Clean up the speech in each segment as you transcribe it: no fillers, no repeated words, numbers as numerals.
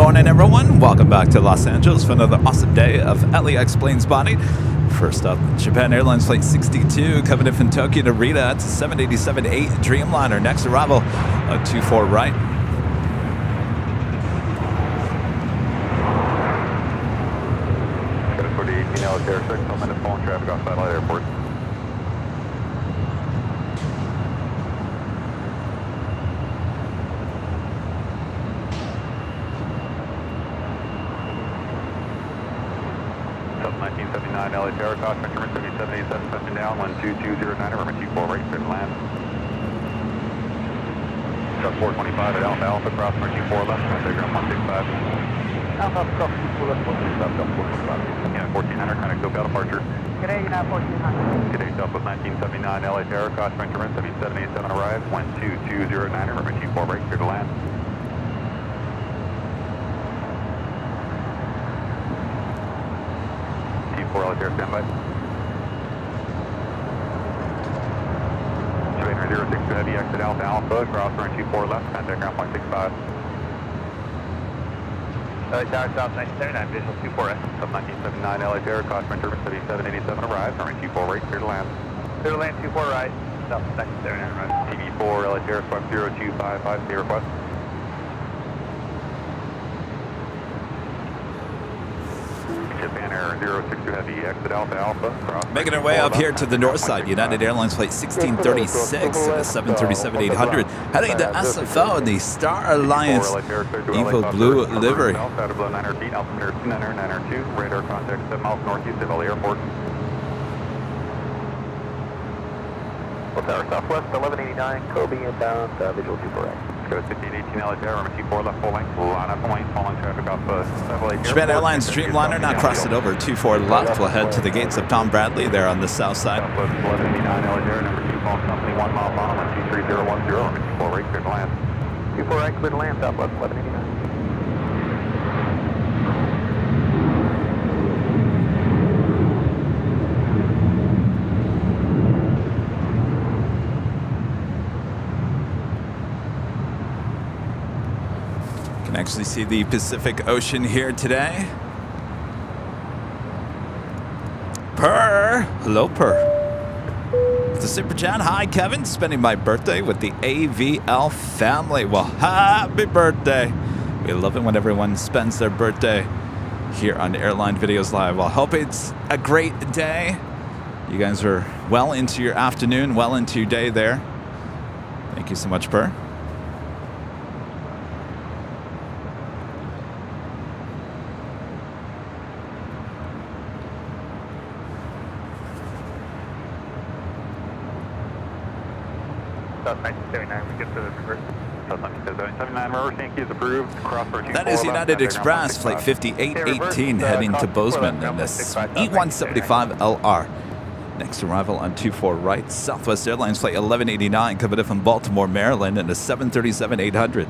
morning, everyone. Welcome back to Los Angeles for another awesome day of LAX planespotting. First up, Japan Airlines Flight 62 coming in from Tokyo to Narita. It's a 787-8 Dreamliner. Next arrival, 24 right. Got a 2018 LAX Air 6, 10 minutes phone traffic off Satellite Airport. LAX Air cost measurement 7787 touching down 12209 over 24 right clear to land. Sub 425 at Alpha Alpha cross 24 left diagram 165. Alpha cross 24 left 165 Delta 425. Yeah 1400 connect SoCal departure. Today you're not 1400. Today Southwest 1979 LAX Air cost measurement 7787 arrive 12209 over 24 right clear to land. LAX Air standby. 2806 heavy exit Alpha Alpha, cross run 24 left, contact ground 165. Tower South 1979, visual 24S. Sub 1979 LAX Air, cost run turbine 7787 arrive, run 24 right, clear to land. Clear to land 24 right, South 1979 right. TV4 LAX Air, squawk 0255, stay request. Japan Air 062 Heavy, exit Alpha Alpha. Cross Making our way up here to the north side, United Airlines Flight 1636 and a 737-800. Heading to SFO in the Star Alliance Evo Blue livery. Outside of below 900 feet, altimeter 902, radar contact 7 miles northeast of LA Airport. Tower Southwest 1189, Kobe inbound, visual 24 right. Go 5818 LAX Air, runway 24 left full length, line up point, following traffic off LA Japan Airlines Dreamliner now crossed it over 24 left. We'll head to the gates of Tom Bradley there on the south side. Southwest 1189 LAX Air, number 2 phone company, 1 mile final, 23010, runway 24 right, clear to land. 24 right, clear to land, Southwest 1189. Actually see the Pacific Ocean here today. Purr! Hello, Purr. It's a Super Chat. Hi, Kevin. Spending my birthday with the AVL family. Well, happy birthday. We love it when everyone spends their birthday here on Airline Videos Live. Well, hope it's a great day. You guys are well into your afternoon, well into your day there. Thank you so much, Purr. South 1979, we get to the reverse. South 1979, reversing key is approved. Cross for 24 That is left, United contact ground Express, Flight 165. 5818, heading to Bozeman in this E175LR. Next arrival on 24 right, Southwest Airlines Flight 1189, coming in from Baltimore, Maryland, in a 737-800.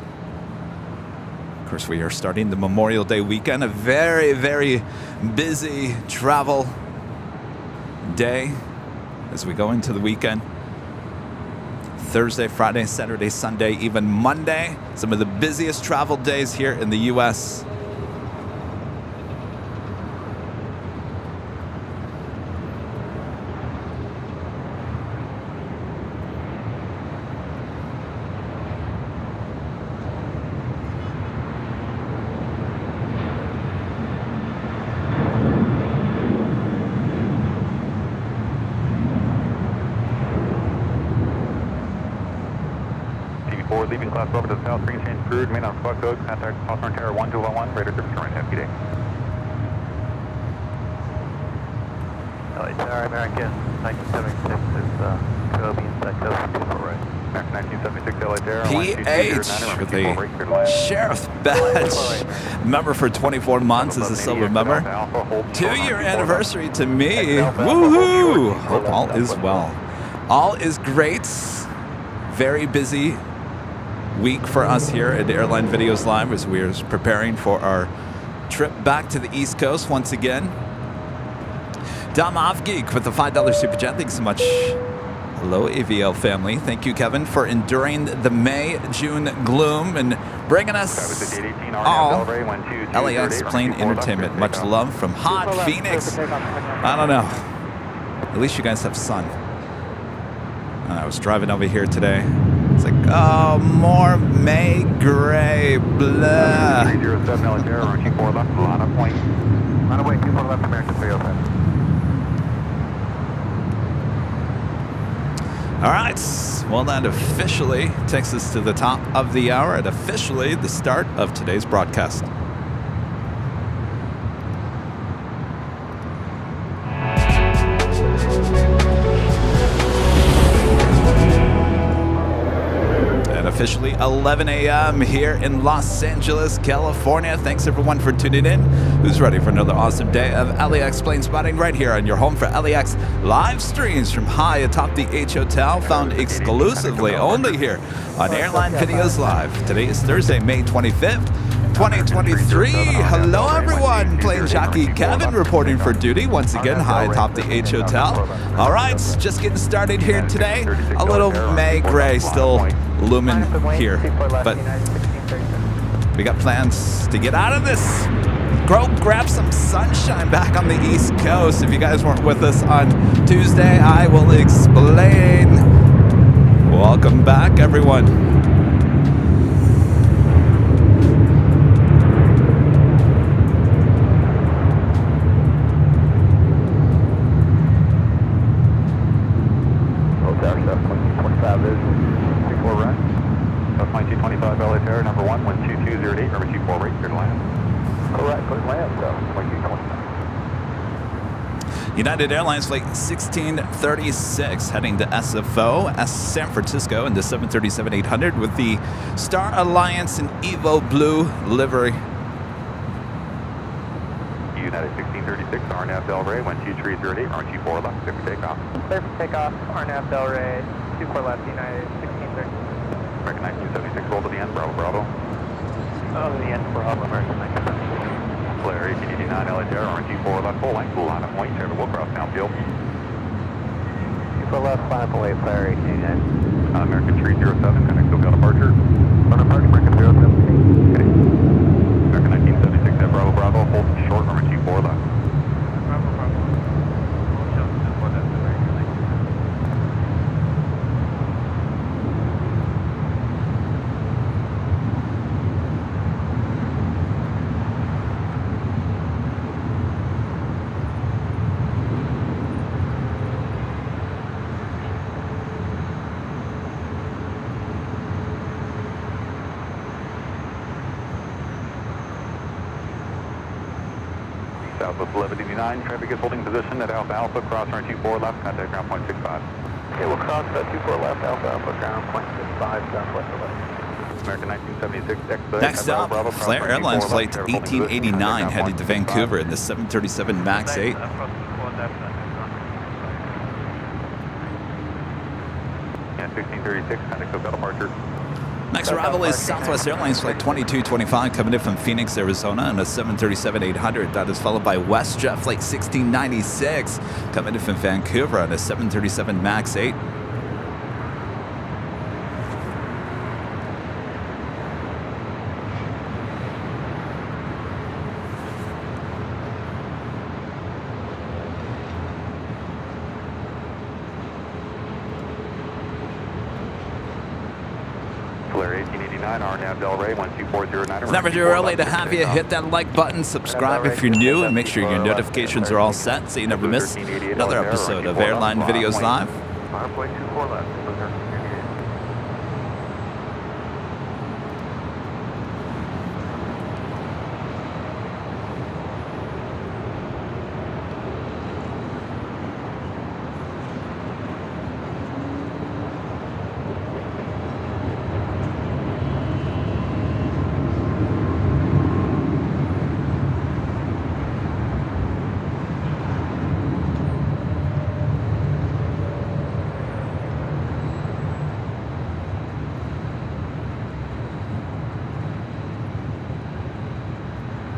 Of course, we are starting the Memorial Day weekend, a very, very busy travel day as we go into the weekend. Thursday, Friday, Saturday, Sunday, even Monday. Some of the busiest travel days here in the U.S. Leaving class over to the south, green change crude, remain on squawk code, contact Hawthorne Tower 1211, radar service current, happy day. LA Tower American 1976 is Kobe inside coast 24 right. American 1976 LA Tower, PH with a sheriff badge. Member for 24 months as a silver member. 2-year anniversary to me. Woohoo! Hope all is well. All is great. Very busy week for us here at Airline Videos Live as we are preparing for our trip back to the East Coast once again. Dom Avgeek with the $5 Super Chat. Thanks so much. Hello, AVL family. Thank you, Kevin, for enduring the May-June gloom and bringing us all LAX plane entertainment. Much love from hot Phoenix. I don't know. At least you guys have sun. I was driving over here today. It's like, oh, more May gray, blah. 307 LAX, runway 24 left, line up point. Runway 24 left, American 307. All right, well, that officially takes us to the top of the hour and officially the start of today's broadcast. Officially 11 a.m. here in Los Angeles, California. Thanks everyone for tuning in. Who's ready for another awesome day of LAX plane spotting right here on your home for LAX live streams from high atop the H Hotel, found exclusively only here on Airline Videos Live. Today is Thursday, May 25th. 2023. Hello everyone, Plane Jockey Kevin reporting for duty once again high atop the H Hotel. All right, just getting started here today. A little May gray still looming here, but we got plans to get out of this. Go grab some sunshine back on the East Coast. If you guys weren't with us on Tuesday, I will explain. Welcome back everyone. United Airlines flight 1636 heading to SFO, San Francisco, in the 737-800 with the Star Alliance and Evo Blue livery. United 1636, RNAV Del Rey, 12308, runway 24 left, clear for takeoff. Clear for takeoff, RNAV Del Rey, 24 left, United 1630. American 1976, roll to the end, Bravo, Bravo. Oh, the end, Bravo, American 1976. Flare 1889 LAX, runway 24 left, full length, line up point, turn to Wilcross downfield. 24 left, line up away, Flare 1889. American 307, connect SoCal departure. On departure, American 017. Okay. American 1976 at Bravo, Bravo, hold short, runway 24 left. Bravo, Bravo. Hold short, 24 left, American 1976. Southwest 1189, traffic is holding position at Alpha Alpha, cross runway 24 left, contact ground point 65. Okay, we'll cross 24 left, Alpha Alpha, ground point 65, southwest 11. American 1976, expedite. Next up, Flair Airlines flight 1889 headed to Vancouver in the 737 MAX 8. Yeah, 1636, contact SoCal departure. Next arrival is Southwest Airlines flight 2225 coming in from Phoenix, Arizona on a 737-800. That is followed by WestJet flight 1696 coming in from Vancouver on a 737 MAX 8. It's never too early to have you hit that like button, subscribe if you're new, and make sure your notifications are all set so you never miss another episode of Airline Videos Live. 5.24 left.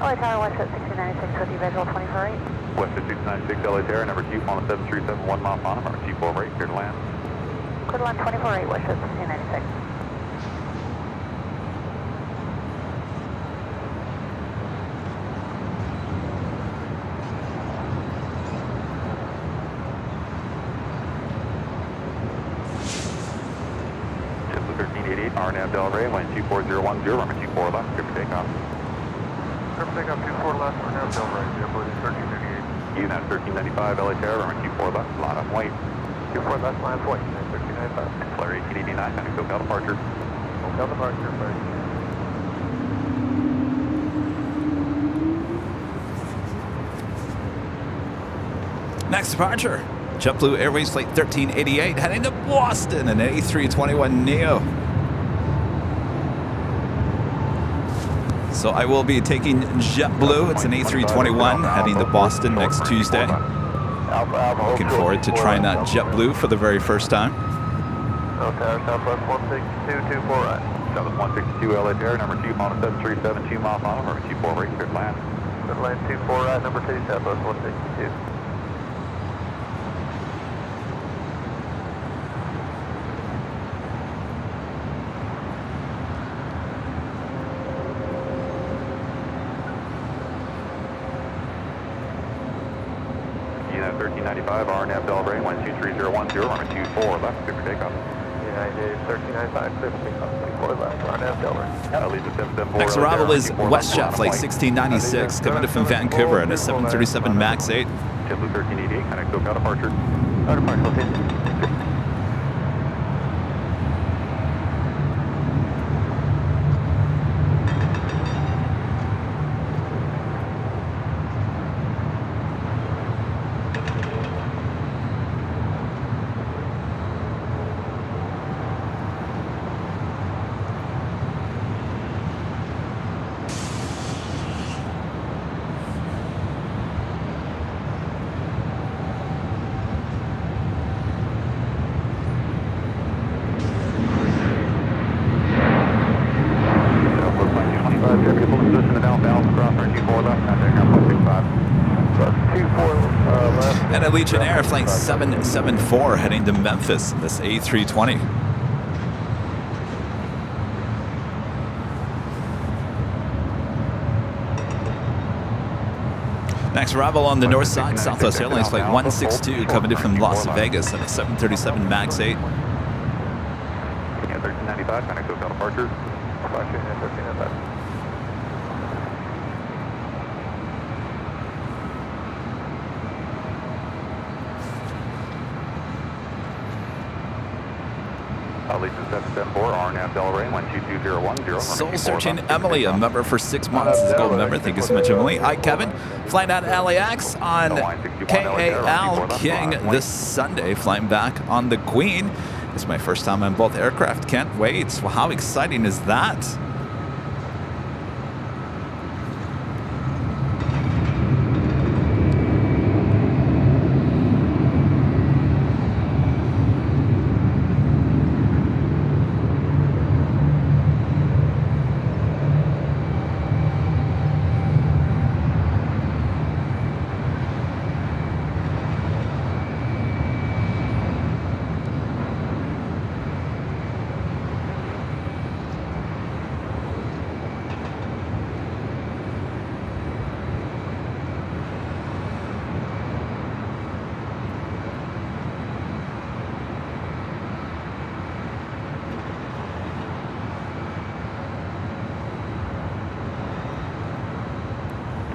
LA Tower, West at 1696 with you, visual 24-8. West at 696 LA Tower, number 2, on 737, 1 mile final, number 248, clear to land. Clear to land 24-8, West at 1696. 1388, RNAV Delray, wind 24010, runway 24 left, clear for takeoff. Clear for takeoff 24 left, RNAV Delray, airport 1388. United 1395, LA Tower, runway 24 left, line up and wait. 24 left, line point, 1395. Flare 1889, kind of SoCal departure. SoCal departure, right. Next departure, JetBlue Airways Flight 1388 heading to Boston, an A321neo. So I will be taking JetBlue. It's an A321 heading to Boston next Tuesday. Looking forward to trying out JetBlue for the very first time. Tower Southwest 162, 24 right. Southwest 162, LA Tower, number 2, on 7372 mile final, number 24 right, clear to land. Clear to land 24 right, number 2, Southwest 162. United 1395, RNAV Delray, wind 23010, runway 24 left, clear for takeoff. United 1395, clear for takeoff 24 left, RNAV Delray. Lead to 774. Next arrival is WestJet Flight 1696 coming in from Vancouver and a 737 MAX 8. JetBlue 1388, kind of SoCal departure. Departure location. And a Legion Air Flight 774 heading to Memphis, this A320. Next arrival on the north side, Southwest Airlines Flight 162 coming in from Las Vegas and a 737 MAX 8. 1395, kind of SoCal departure. Departure 1395. Lead to 774, RNAV Delray, wind 22010. Soul Searching Emily, a member for 6 months, is a gold member. Thank you so much, Emily. Hi, Kevin. Flying out of LAX on KAL King this Sunday. Flying back on the Queen. It's my first time on both aircraft. Can't wait. Well, how exciting is that?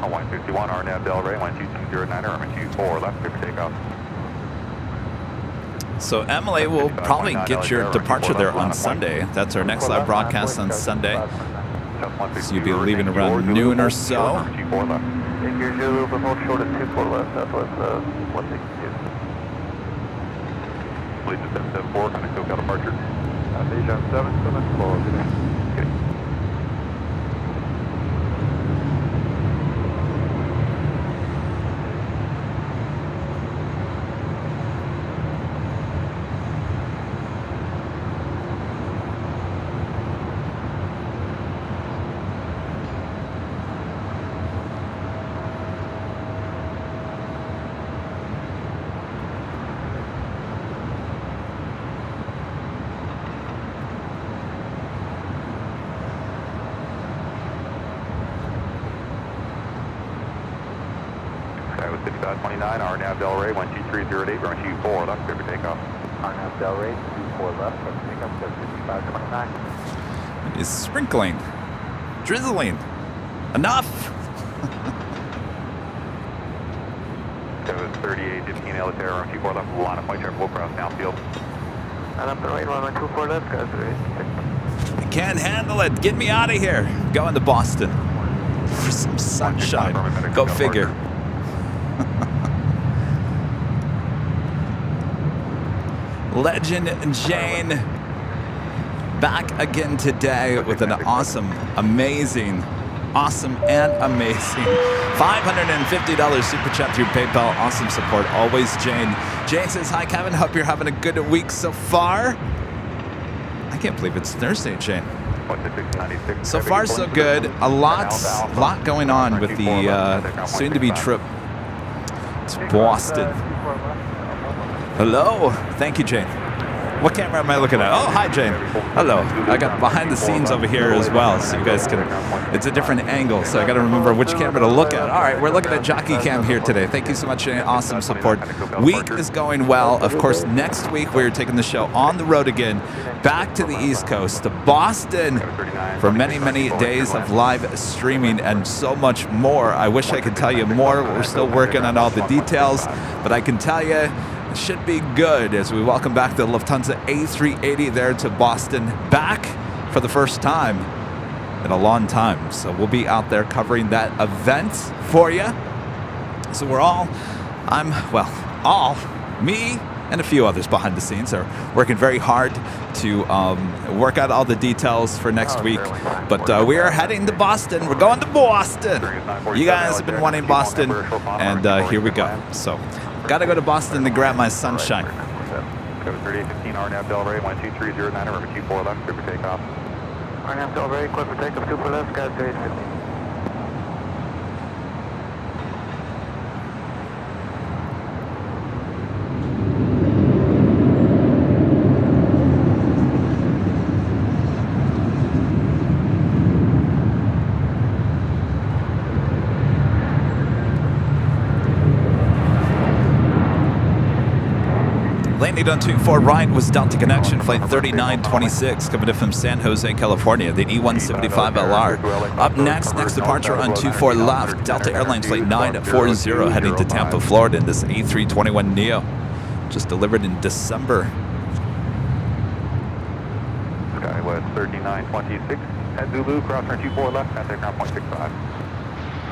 On 161, RNAV Delray, 12209, runway 24 left, clear for takeoff. So Emily will probably get your departure there on Sunday. That's our next live broadcast on Sunday. So you'll be leaving around noon or so. Take your Zulu, but hold short at 24 left, Southwest 162. Lead to 774, kind of SoCal departure. Legion 774, good day. Sky with 5529, RNAV Delray, 12308, runway 24 left, clear for takeoff. Arnab Delray, 24 left, let's pick up to 5529. It's sprinkling, drizzling. Enough. Kevin 3815 Alitair, runway 24 left, line of flight traffic will cross downfield. And up the right, runway 24 left, guys, I can't handle it. Get me out of here. Going to Boston for some sunshine. Go figure. Legend Jane back again today with an awesome, amazing, awesome and amazing $550 super chat through PayPal. Awesome support always, Jane. Jane says, hi, Kevin. Hope you're having a good week so far. I can't believe it's Thursday, Jane. So far, so good. A lot going on with the soon-to-be trip to Boston. Hello. Thank you, Jane. What camera am I looking at? Oh, hi, Jane. Hello. I got behind the scenes over here as well, so you guys can, it's a different angle, so I got to remember which camera to look at. All right, we're looking at Jockey Cam here today. Thank you so much, Jane. Awesome support. Week is going well. Of course, next week we're taking the show on the road again, back to the East Coast, to Boston, for many, many days of live streaming and so much more. I wish I could tell you more. We're still working on all the details, but I can tell you, it should be good as we welcome back the Lufthansa A380 there to Boston, back for the first time in a long time. So we'll be out there covering that event for you. So we're all, me and a few others behind the scenes are working very hard to work out all the details for next week. But we are heading to Boston. We're going to Boston. You guys have been wanting Boston, and here we go. So gotta go to Boston to grab my sunshine. Code 3815 Arnab Delray, 12309, runway 24 left, clear for takeoff. Arnab Delray, clear for takeoff, 24 left, guys, 3815. Landing on 24 right was Delta Connection, flight 3926, coming in from San Jose, California, the E175LR. Up next departure on 24 left, Delta Airlines flight 940, heading to Tampa, Florida, in this A321neo, just delivered in December. Skywest 3926, at Zulu, cross turn 24 left, contact ground point 65.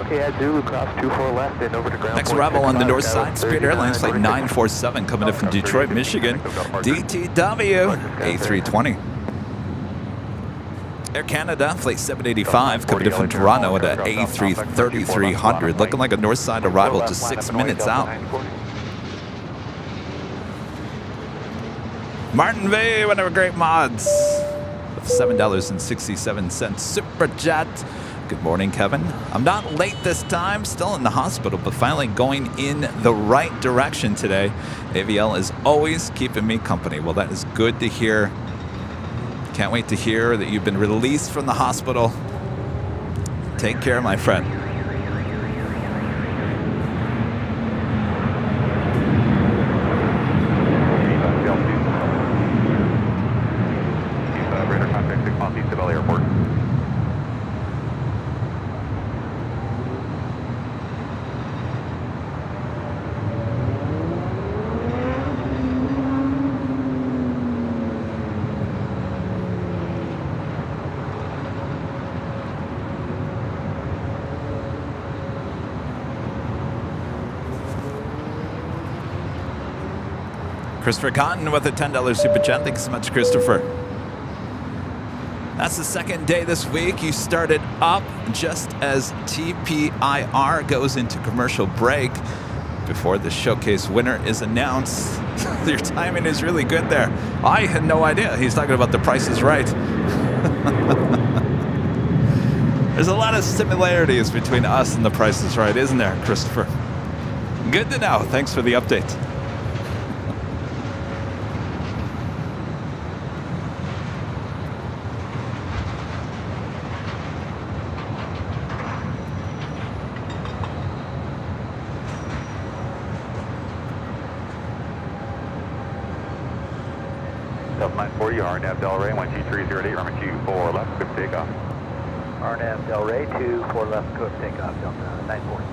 Okay, at Zulu, cross 24 left and over to ground. Next arrival on the north side, Spirit Airlines flight 947, coming in from Detroit, Michigan, DTW A320. Air Canada flight 785, coming in from Toronto at A330-300, looking like a north side arrival, just 6 minutes out. Martin V, one of our great mods, $7.67 super chat. Good morning, Kevin. I'm not late this time, still in the hospital, but finally going in the right direction today. AVL is always keeping me company. Well, that is good to hear. Can't wait to hear that you've been released from the hospital. Take care, my friend. Radar contact 6 miles east of LA Airport. Christopher Cotton with a $10 super chat. Thanks so much, Christopher. That's the second day this week. You started up just as TPIR goes into commercial break before the showcase winner is announced. Your timing is really good there. I had no idea. He's talking about The Price is Right. There's a lot of similarities between us and The Price is Right, isn't there, Christopher? Good to know. Thanks for the update. Delta 940, RNAV Delray, 12308, runway 24 left, good takeoff. RNAV Delray 24 left, good takeoff, Delta 940.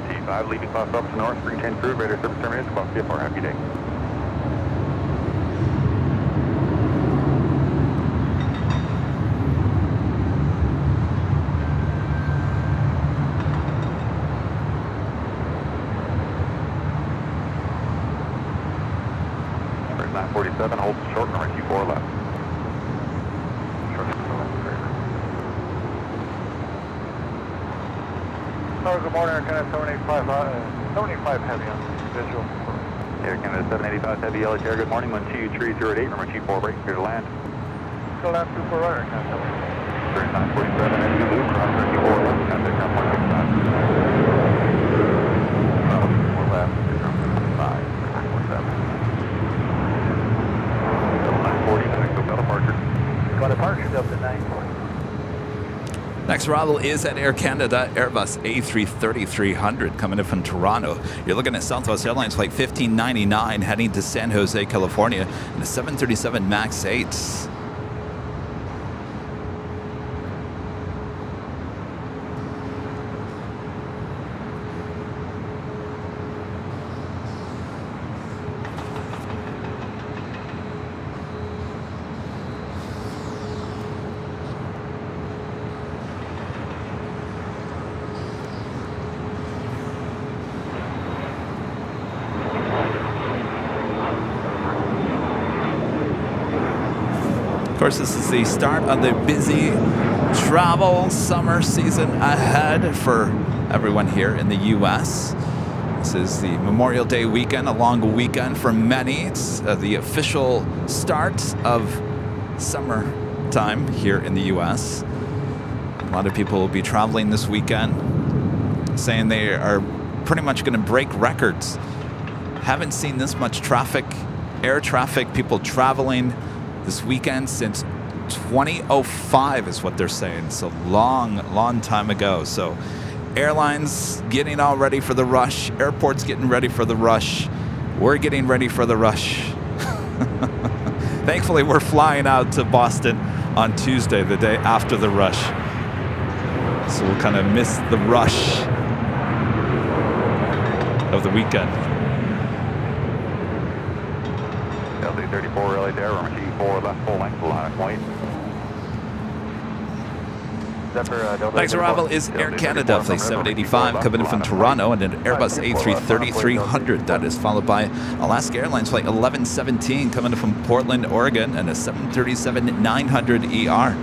T5, leaving class up to north, 310 crew, radar service terminated, squawk CFR, happy day. First 947, hold short, runway 24 left. Good morning, Air Canada 785 heavy on visual. Air Canada 785 Heavy LHR, good morning, 12308, runway 24 break, clear to land. Still down 24 right, Air Canada. First 947, heavy loop, cross 34 left, contact ground 165. More left, ground 5, 940, next hotel departure. Got departure Delta 940. Next arrival is at Air Canada Airbus A330-300 coming in from Toronto. You're looking at Southwest Airlines flight 1599 heading to San Jose, California, and a 737 MAX 8. Of course, this is the start of the busy travel summer season ahead for everyone here in the U.S. This is the Memorial Day weekend, a long weekend for many. It's the official start of summertime here in the U.S. A lot of people will be traveling this weekend, saying they are pretty much going to break records. Haven't seen this much traffic, air traffic, people traveling this weekend since 2005 is what they're saying. So long time ago. So airlines getting all ready for the rush. Airports getting ready for the rush. We're getting ready for the rush. Thankfully, we're flying out to Boston on Tuesday, the day after the rush. So we'll kind of miss the rush of the weekend. Delta 34 early there, runway 24 left, full length, line of point. Next arrival is Air Canada, flight 785, coming in from Toronto, and an Airbus A330-300. That is followed by Alaska Airlines flight 1117, coming in from Portland, Oregon, and a 737-900ER.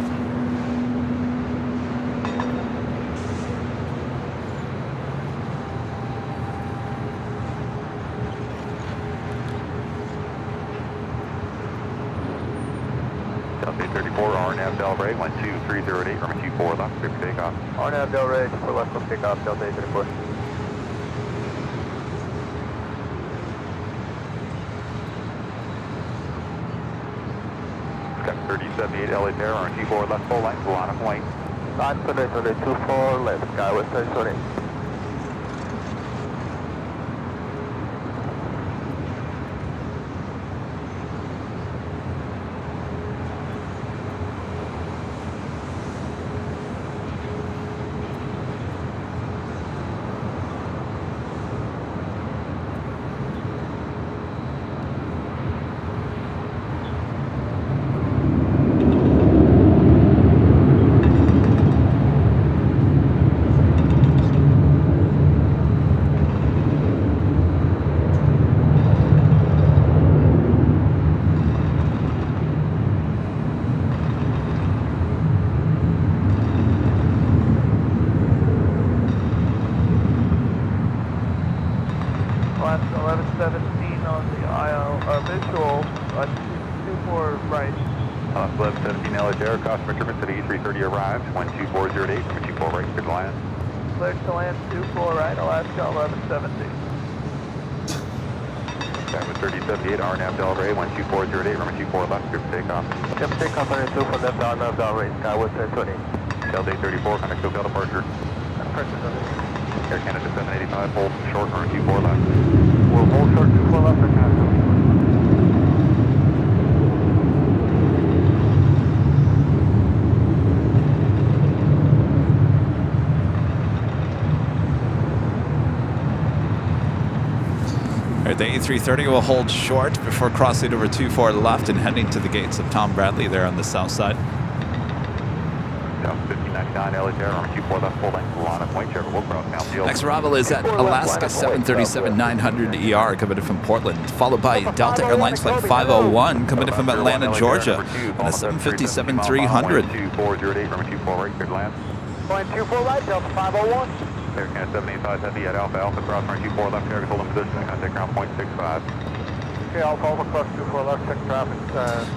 Delta 34, RNAV Delray, 12308, runway 24 left, clear for takeoff. RNAV Delray 24 left, good takeoff, Delta 34. Sky 3078 LA there, runway 24 left, full length, line of point. 924 left, Skywest 30. Last 1117 on the visual, 24 right. 1117 LHR, customer terminal to the E330 arrived, 12408, runway 24 right, clear to land. Clear to land 24 right, Alaska 1117. Skywest 3078, RNAV Delray, 12408, runway 24 left, clear for takeoff. Yep, takeoff on 24 left, RNAV Delray, Skywest 30. Delta 834, contact SoCal departure. Air Canada 785, hold short, runway 24 left. We'll hold short 24 left, Air Canada. All right, the A330 will hold short before crossing over 24 left and heading to the gates of Tom Bradley there on the south side. South 1599, LA Tower, runway 24 left, full length, line of point, Trevor will cross down field. Next arrival is at Alaska 737-900 ER coming in from Portland, followed by Delta Airlines Flight 501 coming in from Atlanta, Georgia, and a 757-300. 2408, runway 24 right, cleared land. Flying 24 right, Delta 501. Air Canada 785 Heavy at Alpha Alpha, cross runway 24 left, carrier hold in position, contact ground point 65. Okay, Alpha Alpha, cross 24 left, check traffic.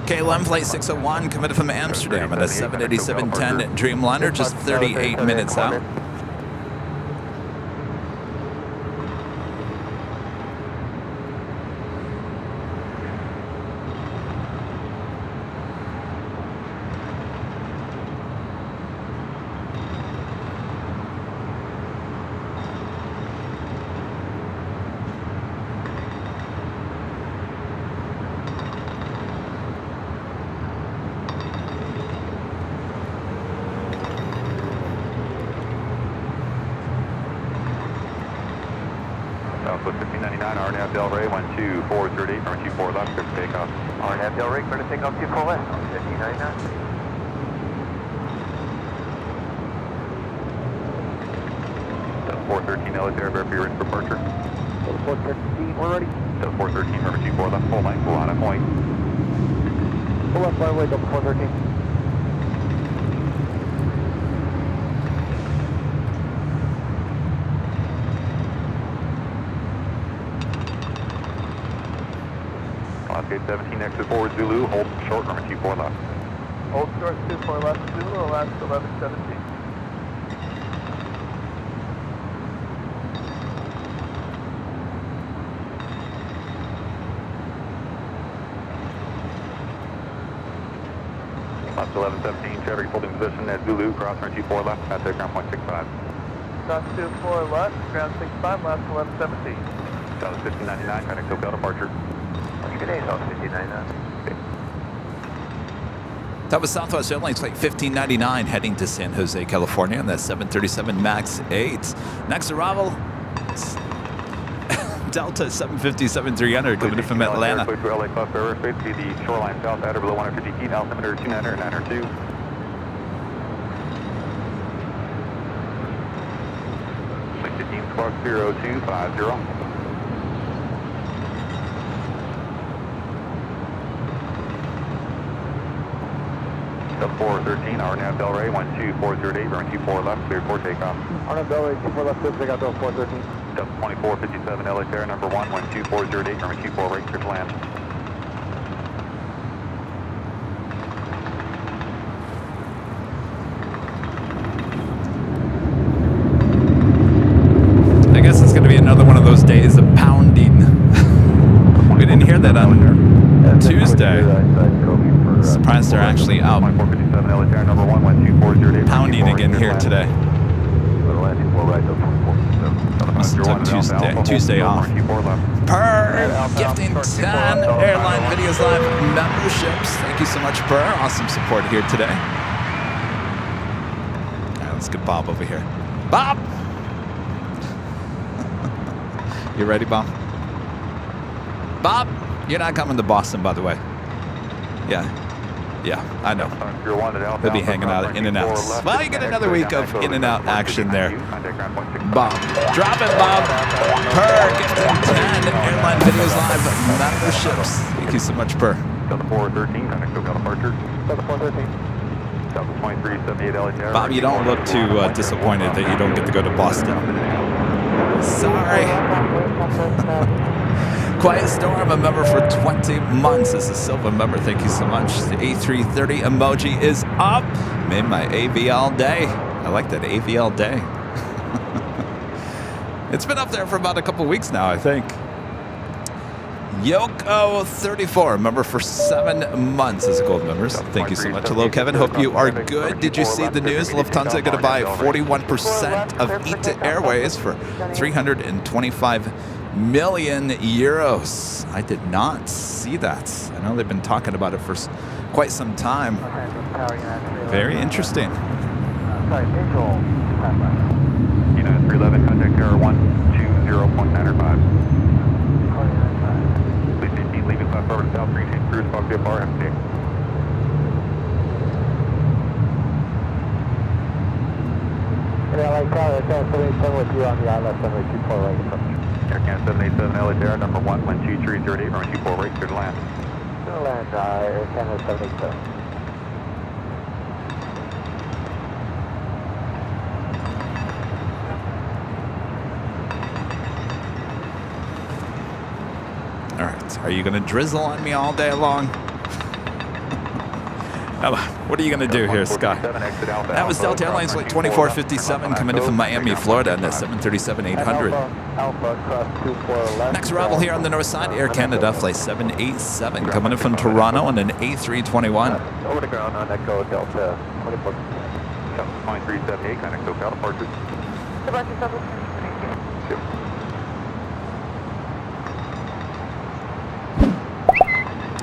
KLM Flight 601 coming in from Amsterdam, and a 787-10 Dreamliner just 38 minutes out. Southwest 1599, RNAV Del Rey, 12408, runway 24 left, clear for takeoff. RNAV Del Rey, clear to take off 24 west, 1599. Delta 413, LA Tower, prepare for your departure. Delta 413, we're ready. Delta 413, runway 24 left, full length, line of point. Full left, right away, Delta 413. Gate 17, exit forward Zulu, hold short, runway 24 left. Hold short 24 left, Zulu, Alaska 1117. Alaska 1117, Chevy holding position at Zulu, cross runway 24 left, contact ground point 65. Cross 24 left, ground 65, Alaska 1117. South 1599, contact SoCal departure. Good day, South 1599. That was Southwest Airlines Flight 1599 heading to San Jose, California on that 737 MAX 8. Next arrival, Delta 757-300 coming in from Atlanta. Airway through LA Club Aerospace, see the shoreline south at or below 150 feet, altimeter 290 or 902. Link 15 squawk 0250. Delta 413, RNAV Del Rey, 12408, runway 24 left, cleared for takeoff. RNAV Del Rey, 24 left, cleared for takeoff, Delta 413. Delta 2457, LA Tower, number 1, 12408, runway 24 right, cleared to land. I guess it's going to be another one of those days of pounding. We didn't hear that on Tuesday. Surprised they're actually out pounding again here today. Must have took Tuesday off. Per gifting 10 Airline Videos Live memberships. Thank you so much, Per. Awesome support here today. All right, let's get Bob over here. Bob! You ready, Bob? Bob, you're not coming to Boston, by the way. Yeah, I know. He'll be hanging out in and out. Well, you get another week of in and out action there. Bob. Drop it, Bob. Per gifting 10 Airline Videos Live memberships. Thank you so much, Per. Delta 413, contact SoCal departure. Delta 413. Delta 2378, LA Tower. Bob, you don't look too disappointed that you don't get to go to Boston. Sorry. Quiet Storm, a member for 20 months. As a silver member, thank you so much. The A330 emoji is up. Made my AV all day. I like that AV all day. It's been up there for about a couple weeks now, I think. Yoko34, member for 7 months as a gold member. So thank you so much. Hello, Kevin. Hope you are good. Did you see the news? Lufthansa going to buy 41% of ITA Airways for 325 million euros. I did not see that. I know they've been talking about it for quite some time. Very interesting. United 311, contact error 120.95. Please be leaving left over to South 3 cruise, Fox VFR, FT. LA Tower, Air Canada 787 with you on the ILS runway 24 right approach. Air Canada 787, LA Tower, number 1, wind 2308, runway 24 right, clear to land. Clear to land, Air Canada 787. All right. Are you going to drizzle on me all day long? What are you going to do here, Scott? That was Delta Airlines Flight 2457 coming in from Miami, Florida, and the 737-800. Next arrival here on the north side, Air Canada Flight 787 coming in from Toronto on an A321. Over the ground on Echo Delta 24. 378, kind of SoCal departure.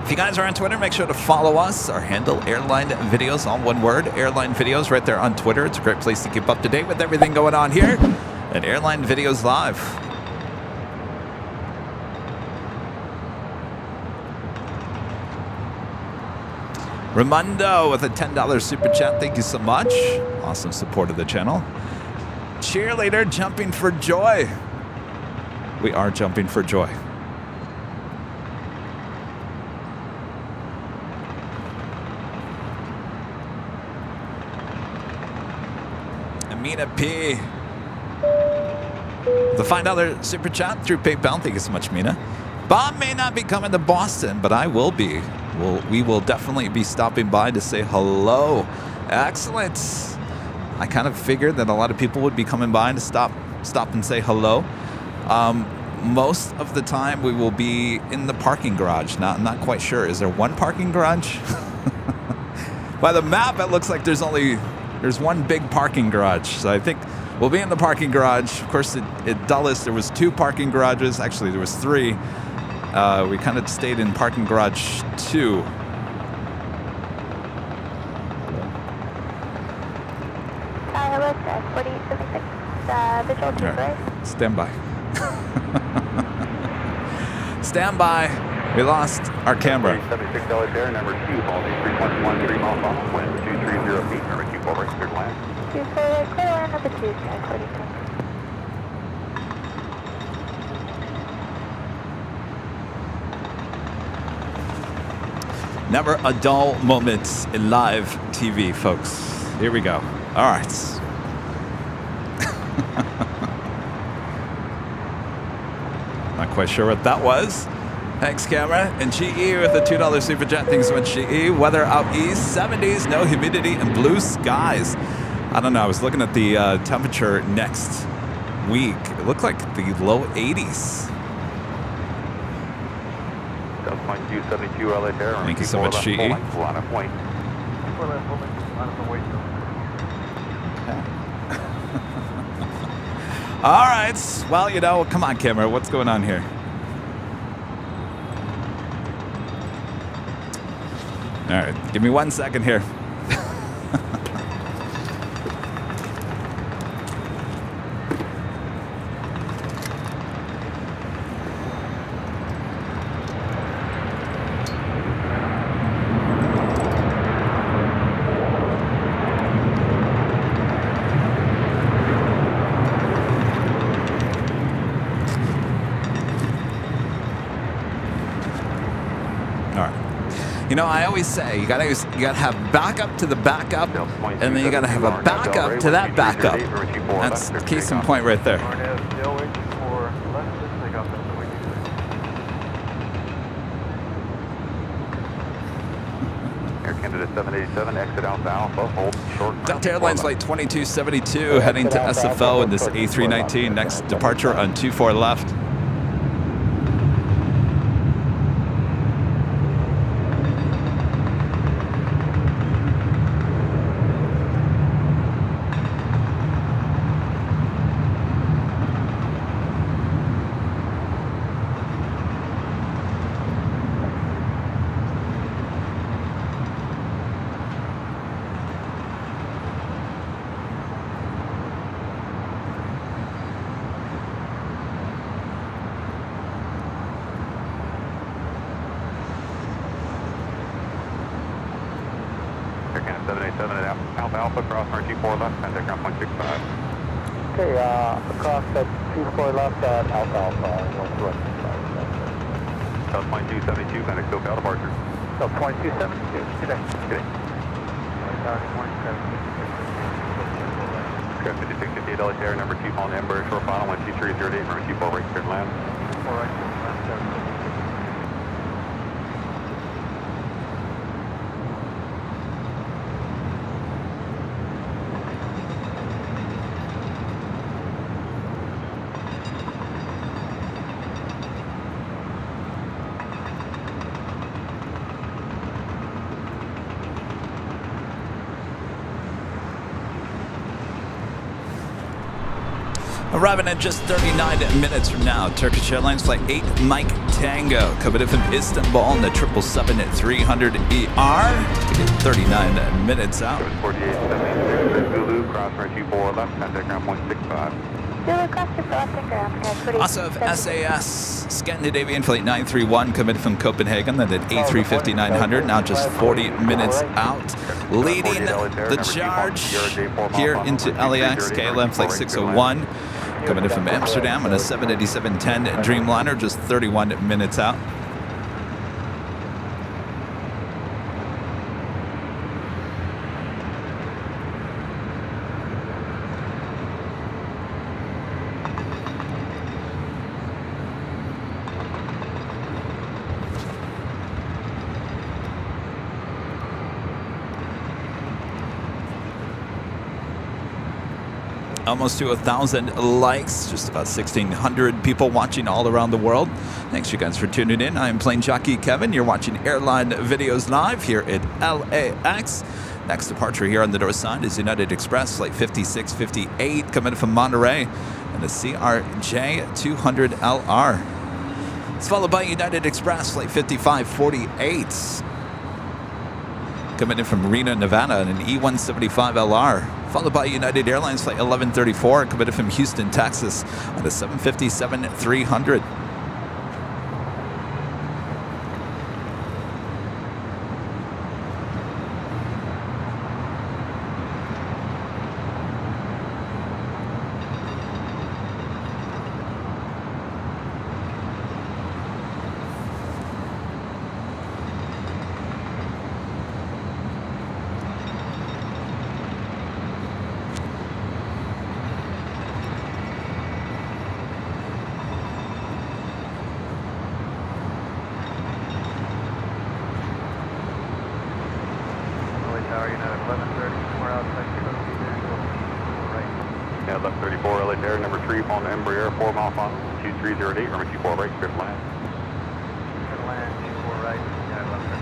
If you guys are on Twitter, make sure to follow us. Our handle, Airline Videos, all one word, Airline Videos, right there on Twitter. It's a great place to keep up to date with everything going on here at Airline Videos Live. Ramundo with a $10 super chat. Thank you so much. Awesome support of the channel. Cheerleader jumping for joy. We are jumping for joy. Amina P. The $5 super chat through PayPal. Thank you so much, Mina. Bob may not be coming to Boston, but I will be. We will definitely be stopping by to say hello. Excellent. I kind of figured that a lot of people would be coming by to stop and say hello. Most of the time we will be in the parking garage. Not quite sure. Is there one parking garage? By the map, it looks like there's one big parking garage. So I think we'll be in the parking garage. Of course, at Dulles, there was 2 parking garages. Actually, there was 3. We kind of stayed in parking garage 2. Hello, 4876, visual to right. Stand by. Stand by. We lost our camera. 76 LA Air, number 2, call 3.13 miles off, wind 2308, number 24 right, clear to land. 24 right, clear to land, number 2, sky 42. Never a dull moment in live TV, folks. Here we go. All right. Not quite sure what that was. Thanks, camera. And GE with a $2 super chat. Thanks so much, GE. Weather out east, 70s, no humidity, and blue skies. I don't know. I was looking at the temperature next week. It looked like the low 80s. Thank you so much, GE. All right. Well, you know, come on, camera. What's going on here? All right. Give me 1 second here. You know, I always say you gotta have backup to the backup, and then you gotta have a backup to that backup. That's case in point right there. Air Canada 787, exit Alpha Alpha, hold short. Delta Airlines Flight 2272 heading to SFO in this A319. Next departure on 24 left. 24 left, contact ground point 65. Okay, across at 24 left at Alpha, 1265. South point 272, contact SoCal departure. So 2272, good day. Good day. Square 5658 LA Air, number 2, calling Embraer, short final, 12308, runway 24, right, clear to land. All right, left, Arriving in just 39 minutes from now, Turkish Airlines Flight 8 Mike Tango, coming in from Istanbul in the 777-300ER. To get 39 minutes out. 4876, Zulu, cross runway 24 left, contact ground point 65. Zulu cross to crossing ground. Also have SAS Scandinavian Flight 931 coming from Copenhagen, then at A350-900, now just 40 minutes out. Leading the charge here into LAX, KLM Flight 601, coming in from Amsterdam on a 787-10 Dreamliner, just 31 minutes out. Almost to 1,000 likes, just about 1,600 people watching all around the world. Thanks you guys for tuning in. I'm Plane Jockey Kevin. You're watching Airline Videos live here at LAX. Next departure here on the door side is United Express Flight 5658 coming from Monterey and the CRJ200LR. It's followed by United Express Flight 5548 coming in from Reno, Nevada, and an E175LR. Followed by United Airlines Flight 1134, coming in from Houston, Texas, on a 757-300. Yeah, left 34, LA Air, number 3, calling Embraer, 4 mile final, 2308, runway 24 right, clear to land. Clear to land, 24 right, yeah, left 34.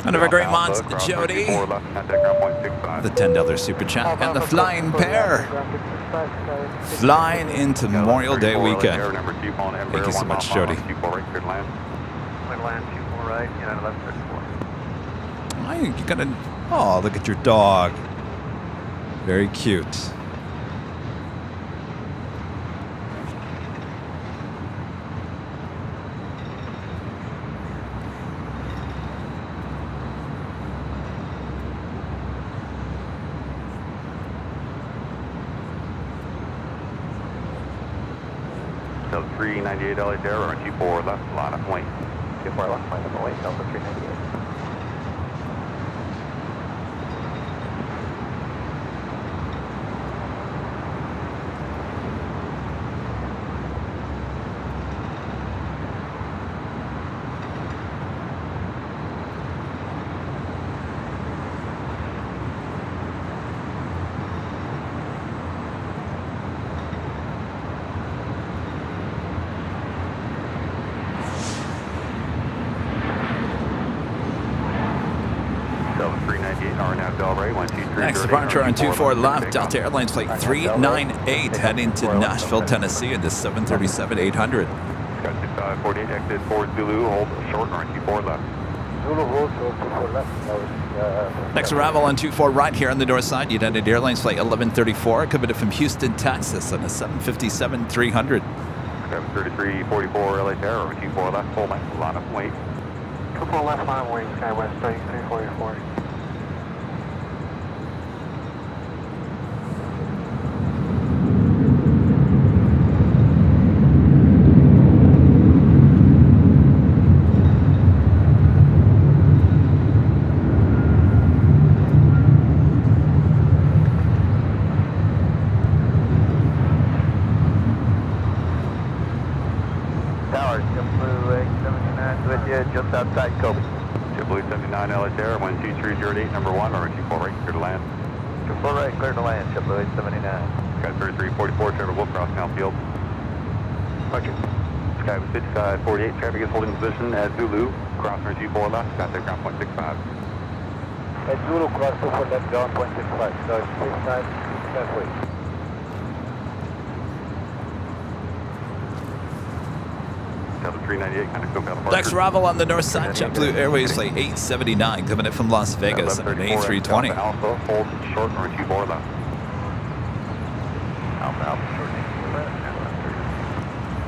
One of our great mods, Jody, the $10 super chat, and the flying pair, flying into Memorial Day weekend. Thank you so much, Jody. You gotta, oh, look at your dog. Very cute. So 398 LA Air, runway 24 left, line up wing. 24 left, line up wing, Delta 398. Next departure on 24 left, Delta Airlines flight 398 heading to Nashville, Tennessee in the 737-800. Got 6548, exit 4 Zulu, hold short, runway 24 left. Zulu hold short 24 left. Next arrival on 24 right here on the north side, United Airlines flight 1134, coming from Houston, Texas on a 757-300. 3344 LA Terra, runway 24 left, full length, line up, wait. 24 left, line wing, SkyWest 3344. Just outside Kobe. JetBlue 79 LA Terra, 12308, number 1, runway 24 right, clear to land. 24 right, clear to land, JetBlue 79. Sky 3344, traffic will cross now field. Roger. Sky 5548, traffic is holding position at Zulu, cross runway 24 left, contact ground point 65. At Zulu, cross 24 left, ground point 65, so 65, halfway. Next arrival on the north side, JetBlue Airways flight 879, coming in from Las Vegas on an A320. Alpha, hold short, runway 24 left.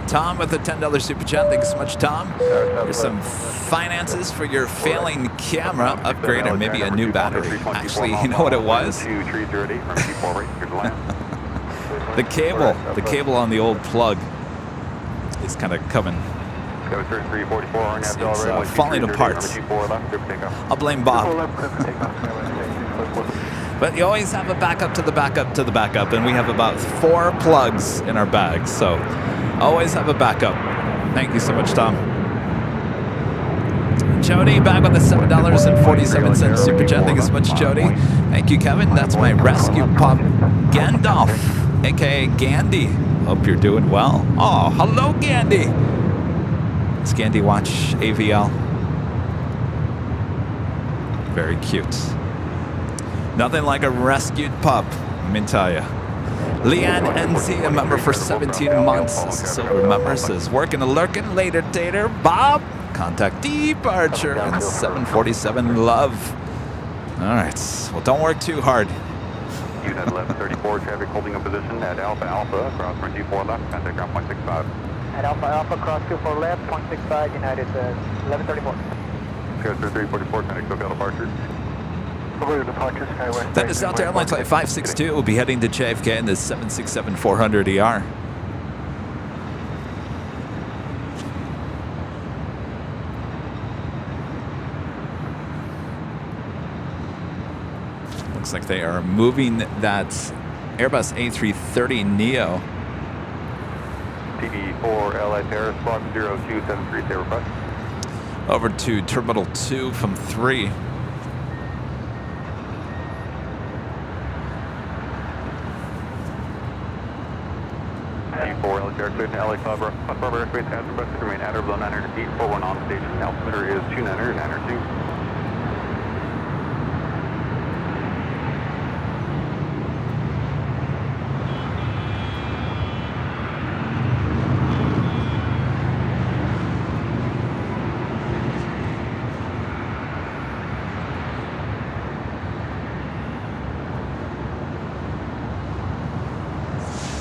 Tom with the $10 super chat. Thanks so much, Tom. There's some finances for your failing camera upgrade or maybe a new battery. Actually, you know what it was? The cable on the old plug is kind of coming. It's falling apart. I'll blame Bob. But you always have a backup to the backup to the backup, and we have about 4 plugs in our bag, so always have a backup. Thank you so much, Tom. Jody back with the $7.47 super chat. Thank you so much, Jody. Thank you, Kevin. That's my rescue pup, Gandalf, aka Gandhi. Hope you're doing well. Oh, hello, Gandhi. Does Gandhi watch AVL? Very cute. Nothing like a rescued pup, let me tell you. Leanne NZ, a member for 17 months. This is Silver member, says, working a lurking later, Tater. Bob, contact departure and 747 love. All right, well, don't work too hard. Unit 1134, traffic holding a position at Alpha Alpha, cross runway 24 left, contact ground point 65. At Alpha Alpha, cross 24 left, 0.65, United 1134. Sky 3344, contact SoCal departure. That is Delta Airlines flight 562. We'll be heading to JFK in the 767-400ER. Looks like they are moving that Airbus A330neo. TV4 LA Terra, squawk 0273, say request. Over to Terminal 2 from 3. TV4 LA Terra, cleared to LA Club Airspace, has requested to remain at or below 900 feet, 41 on station. Altimeter is 2900, 902.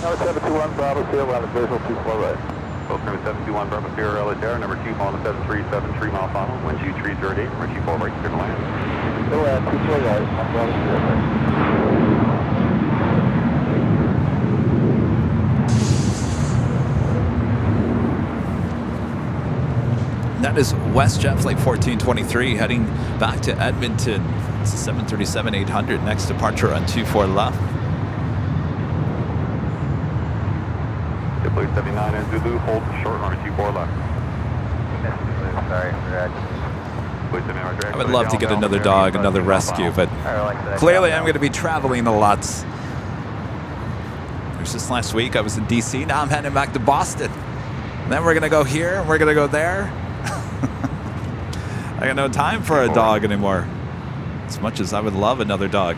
Number 721 Bravo Sierra, we're on the visual 24 right. Both number 721 Bravo Sierra LA Terra, number 2 on the 737, 3 mile final, wind 2308, number 24 right, clear to land. Go ahead, 24 right, on Bravo Sierra right. That is WestJet Flight 1423 heading back to Edmonton. It's a 737-800. Next departure on 24 left. JetBlue 79 and Zulu, hold short runway 24 left. Sorry, I would love to get another dog, another rescue, but clearly I'm going to be traveling a lot. It was just last week I was in DC, now I'm heading back to Boston. And then we're going to go here, and we're going to go there. I got no time for a dog anymore. As much as I would love another dog.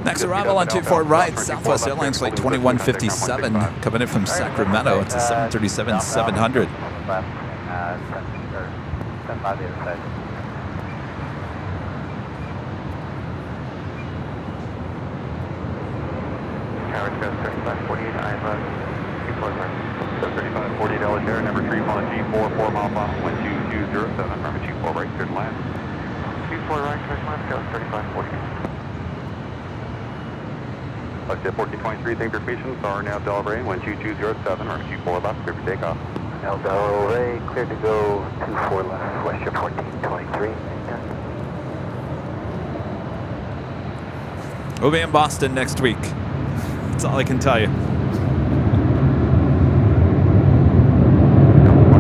Next arrival on 24 right, Southwest Airlines flight 2157, coming in from Sacramento. It's a 737-700. Stand by the other side. Tower goes 3548, I'm 24 right. 3548 Altair, number 3 on G4, 4 mile final, 12207, from G4 right, clear to land. G4 right, first line, goes 3548. Altair 1423, thank you for your patience. Are now Delray, 12207, from G4 left, clear for takeoff. Now Delray, cleared to go 24 left, Westship 1423. We'll be in Boston next week. That's all I can tell you.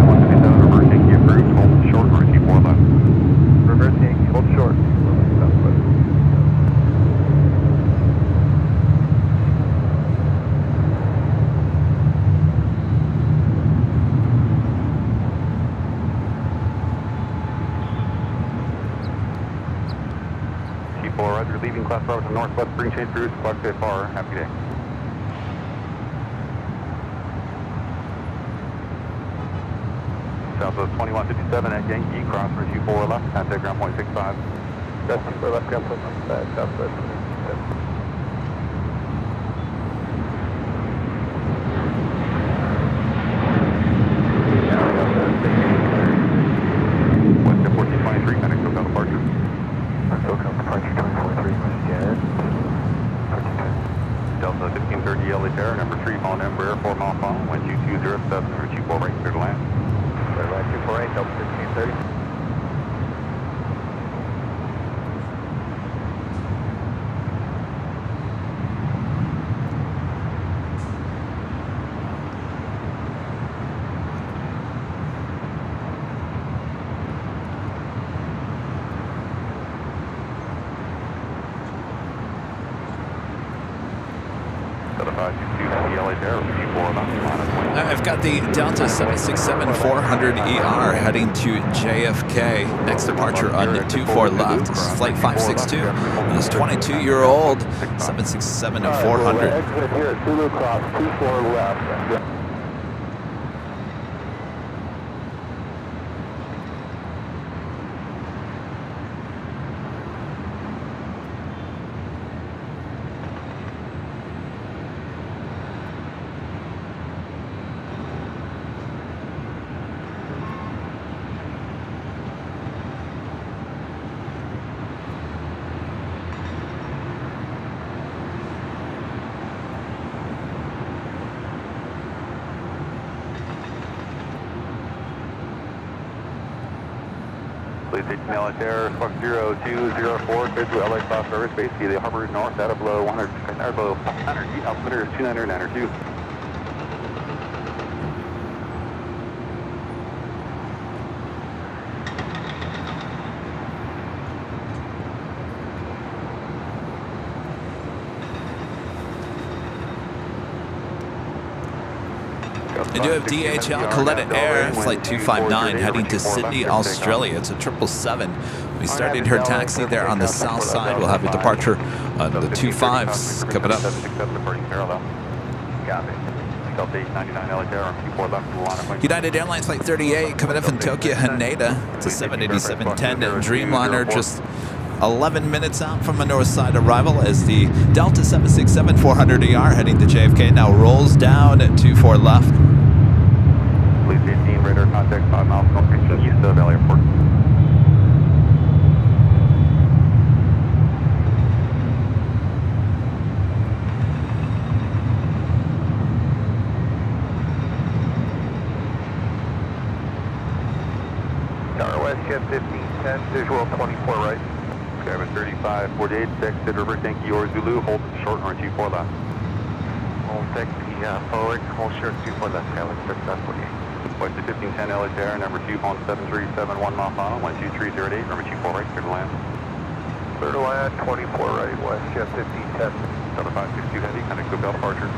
1157, reverse Yankee approved, hold short, from G4 left. Reverse Yankee, hold short. Roger, leaving class Robert to northwest, bring change route, Clark State Far. Happy day. Southwest 2157 at Yankee, cross for G4 left, contact ground point 65. That's for left ground point 65, Southwest 27. Westship 1423, connect SoCal departure. SoCal departure 243, Westjet. Delta 1530 LA Terra, number 3, on Embraer, 4 mile final, 12207, for G4 right, clear to land. Airline 248, Delta 1530. I've got the Delta 767-400ER heading to JFK. Next departure on 24 left. This is flight 562. And this 22-year-old 767-400. Exit here at Zulu Cross 24 left. Please take LA Terra, Squawk 0204, clear to LA South Service, base via the harbor north, out of below 100 feet, altimeter is 292. I do have DHL Coletta Air, flight 259, heading to Sydney, Australia. It's a 777. We started her taxi there on the south side. We'll have a departure on the 25s coming up. United Airlines flight 38 coming up from Tokyo, Haneda. It's a 787-10 Dreamliner, just 11 minutes out from a north side arrival as the Delta 767-400ER heading to JFK now rolls down at 24 left. Please 18, radar contact 5 miles northeast of LA Airport. Tower Westjet 1510, visual 24 right. Skyrim 3548, exit reverse Yankee or Zulu, hold short or G4 left. Hold taxi forward, hold short 24 left, Skyrim 3548. West 1510 LA Terra, number 2, on 7371 mile final, 12308, number 24 right, clear to land. Clear to land, 24 right, Westjet 1510. Delta 562 heavy, connect to Bell departure.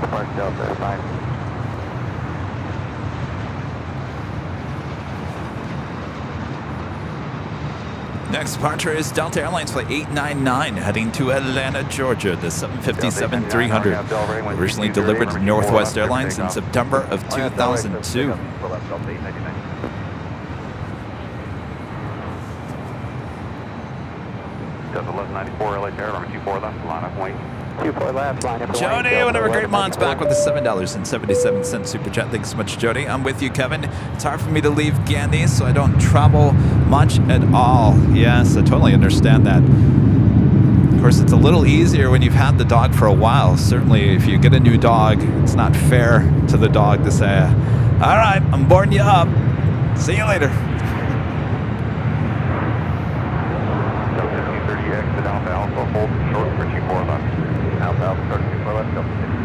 Depart Delta, fine. Next departure is Delta Airlines Flight 899 heading to Atlanta, Georgia, the 757-300. Originally delivered to Northwest Airlines in September of 2002. Delta 1194 LA Tower, runway 24 left, line up, wait. 24 left, line up. Jody, whatever, great months back with the $7.77 super chat. Thanks so much, Jody. I'm with you, Kevin. It's hard for me to leave Gandy, so I don't travel much at all. Yes, I totally understand that. Of course, it's a little easier when you've had the dog for a while. Certainly, if you get a new dog, it's not fair to the dog to say, all right, I'm boarding you up. See you later. Delta 230 exit Alpha Alpha, hold short for 24 left. Alpha Alpha, start 24 left, Delta 230.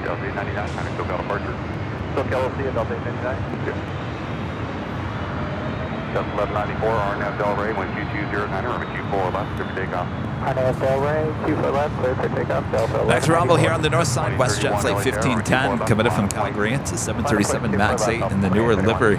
Delta 899, time to SoCal departure. SoCal, see you, Delta 899. Delta 1194, RNAV Delray, 12209, runway 24 left, clear for takeoff. RNAV Delray, 24 left, clear for takeoff, Delta 1194. Next arrival here on the north side, WestJet Flight 1510, committed from Calgary. It's a 737 MAX 8 in the newer livery.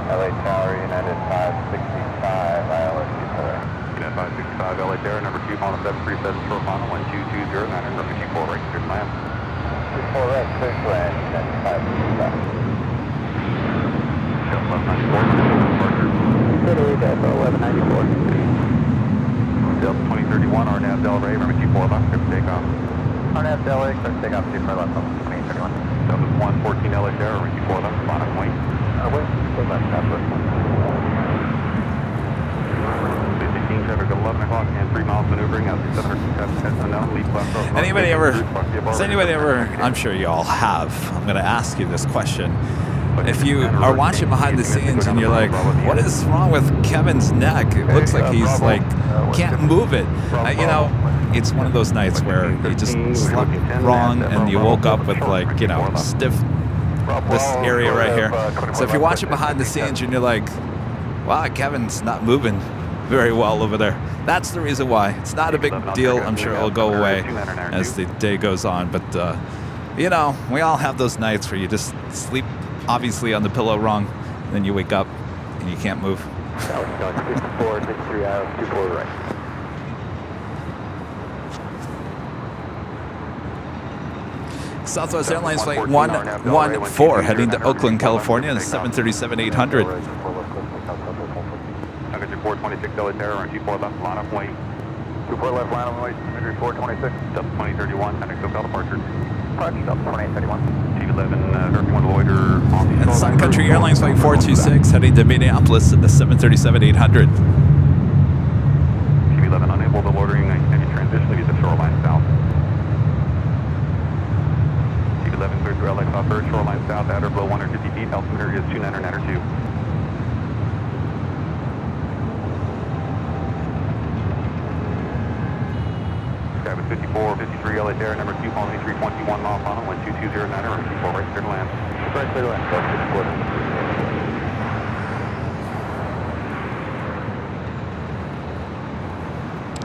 LA Tower, United 565, ILS United 565, LA Tower, number 2, final 737, short final, 12209, runway 24 right, clear to land. 24 right, clear to land, United 565. Delta 1194, departure. City, Delta 1194. Delta 2031, RNAV Delray, runway 24 left, clear for takeoff. RNAV Delray, clear to takeoff, 24 left, 2031. Delta 114 LA Tower, runway 24 left, line up, wait. Wait, clear left, southwest. 15 traffic at 11 o'clock and 3 miles maneuvering out to 700 unknown, leave left. Anybody ever, has anybody ever, I'm sure you all have, I'm going to ask you this question. If you are watching behind the scenes and you're like, what is wrong with Kevin's neck? It looks like he's like, can't move it. You know, it's one of those nights where you just slept wrong and you woke up with like, you know, stiff, this area right here. So if you're watching behind the scenes and you're like, wow, Kevin's not moving very well over there. That's the reason why. It's not a big deal. I'm sure it'll go away as the day goes on. But, you know, we all have those nights where you just sleep obviously on the pillow wrong, and then you wake up and you can't move. 54, 63 hours, 24 right. Southwest Airlines Flight 114 heading to Oakland, California, the 737-800. Under 426 LA Tower, runway 24 left, line up, wait. 24 left, line up, wait, under 426. Delta 2031, heading SoCal departure. Departure, Delta 2031. T11, if you want to loiter on the And Sun Country Airlines Flight 426 heading to Minneapolis in the 737-800. T11 unable to loitering, extended transition to the shoreline south. T11 cleared through LAX off first, shoreline south, outer below 150 feet, altimeter is 2992. Sky with 54, 53 LA Tower, number 2, following 321 mile final, 12209, runway 24 right, clear to land. Right, clear to land, Delta 54.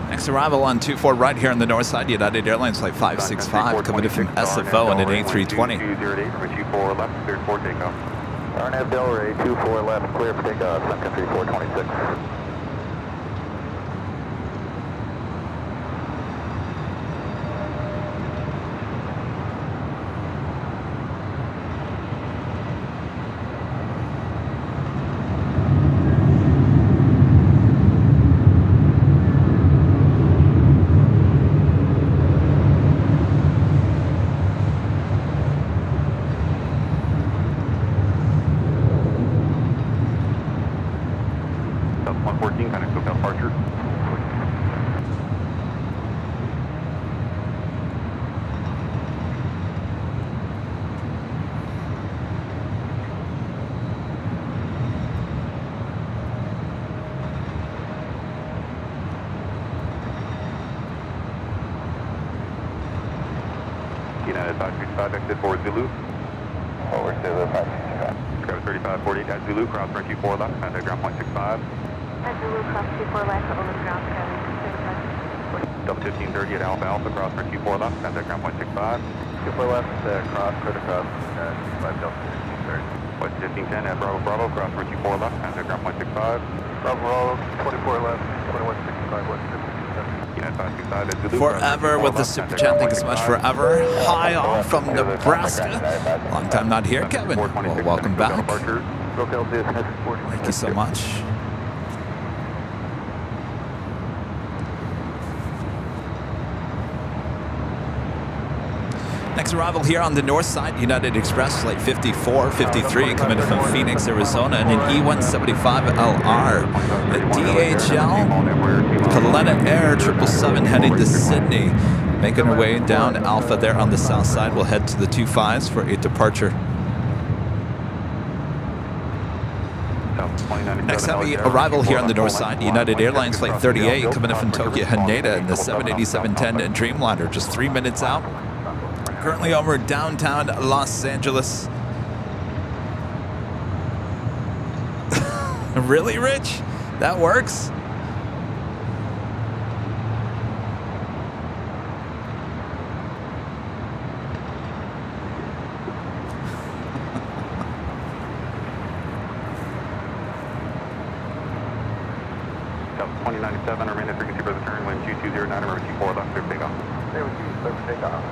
Next arrival on 24 right here on the north side, United Airlines Flight 565, committed from SFO and an A320. 208, runway 24 left, cleared for takeoff. RNAV Delray, 24 left, clear for takeoff, Sun Country 426. United 565, exit for Zulu. Forward Zulu 565. Grab 3548 at Zulu, cross runway 24 left, contact ground point 65. At Zulu, cross 24 left, over the ground, Double 1530 at Alpha Alpha, cross runway 24 left, contact ground point 65. 24 left, cross, clear to cross, 5 Delta 1530. West 1510 at Bravo Bravo, cross runway 24 left, contact ground point 65. Bravo Bravo, 24 left, 2165 west 1570. United 565 at Zulu. Forever with the super chat. Thank you so much. Forever. Hi all from Nebraska. Long time not here, Kevin. Well, welcome back. Thank you so much. Next arrival here on the north side, United Express Flight 5453 coming from Phoenix, Arizona, and an E175LR. The DHL Paletta Air 777 heading to Sydney. Making her way down Alpha there on the south side. We'll head to the 25s for a departure. Next heavy arrival here on the north side, United Airlines Flight 38 coming in from Tokyo Haneda in the 787-10 Dreamliner, just 3 minutes out. Currently over downtown Los Angeles. Really, Rich? That works? South 2097, remain at frequency for the turn, wind 2209, emergency 4 left, clear takeoff. They would use clear for takeoff.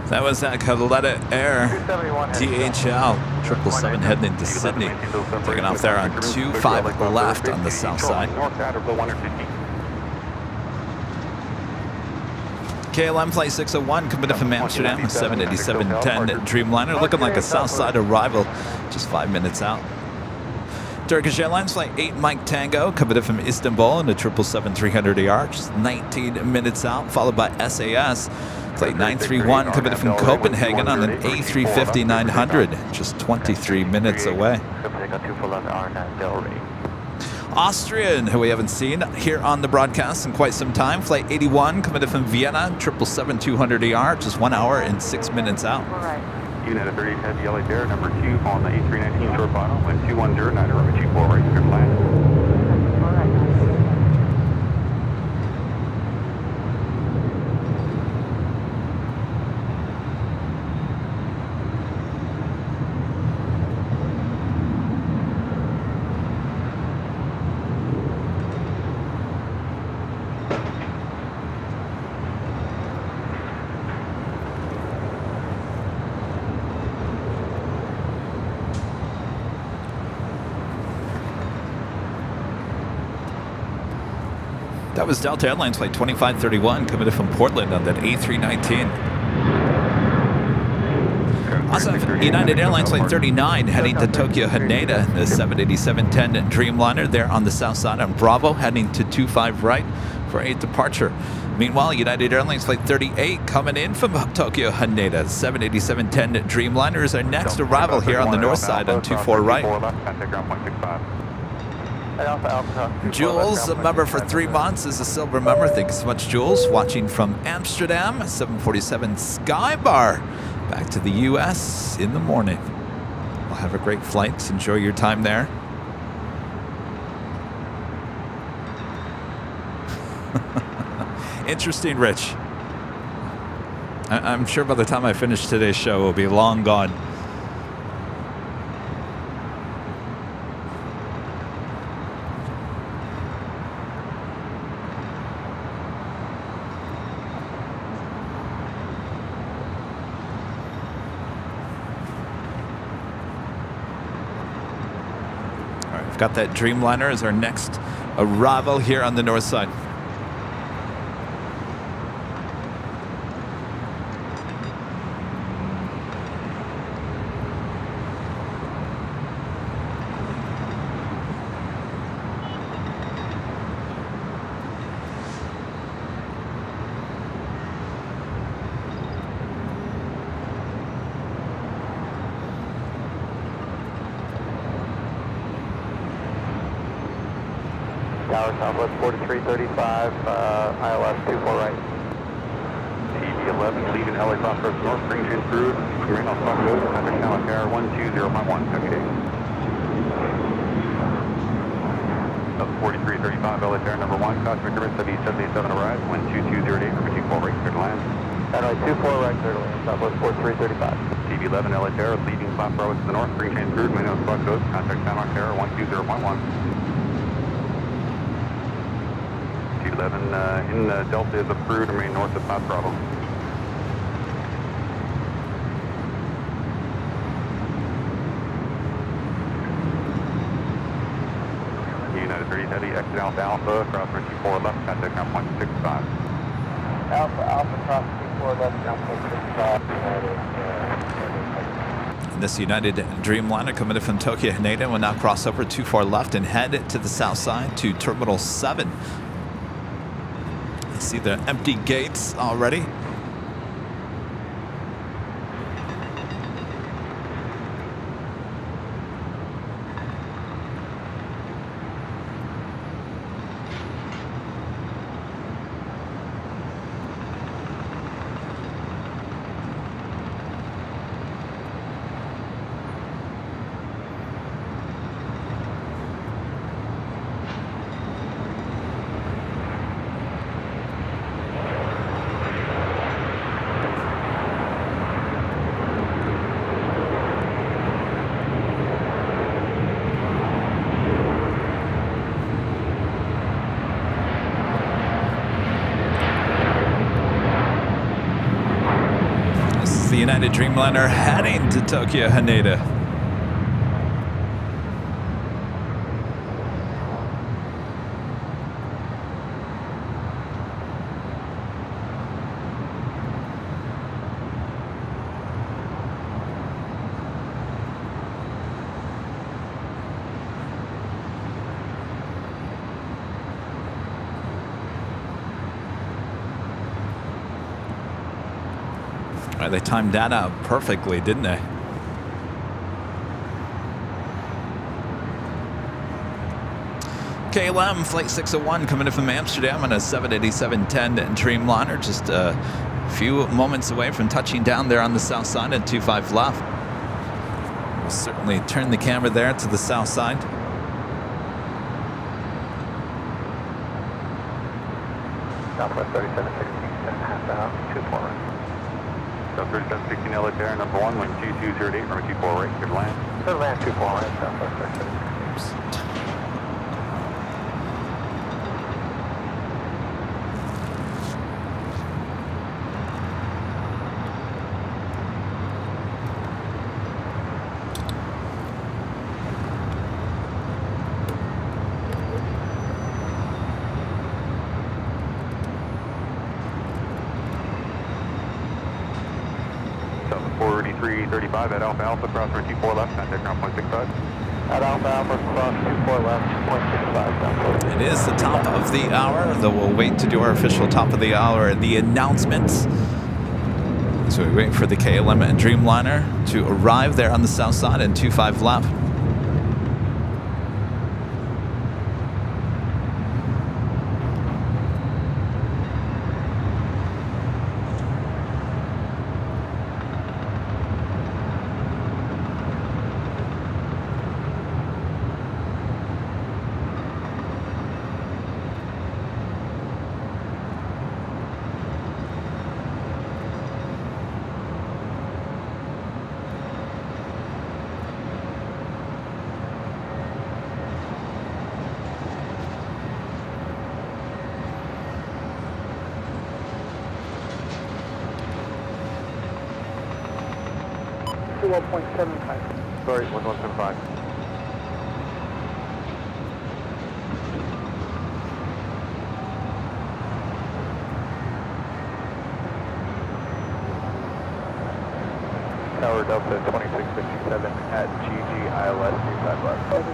That was that Paletta Air DHL 777 heading into Sydney. Taking off there on 25 left on the south side. KLM Flight 601 coming in from Amsterdam, 787-10 Dreamliner, looking like a south side arrival, just 5 minutes out. Turkish Airlines Flight 8 Mike Tango coming in from Istanbul in a 777-300ER, just 19 minutes out, followed by SAS Flight 931 coming in from Copenhagen on an A350-900, just 23 minutes away. Austrian, who we haven't seen here on the broadcast in quite some time, Flight 81 coming in from Vienna, 777-200ER, just 1 hour and 6 minutes out. United 38 Heavy LA Bear, number 2 on the A319 short final, wind 210, 9 runway 24 right, clear flight. That was Delta Airlines Flight 2531 coming in from Portland on that A319. Also have United Airlines Flight 39 heading to Tokyo Haneda, the 787-10 Dreamliner there on the south side on Bravo, heading to 25 right for a departure. Meanwhile, United Airlines Flight 38 coming in from Tokyo Haneda, 787-10 Dreamliner is our next arrival here on the north side on 24 right. Jules, a member for 3 months, is a silver member. Thank you so much, Jules. Watching from Amsterdam, 747 Skybar. Back to the U.S. in the morning. Well, have a great flight. Enjoy your time there. Interesting, Rich. I'm sure by the time I finish today's show, it will be long gone. All right, we've got that Dreamliner as our next arrival here on the north side. Tower Southwest 4335, ILS 24 right. TB11 leaving LA Crossroads North, green change crude, remain on Stock Road, contact Channel Tower 120.1, okay. Up 4335, LA Tower number 1, Cosmic River 7787 arrives, wind 2208, number 24 right, clear to land. Runway 24 right, clear to land, Southwest 4335. TB11 LA Tower leaving South Road to the north, green change crude, remain on Stock Road, contact Channel Tower 120.1. 11 in Delta is approved, remain north of South Bravo. United 30 heavy, exit Alpha Alpha, cross 24 left, contact ground point 65. Alpha Alpha, cross 24 left, ground point 65. This United Dreamliner coming in from Tokyo Haneda will now cross over 24 left and head to the south side to Terminal 7. See the empty gates already. The United Dreamliner heading to Tokyo Haneda. They timed that out perfectly, didn't they? KLM Flight 601 coming in from Amsterdam on a 787-10 Dreamliner, just a few moments away from touching down there on the south side at 25 left. We'll certainly turn the camera there to the south side. Southwest 3716, 7.5 out, 24 right. South 3716 LA Tower number 1, wind 2208, number 24 right, clear to land. Clear to land 24 right, Southwest 3716. South 4335 at Alpha Alpha, cross 24 left, contact ground point 65. At Alpha Alpha, cross 24 left, 0.65. It is the top of the hour, though we'll wait to do our official top of the hour, the announcements. So we wait for the KLM and Dreamliner to arrive there on the south side and 25 left. 1.75. Sorry, 1175. Tower Delta 2657 at GGILS 35 left. Delta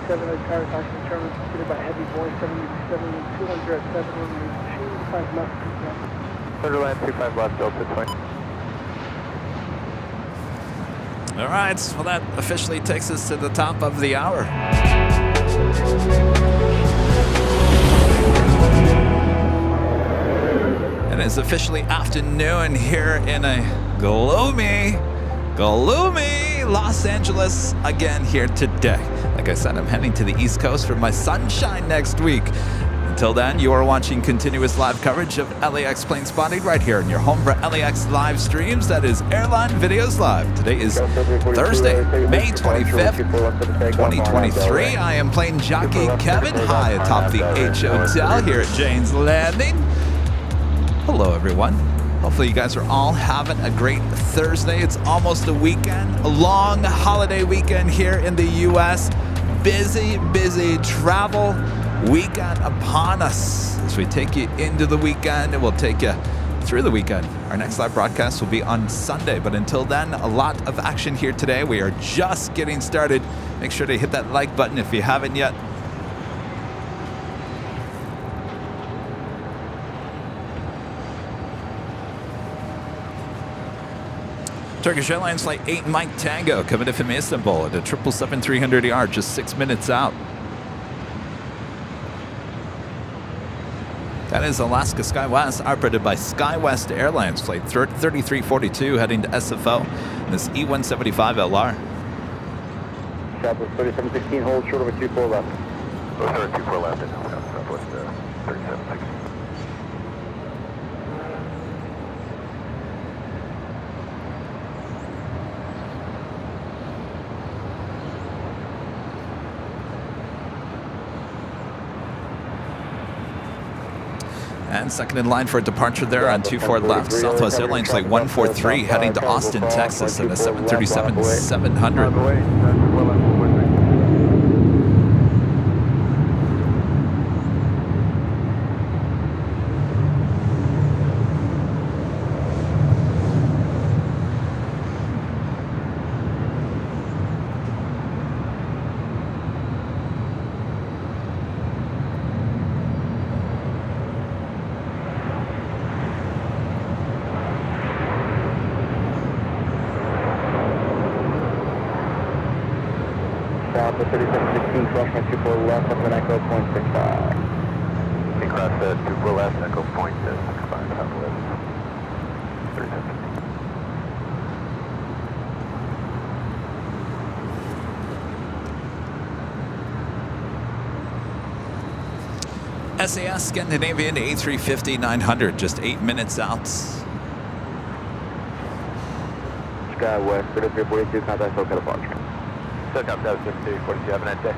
2657 at Tower Taxi Terminal, completed by Heavy Boy 77-200 at 7 runway 25 left. Thunderland 25 left, Delta 20. All right, well, that officially takes us to the top of the hour. And it's officially afternoon here in a gloomy Los Angeles again here today. Like I said, I'm heading to the East Coast for my sunshine next week. Until then, you are watching continuous live coverage of LAX Plane Spotting right here in your home for LAX live streams. That is Airline Videos Live. Today is Thursday, May 25th, 2023. I am Plane Jockey Kevin, high atop the H Hotel here at Jane's Landing. Hello, everyone. Hopefully you guys are all having a great Thursday. It's almost a weekend, a long holiday weekend here in the U.S. Busy travel weekend upon us. As we take you into the weekend, and we'll take you through the weekend. Our next live broadcast will be on Sunday, but until then, a lot of action here today. We are just getting started. Make sure to hit that like button if you haven't yet. Turkish Airlines Flight 8 Mike Tango coming in from Istanbul at a 777-300ER, just 6 minutes out. That is Alaska SkyWest, operated by SkyWest Airlines Flight 3342, heading to SFO. And this E175LR. Southwest 3716, hold short of a 24 left. Oh, sorry, 24 left, and Southwest 3716. And second in line for a departure there on 24 left. Southwest Airlines Flight 143 heading to Austin, Texas at a 737-700. Southwest 3716, cross my 24 left, up an echo, 0.65. Okay, cross the 24 left, echo point 65, Southwest 3716. SAS Scandinavian A350-900, just 8 minutes out. SkyWest 3342, contact SoCal departure. SoCal 3342, have a nice day.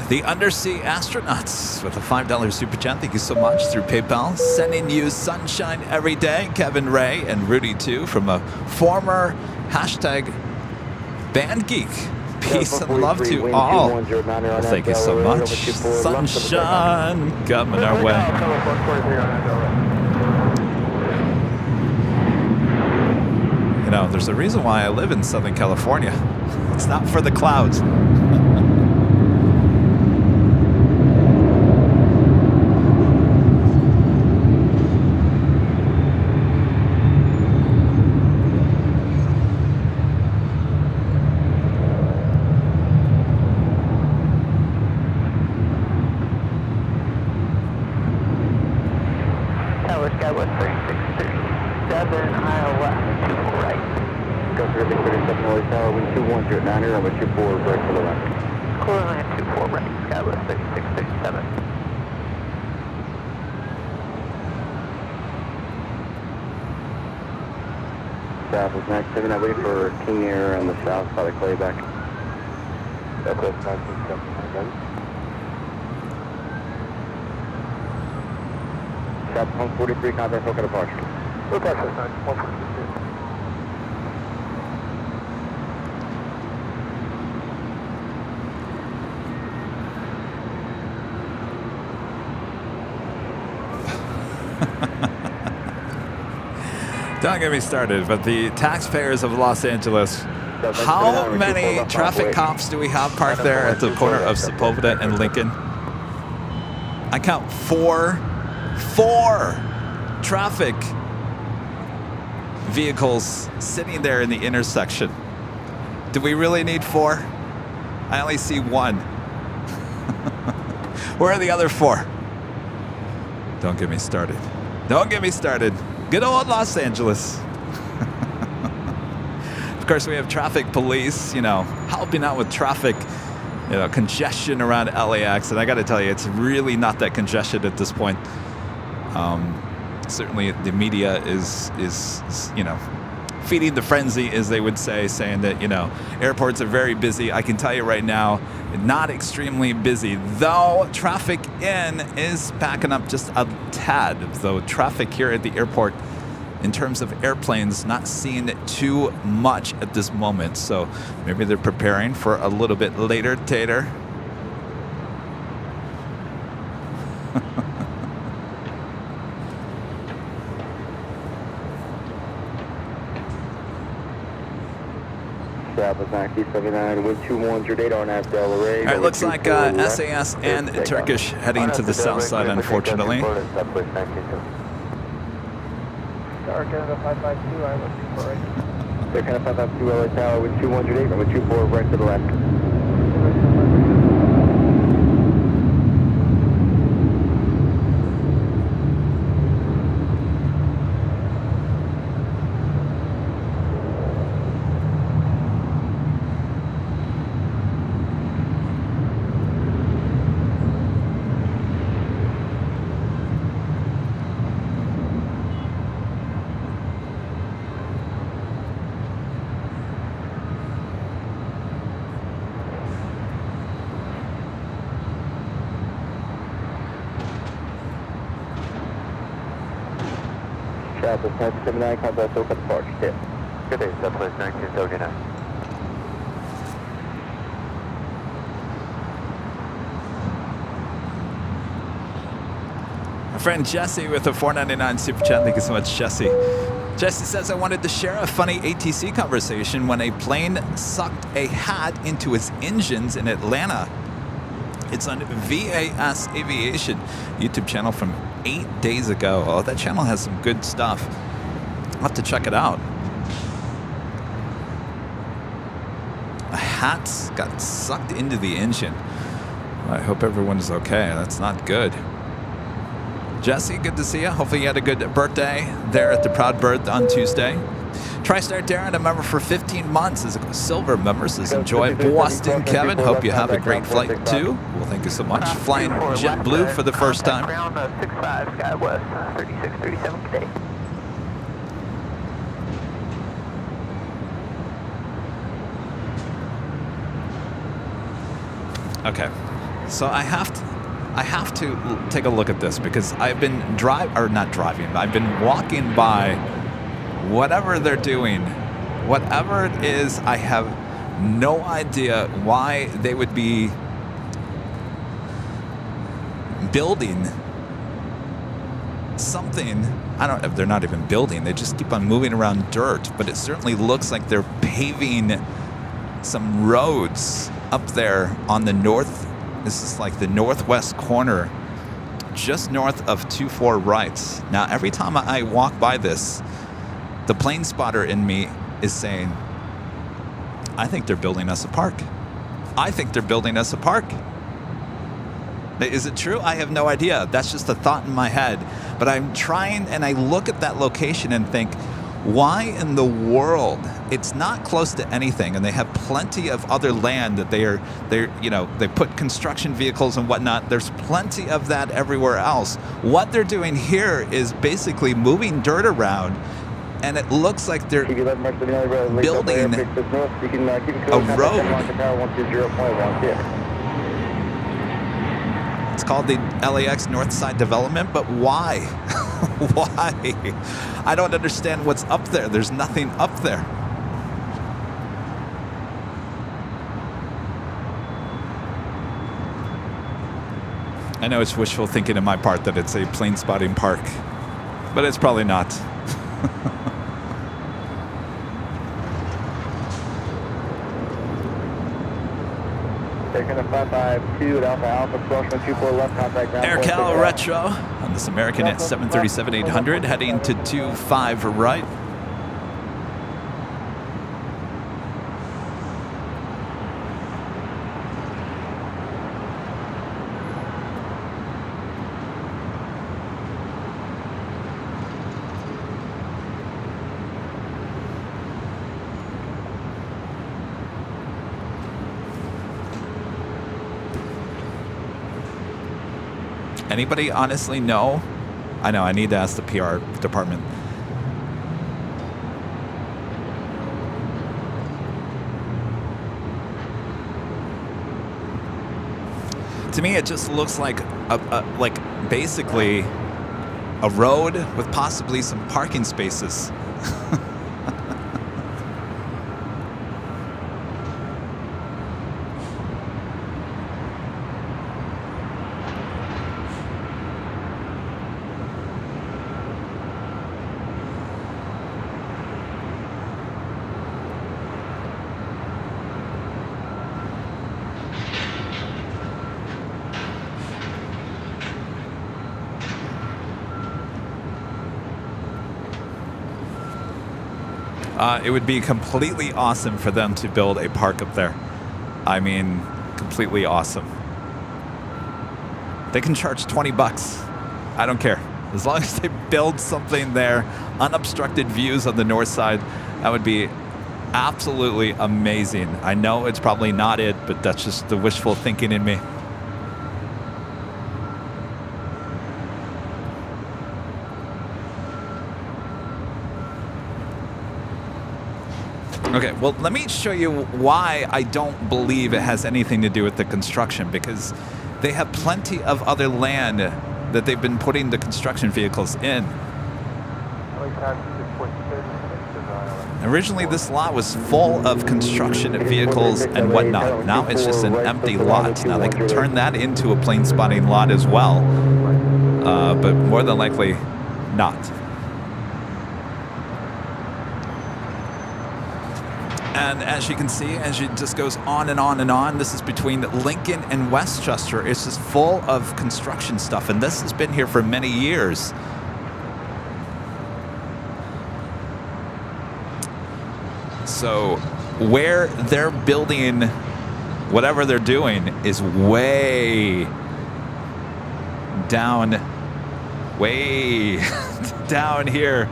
The Undersea Astronauts with a $5 super chat. Thank you so much through PayPal. Sending you sunshine every day. Kevin Ray and Rudy too from a former hashtag Band Geek. Peace and love to all. Well, thank you so much. Sunshine coming our way. You know, there's a reason why I live in Southern California. It's not for the clouds. Skywest 3637, aisle left, 24 right. Go through the 37 North Tower, wind 210 at 900, number 24, break for the left. Cooling line 24 right, Skywest 3637. Southwest 97, I wait for King Air on the south side of Clayback. Southwest 967, Shop 143, contact local departure. Okay, so 142. Don't get me started, but the taxpayers of Los Angeles, how many traffic cops do we have parked there at the corner of Sepulveda and Lincoln? I count four traffic vehicles sitting there in the intersection. Do we really need four? I only see one. Where are the other four? Don't get me started. Don't get me started. Good old Los Angeles. Of course, we have traffic police, helping out with traffic, congestion around LAX. And I got to tell you, it's really not that congested at this point. Certainly the media is feeding the frenzy, as they would say, saying that, airports are very busy. I can tell you right now, not extremely busy, though traffic in is backing up just a tad, though traffic here at the airport in terms of airplanes not seeing too much at this moment. So maybe they're preparing for a little bit later, Tater. All right, looks like SAS and Turkish heading to the south side, unfortunately. Star Canada 552, I was for right. Star Canada 552, LA Tower, wind 218, runway 24, right to the left. Southwest 1979, contact local departure, tip. Good day, Southwest 1979. My friend Jesse with a $4.99 super chat. Thank you so much, Jesse. Jesse says, I wanted to share a funny ATC conversation when a plane sucked a hat into its engines in Atlanta. It's on VAS Aviation YouTube channel from 8 days ago. Oh, that channel has some good stuff. I'll have to check it out. A hat got sucked into the engine. I hope everyone's okay. That's not good. Jesse, good to see you. Hopefully you had a good birthday there at the Proud Birth on Tuesday. TriStar Darren, a member for 15 months, is a silver member, says enjoy Boston, Kevin. Hope you have a great flight too. Well, thank you so much. Flying JetBlue for the first time. Ground 65 SkyWest 3637 today. Okay, so I have to take a look at this because I've been I've been walking by whatever they're doing, whatever it is. I have no idea why they would be building something. I don't know if they're not even building. They just keep on moving around dirt, but it certainly looks like they're paving some roads up there on the north. This is like the northwest corner, just north of 24 right. Now, every time I walk by this, the plane spotter in me is saying, I think they're building us a park. I think they're building us a park. Is it true? I have no idea. That's just a thought in my head. But I'm trying, and I look at that location and think, why in the world? It's not close to anything, and they have plenty of other land that they put construction vehicles and whatnot. There's plenty of that everywhere else. What they're doing here is basically moving dirt around, and it looks like they're building a road. It's called the LAX Northside Development, but why? Why? I don't understand what's up there. There's nothing up there. I know it's wishful thinking on my part that it's a plane spotting park, but it's probably not. Taking a 552 at Alpha Alpha, approaching 24 left, contact ground. AirCal Retro on this American at 737-800, heading to 25 right. Anybody honestly know? I know, I need to ask the PR department. To me, it just looks like basically a road with possibly some parking spaces. It would be completely awesome for them to build a park up there. I mean, completely awesome. They can charge $20. I don't care. As long as they build something there, unobstructed views on the north side, that would be absolutely amazing. I know it's probably not it, but that's just the wishful thinking in me. Okay, well, let me show you why I don't believe it has anything to do with the construction, because they have plenty of other land that they've been putting the construction vehicles in. Originally, this lot was full of construction vehicles and whatnot. Now it's just an empty lot. Now they can turn that into a plane spotting lot as well, but more than likely not. And as you can see, as it just goes on and on and on, this is between Lincoln and Westchester. It's just full of construction stuff, and this has been here for many years. So where they're building whatever they're doing is way down here.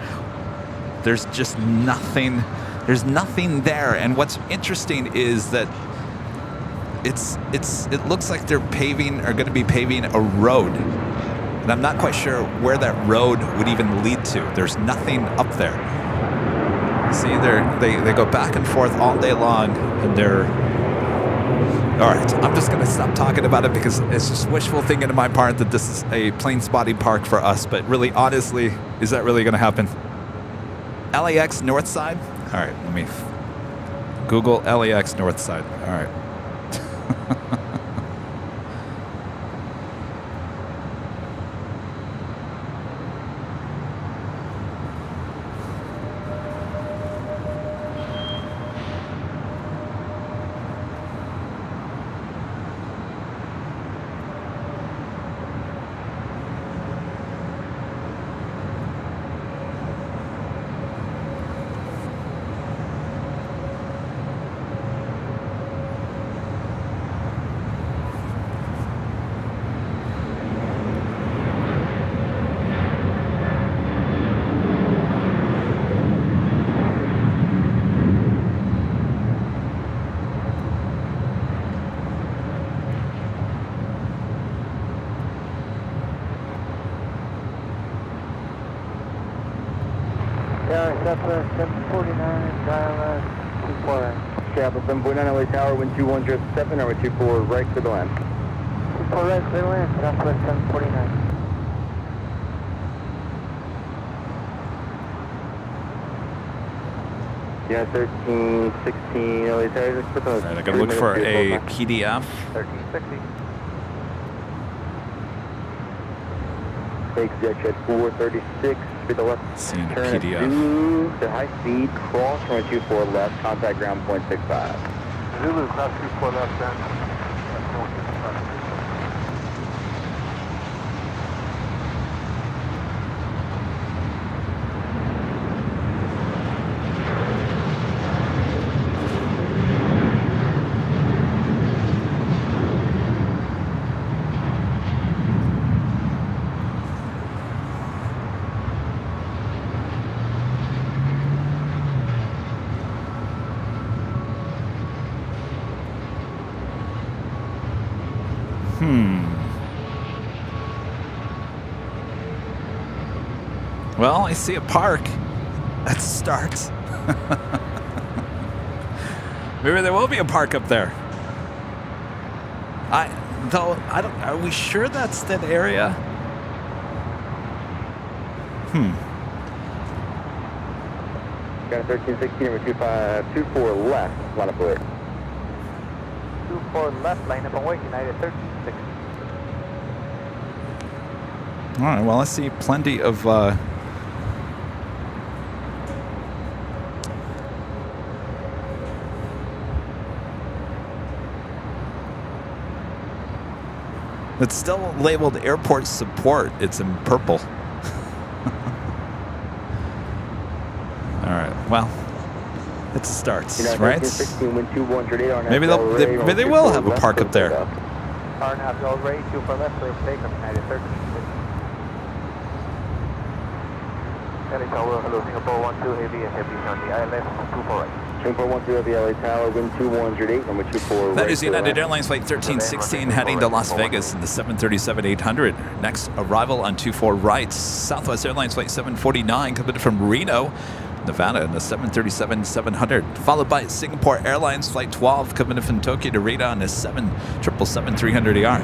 There's just nothing. There's nothing there, and what's interesting is that it looks like they're going to be paving a road, and I'm not quite sure where that road would even lead to. There's nothing up there. See, they go back and forth all day long, and they're all right. I'm just going to stop talking about it because it's just wishful thinking on my part that this is a plane spotting park for us. But really, honestly, is that really going to happen? LAX North Side. All right, let me Google LAX North Side. All right. Yeah, Cessna 749, dial 24. Kappa 749 LA Tower, wind 2107, runway 24 right to the land. 24 right, clear land, Southwest 749. Yeah, 13, 16, LA Tower. All right, I gotta look for a PDF. 1360. Takes jet shed 436, to the left. Seeing a Turn PDF. at Zulu to high speed, cross runway 24 left, contact ground point 65. Zulu, cross 24 left, ground. Well, I see a park. That's a start. Maybe there will be a park up there. I don't. Are we sure that's that area? Got a 1316, number 2524 left, line up away. 24 left, line up and wait, United 1360. All right. Well, I see plenty of. It's still labeled airport support. It's in purple. All right. Well, it's a start, right? Maybe they will have a park up there. RNAV goes ready, 24 left, clear take up, United 1360. LA Tower, hello, Singapore 12 heavy and heavy on the ILS, 24 right. Singapore 12 at the LA Tower, wind 2108, number 24 That right, is United Airlines Flight 1316 heading to Las Vegas in the 737-800. Next arrival on 24 right. Southwest Airlines Flight 749 coming from Reno, Nevada in the 737-700. Followed by Singapore Airlines Flight 12 coming from Tokyo to Reno in the 777-300ER.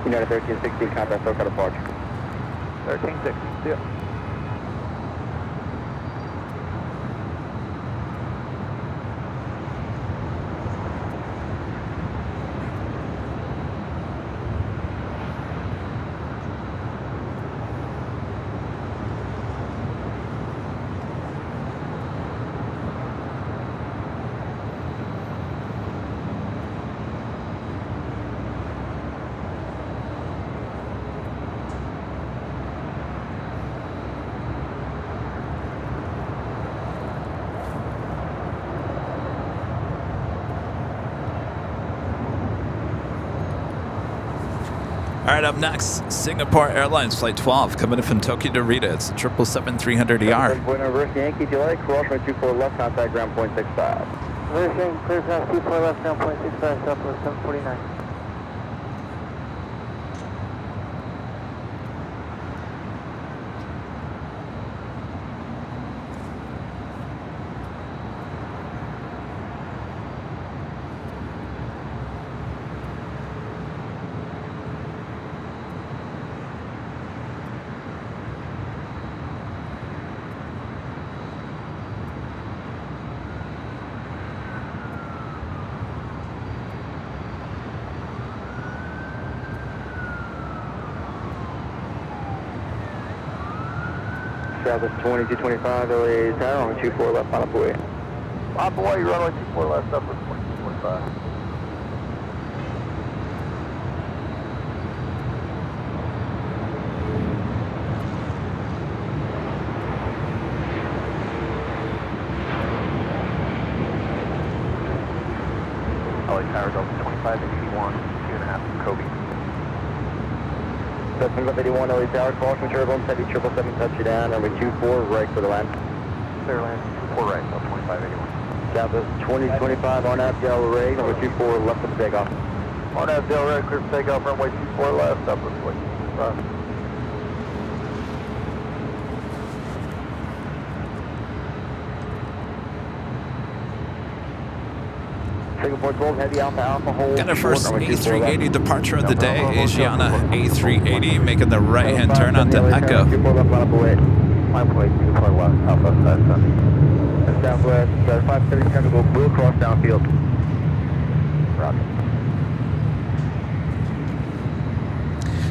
United 1316, contact SoCal departure. 1360, yeah. All right, up next, Singapore Airlines Flight 12 coming in from Tokyo to Rita. It's 777-300ER. Point reverse Yankee, July, cross runway 24 left, contact ground point 65. Reverse Yankee, clear cross 24 left, ground point 65, Southwest 749. Southwest 2225, LA Tower, on 24 left, final away. Hawaii, runway 24 left, upper 2245. LA Tower Delta 2581, 2.5, Kobe. Delta 2581, LA Tower, caution turbulence, heavy 777, touch you down, runway 24, right for the land. Clear land, 24 right, Delta 2581. Southwest 2025 on out, Delray, number 24, left for the takeoff. On out, Delray, clear for takeoff, runway 24 left, upper 2245. Heavy alpha, hold. Got our first A380 departure of the day. Asiana A380 making the right-hand turn onto Echo. Southwest 530, trying to go blue across downfield. Roger.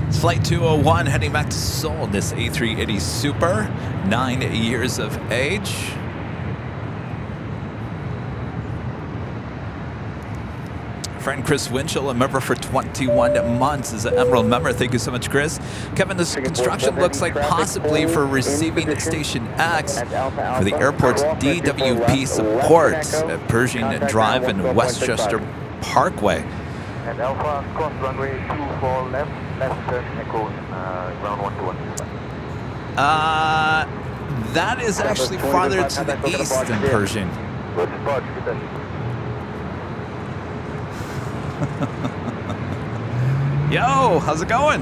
It's Flight 201 heading back to Seoul. This A380 Super, 9 years of age. Friend Chris Winchell, a member for 21 months, is an Emerald member. Thank you so much, Chris. Kevin, this construction looks like possibly for receiving Station X for the airport's DWP support at Pershing Drive and Westchester Parkway. And Alpha, cross runway 24 left, left turn, echo, ground 121. That is actually farther to the east than Pershing. Good spot, good. Yo, how's it going?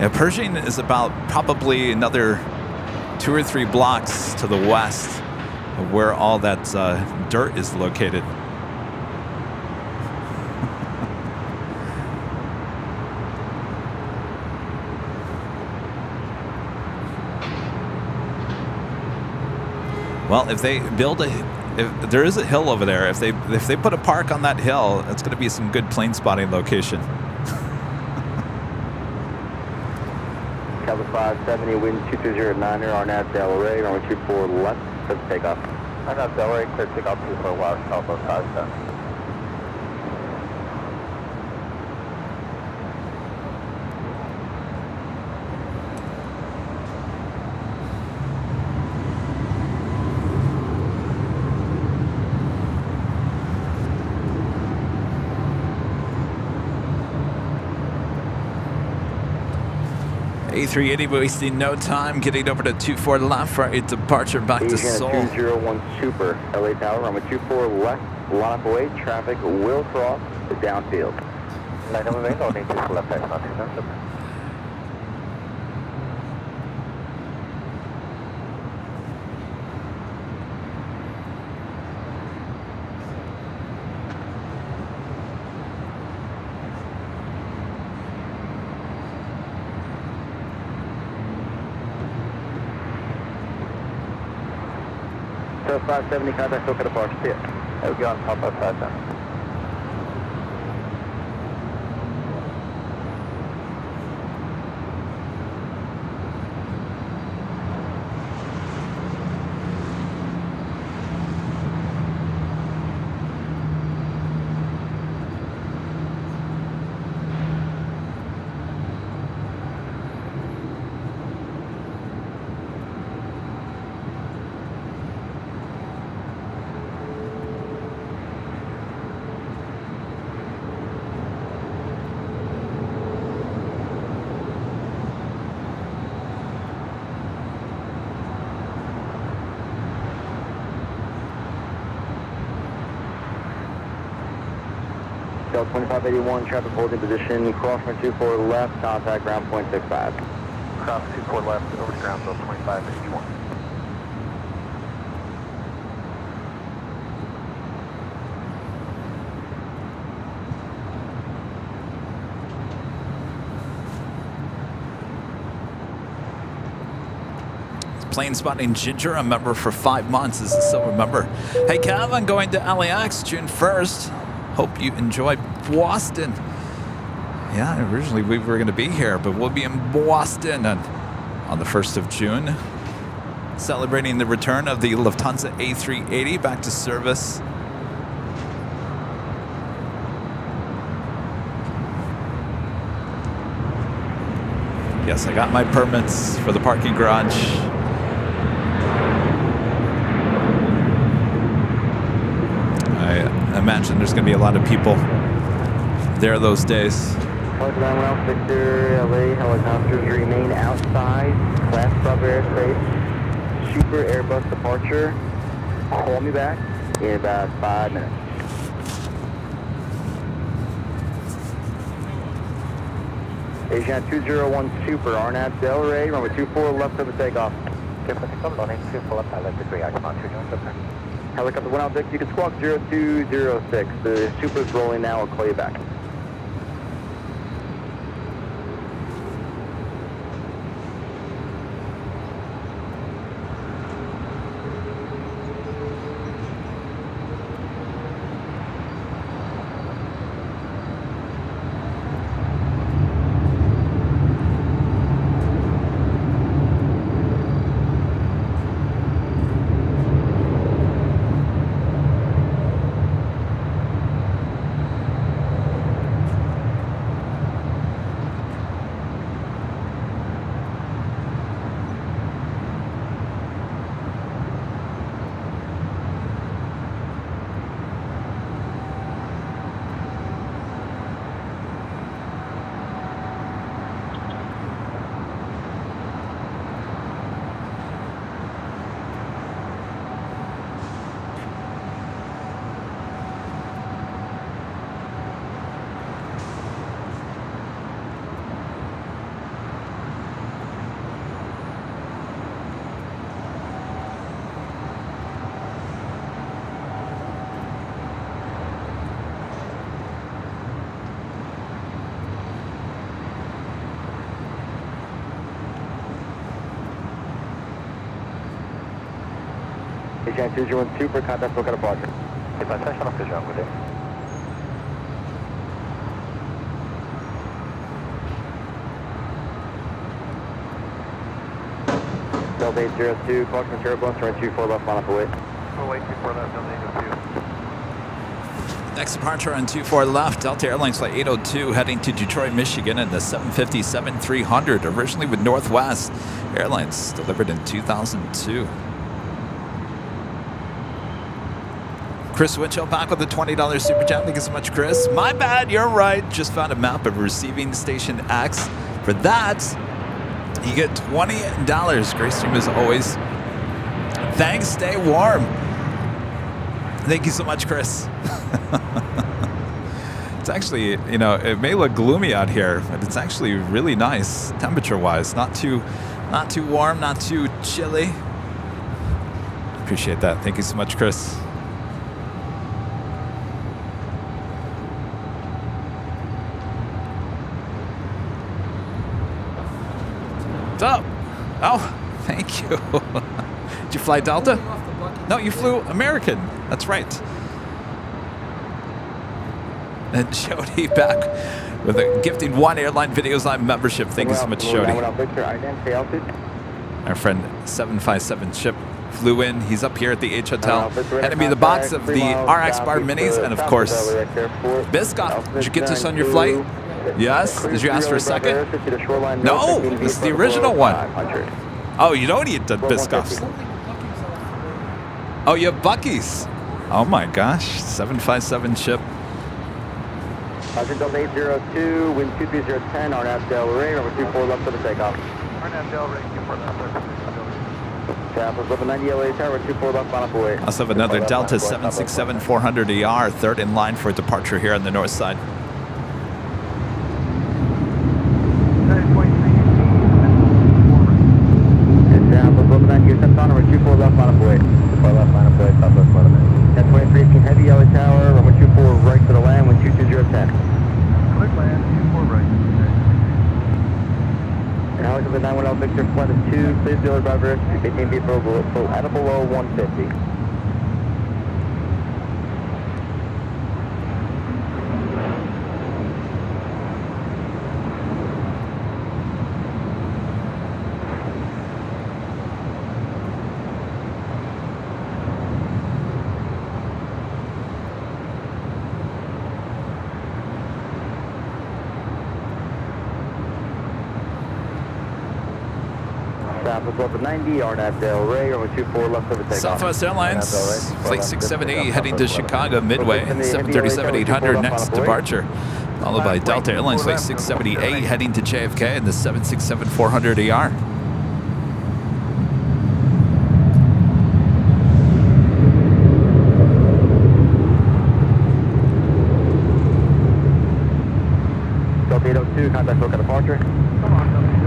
Yeah, Pershing is about probably another 2 or 3 blocks to the west of where all that dirt is located. Well, if they build if there is a hill over there, if they put a park on that hill, it's going to be some good plane spotting location. Caliber 570, wind 2209er, RNAV Delray, runway 24 left, clear for takeoff. RNAV Delray, clear takeoff 24 left, Alpha 570. A380 wasting no time, getting over to 24 left for a departure back to Seoul. 201 Super, LA Tower, runway 24 left, line up away, traffic will cross the downfield. Line up away, loading to left, that's not too much. So 570, contact Soka departure, see it. There we go on top of 570. Delta 2581, traffic holding position, crosswind 24 left, contact ground point 65. Cross 24 left, over to ground, Delta 2581. Plane spotting Ginger, a member for 5 months, is a silver member. Hey Kevin, going to LAX June 1st. Hope you enjoy Boston. Yeah, originally we were going to be here, but we'll be in Boston on the 1st of June, celebrating the return of the Lufthansa A380 back to service. Yes, I got my permits for the parking garage. I imagine there's going to be a lot of people there those days. Flight 9 Victor, LA helicopters remain outside, class Bravo airspace, Super Airbus departure. Call me back in about 5 minutes. Asian 201 Super, Arnab Delray, runway 24 left for the takeoff. Helicopter 1 out, Vic, you can squawk 0206. The Super's rolling now, I'll call you back. Asian 201 Super, contact local departure. Attention of the jungle, good day. Delta 802, caution turbulence, runway 24 left, line up away. Runway 24 left, Delta 802. Next departure on 24 left, Delta Airlines Flight 802 heading to Detroit, Michigan in the 757-300, originally with Northwest Airlines, delivered in 2002. Chris Winchell back with the $20 super chat. Thank you so much, Chris. My bad, you're right. Just found a map of receiving station X. For that, you get $20. Great stream as always. Thanks, stay warm. Thank you so much, Chris. It's actually, you know, it may look gloomy out here, but it's actually really nice temperature-wise. Not too warm, not too chilly. Appreciate that. Thank you so much, Chris. What's up? Oh, thank you. Did you fly Delta? No, you flew American. That's right. And Jody back with a gifting one Airline Videos Live membership. Thank you so much, Jody. Our friend 757 Chip flew in. He's up here at the H Hotel. Handed me the box of the RX Bar Minis and, of course, Biscoff. Did you get this on your flight? Yes? Did you ask for a second? No, this is the original one. Oh, you don't eat the Biscoffs. Oh, you have Buc-ee's. Oh my gosh, 757 Chip. Delta 802, wind 23010, Arnab Delray, number 24 left for the takeoff. Arnab Delray, 24 left. Tapos 1190 LA Tower, 24 left, line up away. I also have another Delta 767-400ER, third in line for departure here on the north side. Tapos 1190 Centon, number 24 left, line up away. 24 left, line up away, Southwest 11. 1023 heavy LA Tower, runway 24 right to the land, wind 22010. Quick land, 24 right. Helicopter 910 Victor, flight of 2, please dealer driver, maintain vehicle at or below 150. Southwest 1190, RNAV Del Rey, runway 24 left over takeoff. Southwest Airlines, Flight 678 heading to Chicago Midway, 737-800 next departure. Followed by Delta Airlines Flight 678 heading to JFK in the 767-400ER. Delta 802, contact local departure. Come on, Delta 802.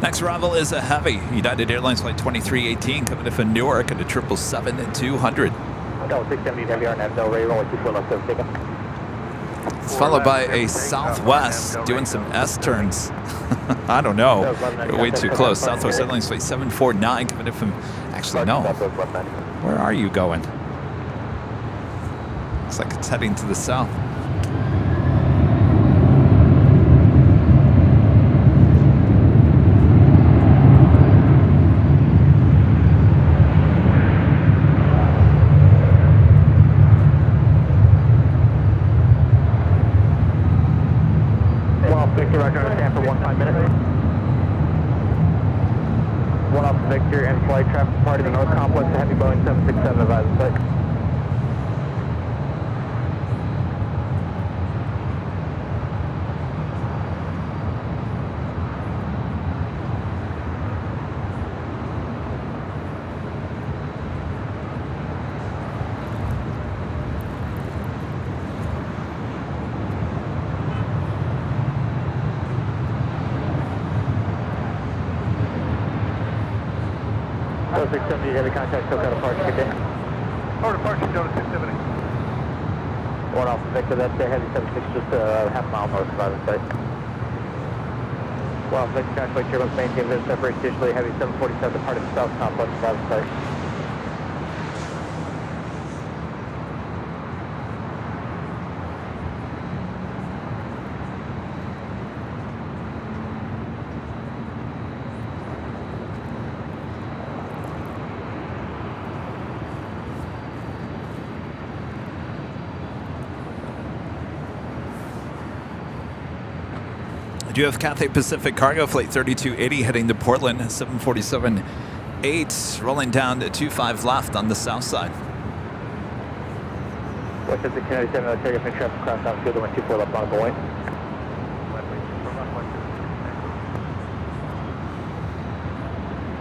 Next arrival is a heavy. United Airlines Flight 2318 coming in from Newark at a 777-200. Delta 670 heavy RNAV Del Rey, runway 24 left over takeoff. It's followed by a Southwest doing some S-turns. I don't know. We're way too close. Southwest Airlines Flight 749 coming in from... Actually, no. Where are you going? Looks like it's heading to the south. Victor, Roger, understand for 15 minutes. 1 off Victor and flight traffic departing the North Complex, a heavy Boeing 767 advised flight. Delta 670, heavy contact, SoCal departure, good day. Oh, departure, Delta 670. 1 off Victor, that's a heavy 76, just half mile north of the site. 1 off Victor, contact turbulence, maintain this separation digitally, heavy 747 departing the South Complex of the site. I do have Cathay Pacific Cargo Flight 3280 heading to Portland, 747-8, rolling down to 25 left on the south side. West 1697, military defense traffic cross outfield, 124 left on Boeing.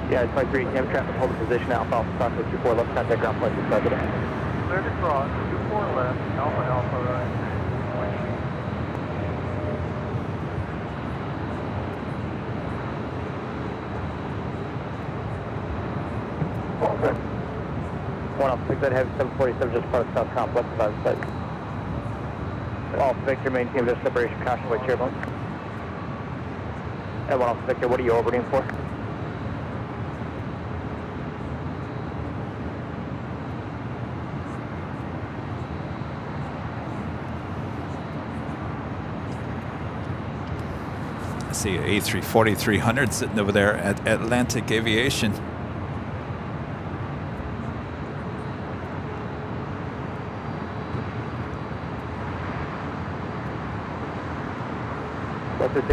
Yeah, it's Flight 318, traffic hold the position, Alpha Alpha, Fox 24 left, contact ground flight 6 Clear to cross, 24 left, Alpha Alpha right. 1 off Victor, heavy 747, just part of South Complex, about the site. Off Victor, maintain their separation, caution by turbulence. And 1 off Victor, what are you orbiting for? I see an A340-300 sitting over there at Atlantic Aviation.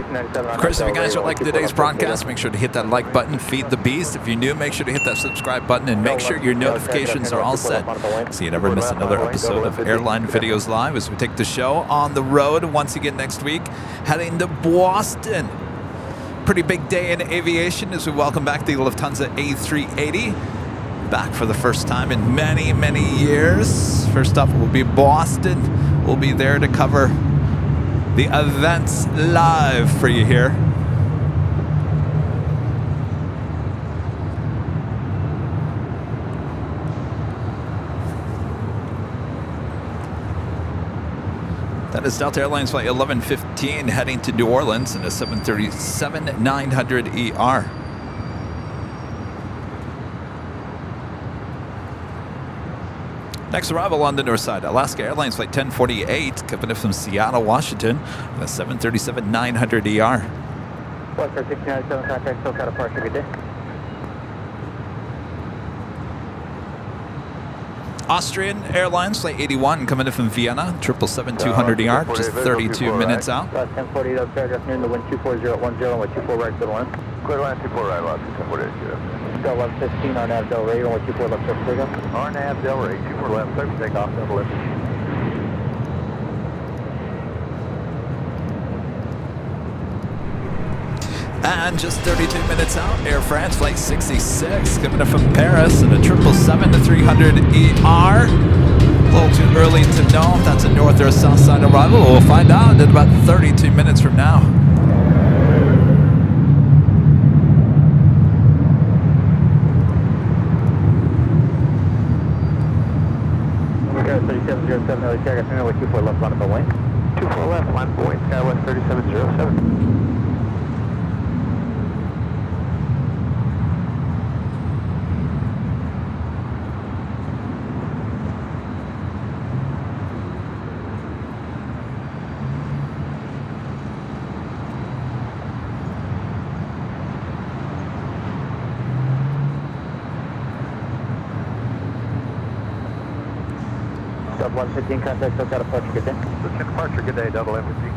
Of course, if you guys are liking today's broadcast, make sure to hit that like button, feed the beast. If you're new, make sure to hit that subscribe button and make sure your notifications are all set so you never miss another episode of Airline Videos Live as we take the show on the road once again next week, heading to Boston. Pretty big day in aviation as we welcome back the Lufthansa A380. Back for the first time in many, many years. First up will be Boston. We'll be there to cover the events live for you here. That is Delta Airlines flight 1115 heading to New Orleans in a 737-900ER. Next arrival on the north side, Alaska Airlines flight 1048 coming in from Seattle, Washington in a 737-900ER. West 1697, contact SoCal departure, good day. Austrian Airlines flight 81 coming in from Vienna, 777-200ER, just 32 minutes out. Last 1048 up there, afternoon, the wind 24010, with 24 right, good line. Clear line 24 right, left 1048, good afternoon. Del 1115, RNAV Del Rey, with 24 left, surface takeoff. RNAV Del Rey, 24 left, surface takeoff, double lift. And just 32 minutes out, Air France flight 66 coming in from Paris in a 777-300ER. A little too early to know if that's a north or a south side arrival. We'll find out in about 32 minutes from now. Okay, 3707, early check, afternoon, with 24 left, line up the wing. 24 left, line Boeing, Skywest 3707. Sub 115, contact SoCal departure, good day. Departure, good day, double empathy.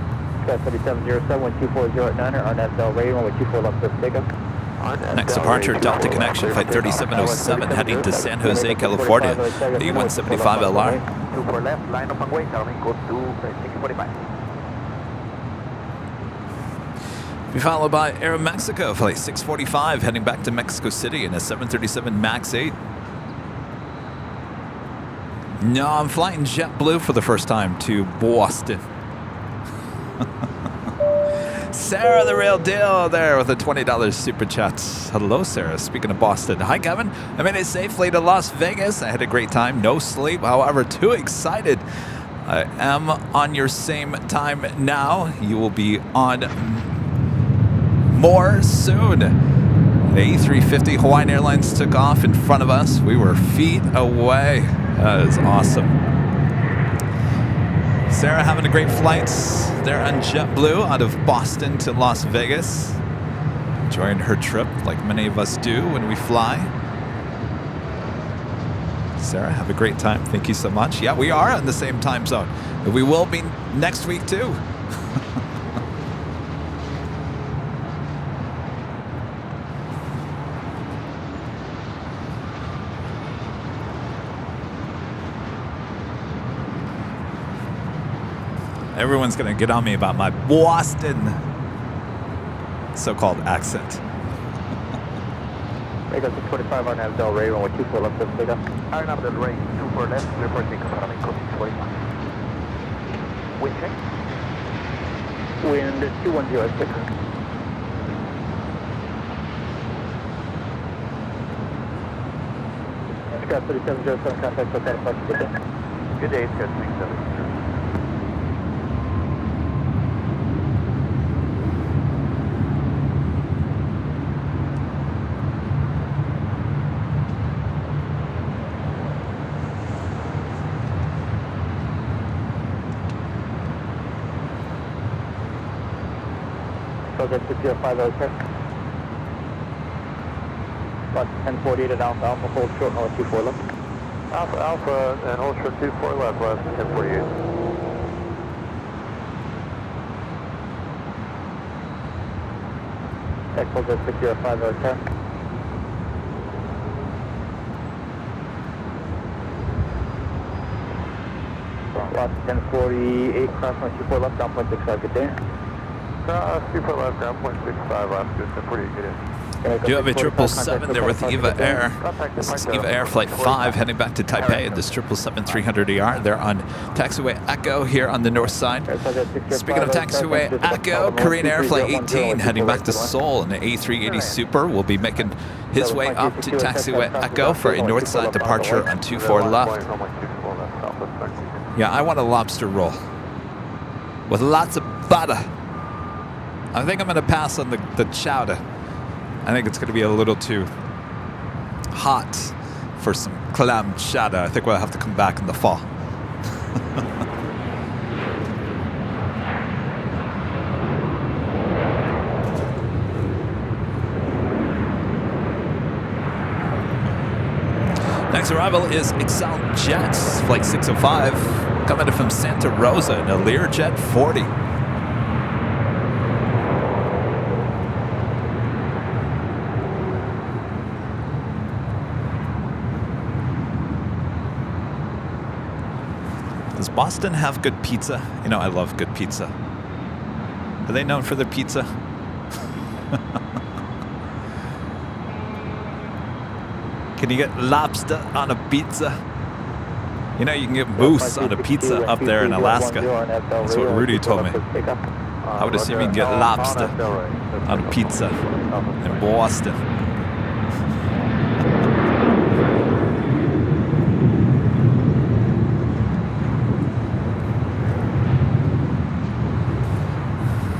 Sky 3707, wind 24089, RNAV Del Rey, with 24 left, surface takeoff. Next departure, Delta Connection flight 3707 heading to San Jose, California, the 175LR. 24 left, line up and wait, Army, go to 645. Be followed by Aeromexico flight 645 heading back to Mexico City in a 737 MAX 8. No, I'm flying JetBlue for the first time to Boston. Sarah, the real deal, there with a $20 super chat. Hello, Sarah. Speaking of Boston. Hi, Kevin. I made it safely to Las Vegas. I had a great time. No sleep. However, too excited. I am on your same time now. You will be on more soon. The A350 Hawaiian Airlines took off in front of us. We were feet away. That is awesome. Sarah having a great flight there on JetBlue out of Boston to Las Vegas. Enjoying her trip like many of us do when we fly. Sarah, have a great time. Thank you so much. Yeah, we are on the same time zone. We will be next week too. Everyone's going to get on me about my Boston so-called accent. Take us to 25 RNAV Del Rey, with 24 left, surface takeoff. RNAV Del Rey, 24 left, clear for takeoff, Army, go to 645. Wind check. Wind 2106. Sky 3707, contact SoCal departure, good day. Good day, Sky 3707. SoCal 605, early check. About 1048 at Alpha, Alpha, hold short, hold 24 left. Alpha, Alpha, and hold short 24 left, left 1048. SoCal 605, early check. About 1048, cross 24 left, down 0.65, good day. 24 left, ground 0.65 left, good 1048, good in. You have a 777 there with Eva Air. This is Eva Air Flight 5 heading back to Taipei at this 777-300ER. They're on taxiway Echo here on the north side. Speaking of taxiway Echo, Korean Air Flight 18 heading back to Seoul in the A380 Super will be making his way up to taxiway Echo for a north side departure on 24 left. Yeah, I want a lobster roll. with lots of butter. I think I'm going to pass on the chowder. I think it's going to be a little too hot for some clam chowder. I think we'll have to come back in the fall. Next arrival is Excel Jets, Flight 605, coming in from Santa Rosa in a Learjet 40. Does Boston have good pizza? You know, I love good pizza. Are they known for their pizza? Can you get lobster on a pizza? You know, you can get moose on a pizza up there in Alaska. That's what Rudy told me. I would assume you can get lobster on a pizza in Boston.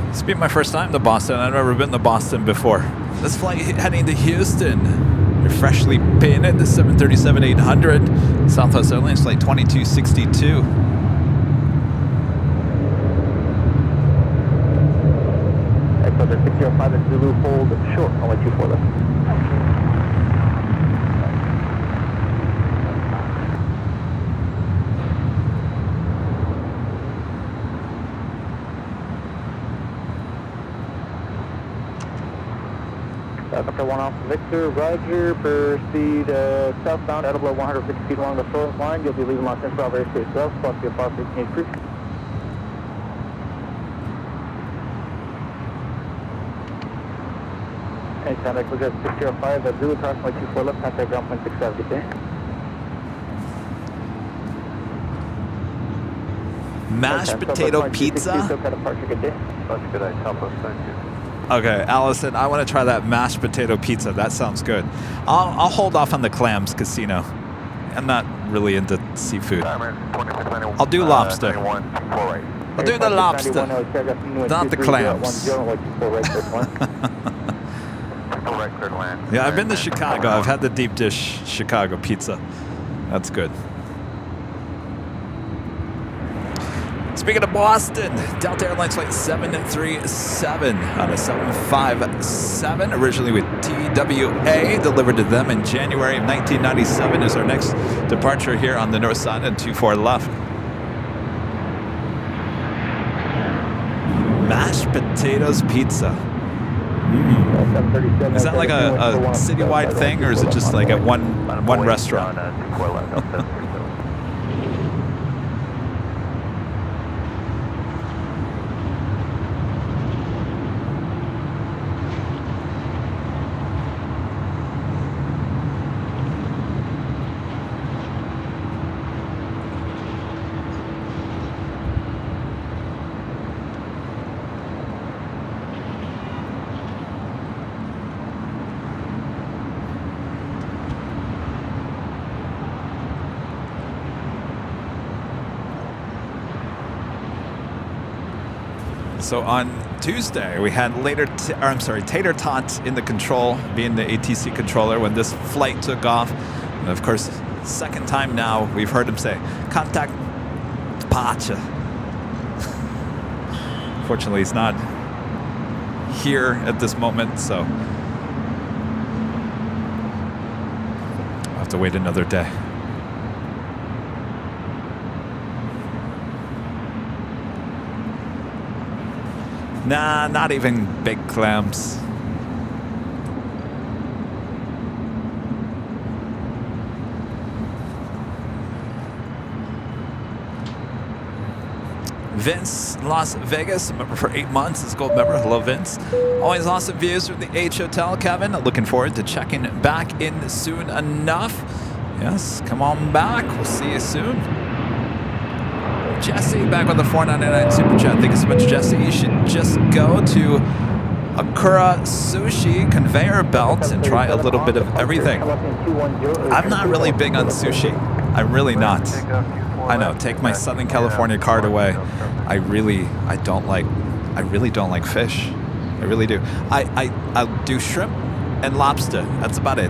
This will be my first time to Boston. I've never been to Boston before. This flight heading to Houston. You're freshly painted, the 737-800, Southwest Airlines Flight 2262. Echo 605 at Zulu, hold short, only 24 left. After 1 off Victor, Roger, proceed southbound at below 150 feet along the shore line. You'll be leaving Los Angeles Bravo Airspace South, plus the FR 15 creek. Anytime I click at 605 at Zulu, approximately 24 left, contact ground point 670, okay? Mashed potato pizza? That's good, I help us, thank you. Okay, Allison, I want to try that mashed potato pizza. That sounds good. I'll hold off on the clams, Casino. I'm not really into seafood. I'll do lobster. I'll do the lobster, not the clams. Yeah, I've been to Chicago. I've had the deep dish Chicago pizza. That's good. Speaking of Boston, Delta Airlines Flight 737 on a 757, originally with TWA, delivered to them in January of 1997, is our next departure here on the north side and 24 left. Mashed potatoes pizza. Is that like a citywide thing, or is it just like at one restaurant? So on Tuesday, we had Tater Tot in the control, being the ATC controller when this flight took off. And of course, second time now, we've heard him say, contact departure. Fortunately, he's not here at this moment, so I'll have to wait another day. Nah, not even big clams. Vince, Las Vegas, member for 8 months, is gold member. Hello, Vince. Always awesome views from the H Hotel, Kevin. Looking forward to checking back in soon enough. Yes, come on back. We'll see you soon. Jesse, back with the $4.99 super chat. Thank you so much, Jesse. You should just go to Akura Sushi conveyor belt and try a little bit of everything. I'm not really big on sushi. I'm really not. I know, take my Southern California card away. I really don't like fish. I really do. I'll do shrimp and lobster. That's about it.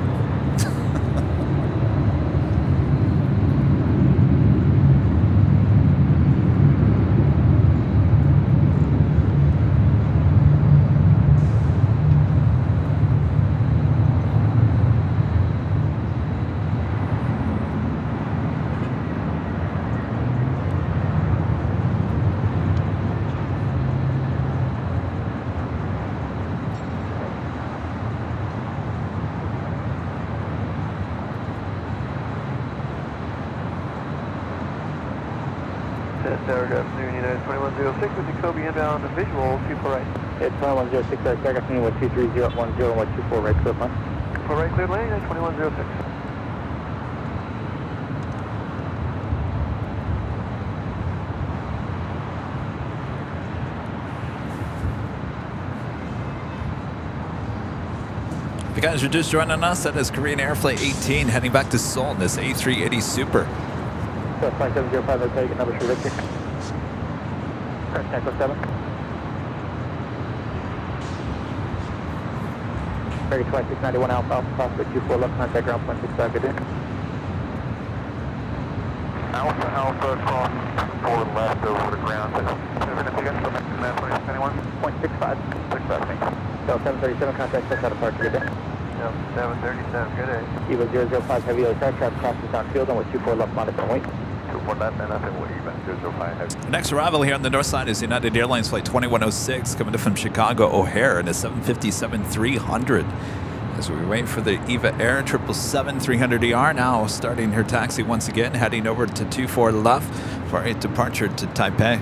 Good afternoon, United 2106 with Jacoby inbound visual 24 right. It's 2106, Air Afternoon with 23010 124 right clear line. 24 right cleared lane, United 2106. If you guys are just joining us, that is Korean Air Flight 18 heading back to Seoul in this A380 Super. So 5705, okay, get number 3 Victor. Current Echo 7. Ferry 2691 Alpha, Alpha, Prospect 24 left, contact ground point 65, good day. Alpha, Alpha, cross forward left over the ground. 7 again from command 2691. 0.65. 65, thank you. So 737, contact just out of park, good day. 737, good day. Evo 005, heavy aircraft, traffic crosses downfield on with 24 left, monitor and wait. 24 left and nothing, what even, 005 heavy. Next arrival here on the north side is United Airlines Flight 2106 coming in from Chicago O'Hare in a 757-300. As we wait for the EVA Air 777-300ER now starting her taxi once again, heading over to 24 left for a departure to Taipei.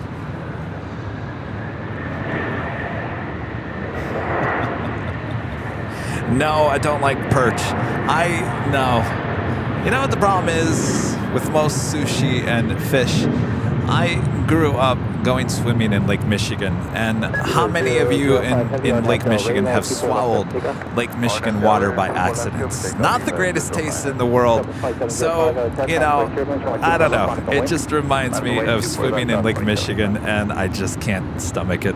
No, I don't like perch. No. You know what the problem is with most sushi and fish? I grew up going swimming in Lake Michigan, and how many of you in Lake Michigan have swallowed Lake Michigan water by accident? Not the greatest taste in the world. So, you know, I don't know. It just reminds me of swimming in Lake Michigan, and I just can't stomach it.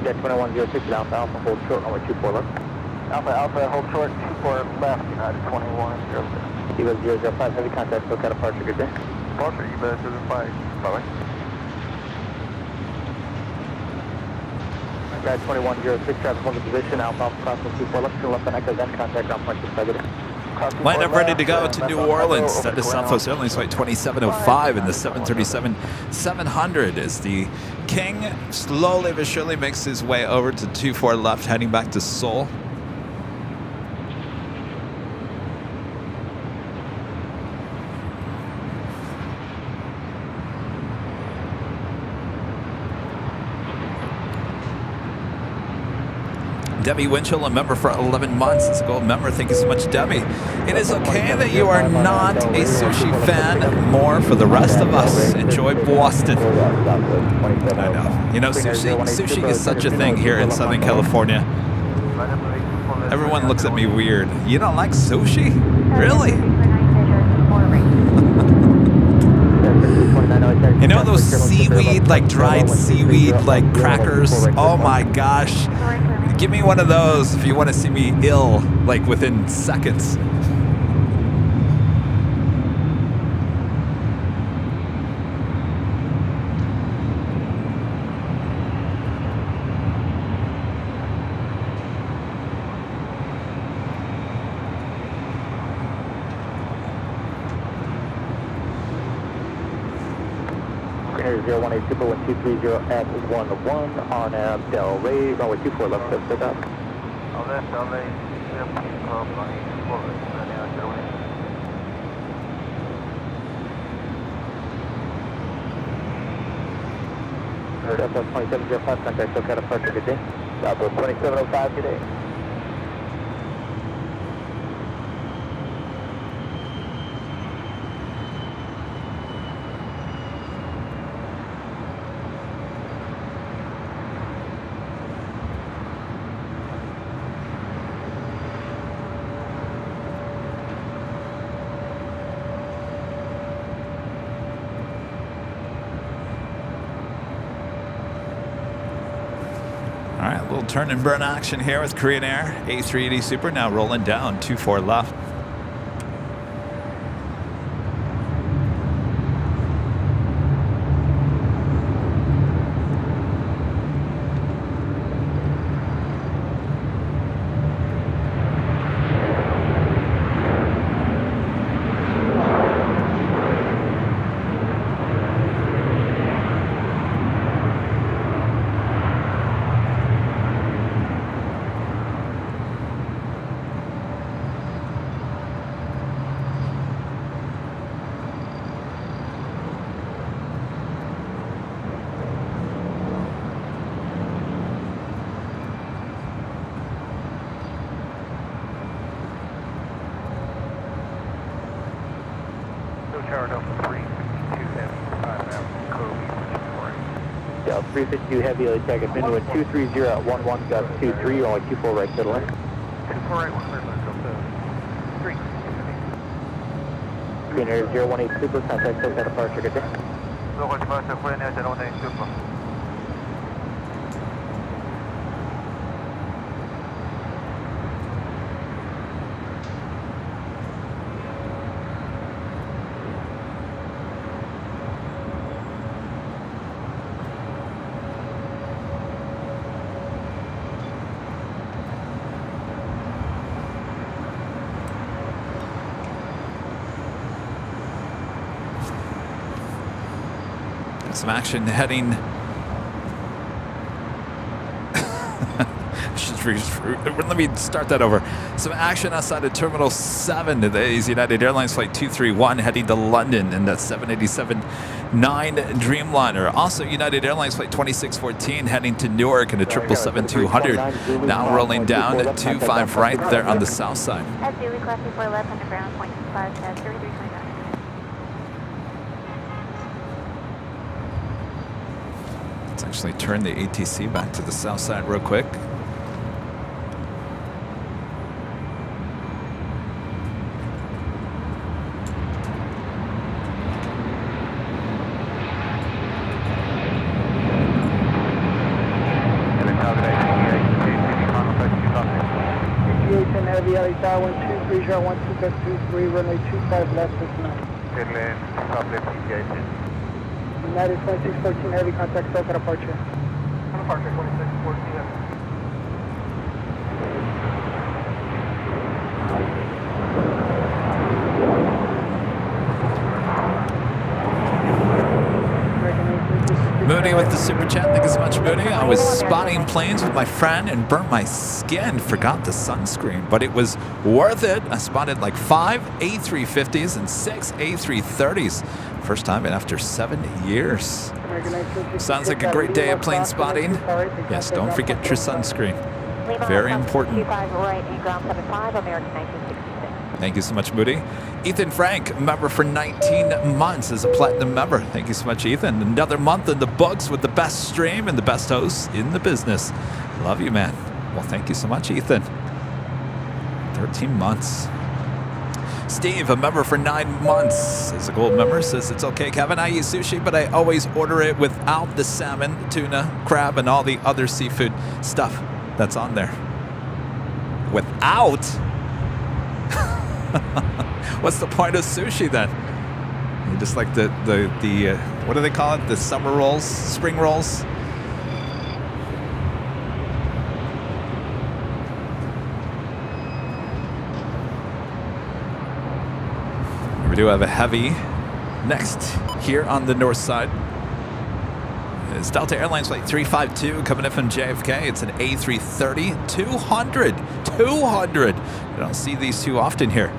Jet 2106 Alpha, Alpha, hold short, runway 24 left. Alpha, Alpha, hold short, 24 left, United 2106. EVA 005, heavy contact, SoCal departure, good day. Departure, EVA 005, bye-bye. Guide 2106, traffic on the position, Alpha, Alpha, crossing 24 left, turn left on Echo, then contact ground point 65, good day. Line up ready to go to New Orleans. That is Southwest Airlines Flight 2705 in the 737-700 as the King slowly but surely makes his way over to 24 left, heading back to Seoul. Debbie Winchell, a member for 11 months. It's a gold member. Thank you so much, Debbie. It is okay that you are not a sushi fan. More for the rest of us. Enjoy Boston. I know. You know, sushi is such a thing here in Southern California. Everyone looks at me weird. You don't like sushi? Really? You know those seaweed, like dried seaweed, like crackers? Oh my gosh. Give me one of those if you want to see me ill, like within seconds. Air 018 Super 1230 at 11 on Del Rey, runway 24 left, set up. All left, LA, 17 club, running 24 right, running out 08. Southwest 2705, contact SoCal departure, good day. Southwest 2705, good day. All right, a little turn and burn action here with Korean Air. A380 Super now rolling down, 24 left. Tower Delta 352 Heavy, 5 now, Kobe, Delta 352 Heavy, LA tag at wind 230 at 11, got 23, runway 24 right, settle in. 24 right, 1 clear, Delta 3. Korean Air 018 Super, contact SoCal departure, good day. 018 Korean Air 018 Super. Some action heading. Let me start that over. Some action outside of Terminal 7. Today's United Airlines Flight 231 heading to London in the 787-9 Dreamliner. Also, United Airlines Flight 2614 heading to Newark in the 777-200. Now rolling down 25 right there on the south side. At Daily Class 4 left underground, 0.25 at 3329. Let's actually turn the ATC back to the south side real quick. Heavy, LA Tower 1230 runway 25 left, 59. Airline, public engagement. United 2614 Heavy, contact SoCal departure. Departure 2614 Heavy. Moody with the super chat. Thank you so much, Moody. I was spotting planes with my friend and burnt my skin. Forgot the sunscreen, but it was worth it. I spotted like 5 A350s and 6 A330s. First time in after 7 years. Sounds like a great day of plane spotting. Yes, don't forget your sunscreen. Very important. 25 right in ground 75, American 1966. Thank you so much, Moody. Ethan Frank, member for 19 months as a platinum member. Thank you so much, Ethan. Another month in the books with the best stream and the best hosts in the business. Love you, man. Well, thank you so much, Ethan. 13 months. Steve, a member for 9 months, is a gold member, says it's okay, Kevin. I eat sushi, but I always order it without the salmon, tuna, crab, and all the other seafood stuff. that's on there. Without? What's the point of sushi then? You just like the what do they call it? The summer rolls, spring rolls. We do have a heavy next here on the north side. It's Delta Airlines Flight 352 coming in from JFK. It's an A330 200. 200. You don't see these too often here.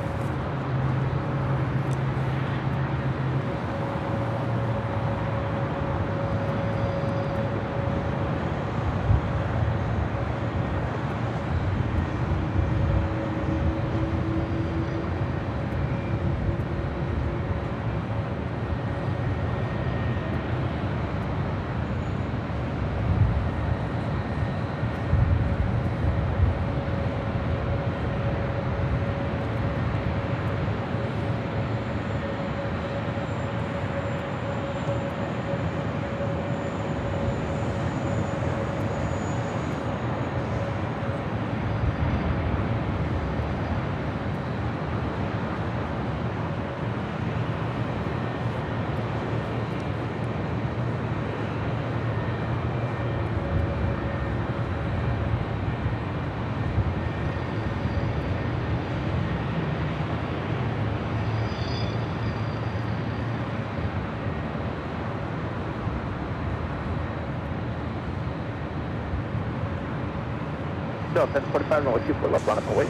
So 1045, runway 24 left, line up away.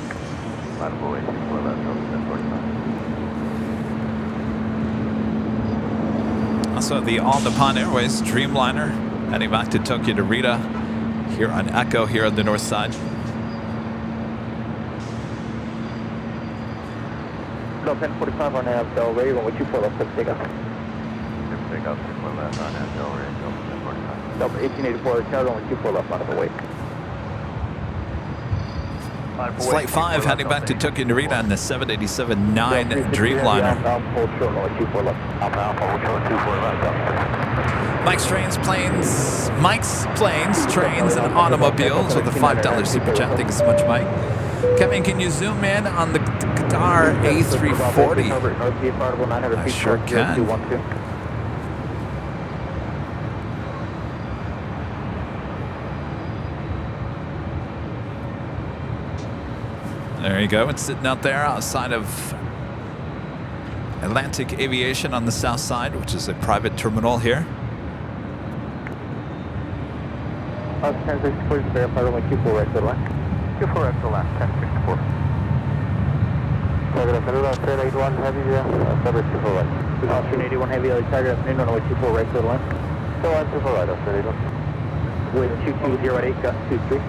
Line up away, 24 left, 1045. Also the All Nippon Airways Dreamliner heading back to Tokyo Narita here on Echo here on the north side. So 1045 on Del Rey, runway 24 left, click take off. Take off, 24 left on Del Rey, 1045. Delta 1884, return runway 24 left, line up away. It's Flight 5 heading back to Tokyo Narita on the 787-9 Dreamliner. Mike's Planes, Trains, and Automobiles with a $5 super chat. Thank you so much, Mike. Kevin, can you zoom in on the Qatar A340? I sure can. There you go. It's sitting out there outside of Atlantic Aviation on the south side, which is a private terminal here. 1064 is verified, runway 24 right to the left. 24 right to the left, 1064. Target up, 1081 heavy, February 24 right. 1081 heavy, target up, runway 24 right to the left. Still on 24 right, 1081. With 2208, gust 23.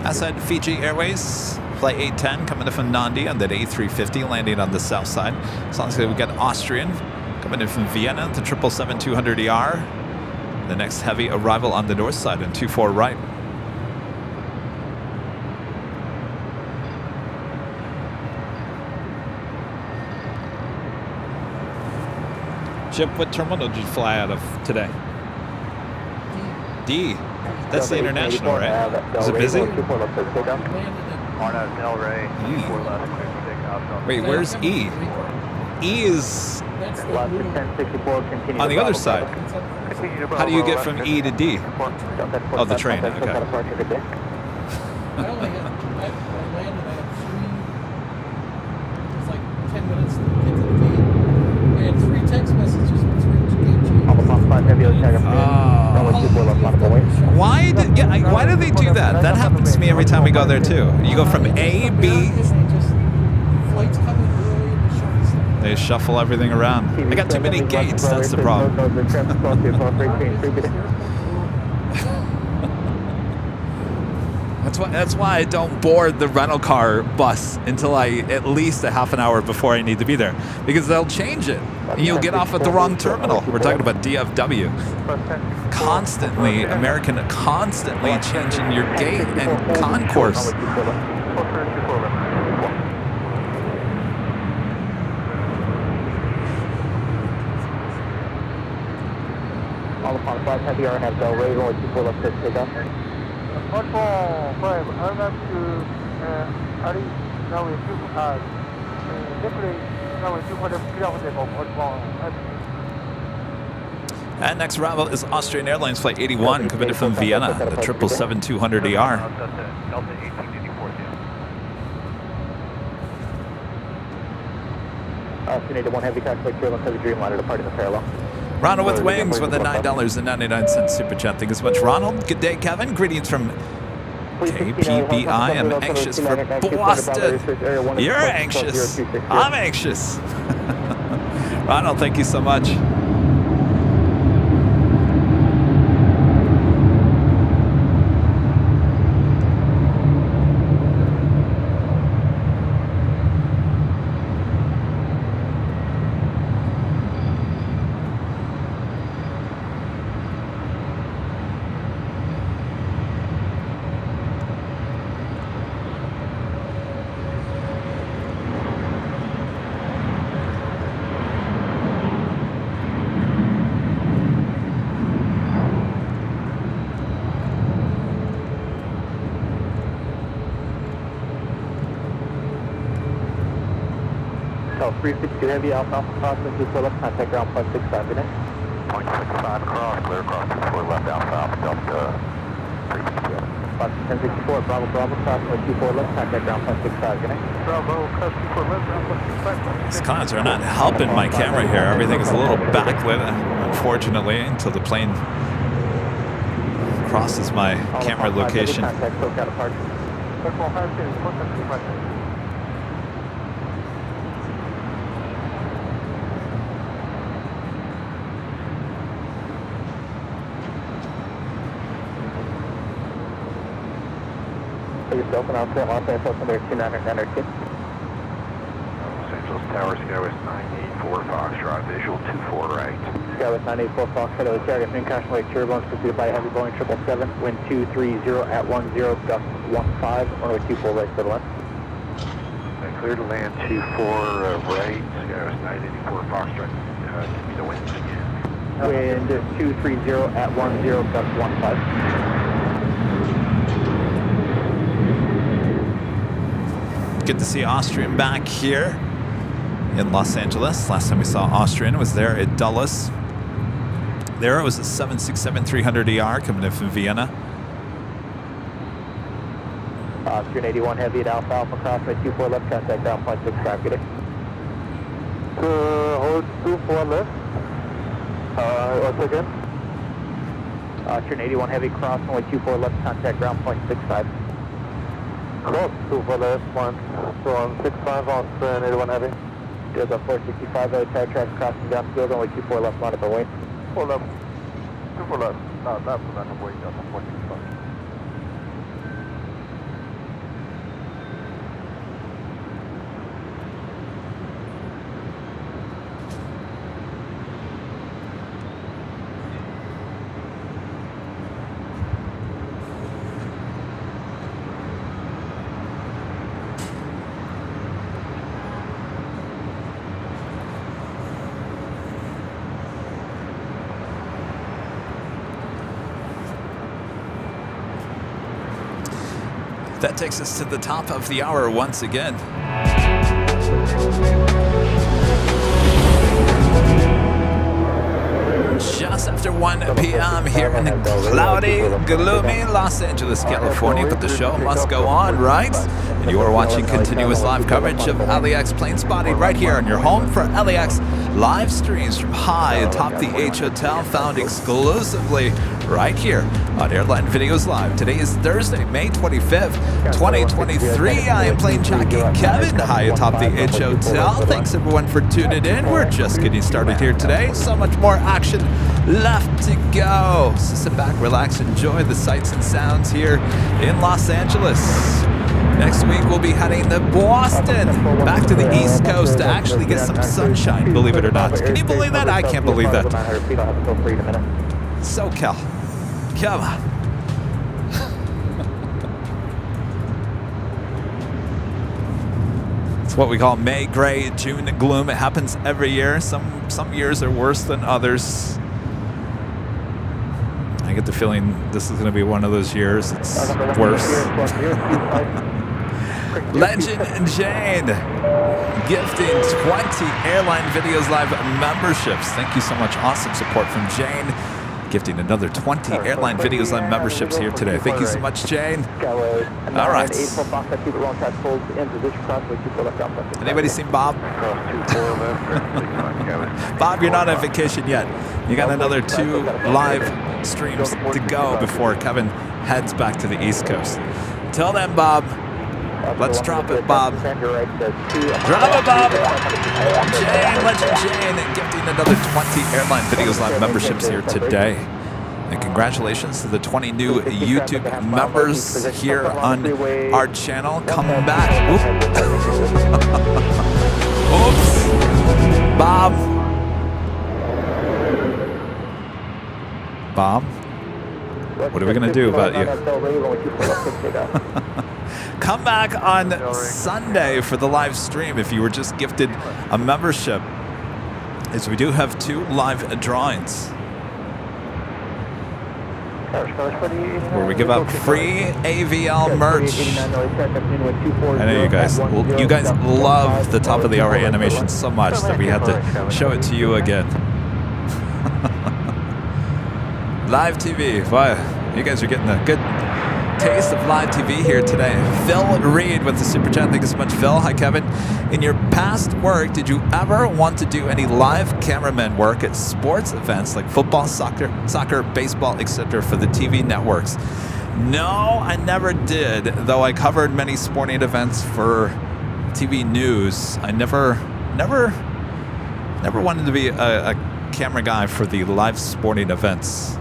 Outside Fiji Airways, Flight 810 coming in from Nandi on that A350, landing on the south side. As long as we've got Austrian coming in from Vienna, the 777-200ER. The next heavy arrival on the north side on 24 right. Chip, what terminal did you fly out of today? D. That's the international, right? Is it busy? On Del Rey, 24 left, clear for takeoff. Wait, where's E? E is on the other side. How do you get from E to D? Oh, the train. Okay. I landed, I had 3, it was like 10 minutes to get to the gate. I had 3 text messages with 3 gate changes. Why do they do that? That happens to me every time we go there too. You go from A, B. Flights coming early and they shuffle stuff. They shuffle everything around. I got too many gates. That's the problem. That's why I don't board the rental car bus until at least a half an hour before I need to be there, because they'll change it and you'll get off at the wrong terminal. We're talking about DFW. Constantly, American constantly changing your gate and concourse. All upon 5 heavy RNF Del Rey, runway 24 left, take off. Multiple 5, RMF to RE, runway 2, definitely runway 2 for the clear of the multiple. And next arrival is Austrian Airlines Flight 81, committed from Vienna, the 777-200ER. Delta 1884, Austin 81 Heavy Taxi, Airline Heavy Dreamliner departing the parallel. Ronald with Wings with a $9.99 super chat. Thank you so much, Ronald. Good day, Kevin. Greetings from KPBI. I'm anxious for Boston. You're anxious. I'm anxious. Ronald, thank you so much. South 362 Heavy, Alpha crossing 24 left, contact ground 0.65 minutes. 0.65 cross, clear across 24 left, Alpha, Delta 362. 1064, Bravo, Bravo, crossing 24 left, contact ground 0.65 minutes. Bravo, cross 24 left, ground 0.65. These clouds are not helping my camera here. Everything is a little backlit, unfortunately, until the plane crosses my camera location. Contact SoCal departure. Circle 5 is 1.65. Yourself and I'll say Los Angeles number 2992. Los Angeles Tower, Skywest 984 Foxtrot, visual 24 right. Skywest 984 Foxtrot, the target main caution wake turbulence pursued by heavy Boeing 777, wind 230 at 10, gust 15, runway 24 right for the left. Clear to land 24 right, Skywest 984 Foxtrot, give me the winds again. Wind 230 at 10, gust 15. Good to see Austrian back here in Los Angeles. Last time we saw Austrian was there at Dulles. There it was a 767-300ER coming in from Vienna. Austrian 81 Heavy at Alpha, Alpha crossway 24 left, contact ground 0.65, get it. Hold 24 left. Once again. Austrian 81 Heavy crossing with 24 left, contact ground 0.65. Cross 24 left, 165, Austrian 81 Heavy. There's a 465 tower tracks crossing down field, only 24 left, monitor wing. 4 left. 24 left. No, that's the monitor wing, that's a 465. That takes us to the top of the hour once again. Just after 1 p.m. here in cloudy, gloomy Los Angeles, California, but the show must go on, right? And you are watching continuous live coverage of LAX Plane Spotting right here on your home for LAX live streams from high atop the H Hotel, found exclusively right here on Airline Videos Live. Today is Thursday, May 25th, 2023. I am Plane Jockey Kevin, high atop the H Hotel. Thanks everyone for tuning in. We're just getting started here today. So much more action left to go. So sit back, relax, enjoy the sights and sounds here in Los Angeles. Next week, we'll be heading to Boston, back to the East Coast to actually get some sunshine, believe it or not. Can you believe that? I can't believe that. SoCal. Come on. It's what we call May gray, June gloom. It happens every year. Some years are worse than others. I get the feeling this is going to be one of those years. It's worse. Legend and Jane gifting 20 Airline Videos Live memberships. Thank you so much. Awesome support from Jane. Gifting another 20 Airline Videos Live memberships here today. Thank you so much, Jane. All right. Anybody seen Bob? Bob, you're not on vacation yet. You got another 2 live streams to go before Kevin heads back to the East Coast. Till then, Bob, let's drop it, Bob. Drop it, Bob. Jane, Legend Jane, gifting another 20 Airline Videos Live memberships here today. And congratulations to the 20 new YouTube members here on our channel. Come back. Oops. Bob. Bob, what are we going to do about you? Come back on Sunday for the live stream if you were just gifted a membership, as we do have 2 live drawings where we give out free AVL merch. I know you guys love the top of the hour animation so much that we had to show it to you again. Live TV. Wow, you guys are getting a good taste of live TV here today. Phil Reed with the super chat. Thank you so much, Phil. Hi, Kevin. In your past work, did you ever want to do any live cameraman work at sports events like football, soccer, baseball, etc. for the TV networks? No, I never did, though I covered many sporting events for TV news. I never wanted to be a camera guy for the live sporting events.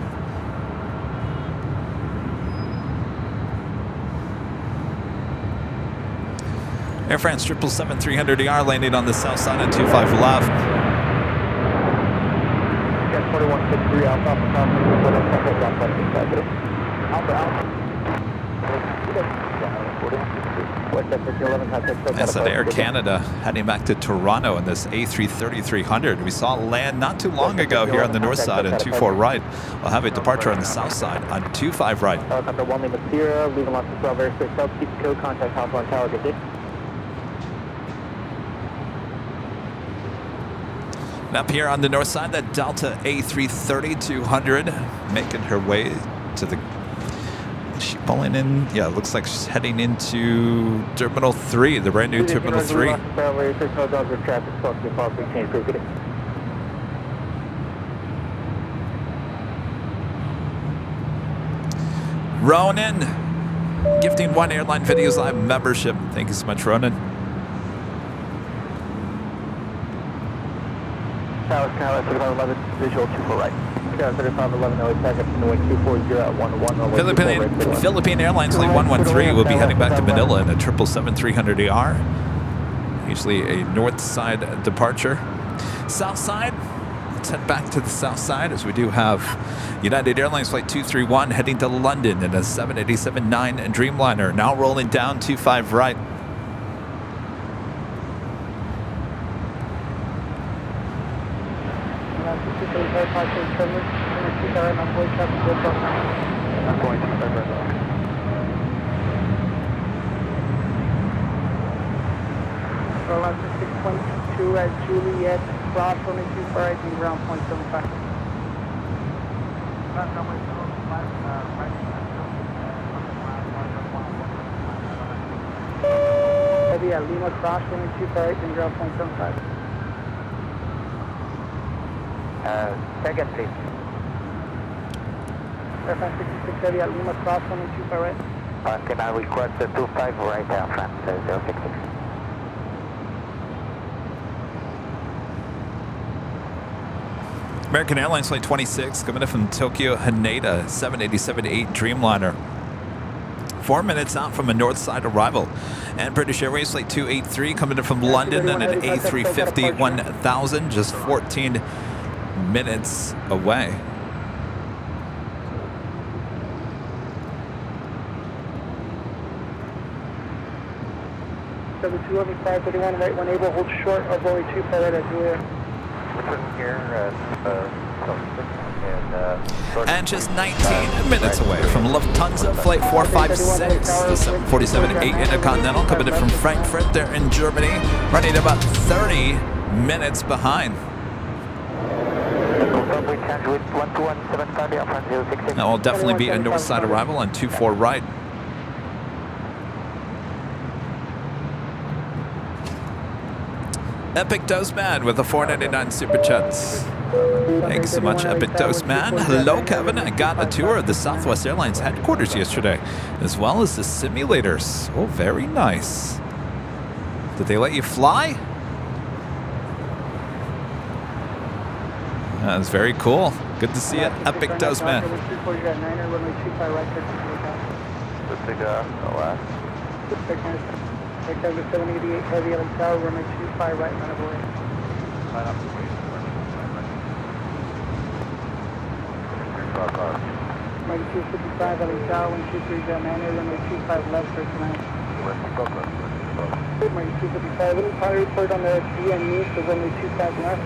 Air France 777-300ER landing on the south side at 25 left. That's at Air Canada heading back to Toronto in this A330-300. We saw it land not too long ago here on the north side at 24 right. We'll have a departure on the south side on 25 right. And up here on the north side, that Delta A330-200 making her way to the... Is she pulling in? Yeah, it looks like she's heading into Terminal 3, the brand new Terminal 3. Ronan, gifting 1 Airline Videos Live membership. Thank you so much, Ronan. Tower, 3511, visual 24 right. 3511, Philippine Airlines Flight 113 will be heading back to Manila in a 777-300ER. Usually a north side departure. South side, let's head back to the south side as we do have United Airlines Flight 231 heading to London in a 787-9 Dreamliner. Now rolling down 25 right. Airline 6.2 at Juliet, Rob from 25 right and ground 0.75. Heavy at Lima Cross from 25 right and ground 0.75. Second, please. Airline 66 Heavy at Lima Cross from 25 right. Can I request a 25 right down front, 066. American Airlines Flight 26 coming in from Tokyo Haneda, 787-8 Dreamliner. 4 minutes out from a north side arrival. And British Airways Flight 283 coming in from London and an A350 1000, just 14 minutes away. So the 211-531 right when able, hold short of only 25 right at Juliet. Here, And just 19 minutes away from Lufthansa Flight 456, the 747-8 Intercontinental, coming in from Frankfurt there in Germany, running about 30 minutes behind. That will definitely be a north side arrival on 24 right. Epic Dose Man with a 4.99 super chat. Thanks so much, Epic Dose Man. Hello, Kevin. I got a tour of the Southwest Airlines headquarters yesterday, as well as the simulators. Oh, very nice. Did they let you fly? That was very cool. Good to see it, Epic Dose Man. Take over 788 heavy LA Tower, runway 25 right, line of way. Runway 255 LA Tower, 123 Manor, runway 25 left for tonight. Runway 255, any pilot report on the DME, so runway 25 left.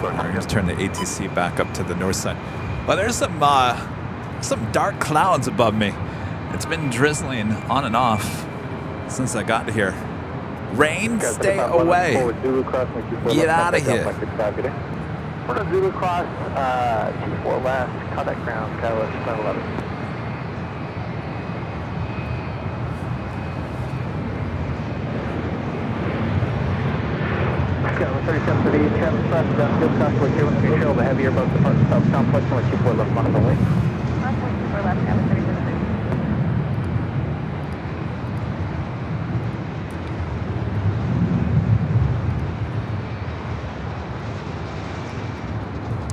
We're going to turn the ATC back up to the north side. Well, there's some dark clouds above me. It's been drizzling on and off since I got here. Rain, stay away. Get out of here. We're on Zulu Cross, 24 left, contact ground, Catalyst 911. Catalyst 37 for the Travis Press, Zulu Cross, we're here with control of the heavier boat departing south southwest, 24 left, Monaco Way. 24 left, Catalyst 37.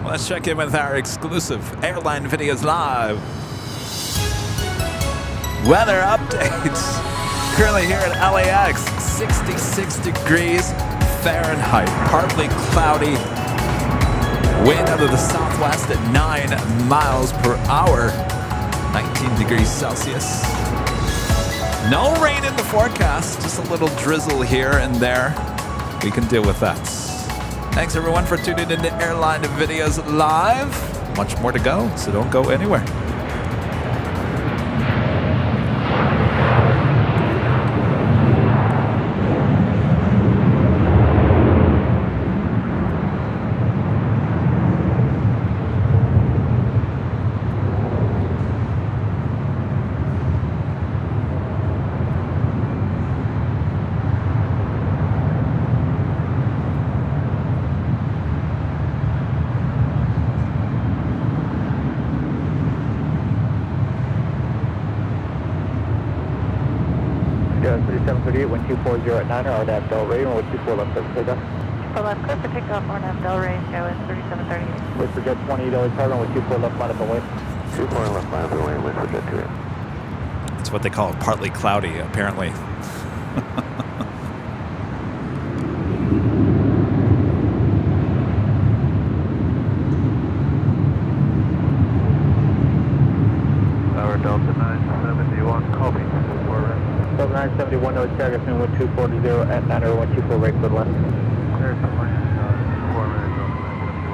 Let's check in with our exclusive Airline Videos Live. Weather updates. Currently here at LAX, 66 degrees Fahrenheit, partly cloudy. Wind out of the southwest at 9 miles per hour, 19 degrees Celsius. No rain in the forecast, just a little drizzle here and there. We can deal with that. Thanks everyone for tuning in to Airline Videos Live. Much more to go, so don't go anywhere. Dallas 3738, 1240 at 9, RNAV Del Rey, 124 left, takeoff. For left, clear for takeoff, RNAV Del Rey, KOS 3738. Wait for Jet 20, Delhi Tower, 124 left, line up and wait. 24 left, line up and wait, wait for Jet 2. That's what they call it, partly cloudy, apparently. Tower Delta 971, copy. 971, no target, 1240 at 9 or 124 right for the left. Clear for line, 4 minutes, Delta 971.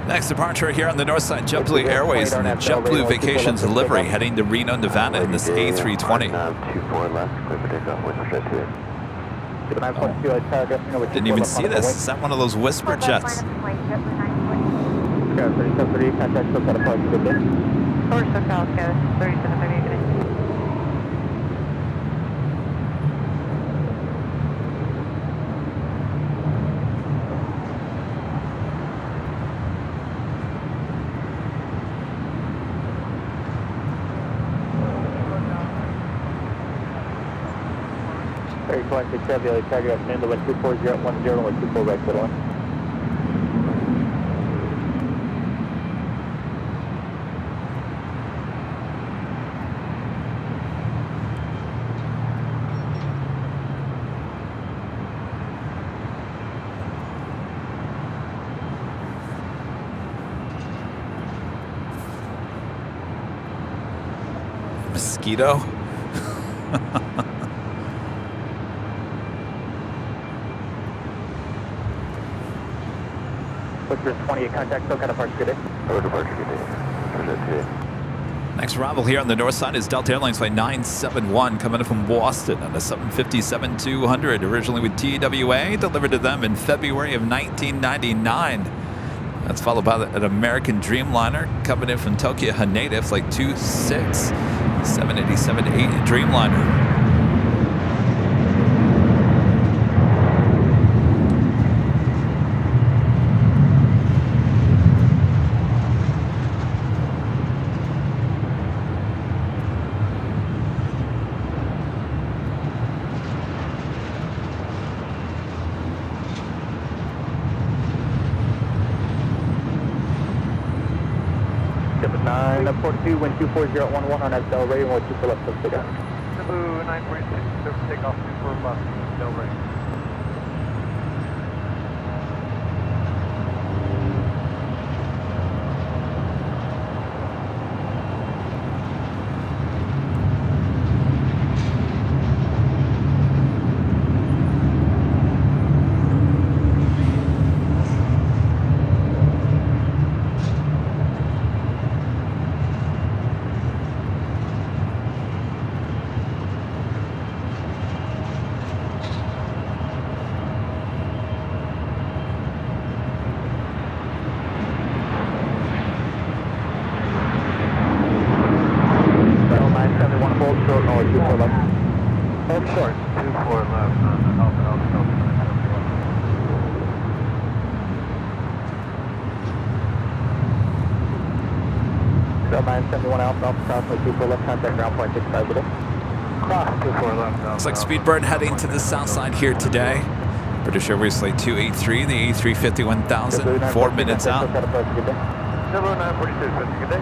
Next departure here on the north side, JetBlue Airways and the JetBlue Vacations Delivery heading to Reno, Nevada in this A320. 24 left, clear for takeoff, wait for Jet 2. Didn't even see this. Is that one of those whisper jets? Yeah, 3738, contact SoCal departure, good day. Or SoCal, KOS 3738, good day. Very collected, Chevy, LA Tiger, afternoon, the 124 at 10, 124 right for the line. mosquito? What's your 28 contact, still kind of departure, good day? Oh, departure, good day. Next arrival here on the north side is Delta Airlines Flight 971 coming in from Boston on a 757-200, originally with TWA, delivered to them in February of 1999. That's followed by an American Dreamliner coming in from Tokyo Haneda, Flight 26, 787-8 Dreamliner. Nine, 42, wind 240 at 11 on accelerating, wind 24 left, let's go down. Cebu 946, service takeoff 24 left, Del Rey. Looks like Speedbird heading to the south side here today. British Airways Flight 283, the A350-1000, 4 minutes out. Cebu 946, good day.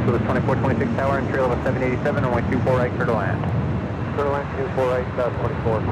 So the 2426 tower and trail of a 787 runway 24 right, clear to land. Clear to land, 24 right, south 24.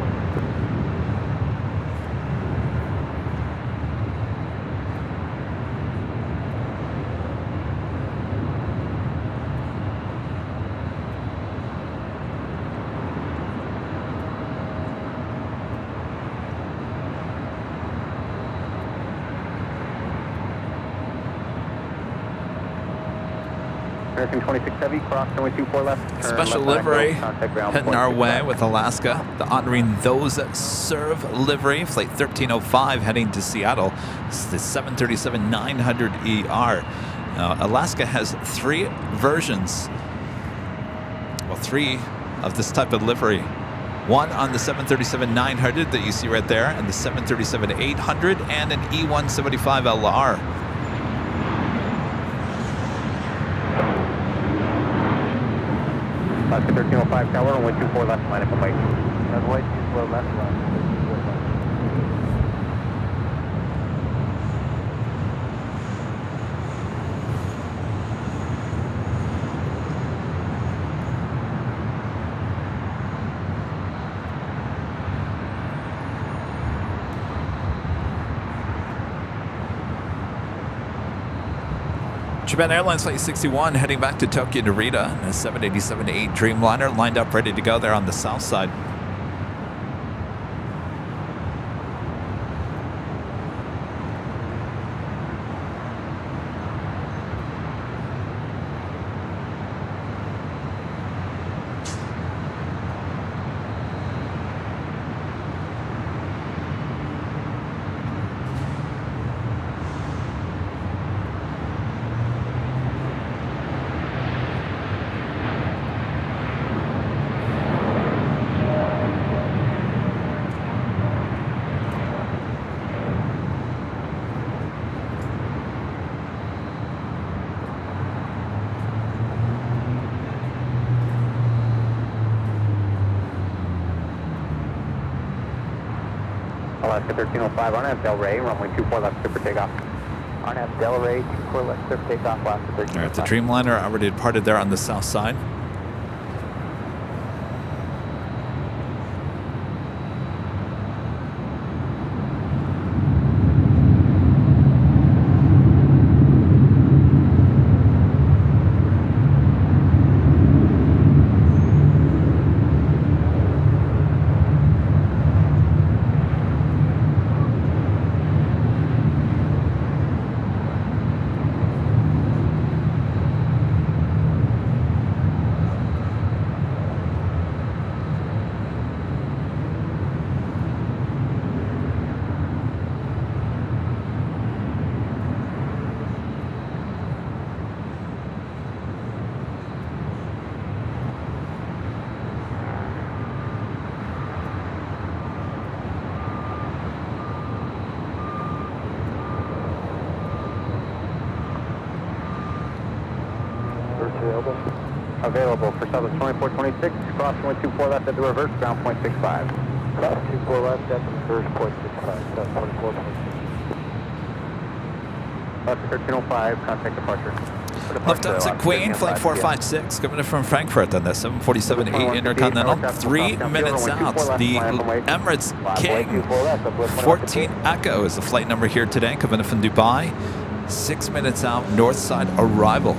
American 26 Heavy, cross runway 24 left. Special livery heading our way with Alaska. The honoring those that serve livery. Flight 1305 heading to Seattle. It's the 737-900ER. Alaska has 3 versions. Well, 3 of this type of livery. One on the 737-900 that you see right there, and the 737-800, and an E175LR. Alaska 1305 tower, runway 24 left, line up a bike. Runway 24 left, line. Japan Airlines Flight 61 heading back to Tokyo Narita. A 787-8 Dreamliner lined up ready to go there on the south side. Alaska 1305, RNAV Delray, runway 24 left, clear for takeoff. RNAV Delray, 24 left, clear for takeoff, Alaska 1305. All right, the Dreamliner already departed there on the south side. Available for Southwest 2426, cross runway 24 left at the reverse, ground point 65. Cross 24 left at the reverse, point 65, South 2426. Alaska 1305, contact departure. Lufthansa Queen, flight 456, coming in from Frankfurt on the 747-8 Intercontinental. 3 minutes out. The Emirates King 14 Echo is the flight number here today, coming in from Dubai. 6 minutes out, north side arrival.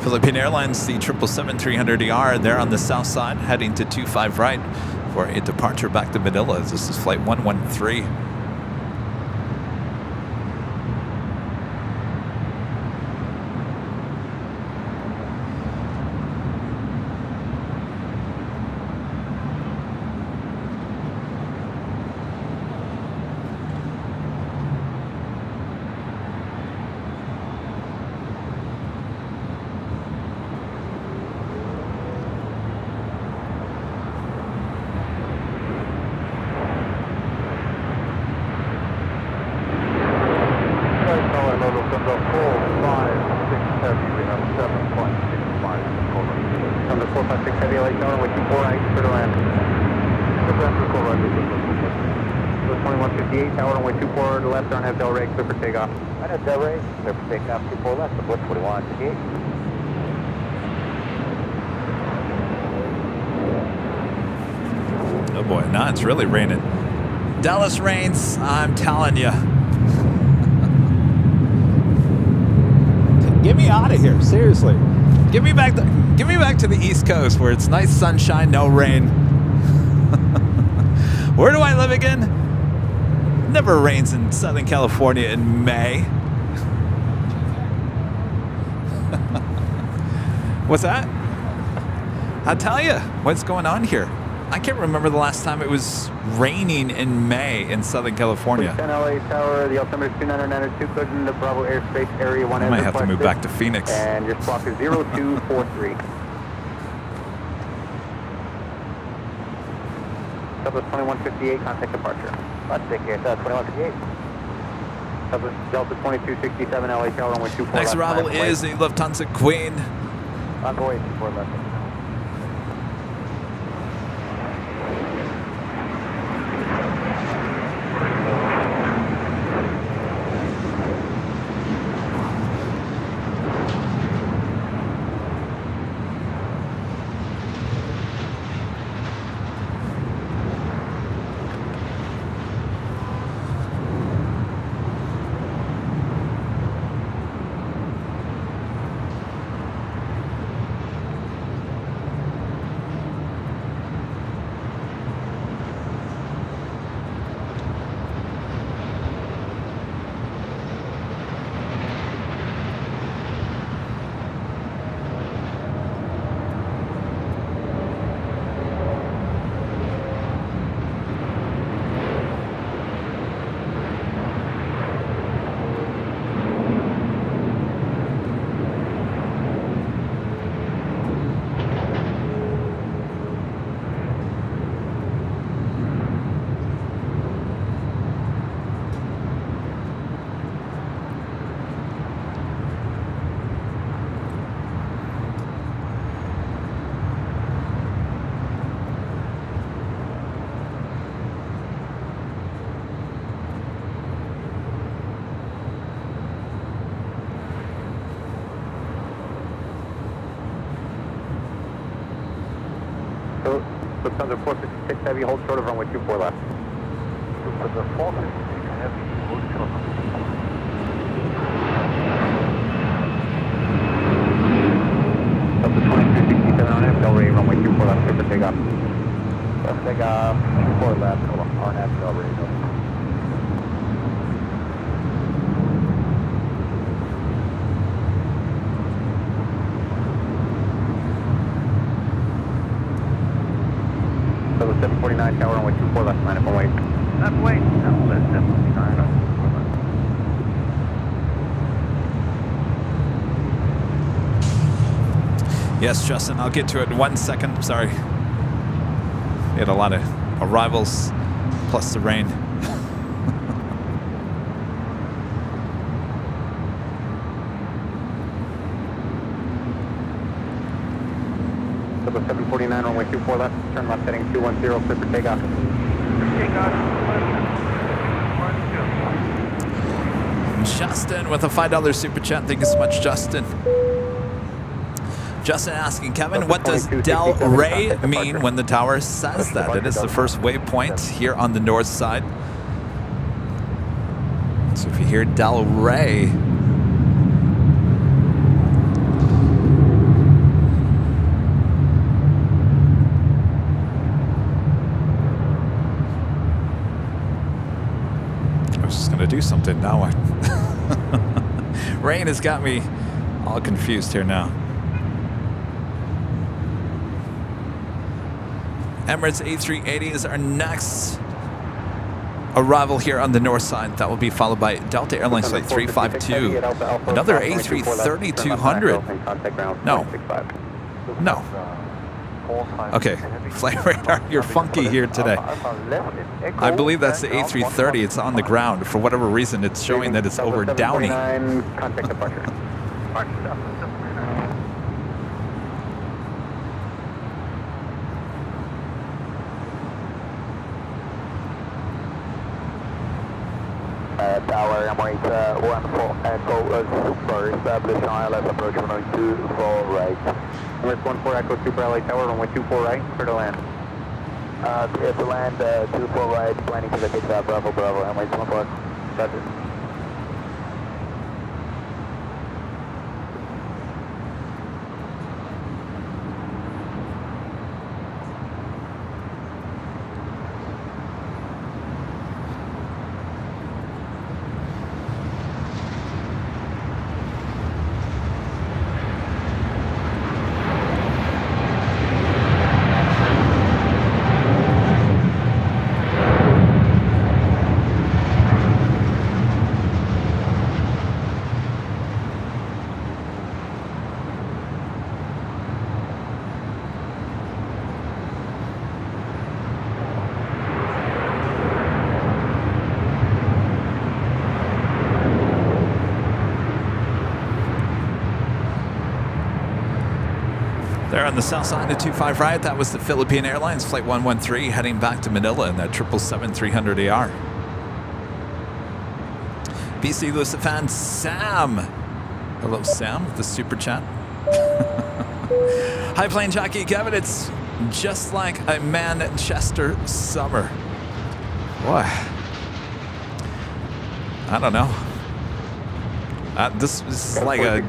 Philippine Airlines, the 777-300ER, they're on the south side, heading to 25 right for a departure back to Manila. This is flight 113. Number 456 heavy LA tower, with 24 right, clear to land. 2158 tower, runway 24 to left, RNAV Delray, clear for takeoff. RNAV Delray, clear for takeoff, 24 left, Southwest 2158. Oh boy, now it's really raining. Dallas rains, I'm telling you. Get me out of here, seriously. Get me back to the East Coast where it's nice sunshine, no rain. Where do I live again? Never rains in Southern California in May. What's that? I'll tell you what's going on here. I can't remember the last time it was raining in May in Southern California. 10 LA tower, the altimeter is 2992, cleared into Bravo airspace area 1. I might have to move back to Phoenix. And your squawk is 0243. Southwest 2158, contact departure. Let's take care, 2158. Southwest Delta 2267, LA tower, runway 24 Next left. arrival is the Lufthansa Queen. Envoy 24 left. Lufthansa 456 Heavy, hold short of runway 24 left. Lufthansa 456 Heavy, hold short of Delta 2367 on it, Delray, runway 24 left, clear for takeoff. Left takeoff, 24 left, RNAV, Delray. Delta 749 tower, runway 24 left, line up and wait. Left wait, Delta 749. Yes, Justin, I'll get to it in 1 second. Sorry. We had a lot of arrivals plus the rain. Delta 749, runway 24 left, turn left heading 210, clear for takeoff. Takeoff, Justin with a $5 super chat. Thank you so much, Justin. Justin asking, Kevin, what does Del Rey mean when the tower says that? It is the first waypoint here on the north side. So if you hear Del Rey, I was just going to do something now. Rain has got me all confused here now. Emirates A380 is our next arrival here on the north side. That will be followed by Delta Airlines Flight 352. Another A330-200. No. No. Okay, Flight Radar, you're funky here today. I believe that's the A330. It's on the ground. For whatever reason, it's showing that it's over Downey. Contact departure. Tower Emirates 14 Echo Super, establish on ILS approach runway 24 right. Emirates 14 Echo Super LA Tower, runway 24 right, clear to land. Clear to land 24 right, planning to the gate Bravo Bravo, Emirates 14. Roger. There on the south side of 25 right, that was the Philippine Airlines Flight 113 heading back to Manila in that 777-300AR. BC Lucifan Sam. Hello, Sam, with the super chat. Hi, Plane Jockey Kevin. It's just like a Manchester summer. Boy. I don't know. This is like a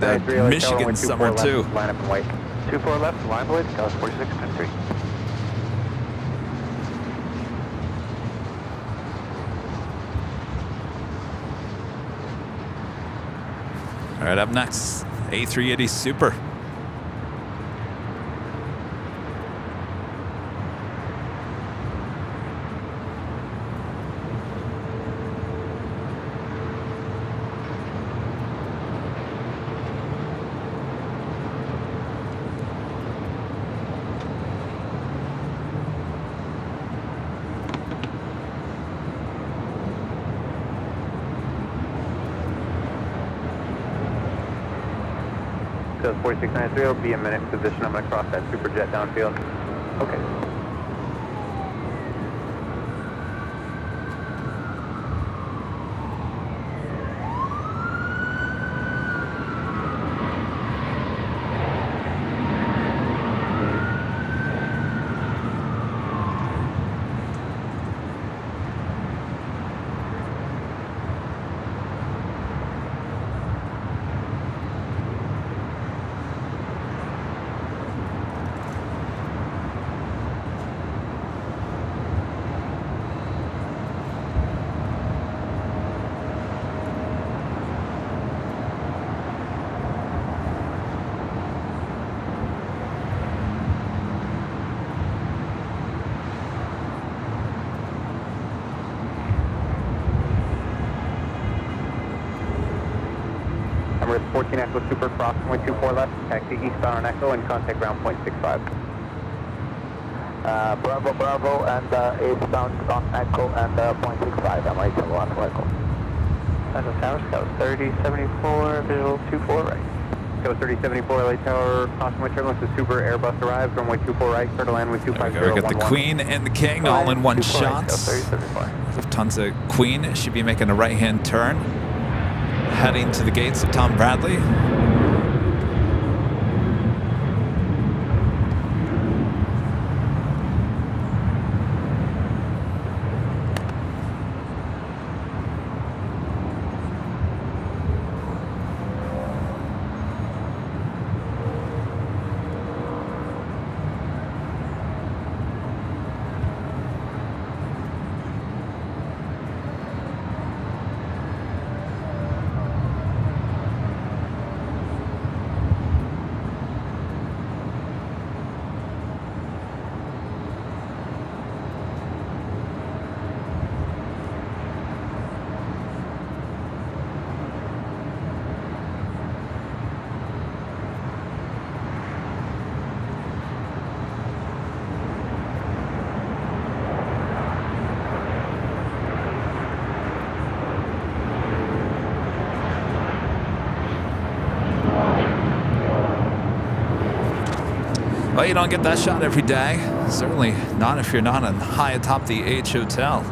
Michigan summer, too. Line up and wait. 24 left, line boys, Dallas 4623. All right, up next, A380 Super. Does 4693 will be a minute in position. I'm going to cross that super jet downfield. Okay. We're at 14 Echo Super, cross runway 24 left, taxi eastbound on Echo and contact ground point 65. Bravo, Bravo, and eastbound on Echo and point 65. I'm right to one Echo. Central Tower, Scout 3074, visual 24 right. Scout 3074, LA Tower, cross runway turbulence, the Super Airbus arrives, runway 24 right, clear to land with There we 250. go. We got the Queen and the King all in one shot. Lufthansa Queen should be making a right-hand turn, heading to the gates of Tom Bradley. Well, you don't get that shot every day. Certainly not if you're not on high atop the H Hotel.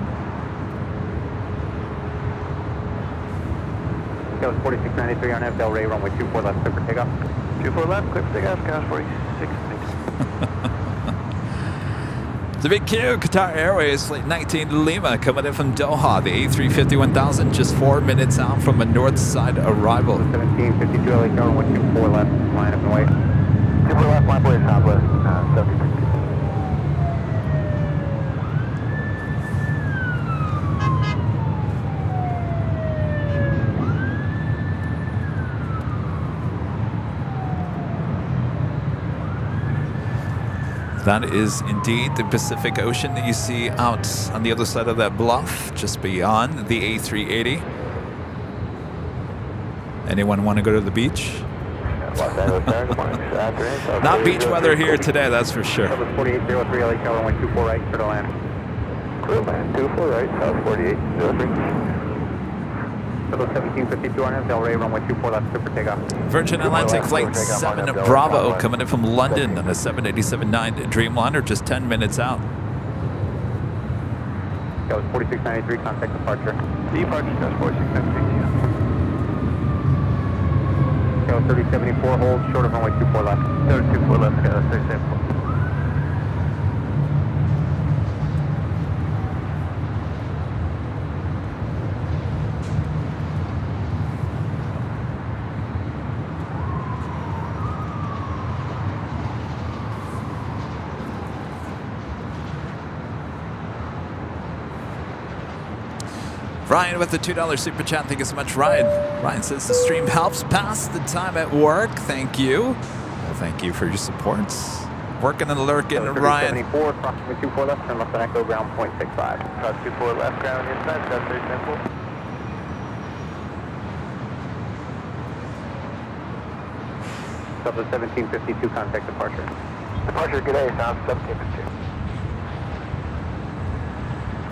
Scout 4693 on Del Rey, runway 24 left, clear for takeoff. 24 left, clear for takeoff, Scout 46. It's a big queue. Qatar Airways, Flight 19 Lima, coming in from Doha. The A350-1000, just 4 minutes out from a north side arrival. 1752 LA Tower, runway 24 left, line up and wait. 24 left, line boy, southwest, 70. That is indeed the Pacific Ocean that you see out on the other side of that bluff, just beyond the A380. Anyone want to go to the beach? Not beach weather here today, that's for sure. 4803 LA Tower, runway 24 right, clear to land. Clear land, 24 right, south 4803. 1752 on Del Rey, runway 24 left, clear for takeoff. Virgin Atlantic Flight 7 Bravo coming in from London on a 787-9 Dreamliner, just 10 minutes out. That was 4693, contact departure. Departure, that's 4693. That was 3074, hold short of runway 24 left. 24 left, 3074. Ryan with the $2 super chat. Thank you so much, Ryan. Ryan says the stream helps pass the time at work. Thank you. Well, thank you for your support. Working and lurking, Ryan. 74, approximately 24 left, turn left on Echo, ground point 65. Cross 24 left, ground inside, that's very simple. Delta 1752, contact departure. Departure, good day, south 1752.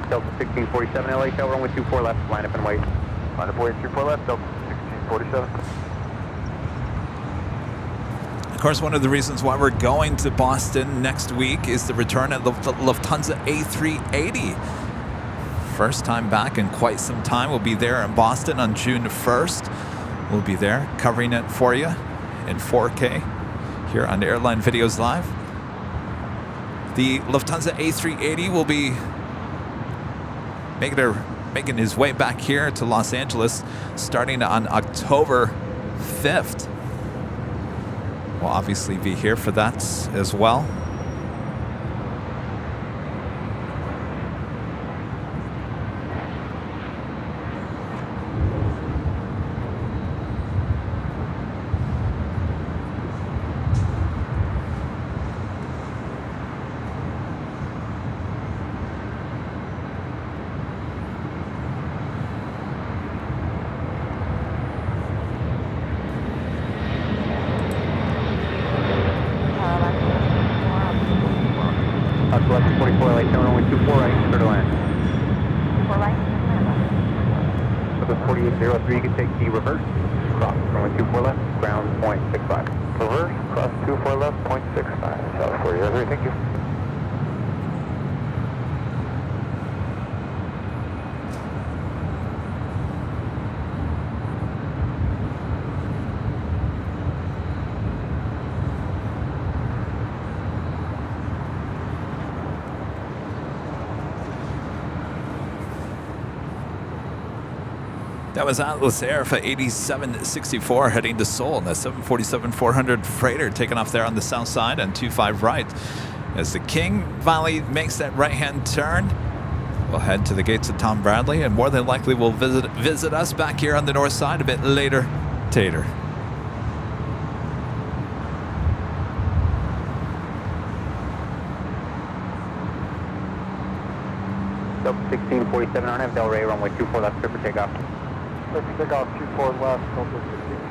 Delta 1647, LA Tower, runway 24 left, line up and wait. Line up, wait, 24 left, Delta 1647. Of course, one of the reasons why we're going to Boston next week is the return of the Lufthansa A380. First time back in quite some time. We'll be there in Boston on June 1st. We'll be there covering it for you in 4K here on Airline Videos Live. The Lufthansa A380 will be making his way back here to Los Angeles starting on October 5th. We'll obviously be here for that as well. 203, you can take the reverse, cross runway 24 left, ground 0.65. Reverse, cross 24 left, 0.65. South 40, thank you. That was Atlas Air for 8764 heading to Seoul. The 747-400 freighter taking off there on the south side and 25 right. As the King Valley makes that right-hand turn, we'll head to the gates of Tom Bradley and more than likely will visit us back here on the north side a bit later. Tater. Sub 1647 on Delray, runway 24 left, clear for takeoff. Let's take off 24 left, Delta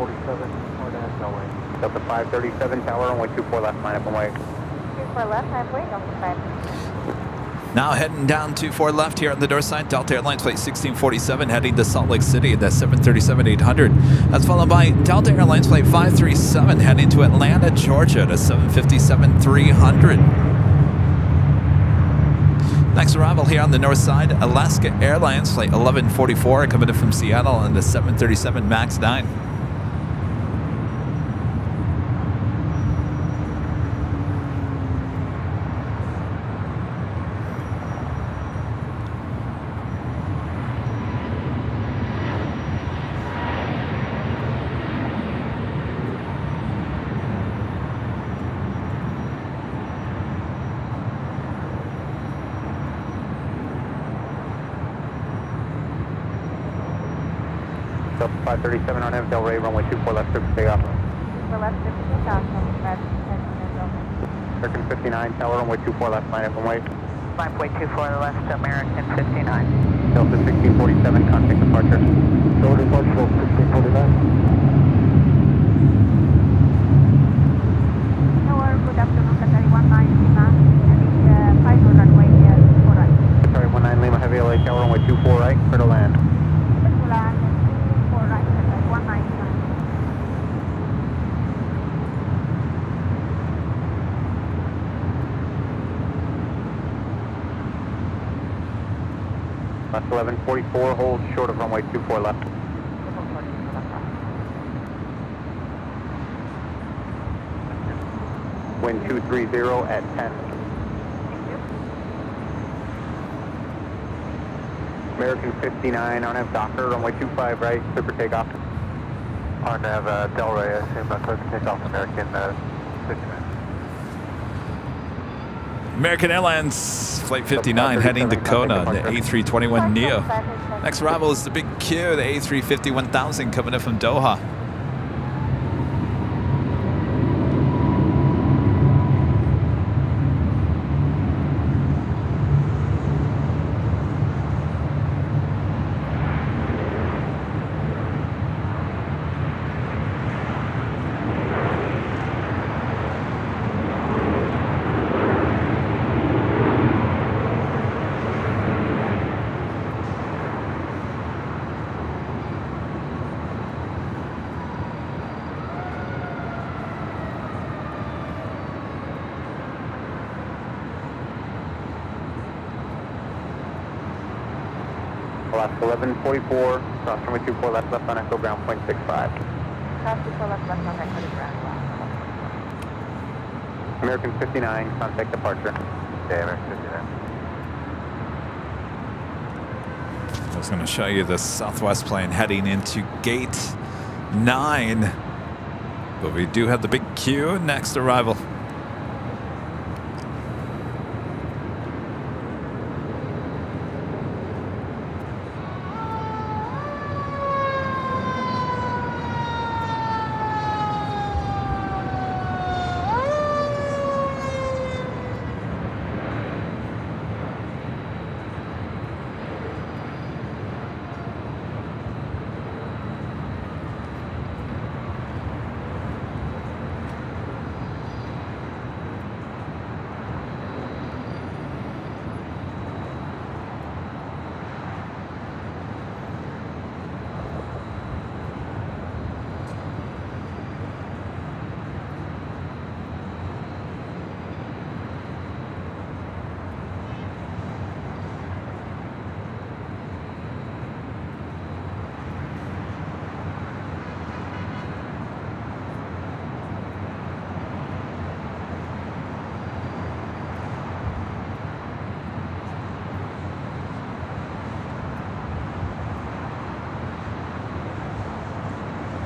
1647, or to Delray. Delta 537 tower, runway 24 left, line up and wait. 24 left, halfway, Delta 5. Now heading down 24 left here on the north side, Delta Airlines flight 1647 heading to Salt Lake City, the 737-800. That's followed by Delta Airlines flight 537 heading to Atlanta, Georgia, the 757-300. Next arrival here on the north side, Alaska Airlines flight 1144 coming in from Seattle on the 737 MAX 9. Delta 537 on Delray, runway 24 left, clear for takeoff. 24 left, clear for takeoff, Delta 5. American 59 tower, runway 24 left, line up and wait. 5.24 left, American 59. Delta 1647, contact departure. Delta departure, 1649. Tower, good afternoon, Qatari 19 Lima, heading 5 runway 4 right. Qatari 19 Lima, heavy LA tower, runway 24 right, clear to land. Clear to land, 4 right, Qatari 19 Lima. Left 1144, hold short of runway 24 left. Wind 230 at 10. American 59 on F Docker, runway 25 right, clear for takeoff. On Delray, I assume clear to take off American 59. American Airlines flight 59 heading to Kona, the A321neo. Next arrival is the big Q, the A350-1000 coming in from Doha. Last 1144, cross runway 24 left, left on echo ground 0.65. Cross 24 left, left on echo ground. American 59, contact departure. Yeah, American 59. I was going to show you the Southwest plane heading into gate 9. But we do have the big Q next arrival.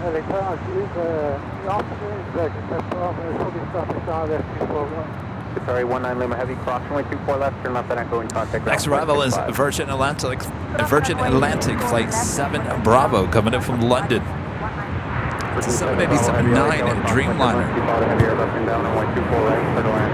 l'écran is off that's off and it's fully stopped it's on left 24 right. Sorry, 19 Lima Heavy, cross runway 24 left, turn left and echo in contact. Next arrival is Virgin Atlantic Flight 7 Bravo coming in from London. It's a 787-9 Dreamliner. Heavy Airbus inbound on 124 right, clear to land.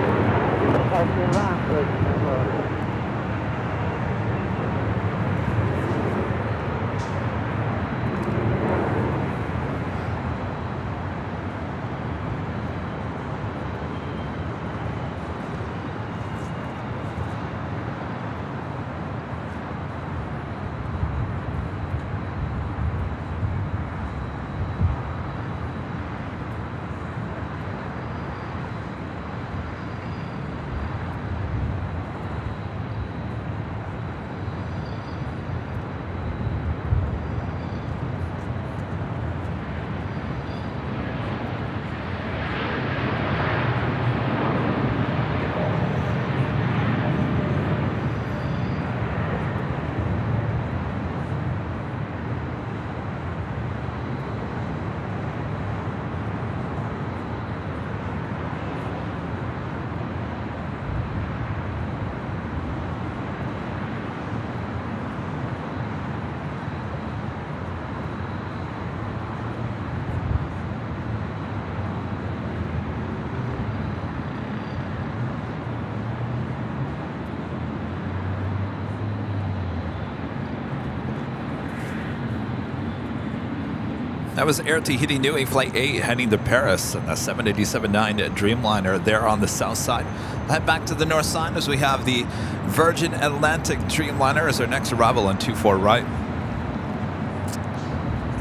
That was Air Tahiti Nui Flight 8 heading to Paris and the 787-9 Dreamliner there on the south side. Head back to the north side as we have the Virgin Atlantic Dreamliner as our next arrival on 24 right.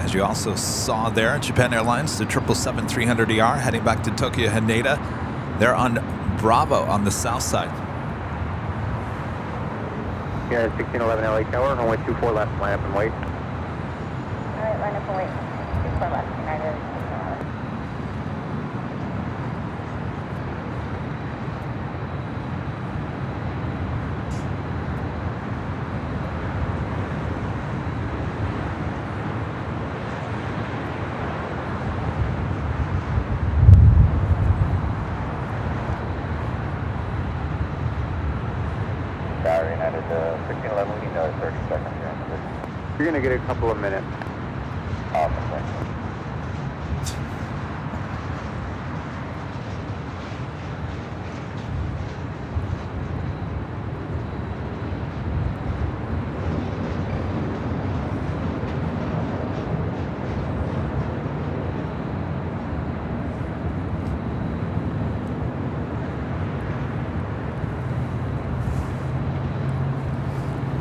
As you also saw there, Japan Airlines, the 777-300ER heading back to Tokyo Haneda. They're on Bravo on the south side. Yeah, 1611 LA Tower, runway 24 left, line up and wait. All right, line up and wait. 24 left, United. Sorry, United 1611, we need another 30 seconds here on the You're going to get a couple of minutes. Awesome, thanks.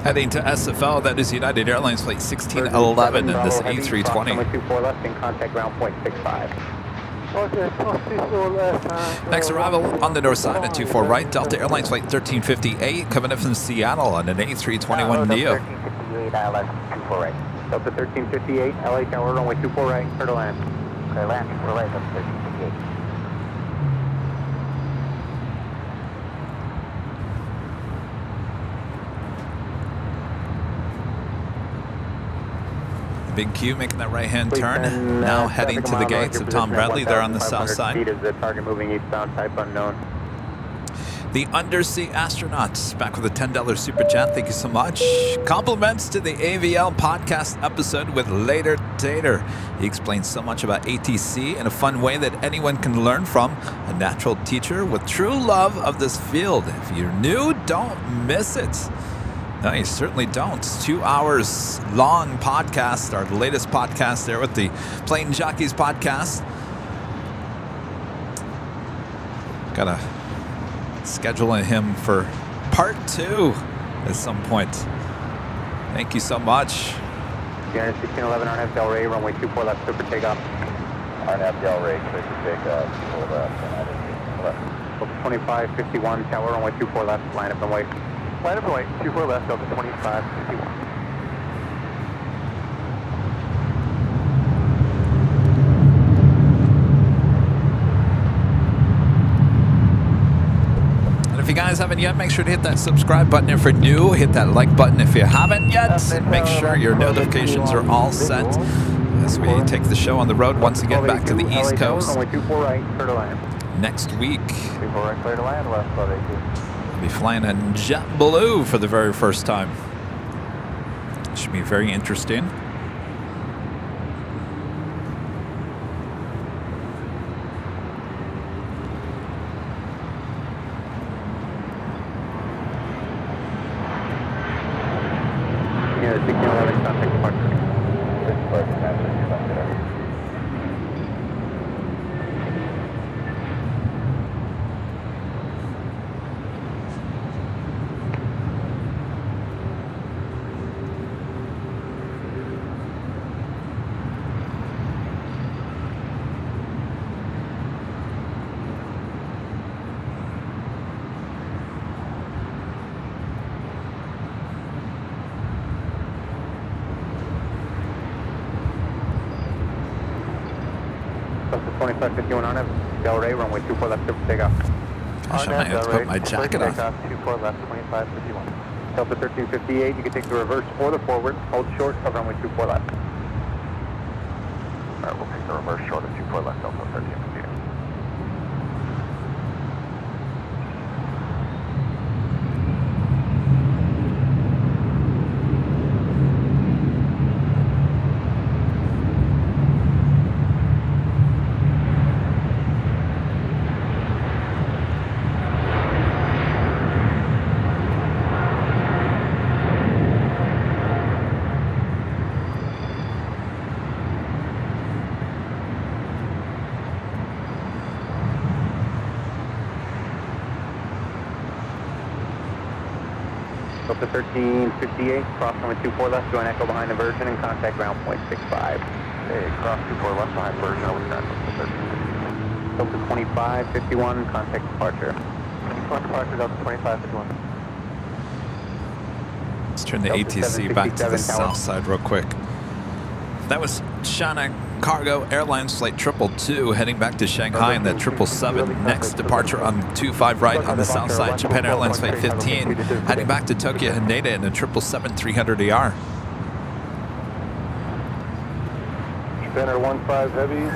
Heading to SFL, that is United Airlines Flight 1611 in this A320. Runway 24 left, in contact ground point 65. Next arrival on the north side at 24 right, Delta Airlines Flight 1358 coming in from Seattle on an A321 Neo. 1358 ILS 24 right. Delta 1358, LA Tower, runway 24 right, clear to land. Clear land, 24 right, Delta 1358. Big Q making that right-hand turn. Now heading to the gates of Tom Bradley there on the south side. Feet is the target moving eastbound, type unknown. The Undersea Astronauts back with a $10 super chat. Thank you so much. Compliments to the AVL podcast episode with Later Tater. He explains so much about ATC in a fun way that anyone can learn from. A natural teacher with true love of this field. If you're new, don't miss it. No, you certainly don't. 2 hours long podcast, our latest podcast there with the Plane Jockeys podcast. Gotta schedule him for part 2 at some point. Thank you so much. Yeah, 1611 RNF Del Rey, runway 24 left, super takeoff. RNF Del Rey, super takeoff, full left, United 2551, tower, runway 24 left, line up and wait. Line up and wait, 24 left, Delta 2551. If you guys haven't yet, make sure to hit that subscribe button if you're new. Hit that like button if you haven't yet. Make sure your notifications are all set. as we take the show on the road once again back to the East Coast. Runway 24 right, clear to land. Next week, 24 right, clear to land, left 1282. we'll be flying in JetBlue for the very first time. Should be very interesting. Yeah, 1611, contact departure. Delta 2551 on it, Delray, runway 24 left, triple takeoff. Gosh, I might have to put my jacket on. 24 left, 2551. Delta 1358, you can take the reverse or the forward, hold short of runway 24 left. Alright, we'll take the reverse short of 24 left, Delta 1358. Delta 1358, cross runway 24 left, join echo behind diversion and contact ground point 65. Hey, cross 24 left behind diversion, over Delta 1358. Delta 2551, contact departure. 24 departure, Delta 2551. Let's turn the Delta ATC back to the 767 tower. south side real quick. That was China Cargo Airlines Flight 222 heading back to Shanghai in the 777. Next departure on 25 right on the south side. Japan Airlines Flight 15 heading back to Tokyo Haneda in the 777-300ER. Japan Air 15 Heavy,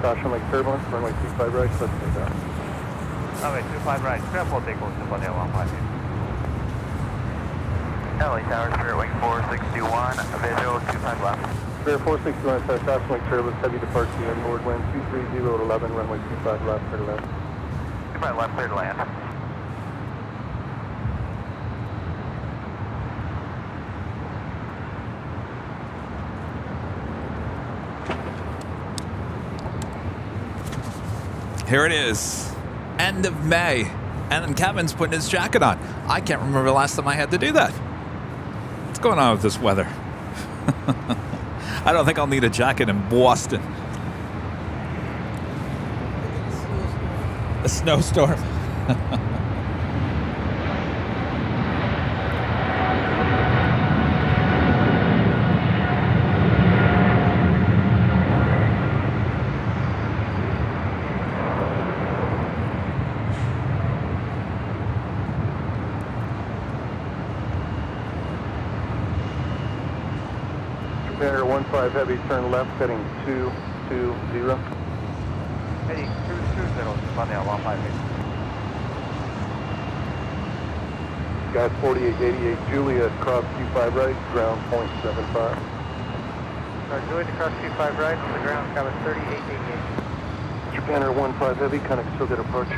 caution like turbulence, runway 25 right, let's take that. Runway 25 right, triple take over to Japan Air 15. LA Tower, Spirit Wing 461, visual 25 left. Spirit 461, caution like turbulence, heavy departure, inboard wind 230 at 11, runway 25 left, clear to land. 25 left, clear to land. Here it is, end of May, and then Kevin's putting his jacket on. I can't remember the last time I had to do that. What's going on with this weather? I don't think I'll need a jacket in Boston. A snowstorm. Japan Air 15 Heavy, turn left, heading 220. Heading 220, Japan Air 15. Sky 4888, Juliet, cross Q5 right, ground point 75. Juliet to cross 25 right, on the ground, Skyline 3888. Japan Air 15 Heavy, connect still good approach.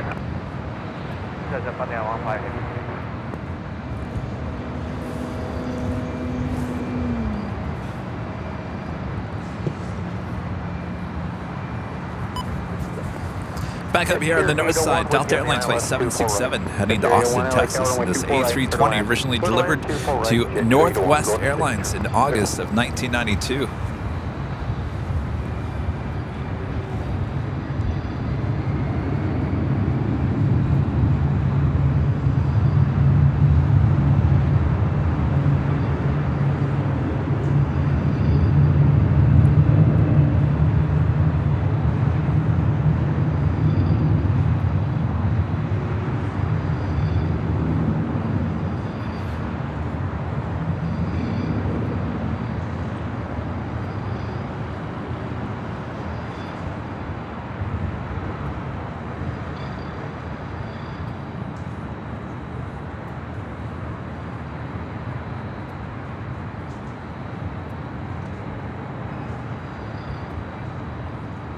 Japan Air 15. Back up here on the north side, Delta Airlines Flight 767 heading to Austin, Texas. This A320 originally delivered to Northwest Airlines in August of 1992.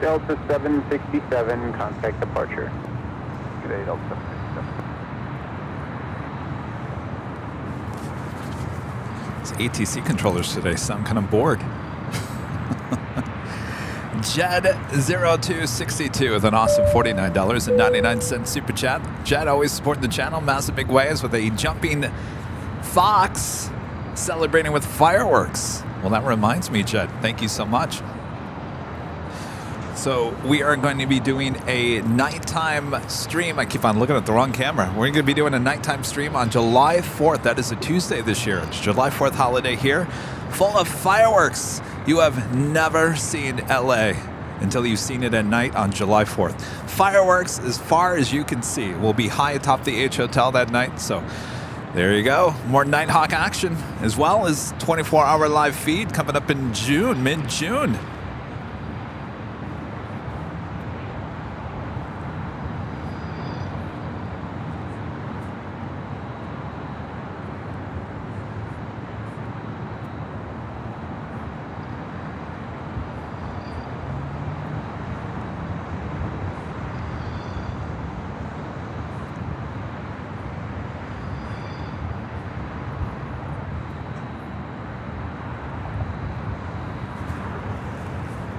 Delta 767, contact departure. Good day, Delta 767. These ATC controllers today sound kind of bored. Jed0262 with an awesome $49.99 super chat. Jed always supporting the channel, massive big waves with a jumping fox celebrating with fireworks. Well, that reminds me, Jed, thank you so much. So we are going to be doing a nighttime stream. I keep on looking at the wrong camera. We're going to be doing a nighttime stream on July 4th. That is a Tuesday this year. It's July 4th holiday here, full of fireworks. You have never seen LA until you've seen it at night on July 4th. Fireworks as far as you can see. We'll be high atop the H Hotel that night. So there you go. More Nighthawk action as well as 24-hour live feed coming up in June, mid-June.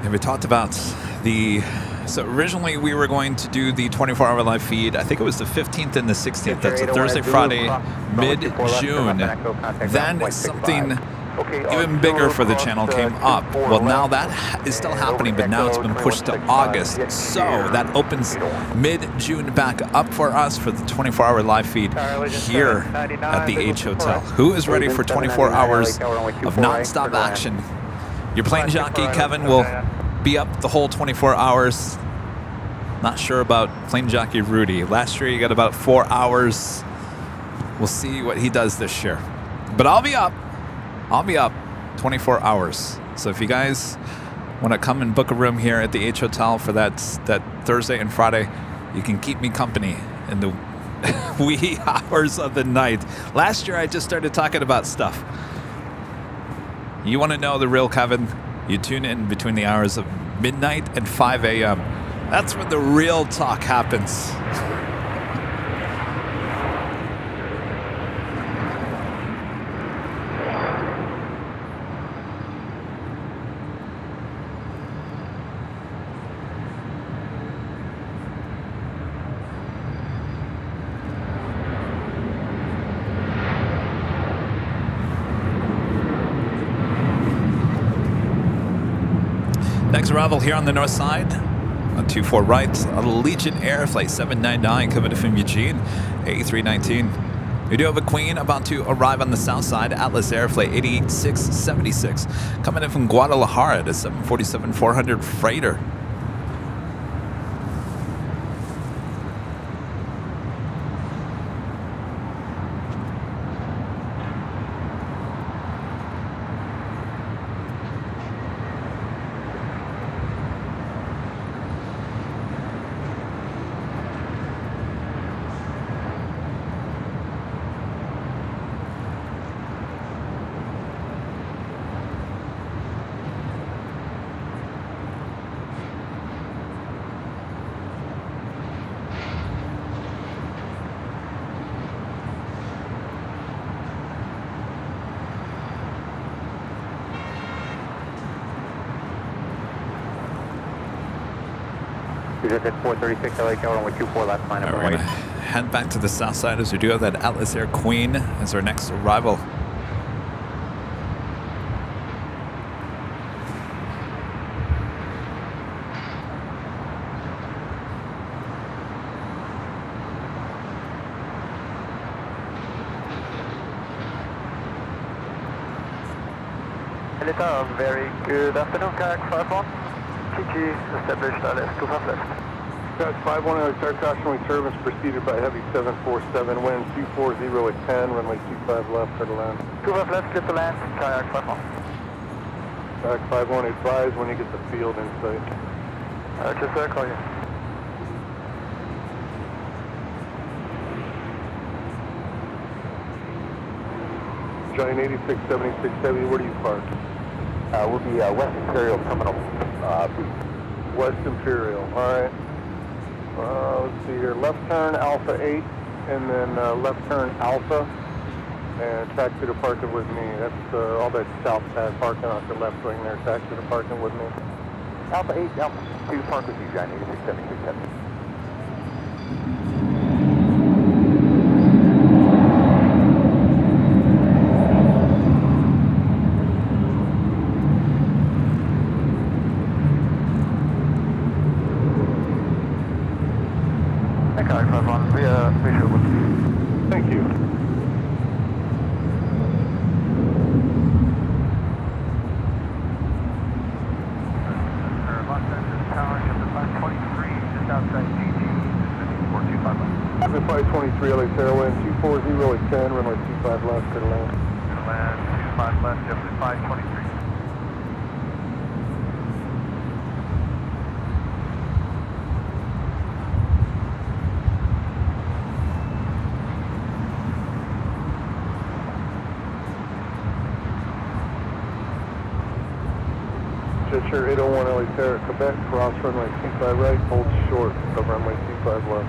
And we talked about so originally we were going to do the 24-hour live feed. I think it was the 15th and the 16th. That's a Thursday, Friday, mid-June. Then something even bigger for the channel came up. Well, now that is still happening, but now it's been pushed to August. So that opens mid-June back up for us for the 24-hour live feed here at the H Hotel. Who is ready for 24 hours of non-stop action? Your plane jockey, Kevin, will be up the whole 24 hours. Not sure about plane jockey Rudy. Last year he got about 4 hours. We'll see what he does this year. But I'll be up 24 hours. So if you guys want to come and book a room here at the H Hotel for that Thursday and Friday, you can keep me company in the wee hours of the night. Last year I just started talking about stuff. You want to know the real Kevin? You tune in between the hours of midnight and 5 a.m. That's when the real talk happens. Next arrival here on the north side, on 24 right, Allegiant Air Flight 799 coming in from Eugene, A319. We do have a Queen about to arrive on the south side, Atlas Air Flight 88676, coming in from Guadalajara, the 747-400 freighter. At 436 LA Tower, runway 24 left line. We're going to head back to the south side as we do have that Atlas Air Queen as our next arrival. Very good afternoon, kayak 51. TG established LS 25 left. Kayak 51, start cautionary turbulence preceded by heavy 747, wind 240 at 10, runway 25 left, clear to land. 25 left, clear to land, kayak 51. Kayak 51, advise when you get the field in sight. Just call you. Giant 8676 Heavy, where do you park? We'll be West Imperial Terminal B. West Imperial. All right. Let's see here. Left turn Alpha 8, and then left turn Alpha, and taxi to parking with me. That's all that south side parking off the left wing there. Taxi to parking with me. Alpha 8, Alpha 2, park with you, John, 8676. Thank you. Los Angeles Tower, you have the 523 just outside GG, descending 425 left. The 523 LA Fairway, 240 at 10, runway 25 left, clear to land. Gonna land 25 left, you have the 523. Jetcher 801 LA Terra, Quebec, cross runway 25 right, hold short of runway 25 left.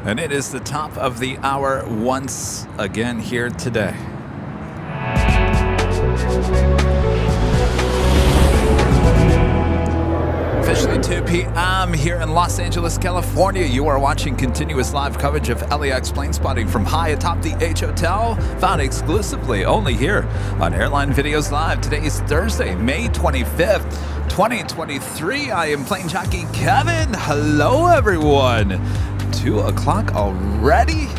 And it is the top of the hour once again here today. Officially 2 p.m. here in Los Angeles, California. You are watching continuous live coverage of LAX plane spotting from high atop the H Hotel, found exclusively only here on Airline Videos Live. Today is Thursday, May 25th, 2023. I am Plane Jockey Kevin. Hello, everyone. 2 o'clock already?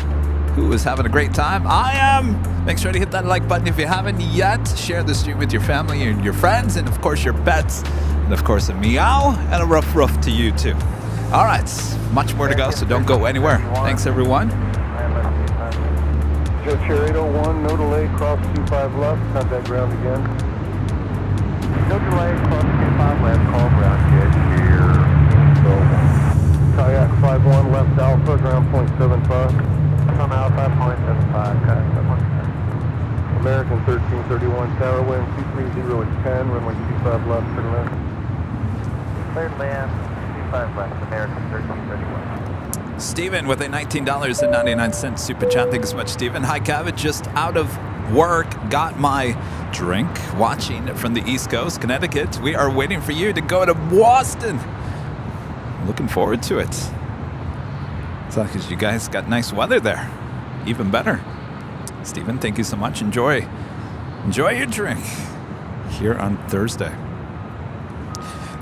Who is having a great time? I am. Make sure to hit that like button if you haven't yet. Share the stream with your family and your friends, and of course your pets. And of course a meow and a rough roof to you too. All right, much more to go, so don't go anywhere. Thanks, everyone. Jetcher 801, no delay, cross 25 left, contact ground again. No delay, cross 25 left, call ground, Jetcher 801. Kayak 51 left Alpha, ground point 75. On Alpha, 5.75, cut. American 1331 tower, wind 230 at 10, runway 25 left, clear to land. Cleared land, 25 left, American 1331. Steven with a $19.99 super chat. Thank you so much, Steven. Hi, Kevin. Just out of work, got my drink, watching from the East Coast, Connecticut. We are waiting for you to go to Boston. Looking forward to it. So, because you guys got nice weather there. Even better. Steven, thank you so much. Enjoy your drink here on Thursday.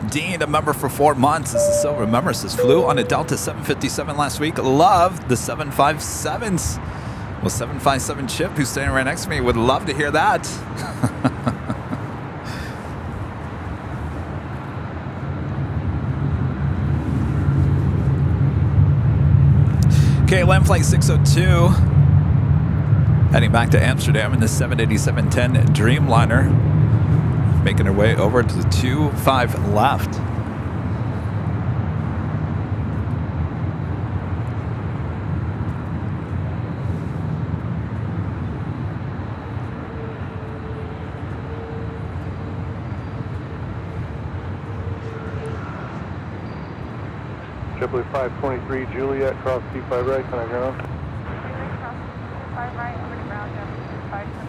Dean, a member for 4 months, is a silver member, says flew on a Delta 757 last week. Loved the 757s. Well, 757 Chip, who's standing right next to me, would love to hear that. KLM Flight 602, heading back to Amsterdam in the 787-10 Dreamliner, making her way over to the 25 left. JetBlue 523 Juliet, cross 25 right, can I ground? Juliet, cross 5 right, over to ground, Jeff, 523.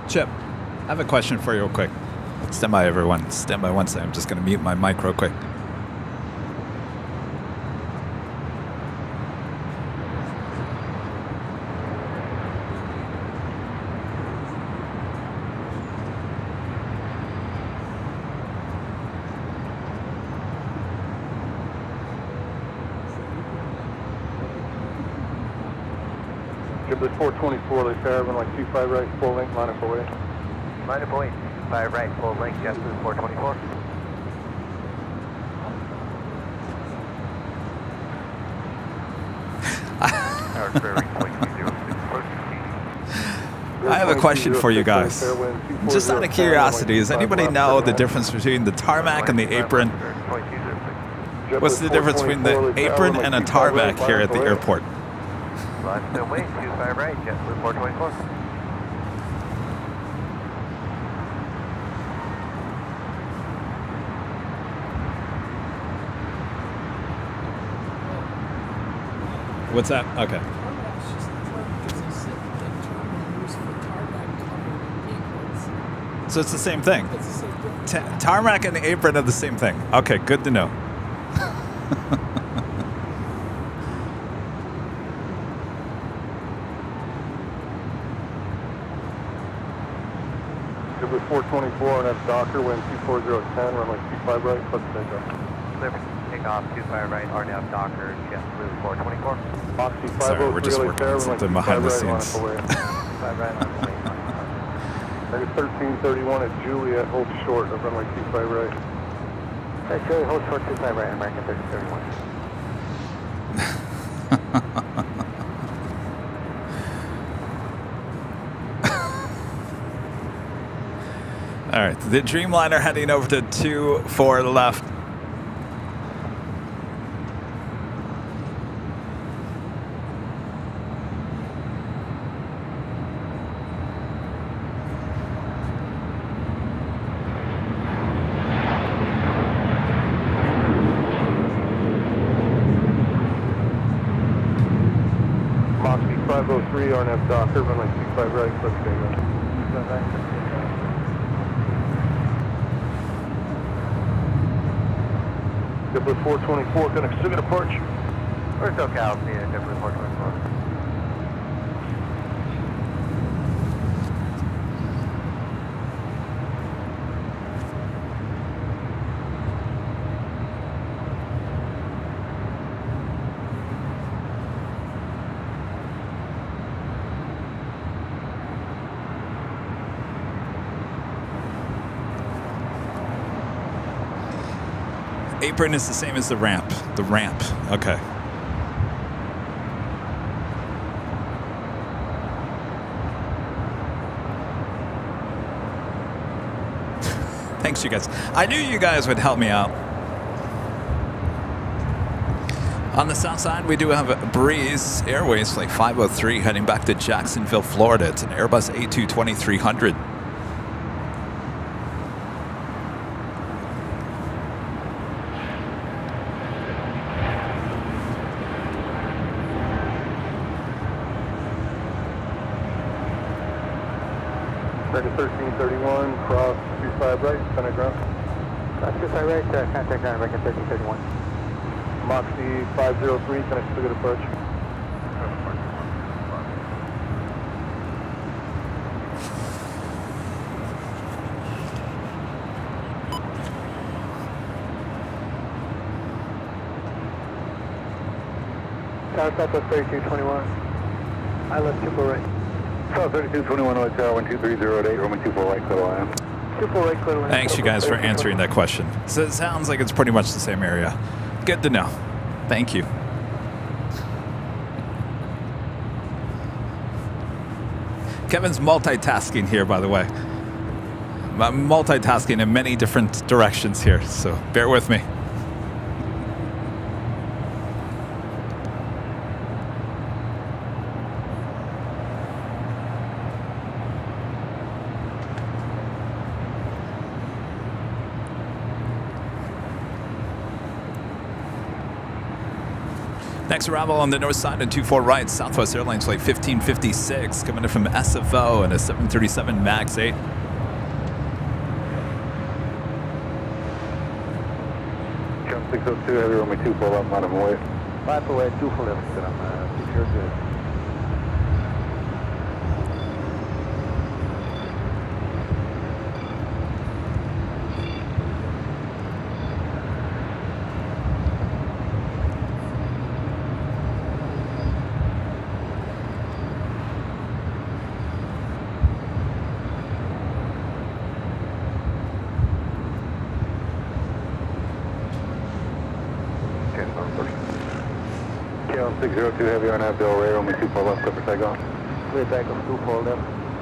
Chip, I have a question for you real quick. Stand by, everyone. Stand by one second. I'm just going to mute my mic real quick. Ghibli 424, they caravan like 25 right, full length, line up away. Line up away, 5 right, full length, JetBlue 424. I have a question for you guys. Just out of curiosity, does anybody know the difference between the tarmac and the apron? What's the difference between the apron and a tarmac here at the airport? Line away, 25 right, JetBlue 424. What's that? Okay. So it's the same thing. Tarmac and apron are the same thing. Okay, good to know. Ghibli 424 and that's Docker, wind 24010, runway 25 right, plus takeoff. Takeoff 25 right, RNAV Docker, JetBlue 424. Oxy 503, Sorry, we're just working on something behind the scenes. 5 right, line away. Target 1331 at Juliet, hold short of runway 25 right. Hey, Juliet, hold short 25 right, American 1331. All right, the Dreamliner heading over to 24 left. Moxie 503, RNF Docker, runway 25 right, plus takeoff. Ghibli 424, gonna still get departure. We're SoCal, JetBlue 424. Apron is the same as the ramp. The ramp. Okay. Thanks, you guys. I knew you guys would help me out. On the south side, we do have a Breeze Airways Flight 503 heading back to Jacksonville, Florida. It's an Airbus A220-300. Target 1331, cross 25 right, center ground. Cross 25 right, contact ground, American 1331. Moxie 503, connect to good approach. Tower Southwest 3221. I left 24 right. South 3221, Tower 12308, Roman 24 right, clear line. 24 right, clear line. Thanks, you guys, for answering that question. So it sounds like it's pretty much the same area. Good to know. Thank you. Kevin's multitasking here, by the way. I'm multitasking in many different directions here, so bear with me. Next arrival on the north side at 24 right, Southwest Airlines Flight 1556, coming in from SFO and a 737 MAX 8. 602, heavy runway 24 left, line of away. 5 away, 2 for left, and I'm 602. KLM 602, heavy on that Del Rey, runway 24 left, clear for takeoff. Clear takeoff 2 for left,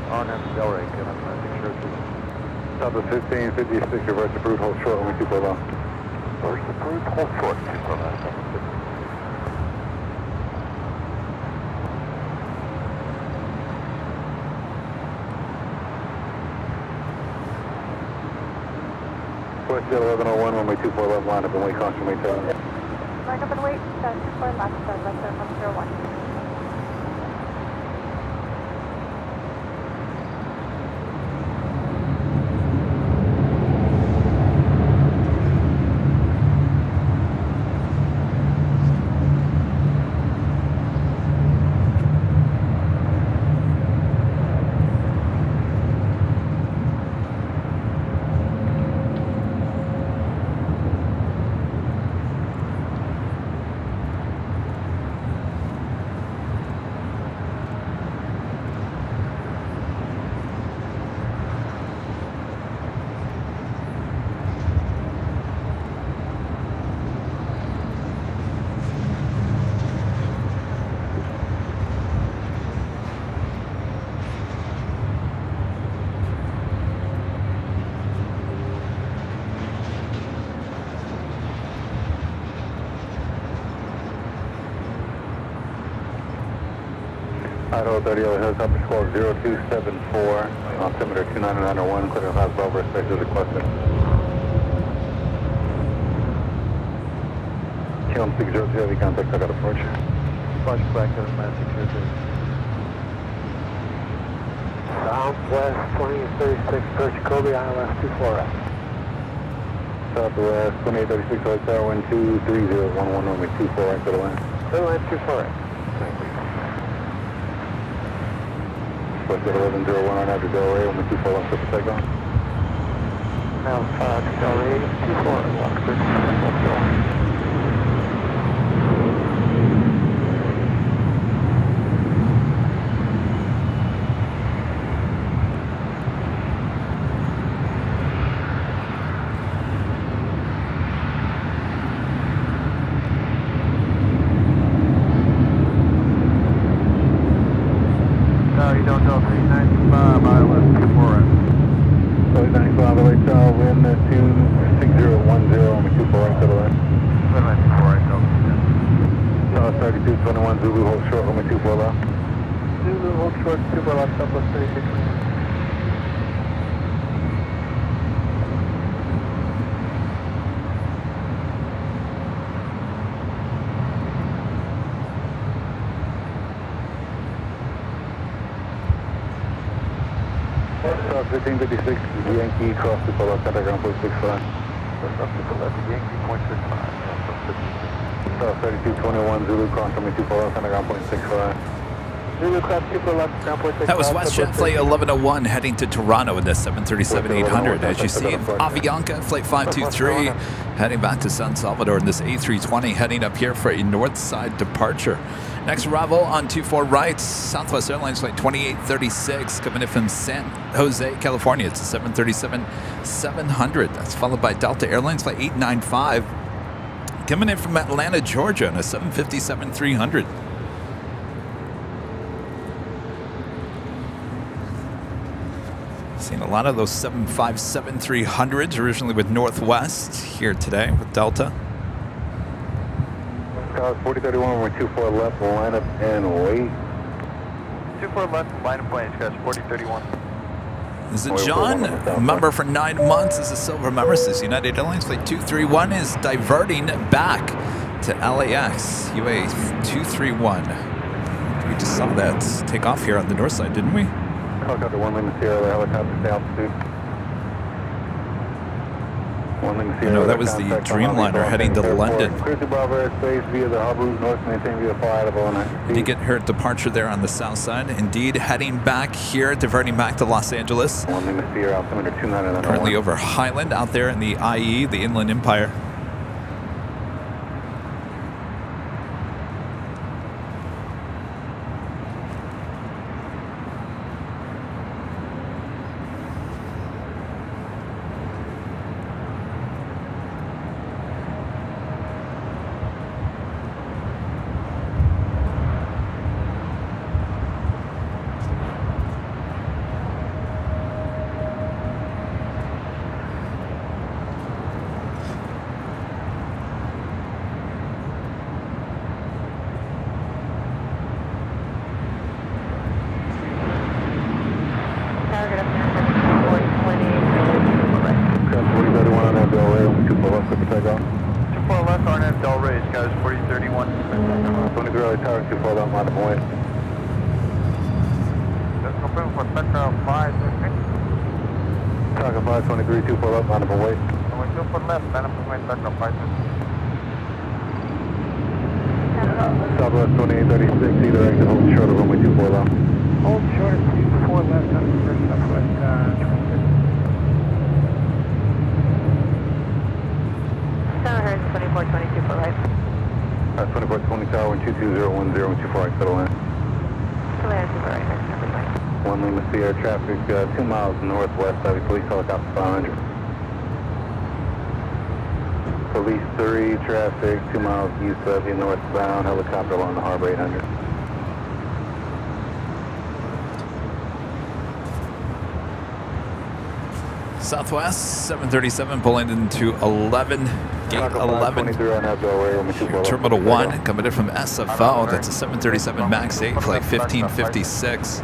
on and Del Rey, and I'm 602. Top of 1556, reverse approved, hold short, runway 24 left. Reverse approved, hold short, 24 left, West 1101, runway 24 left, line up and wait, caution, wait, tail. Line up and wait, 24 left, left 101. Idaho 30, helicopter squawk 0274, altimeter 29901, clear house Bravo, respect as requested. KLM 602, heavy contact, I got approach. Approach back to the 602. Southwest 2036, approach Kobe, ILS 24 left. Southwest 2836, hotel, wind 23011, runway 24 right to the wind. Clear line 24 right. Thank you. West 1101 on after Del Rey, runway 24 left, clear for takeoff. Alpha Del Rey, 24 left, clear for takeoff. You don't know 395, ILS 24 right. 395, LA South, wind 26010, runway 24 right to the wind. Clear line 24 right, South 3221, Zulu, hold short, runway 24 left. Zulu, hold short, 24 left, Southwest 36. South 1556, Yankee, cross to Polo, contact ground point 65. Up to the left, Yankee, point 65. South 3221, Zulu, cross runway 24 left, contact ground point 65. Zulu, cross 24 left, ground point 65. That was WestJet Flight 1101 heading to Toronto in the 737-800. As you see, Avianca Flight 523 heading back to San Salvador in this A320 heading up here for a north side departure. Next arrival on 24 right, Southwest Airlines Flight 2836 coming in from San Jose, California. It's a 737-700. That's followed by Delta Airlines Flight 895 coming in from Atlanta, Georgia on a 757-300. Seen a lot of those 757-300s originally with Northwest here today with Delta. Cars 4031, runway 24 left, line up and wait. 24 left, line of planes, guys, 4031. This is John, member for 9 months. This is Silver member. This is United Airlines Flight 231 is diverting back to LAX. UA 231. We just saw that take off here on the north side, didn't we? Helicopter 1 Lima Sierra, helicopter stay altitude. I know that was the Dreamliner heading to London. Clear to Bravo airspace via the hub route north, maintain via flight of 09. Did get her departure there on the south side. Indeed, heading back here, diverting back to Los Angeles. Currently over Highland out there in the IE, the Inland Empire. Southwest 2836, either exit, hold short of runway 24 left. Hold short of 24 left on the first Southwest 2422 for right. 2420 tower, 12201, 024 right, settle in. One Lima Sierra traffic, 2 miles northwest, police helicopter 500. Police 3 traffic, 2 miles east of you northbound, helicopter along the harbor 800. Southwest 737 pulling into 11, gate 11. Terminal 1 coming in from SFO. That's a 737 MAX 8, flight 1556.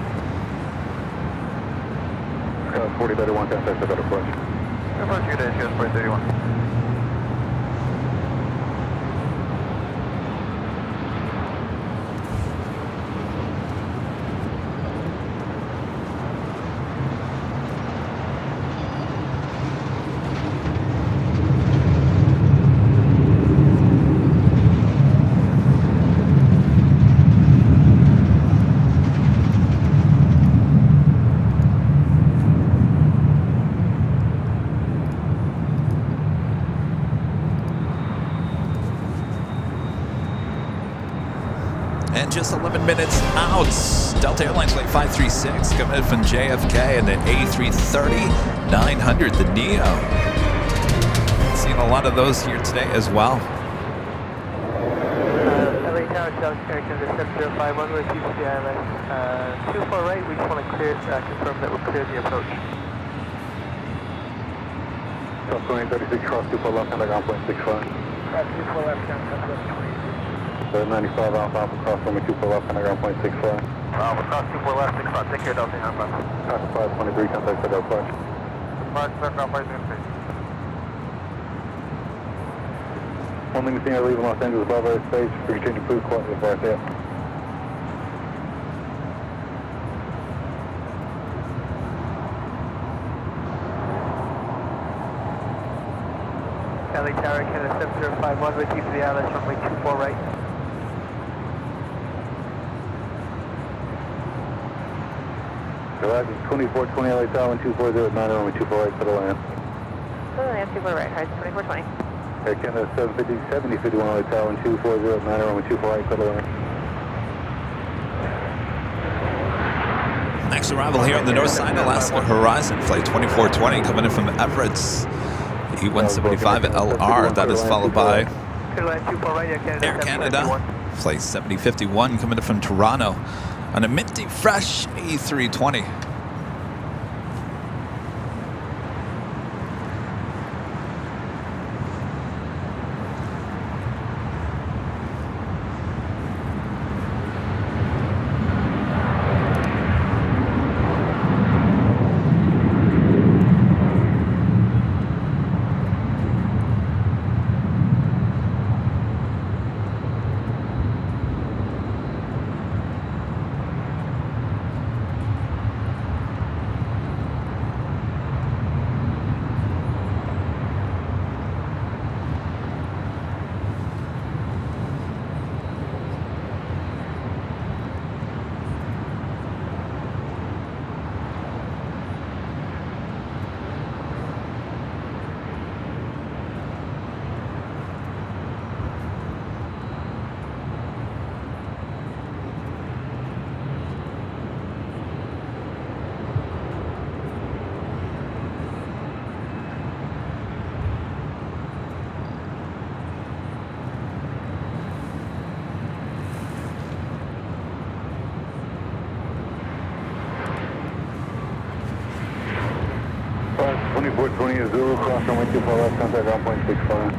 4031, contact the better push. Approach your dash, 4031. And just 11 minutes out, Delta Airlines flight 536 coming in from JFK and the A330-900, the Neo. Seeing a lot of those here today as well. LA Tower, South American, the 7051 with UC Airline. 24 right, we just want to clear, confirm that we'll clear the approach. South 2836, cross 24 left, contact on point 65. Cross 24 left, contact 28. 95 Alpha, cross runway 24 left, contact on point 65. Alpha, cross 24 left, 65, take care, Delta, Alpha. Alpha 523, contact the Delta. 5 Alpha, 5 One Lima Sierra leaving Los Angeles Bravo airspace for continued food quality of our there. LA Tower, Canada 7051 with you for the LS runway 24 right. Galactic 2420 LA Tower, 240 at 9 runway 24 right, settle in. Land 24 right, hard 2420. Air Canada 750, 7051 LA Tower, 240 at 9 runway 24 right, settle in. Next arrival here on the north side, Alaska Horizon, flight 2420 coming in from Everett's. The E175 LR, that is followed by Air Canada, flight 7051 coming in from Toronto on a minty fresh A320. 20 Zulu, cross runway 24 left, contact ground point 65.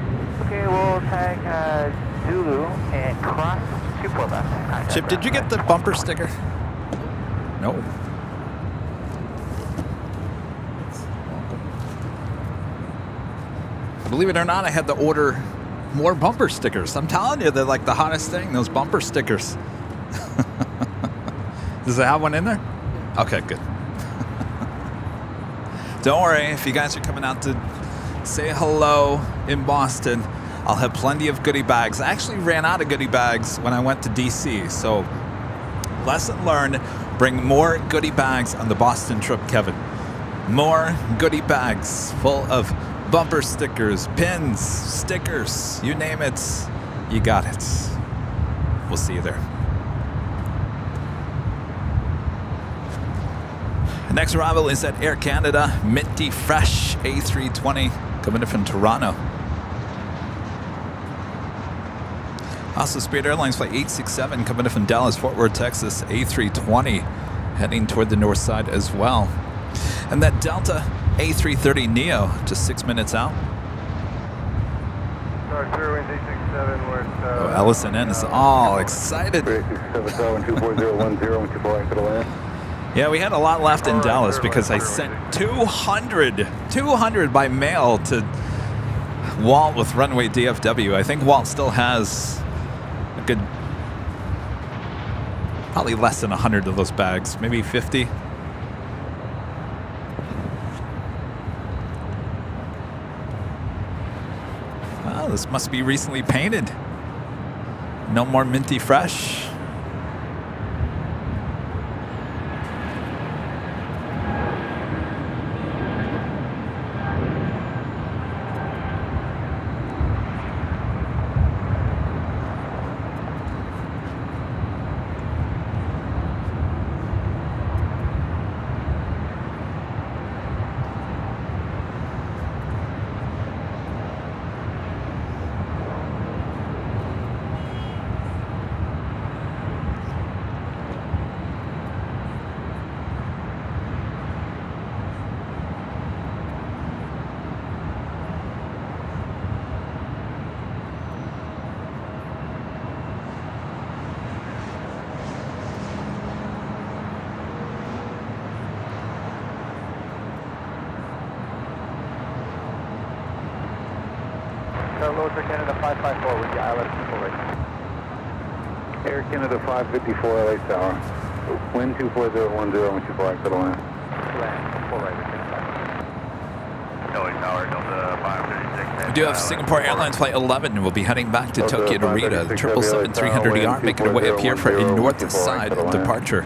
Okay, we'll tag Zulu and cross 24 left. Contact Chip, did you get the bumper sticker? No. Believe it or not, I had to order more bumper stickers. I'm telling you, they're like the hottest thing, those bumper stickers. Does it have one in there? Okay, good. Don't worry, if you guys are coming out to say hello in Boston, I'll have plenty of goodie bags. I actually ran out of goodie bags when I went to DC, so lesson learned, bring more goodie bags on the Boston trip, Kevin. More goodie bags full of bumper stickers, pins, stickers, you name it, you got it. We'll see you there. Next arrival is at Air Canada, Minty Fresh A320 coming in from Toronto. Also, Spirit Airlines Flight 867 coming in from Dallas, Fort Worth, Texas, A320 heading toward the north side as well. And that Delta A330 Neo, just 6 minutes out. Oh, Ellison N is all excited. Yeah, we had a lot left in Dallas because I sent 200 by mail to Walt with runway DFW. I think Walt still has a good, probably less than 100 of those bags, maybe 50. Wow, this must be recently painted. No more Minty Fresh. Hello, Air Canada 554 with the ILS people right. Air Canada 554 LA Tower. Wind 24010 and 24 exit line. LA Tower, Delta 536. We do have Singapore Airlines Flight 11 and we'll be heading back to Tokyo to Rita. The 777-300ER making our way up here for a north side departure.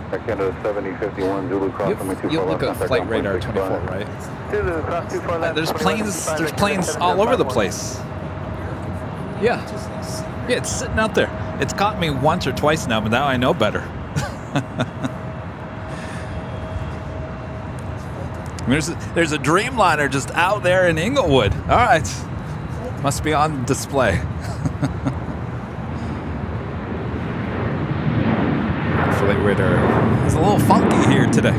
Air Canada 7051 Zulu cross runway 24 You look at Flight Radar 24, right? There's planes all over the place. Yeah. Yeah, it's sitting out there. It's caught me once or twice now, but now I know better. There's a Dreamliner just out there in Inglewood. All right. Must be on display. Flight Radar is a little funky here today.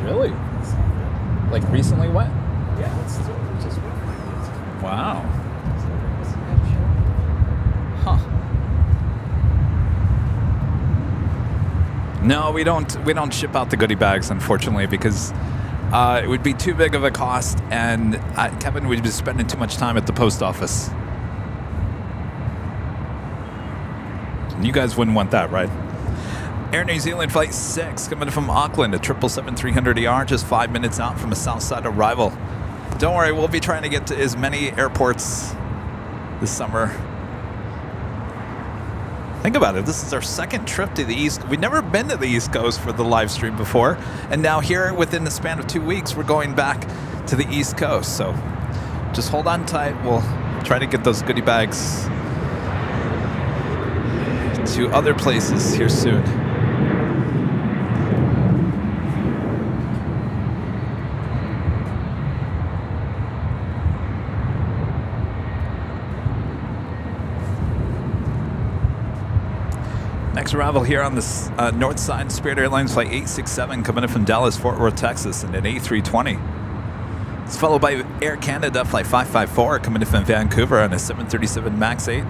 Really? Like recently wet? Yeah, it's just wet. Wow. Huh. No, we don't ship out the goodie bags, unfortunately, because it would be too big of a cost, and Kevin would be spending too much time at the post office. And you guys wouldn't want that, right? Air New Zealand Flight 6 coming from Auckland, a 777-300ER, just 5 minutes out from a south side arrival. Don't worry, we'll be trying to get to as many airports this summer. Think about it, this is our second trip to the East. We've never been to the East Coast for the live stream before, and now here within the span of 2 weeks, we're going back to the East Coast. So just hold on tight. We'll try to get those goodie bags to other places here soon. Next arrival here on the north side, Spirit Airlines Flight 867 coming in from Dallas, Fort Worth, Texas, in an A320. It's followed by Air Canada Flight 554 coming in from Vancouver on a 737 MAX 8.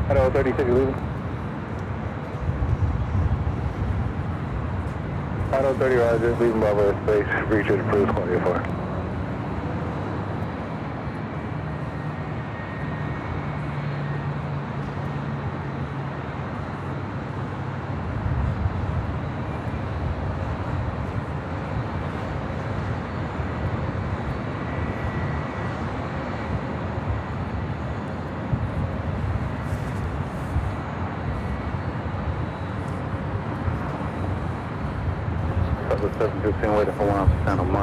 Hello, 36 leaving. Hello, 30 Roger, leaving Bravo airspace, reach it approved 24.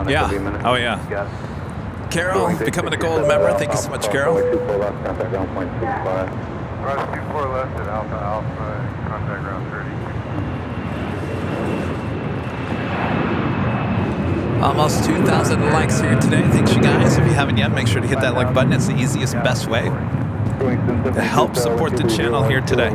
Yeah. Oh, yeah. Carol, becoming a gold member. Thank you so much, Carol. Roger 24 left at Alpha Alpha, contact ground 30. Almost 2,000 likes here today. Thanks, you guys. If you haven't yet, make sure to hit that like button. It's the easiest and best way to help support the channel here today.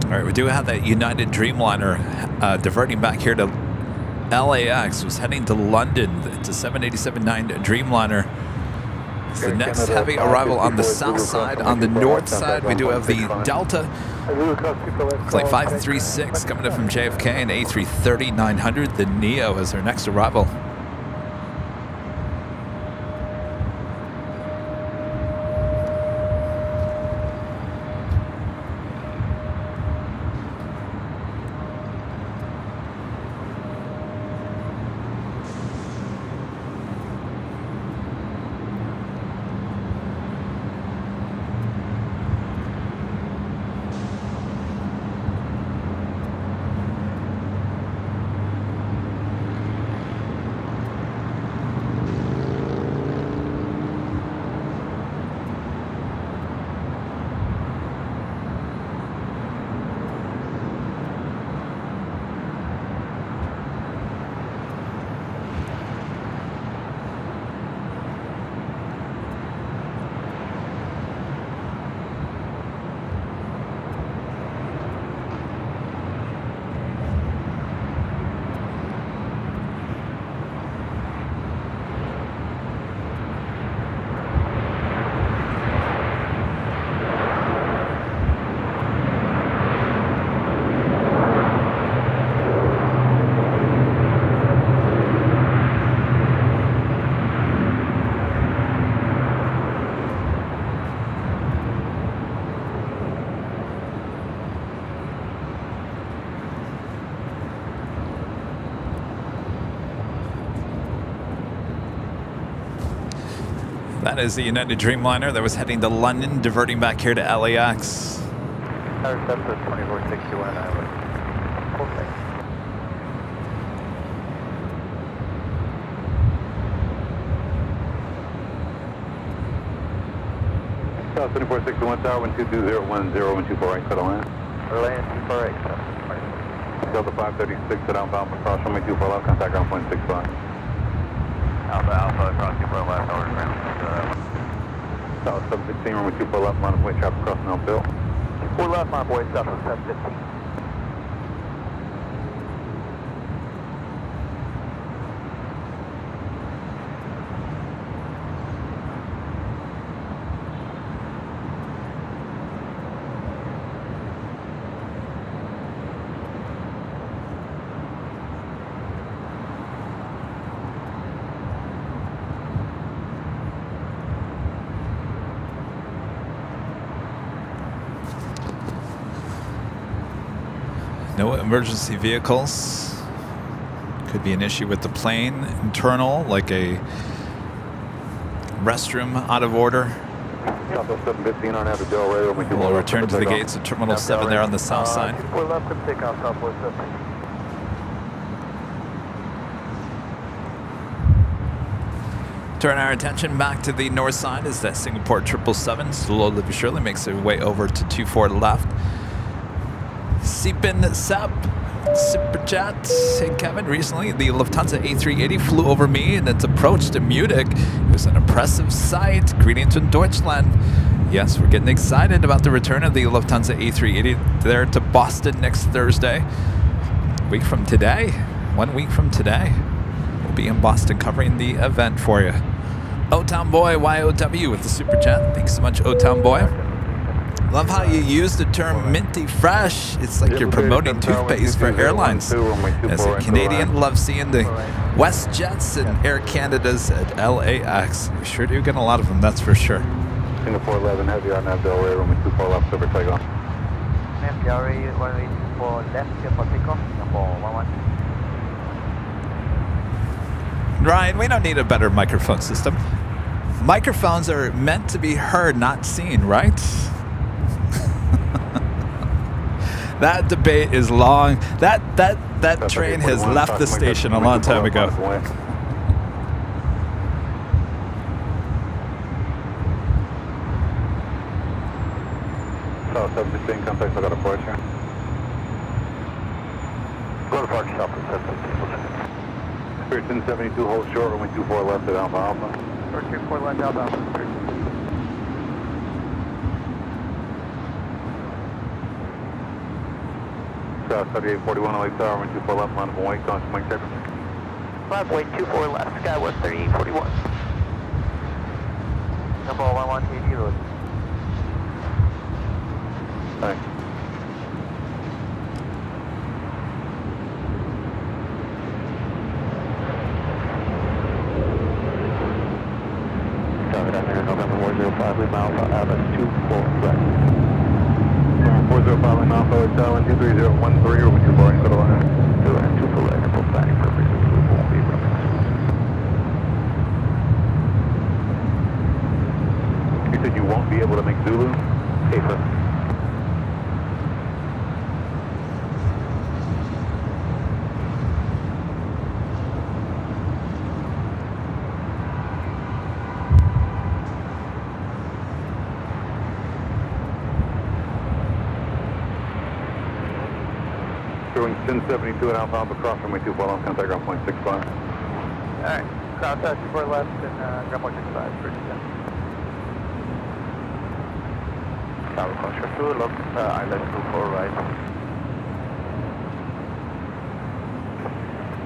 All right, we do have that United Dreamliner diverting back here to LAX. Was heading to London. It's a 787-9 Dreamliner. It's the next heavy arrival on the south side. On the north side, we do have the Delta Flight 536 coming in from JFK and A330-900. The Neo is our next arrival. That is the United Dreamliner that was heading to London, diverting back here to LAX. Our steps is 2461. Okay. South 2461 Tower, 122.010, 124 right, cut on land. Land 24 right, Delta 536 at Alpha Alpha, cross runway 24 left, contact ground 0.65. Alpha Alpha, cross 24 left, over ground. South 716, runway 24 left, line of way traffic crossing Elm Bill. 4 left, my boy, south of 715. No emergency vehicles. Could be an issue with the plane internal, like a restroom out of order. Southwest 715 on after Del Rey, runway 24 We'll left. return to the gates of Terminal 7 there on the south side. 4 left, could take off Southwest 7. Turn our attention back to the north side as that Singapore 777 slowly but surely makes their way over to 24 left. Seepin Sep, Super Chat. Hey Kevin, recently the Lufthansa A380 flew over me and its approach to Munich. It was an impressive sight. Greetings from Deutschland. Yes, we're getting excited about the return of the Lufthansa A380 there to Boston next Thursday. 1 week from today. We'll be in Boston covering the event for you. O-Town Boy YOW with the Super Chat. Thanks so much, O-Town Boy. Love how you use the term minty fresh. It's like you're promoting toothpaste for airlines. As a Canadian, love seeing the WestJets and Air Canadas at LAX. We sure do get a lot of them, that's for sure. Singapore 11, heavy on that Del Rey, runway 24 left, silver takeoff. Runway 24 left, here for takeoff, number 11. Ryan, we don't need a better microphone system. Microphones are meant to be heard, not seen, right? That debate is long. That train has left the station a long time ago. South 716, contact, I got a departure. Go to park south of 715. Spirit 1072, hold short, runway 24 left at Alpha Alpha. 24 left, outbound. South 3841, Lake Tower, runway 24 left, line of way, constant Mike Texas. Runway 24 left, Skywest 3841. Number 1180 road. Thanks. November 405, Lima Alpha, Abbas 24 left. November 405, Lima Alpha, Hotel, 23013, runway 24 right, settle line. 2 left, for planning purposes, we won't be running. You said you won't be able to make Zulu? Safer. Doing 1072 at Alpha Alpha, cross runway 24 left, contact ground point 65. Alright, cross 24 left and ground point 65 for descent. Tower closure 2, look, island 24 right.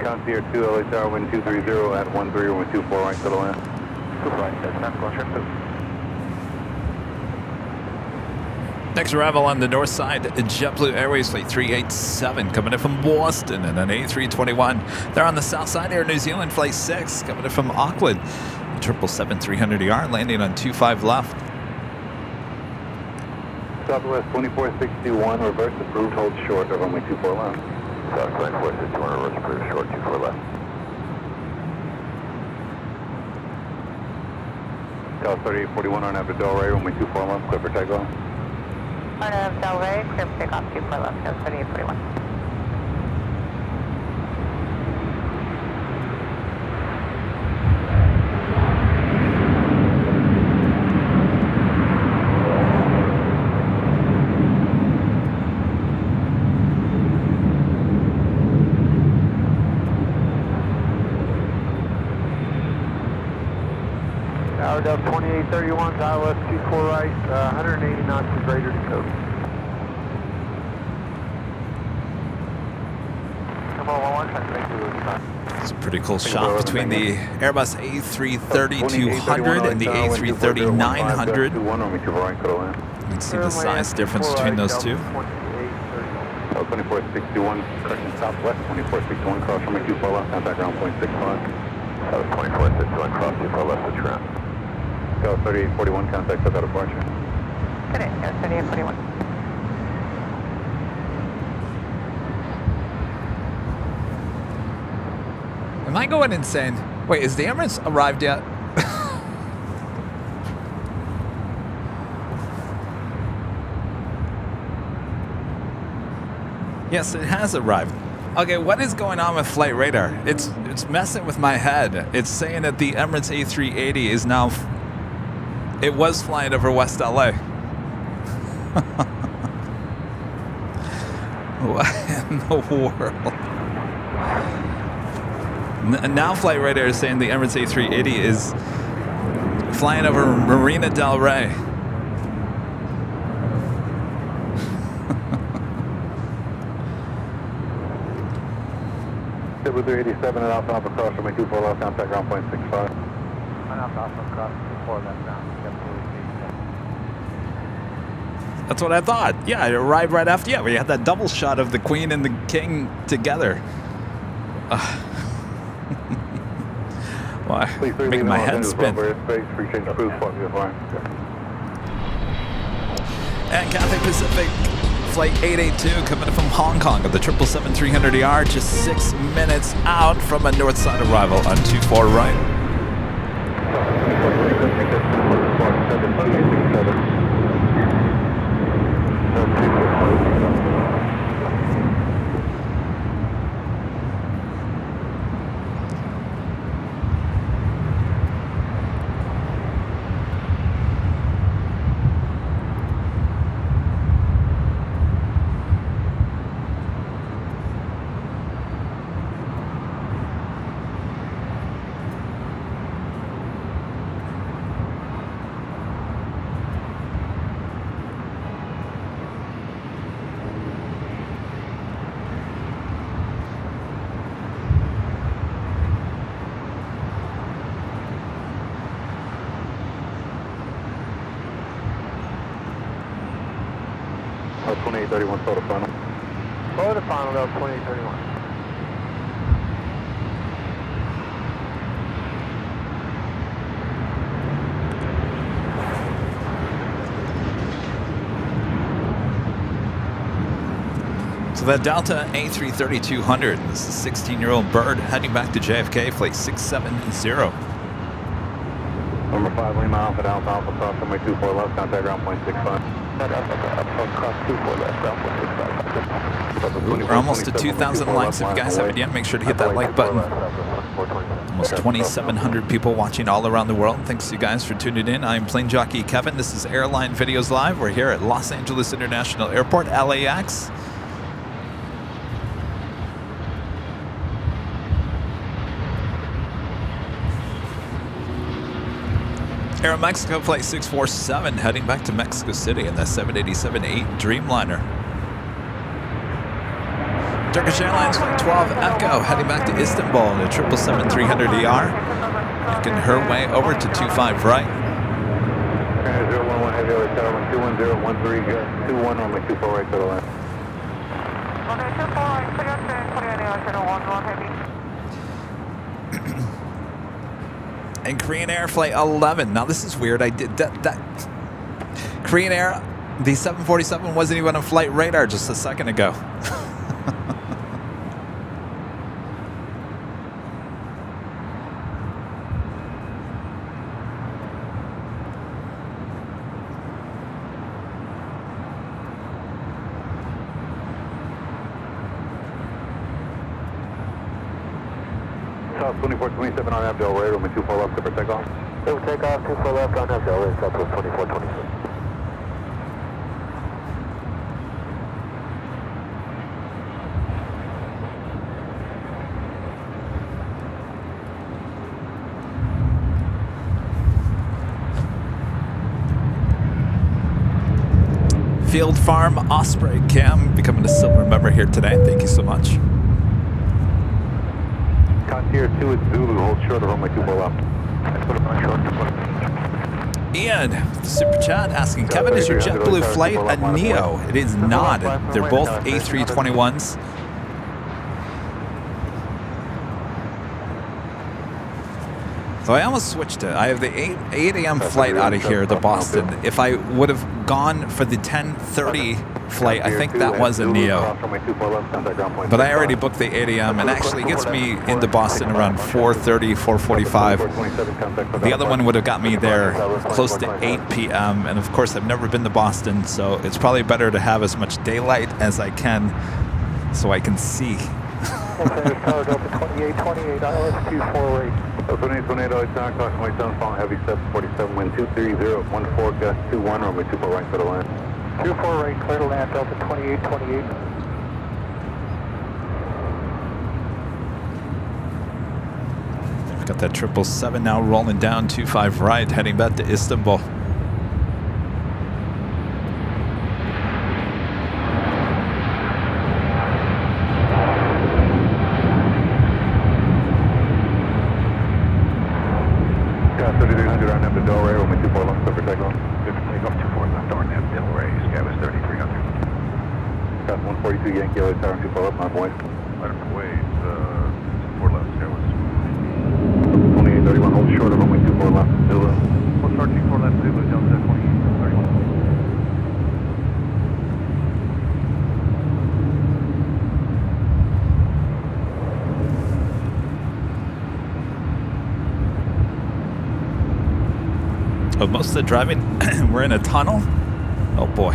Concierge 2, LA Tower, wind 230 at 13, runway 24 right, settle in. 2 right, descent closure 2. Next arrival on the north side, JetBlue Airways Flight 387 coming in from Boston and an A321. They're on the south side, Air New Zealand Flight 6 coming in from Auckland. 777-300ER landing on 25 left. Southwest 2461, reverse approved, hold short of runway 24 left. Southwest 2461, reverse approved, short 24 left. South 3841 on after Del Rey, runway 24 left, clear for takeoff. On Del Rey, clear for takeoff, 24 left, 3841. Delta 2831, ILS 24 right, 180 knots is greater to code. Come on, 11, trying to make you lose time. It's a pretty cool shot between the Airbus A330-200 and the A330-900. You can see the size difference between those two. 2461, correction southwest, 2461, cross runway 24 left, contact ground point 65. That was 2461, cross 24 left, switch around. Go 3841, contact set out departure. Correct, 3841. Am I going insane? Wait, is the Emirates arrived yet? Yes, it has arrived. Okay, what is going on with flight radar? It's messing with my head. It's saying that the Emirates A380 is now... It was flying over West LA. What in the world? Now flight radar is saying the Emirates A380 is flying over Marina del Rey. Civil 387 and Alpha Alpha cross runway 24 left, contact ground point 65. Alpha cross 24 left now. That's what I thought. Yeah, it arrived right after. Yeah, we had that double shot of the Queen and the King together. Why? Making my head spin. And Cathay Pacific Flight 882 coming from Hong Kong of the 777-300ER, just 6 minutes out from a north side arrival on 24 right. Oh, 2831, photo final. Photo final, Delta 2831. So that Delta A330-200, this is a 16-year-old bird heading back to JFK, flight 670. Number 5, Lima Alpha, Alpha Alpha, cross runway 24 left, contact ground point 65. We're almost to 2,000 likes. If you guys haven't yet, make sure to hit that like button. Almost 2,700 people watching all around the world. Thanks to you guys for tuning in. I'm Plane Jockey Kevin. This is Airline Videos Live. We're here at Los Angeles International Airport, LAX. Aeromexico Flight 647 heading back to Mexico City in the 787-8 Dreamliner. Turkish Airlines Flight 12 Echo heading back to Istanbul in the 777-300ER. Making her way over to 25 right. 011 heavy over tower 21013 21 on my 24 right to the left. And Korean Air Flight 11. Now this is weird. I did that. Korean Air, the 747 wasn't even on flight radar just a second ago. South 2427 on Abdel Ray, runway 24 left, for takeoff. It will take off 24 left on Abdel Ray, Southwest 2426. Field Farm Osprey Cam becoming a silver member here today. Thank you so much. Concierge 2 is Zulu, hold short of runway 24 left. Ian, the super chat asking, Kevin, is your JetBlue flight a Neo? It is not. They're both A321s. So I almost switched it. I have the 8 a.m. flight out of here to Boston. If I would have gone for the 10:30 flight, I think that was a Neo. But I already booked the 8 a.m. and actually gets me into Boston around 4:30, 4:45. The other one would have got me there close to 8 p.m. And of course, I've never been to Boston, so it's probably better to have as much daylight as I can so I can see. Okay, Tower Delta 2828, ILS 248. 2828, Tower, caution weight down, falling heavy 747, wind 230, 14, gust 21, runway 24 right, clear to land. 24 right, clear to land, Delta 2828. Got that 777 now rolling down 25 right, heading back to Istanbul. Yankee LA Tower, 24 up, my boy. Right up the way, 4 left, Sky West. 2831, hold short of runway 24 left, Zulu. Hold short, 24 left, Zulu, Delta 2831. Oh, most of the driving, we're in a tunnel? Oh boy.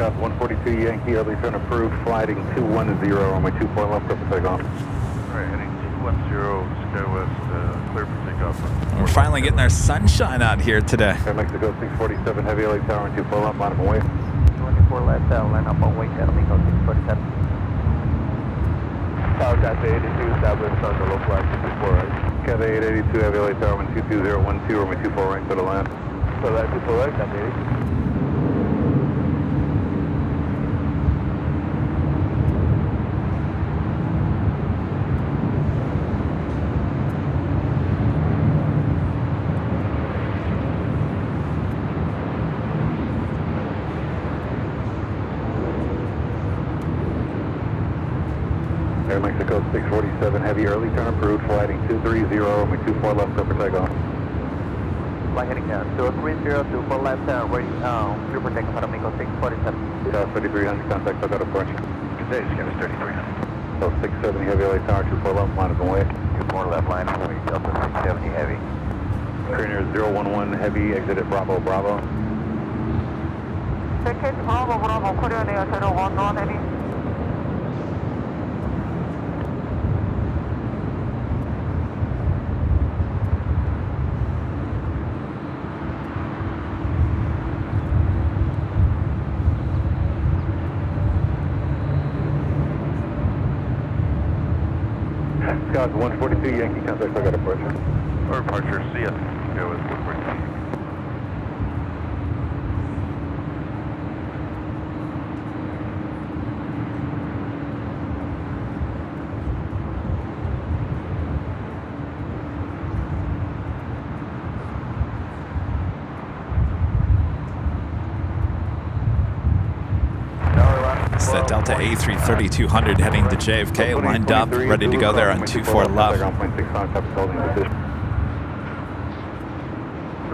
Scott 142 Yankee, early turn approved, flighting 210 on my 24 left, clear for takeoff. Alright, heading 210, Sky West, clear for takeoff. We're finally getting our sunshine out here today. Air Mexico 647, heavy LA Tower, and 24 left, line up and wait. 24 left, line up and wait, Amigo 647. Tower Cat 82, Southwest on the low flag, 24 right. Cat 882, heavy LA Tower, 12012, on my 24 right, clear to land. So that's 24 right, Cat 80. Air Mexico 647, heavy early turn approved, flighting 230, on my 24 left, clear for takeoff. Flight heading 230, 24 left, ready, clear for takeoff at Amigo 647. South 3300, contact, I got approach. Good day, Sky West 3300. So 670, heavy LA Tower, 24 left, line up and wait. 24 left, line up and wait, Delta 670 heavy. Trainer 011, heavy, exit at Bravo, Bravo. Ticket Bravo, Bravo, Korean Air 011 heavy. Scott 142 Yankee, contact, I got approach. Or departure, see ya. Sky West 142. It's that Delta A330-200 heading to JFK, lined up, ready to go there on 24 left. Who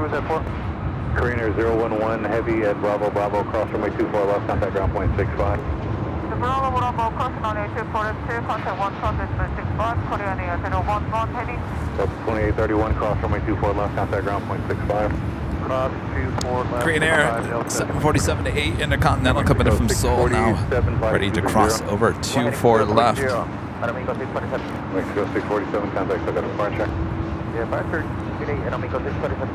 was that for? Cariner 011, heavy at Bravo, Bravo, cross runway 24 left, contact ground point 65. The Bravo, Bravo, cross runway 242, contact 165, Korean Air 011 heavy. Delta 2831, cross runway 24 left, contact ground point 65. Cross 24 left. Korean Air 747 to 8 Intercontinental coming in from Seoul now, ready to cross over 24 left. At Amigo 647. Mexico 647, contact, I got approach. Departure, good day, at Amigo 647.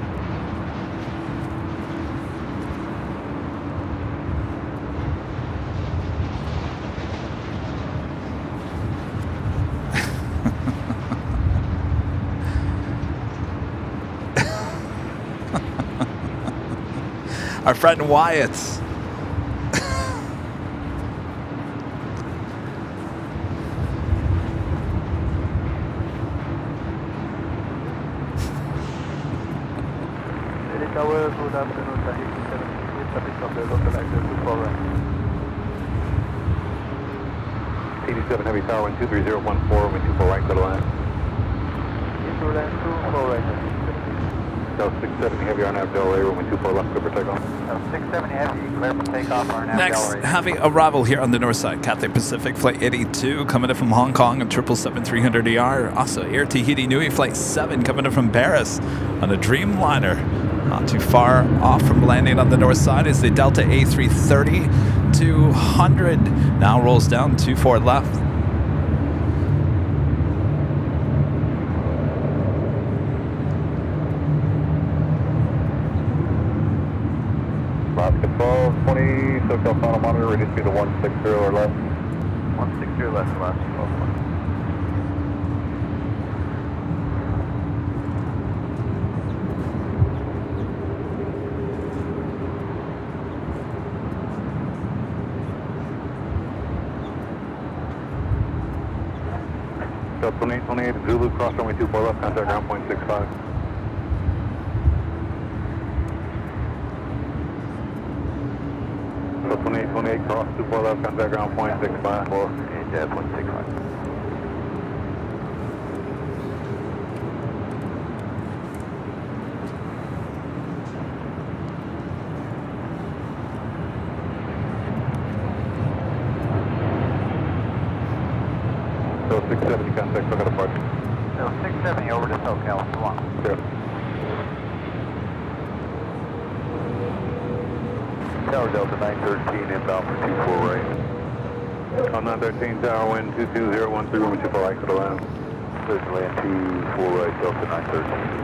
Our friend Wyatt. Tower, good afternoon, Tahiti 78, traffic from the local access to Florida. 87 Heavy Tower, wind 23014, wind 24 right, go to line. Into land 24 right. South 670 Heavy, RNAV Delray, wind 24 left, clear for takeoff. 670 Heavy, clear for takeoff, RNAV Next, Delray. having arrival here on the north side. Cathay Pacific Flight 82 coming in from Hong Kong, a 777-300ER. Also, Air Tahiti Nui Flight 7 coming in from Paris on a Dreamliner. Not too far off from landing on the north side is the Delta A330 200. Now rolls down 24 left. Alaska 1220, SoCal final monitor, reduce speed to 160 or less. 160 or less, Alaska 1220. South 2828, Zulu, cross runway 24 left, contact ground point 65. South 2828, cross 24 left, contact ground point 65. 0.65. So 670, contact, look at departure. So 670 over to SoCal, so long. Yeah. Tower Delta 913 inbound for 24 right. On 913, tower wind 22013, room 24 right, go to land. Clear to land 24 right, Delta 913.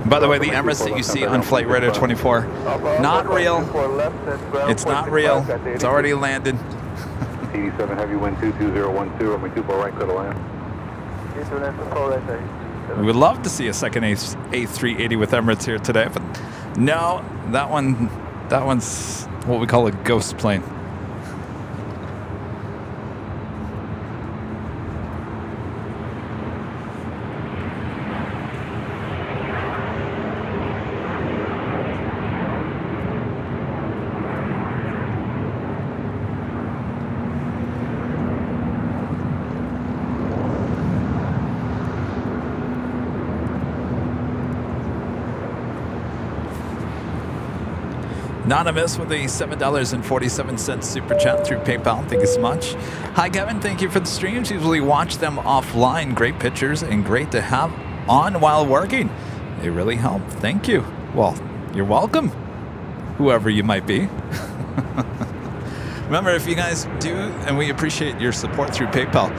By the way, the Emirates that you see on Flight Radar 24, not real. It's not real. It's already landed. 87 Heavy, wind 22012, runway 24 right, go to land. Into land 24 right. We would love to see a second A380 with Emirates here today, but no, that one's what we call a ghost plane. Anonymous with a $7.47 super chat through PayPal. Thank you so much. Hi, Kevin. Thank you for the streams. Usually watch them offline. Great pictures and great to have on while working. They really help. Thank you. Well, you're welcome, whoever you might be. Remember, if you guys do, and we appreciate your support through PayPal,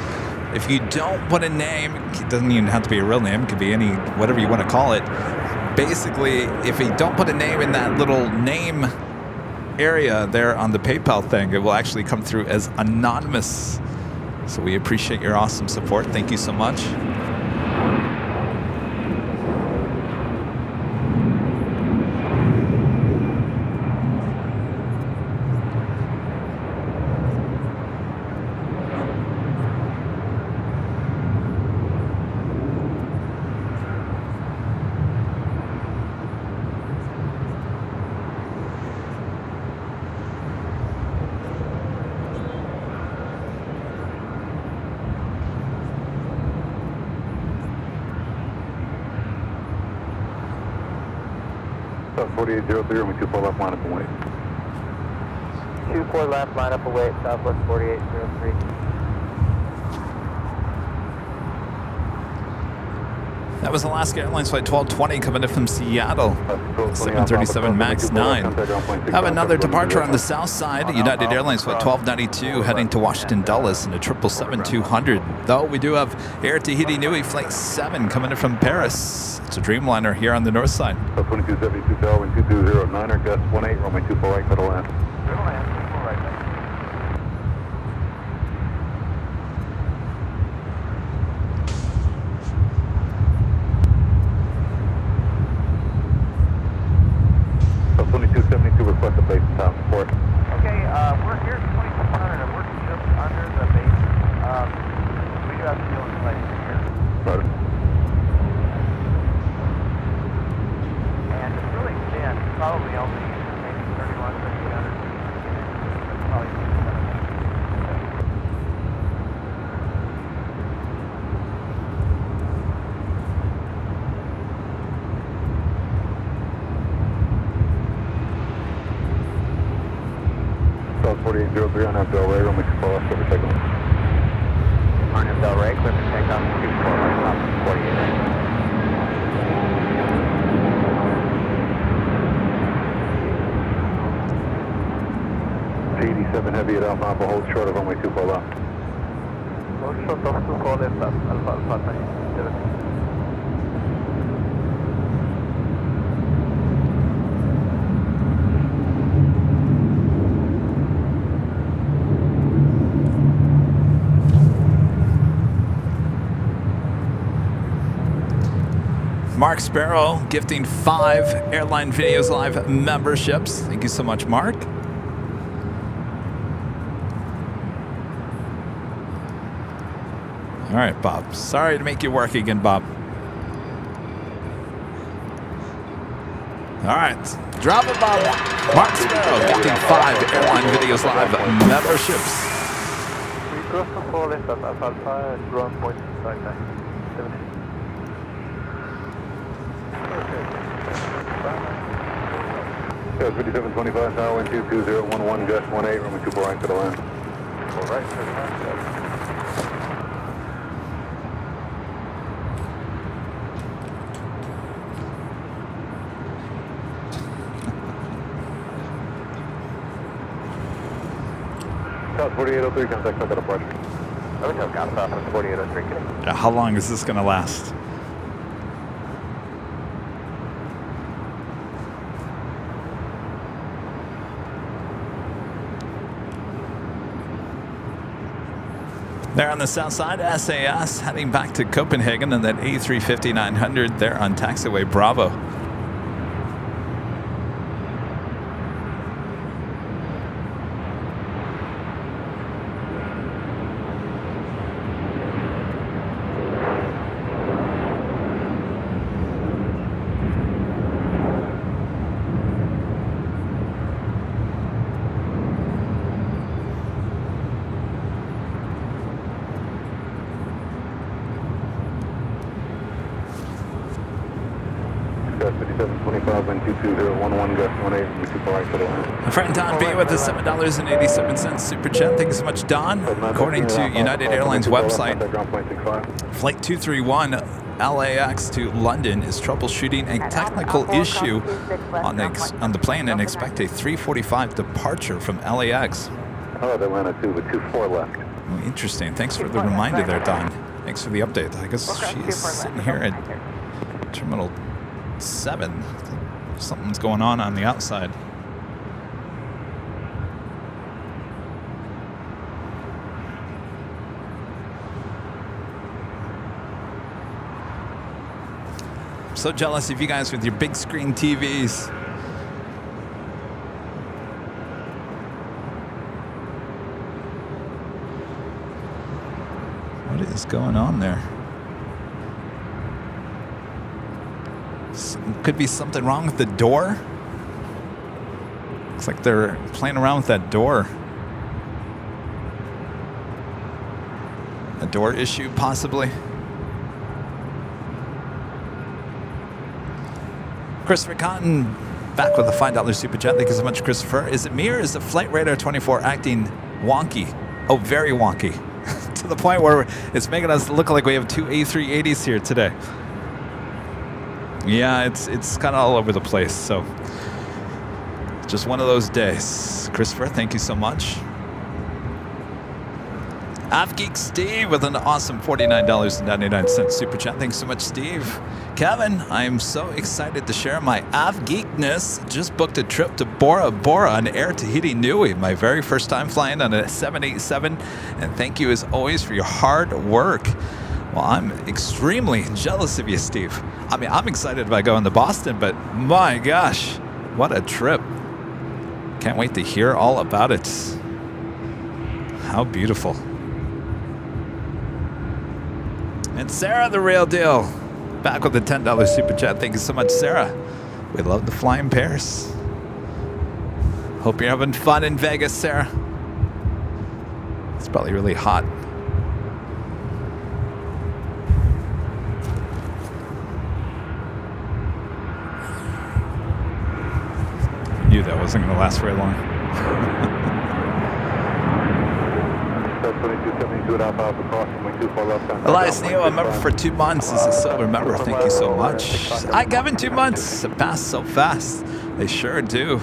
if you don't put a name, it doesn't even have to be a real name. It could be any, whatever you want to call it. Basically, if you don't put a name in that little name area there on the PayPal thing, it will actually come through as anonymous. So we appreciate your awesome support. Thank you so much. South 4803, runway 24 left, line up and wait. 24 left, line up away, Southwest 4803. That was Alaska Airlines Flight 1220 coming in from Seattle. 737 MAX 9. Have another departure on the south side. United Airlines Flight 1292 heading to Washington Dulles in a 777-200. Though we do have Air Tahiti Nui Flight 7 coming in from Paris. It's a Dreamliner here on the north side. 2272 Darwin 2209er, gust 18, runway 24 right, middle land. Middle land, 24 right. So 2272 request a base and top support. Okay, we're here at 2200 and we're just under the base. We do have to deal with flight here. Roger. And it's really thin, probably only maybe 31, 300. That's probably South 4803 on Del Rey, runway 24 left, over takeoff. On Del Rey, clear for takeoff, 24 right, top 48 right. 87 heavy at Alpha, hold short of runway 24 left. hold short of 24 left, Alpha, 97. Mark Sparrow gifting 5 Airline Videos Live memberships. Thank you so much, Mark. All right, Bob. Sorry to make you work again, Bob. All right. Drop it, Bob. Mark Sparrow gifting 5 Airline Videos Live memberships. We cross the 4 left at Alpha and ground point right now. 70. 5725 Darwin 22011, gust 18, runway 24 right to the land. All right, South 4803, contact South departure. Over to South 4803, kidding. How long is this going to last? There on the south side, SAS heading back to Copenhagen and that A350-900 there on taxiway Bravo. Gust 5725 and 22011, gust 18, runway 24 right to the land. My friend Don B with the $7.87 super chat. Thank you so much, Don. According to United Airlines website, Flight 231 LAX to London is troubleshooting a technical issue on the plane and expect a 3:45 departure from LAX. How about Atlanta 2 with 24 left? Oh, interesting. Thanks for the reminder there, Don. Thanks for the update. I guess she's sitting here at Terminal 7. Something's going on the outside. I'm so jealous of you guys with your big screen TVs. What is going on there? Could be something wrong with the door. Looks like they're playing around with that door. A door issue, possibly. Christopher Cotton back with a $5 super chat. Thank you so much, Christopher. Is it me or is the Flight Radar 24 acting wonky? Oh, very wonky. To the point where it's making us look like we have 2 A380s here today. Yeah, it's kind of all over the place. So just one of those days. Christopher, thank you so much. AvGeek Steve with an awesome $49.99 super chat. Thanks so much, Steve. Kevin, I am so excited to share my AvGeekness. Just booked a trip to Bora Bora on Air Tahiti Nui. My very first time flying on a 787. And thank you as always for your hard work. Well, I'm extremely jealous of you, Steve. I mean, I'm excited about going to Boston, but my gosh, what a trip. Can't wait to hear all about it. How beautiful. And Sarah, the real deal. Back with the $10 super chat. Thank you so much, Sarah. We love the flying pairs. Hope you're having fun in Vegas, Sarah. It's probably really hot. I knew that wasn't going to last very long. Elias Neo, a member for 2 months, is a silver member. Thank you so much. Hi, Kevin, 2 months. It passed so fast. They sure do.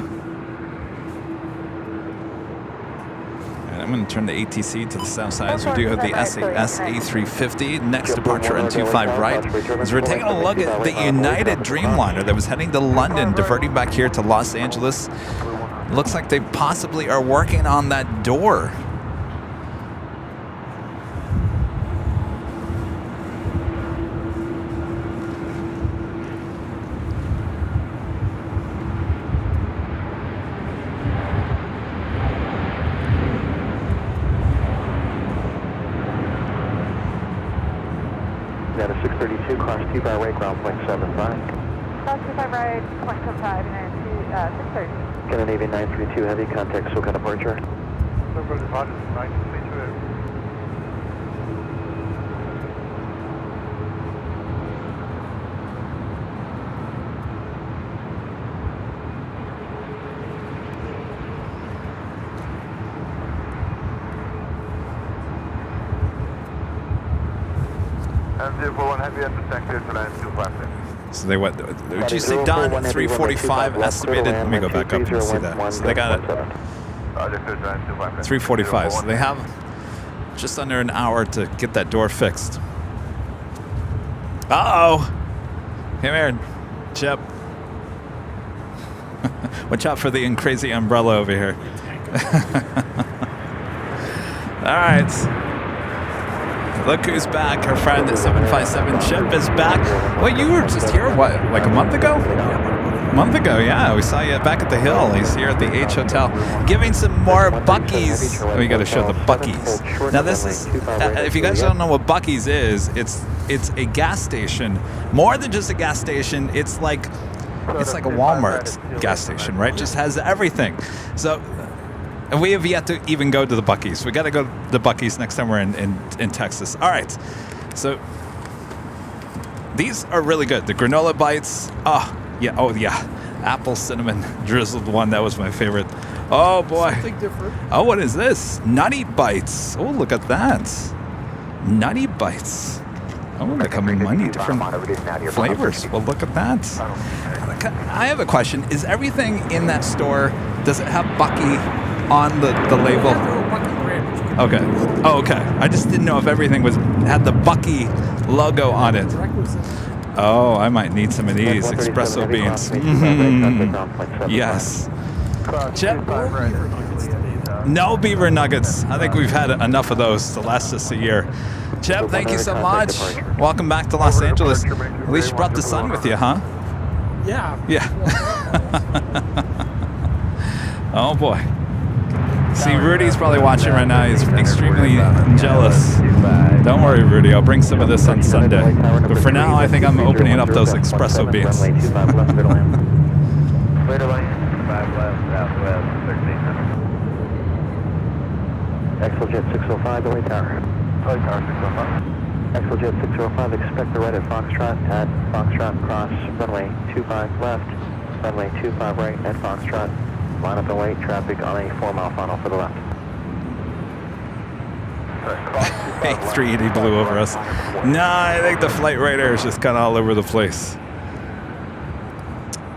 And I'm going to turn the ATC to the south side as we do have the SAS A350. Next departure on 25 right. As we're taking a look at the United Dreamliner that was heading to London, diverting back here to Los Angeles. Looks like they possibly are working on that door. Got a 632, cross 2 by right, ground point 75. Cross 2 by right, point 75, and 630. Scandinavian 932 heavy, contact SoCal departure. So they what? Would you say done? 345 estimated. Let me go back up and see that. So they got it. 345. So they have just under an hour to get that door fixed. Uh-oh. Come here, Chip. Watch out for the crazy umbrella over here. All right. Look who's back. Her friend at 757 Chip is back. Well, you were just here, what, like a month ago? A month ago, yeah. We saw you back at the Hill. He's here at the H Hotel giving some more Buc-ee's. We got to show the Buc-ee's. Now, this is, if you guys don't know what Buc-ee's is, it's a gas station. More than just a gas station, it's like a Walmart gas station, right? Just has everything. So, and we have yet to even go to the Buc-ee's. We got to go to the Buc-ee's next time we're in Texas. All right. So these are really good. The granola bites. Oh, yeah. Apple cinnamon drizzled one. That was my favorite. Oh, boy. Something different. Oh, what is this? Nutty bites. Oh, look at that. Nutty bites. Oh, they come in many different flavors. Well, look at that. I have a question. Is everything in that store, does it have Buc-ee on the label? Okay. Oh, okay. I just didn't know if everything had the Buc-ee logo on it. Oh, I might need some of these espresso beans. Mm-hmm. Yes. Chip. No beaver nuggets. I think we've had enough of those to last us a year. Chip, thank you so much. Welcome back to Los Angeles. At least you brought the sun with you, huh? Yeah. Yeah. Oh, boy. See, Rudy's probably watching right now. He's extremely jealous. Don't worry, Rudy. I'll bring some of this on Sunday. But for now, I think I'm opening up those espresso beans. XLJet 605, Delay Tower. XLJet 605, expect the right at Foxtrot, cross runway 25 left, runway 25 right at Foxtrot. Line up and wait, traffic on a 4-mile funnel for the left. 380 blew over us. No, I think the flight radar is just kind of all over the place.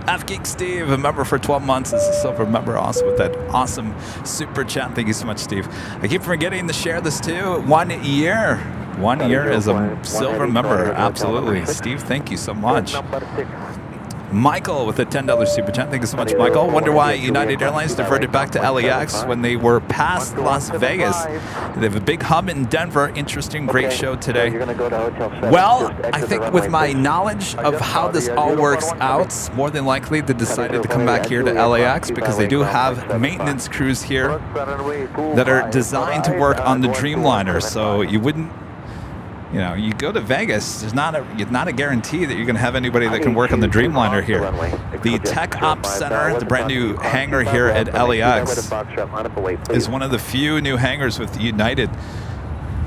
F Geek Steve, a member for 12 months, is a silver member, also with that awesome super chat. Thank you so much, Steve. I keep forgetting to share this too. 1 year. 1 year as a silver member. Absolutely. Steve, thank you so much. Michael with a $10 super chat. Thank you so much, Michael. Wonder why United Airlines diverted back to LAX when they were past Las Vegas. They have a big hub in Denver. Interesting, great show today. Well, I think with my knowledge of how this all works out, more than likely they decided to come back here to LAX because they do have maintenance crews here that are designed to work on the Dreamliner. So you wouldn't, you know, you go to Vegas, there's not a guarantee that you're going to have anybody that can work on the Dreamliner here. The Tech Ops Center, the brand new hangar here at LAX, is one of the few new hangars with United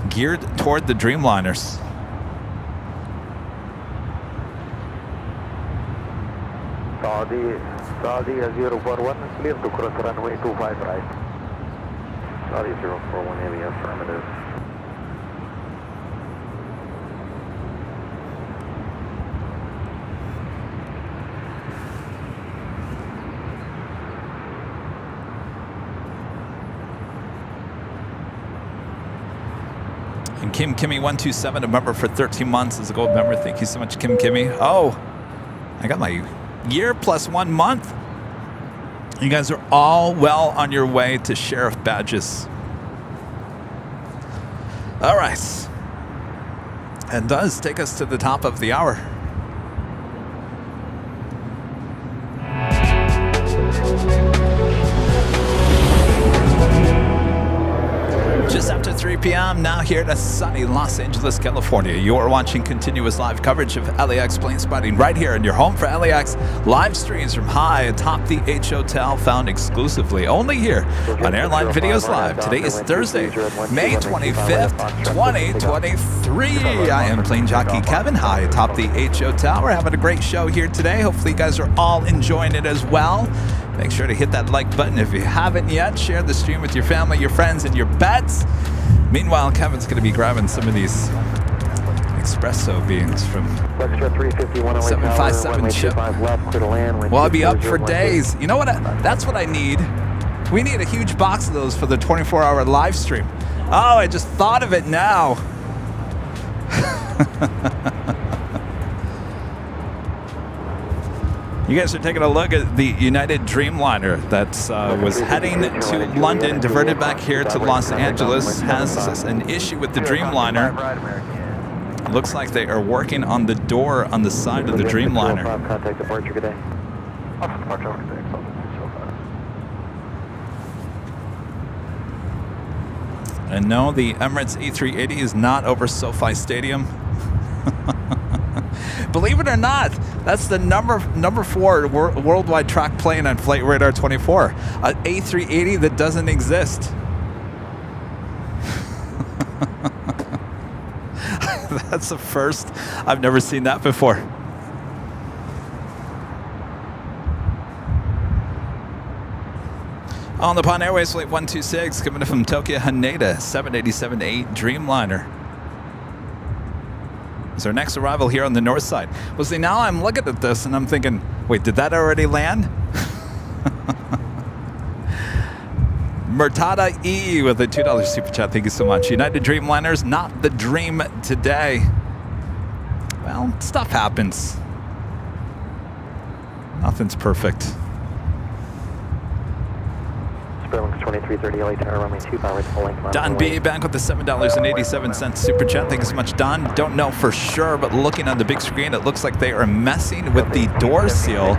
geared toward the Dreamliners. Saudi 041, clear to cross runway 25 right. Saudi 041 heavy, affirmative. And Kim Kimmy 127, a member for 13 months, is a gold member. Thank you so much, Kim Kimmy. Oh, I got my year plus 1 month. You guys are all well on your way to sheriff badges. All right. And does take us to the top of the hour. Just after 3 p.m. now here at sunny Los Angeles, California. You are watching continuous live coverage of LAX plane spotting right here in your home for LAX live streams from high atop the H Hotel, found exclusively only here on Airline Videos Live. Today is Thursday, May 25th, 2023. I am Plane Jockey Kevin, high atop the H Hotel. We're having a great show here today. Hopefully you guys are all enjoying it as well. Make sure to hit that like button if you haven't yet. Share the stream with your family, your friends, and your pets. Meanwhile, Kevin's going to be grabbing some of these espresso beans from 757 ship. Well, I'll be up for days. You know what? That's what I need. We need a huge box of those for the 24-hour live stream. Oh, I just thought of it now. You guys are taking a look at the United Dreamliner that was heading to London, diverted back here to Los Angeles, has an issue with the Dreamliner. It looks like they are working on the door on the side of the Dreamliner. Contact departure, good day. And no, the Emirates A380 is not over SoFi Stadium. Believe it or not, that's the number 4 worldwide track plane on Flight Radar 24. An A380 that doesn't exist. That's the first. I've never seen that before. On the Japan Airways Flight 126, coming in from Tokyo Haneda, 787-8 Dreamliner. Is our next arrival here on the north side. Well, see, now I'm looking at this and I'm thinking, wait, did that already land? Murtada E with a $2 super chat. Thank you so much. United Dreamliners, not the dream today. Well, stuff happens. Nothing's perfect. 2330 LA Tower, runway 2 power length. Don B back with the $7.87 super chat. Thank you so much, Don. Don't know for sure, but looking on the big screen, it looks like they are messing with the door seal.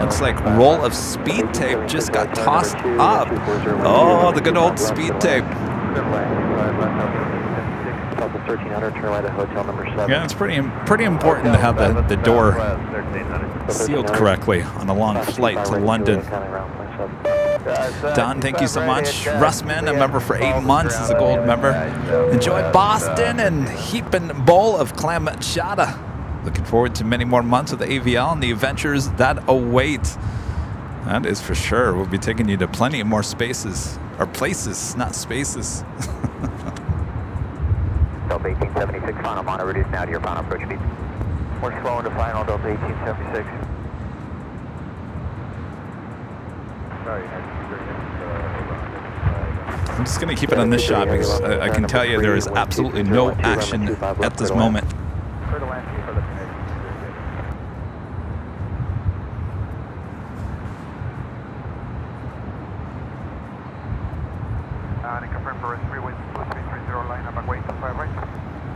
Looks like roll of speed tape just got tossed up. Oh, the good old speed tape. Yeah, it's pretty important to have the door sealed correctly on a long flight to London. Don, thank you so much. Russman, a member for 8 months, is a gold member. Enjoy Boston and heaping bowl of clam chowder. Looking forward to many more months with the AVL and the adventures that await. That is for sure. We'll be taking you to plenty of more spaces. Or places, not spaces. Delta 1876, final mono, reduce now to your final approach speed. We're slow into final, Delta 1876. I'm just going to keep it on this shot because I can tell you there is absolutely no action at this moment.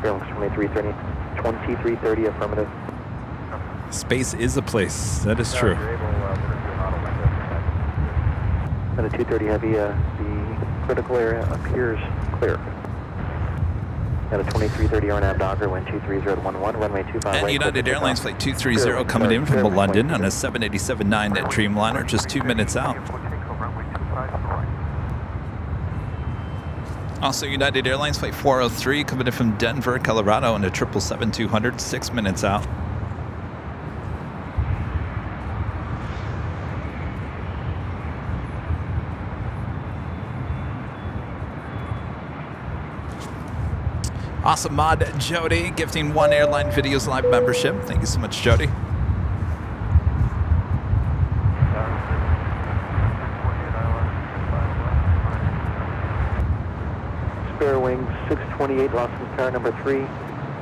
Airline 2330, affirmative. Space is a place. That is true. At a 230 heavy, the critical area appears clear. At a 2330 RNAV Dogger, wind 23011, runway 25 And right. United Airlines Flight 230 coming in from London on a 787-9 Dreamliner, just 2 minutes out. Also, United Airlines Flight 403 coming in from Denver, Colorado on a 777-200, 6 minutes out. Awesome mod Jody gifting 1 Airline Videos Live membership. Thank you so much, Jody. Spare wing 628, lost in tower number 3.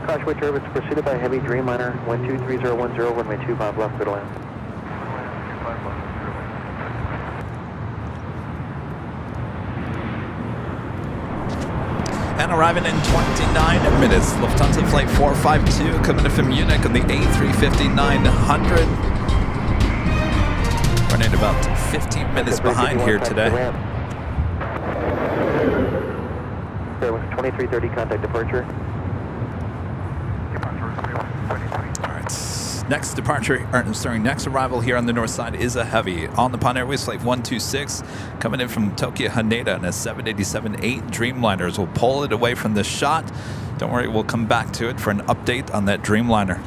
Crossway turbines preceded by heavy Dreamliner, wind 23010, runway 25 left, clear to land. And arriving in 29 minutes, Lufthansa Flight 452 coming in from Munich on the A350-900. Running about 15 minutes behind here today. There was 2330, contact departure. All right, next departure, or sorry, next arrival here on the north side is a heavy. On the Nippon Airways Flight 126 coming in from Tokyo Haneda on a 787-8 Dreamliners. We'll pull it away from this shot. Don't worry, we'll come back to it for an update on that Dreamliner.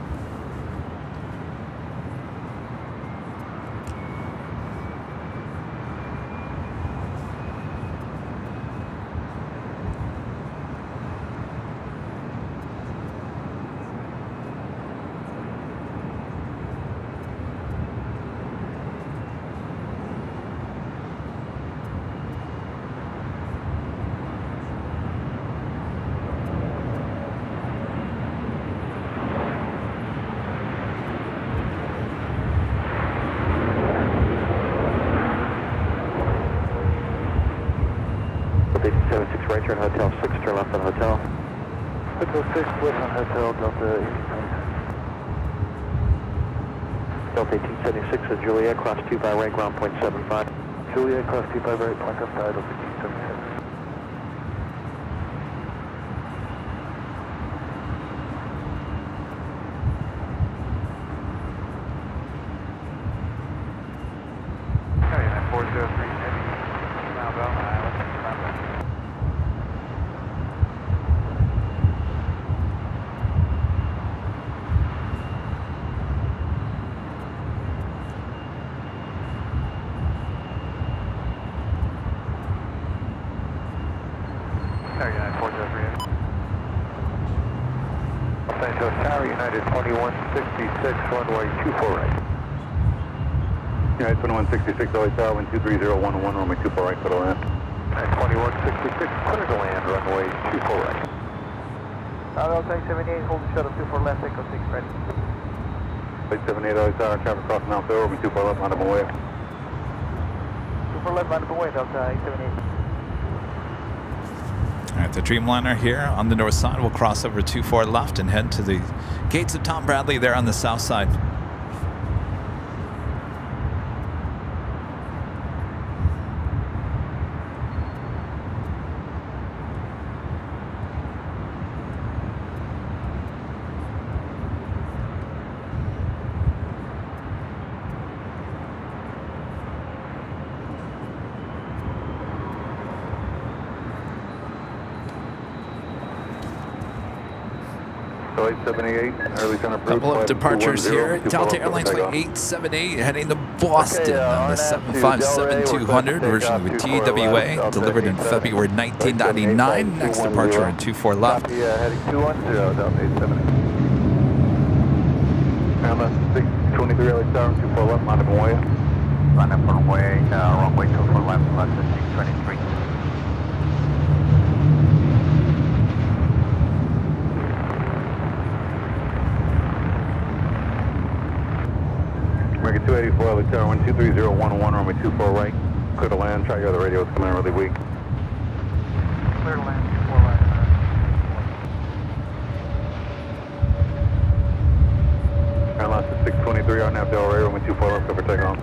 Right turn hotel 6, turn left on hotel. Hotel 6, left on hotel, Delta 1876. Delta 1876 at Juliet, cross 25 right, ground point 75. Juliet, cross 25 right, point up side, Delta 1876. United 2166, runway 24 right. United 2166, LA Tower, wind 23011, runway 24 right, clear to land. United 2166, clear to land, runway 24 right. Delta 78, hold the shuttle 24 left, Echo 6 ready. Flight 78, LA Tower, traffic cross Mount Dover, wind 24 left, line up and way. 24 left, line up and way, Delta 878. All right, the Dreamliner here on the north side will cross over 24 left and head to the gates of Tom Bradley there on the south side. So 878, early center approved. Couple of departures here. Delta Airlines Flight 878 heading to Boston on the 757-200, originally with TWA, delivered in February 1999. Next departure on 24 left. Heading 210, Delta 878. Hamlet 623, LA Tower, 24 left, line up and way. line up runway 24 left, left at 623. American 284, LA Tower 123.011, runway 24 right. Clear to land, try your other radio, it's coming in really weak. Clear to land, 24 right. Airline at 623, our nav Del Rey, runway 24 left, cover takeoff.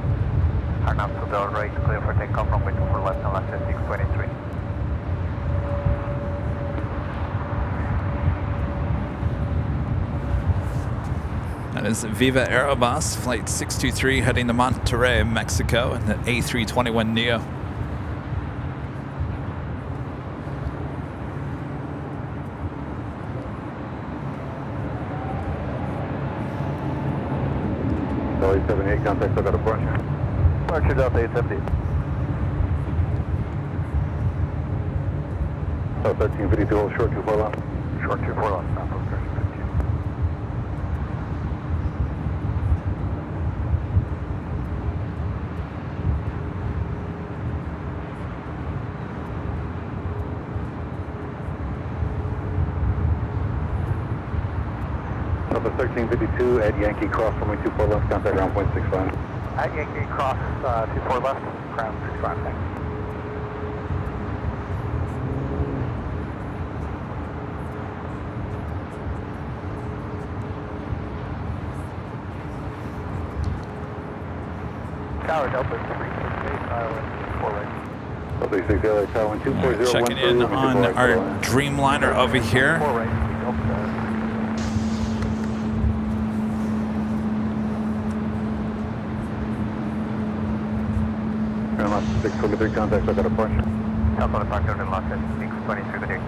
Our nav to Del Rey, clear for takeoff, runway 24 left and left at 623. That is Viva Aerobus, flight 623 heading to Monterrey, Mexico, and the A321neo. Delta 878, contact, still got a bunch. Departure Delta 878. So 1352, hold short 24 left. Short 24 left, now for 1352. Delta 1352 at Yankee Cross, runway 24 left, contact ground point 65. At Yankee Cross, 24 left, ground 65, thanks. Tower Delta 368, Island 4 right. Delta 360, LA Tower 124.013, Checking in on our Dreamliner over here. 4 right, Delta. Airline 623, contact, still got a bunch. Delta departure to Los Angeles, 623 the day.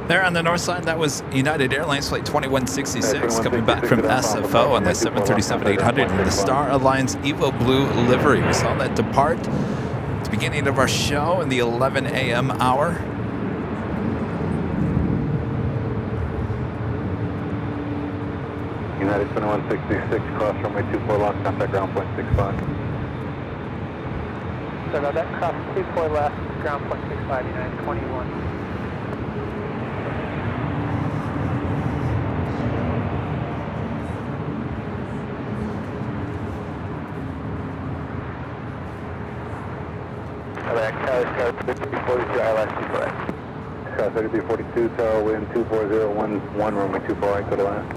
There on the north side, that was United Airlines Flight 2166 coming back from SFO on the 737-800 in the Star Alliance Evo Blue livery. We saw that depart at the beginning of our show in the 11 a.m. hour. United 2166, cross runway 24 left, contact ground point 65. So now that cross 24 left, ground point 65, United 21. LAX Tower 3342, ILS 24 right. Tower 3342, tower wind 24011, runway 24 right, clear to land.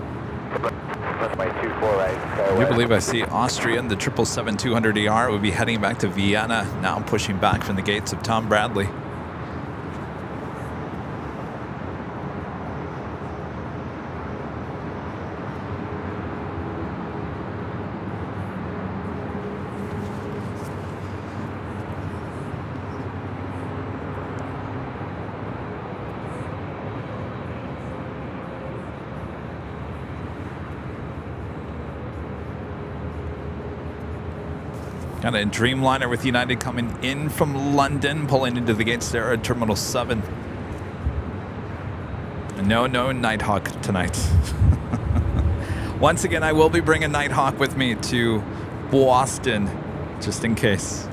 Runway 24 right. I do believe I see Austrian, the 777-200ER, would be heading back to Vienna, now pushing back from the gates of Tom Bradley. Got a Dreamliner with United coming in from London, pulling into the gates there at Terminal 7. No Nighthawk tonight. Once again, I will be bringing Nighthawk with me to Boston, just in case.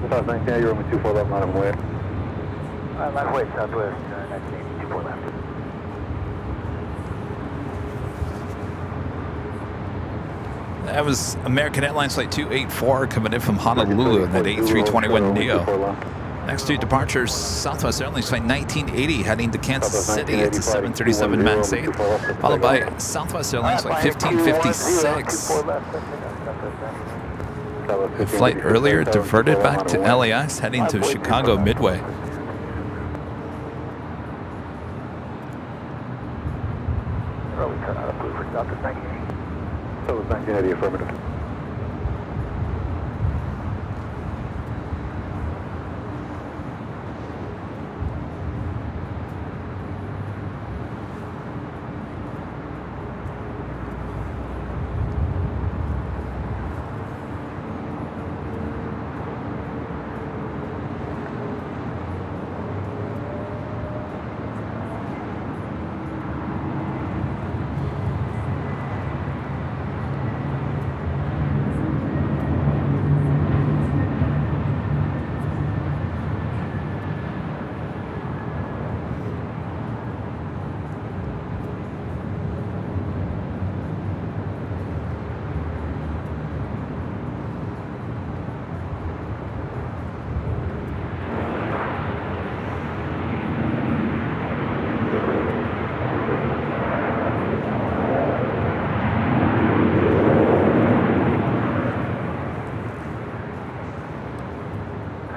South 19, you're runway 24 left, line of way. Line of way, southwest, 1984 left. That was American Airlines Flight 284 coming in from Honolulu in that 8321neo. Next two departures, Southwest Airlines Flight 1980 heading to Kansas City. It's a 737 MAX 8, followed by Southwest Airlines Flight 1556. A flight earlier diverted back to LAX heading to Chicago Midway. Early turn out of blue for Southwest 1980. Southwest 1980, affirmative.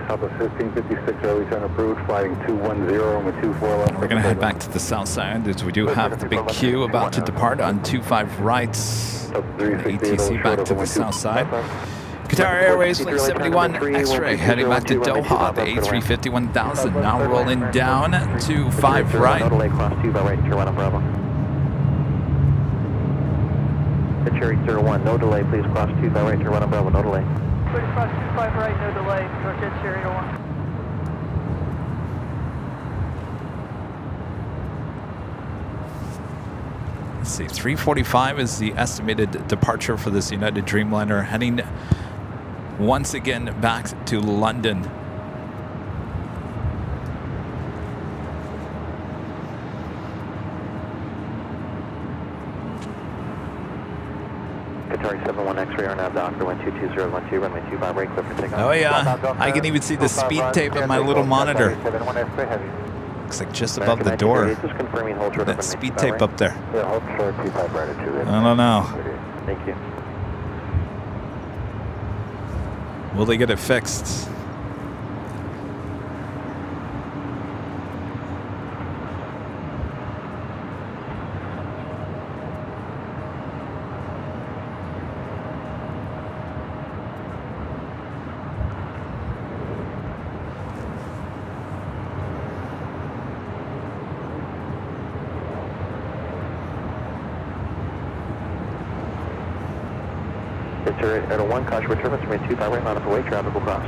Southwest 1556, early turn approved, flying 210 with 24 left. We're going to head back to the south side as we do have the big Q about to depart on 25 right. ATC back to the south side. Qatar Airways Flight 71 X-ray heading back to Doha, the A350-1000 now rolling down to 5 right. No delay, cross 2 by right, Carolina Bravo. The Cherry 01, no delay, please cross 2 by right, Carolina Bravo, no delay. Please cross 25 right, no delay, York Ed Cherry 01. Let's see, 3:45 is the estimated departure for this United Dreamliner, heading once again back to London. Qatar 71 X-ray are now Doctor 122.012, runway 25 right, clear for takeoff. Oh yeah, I can even see the speed tape in my little monitor. Looks like just above the door. Just confirming hold short That of speed tape up there. Yeah, hold short, 25 right at 2. I don't know. Thank you. Will they get it fixed? At a 1, caution return, runway 25 right, line up away, traffic will cross.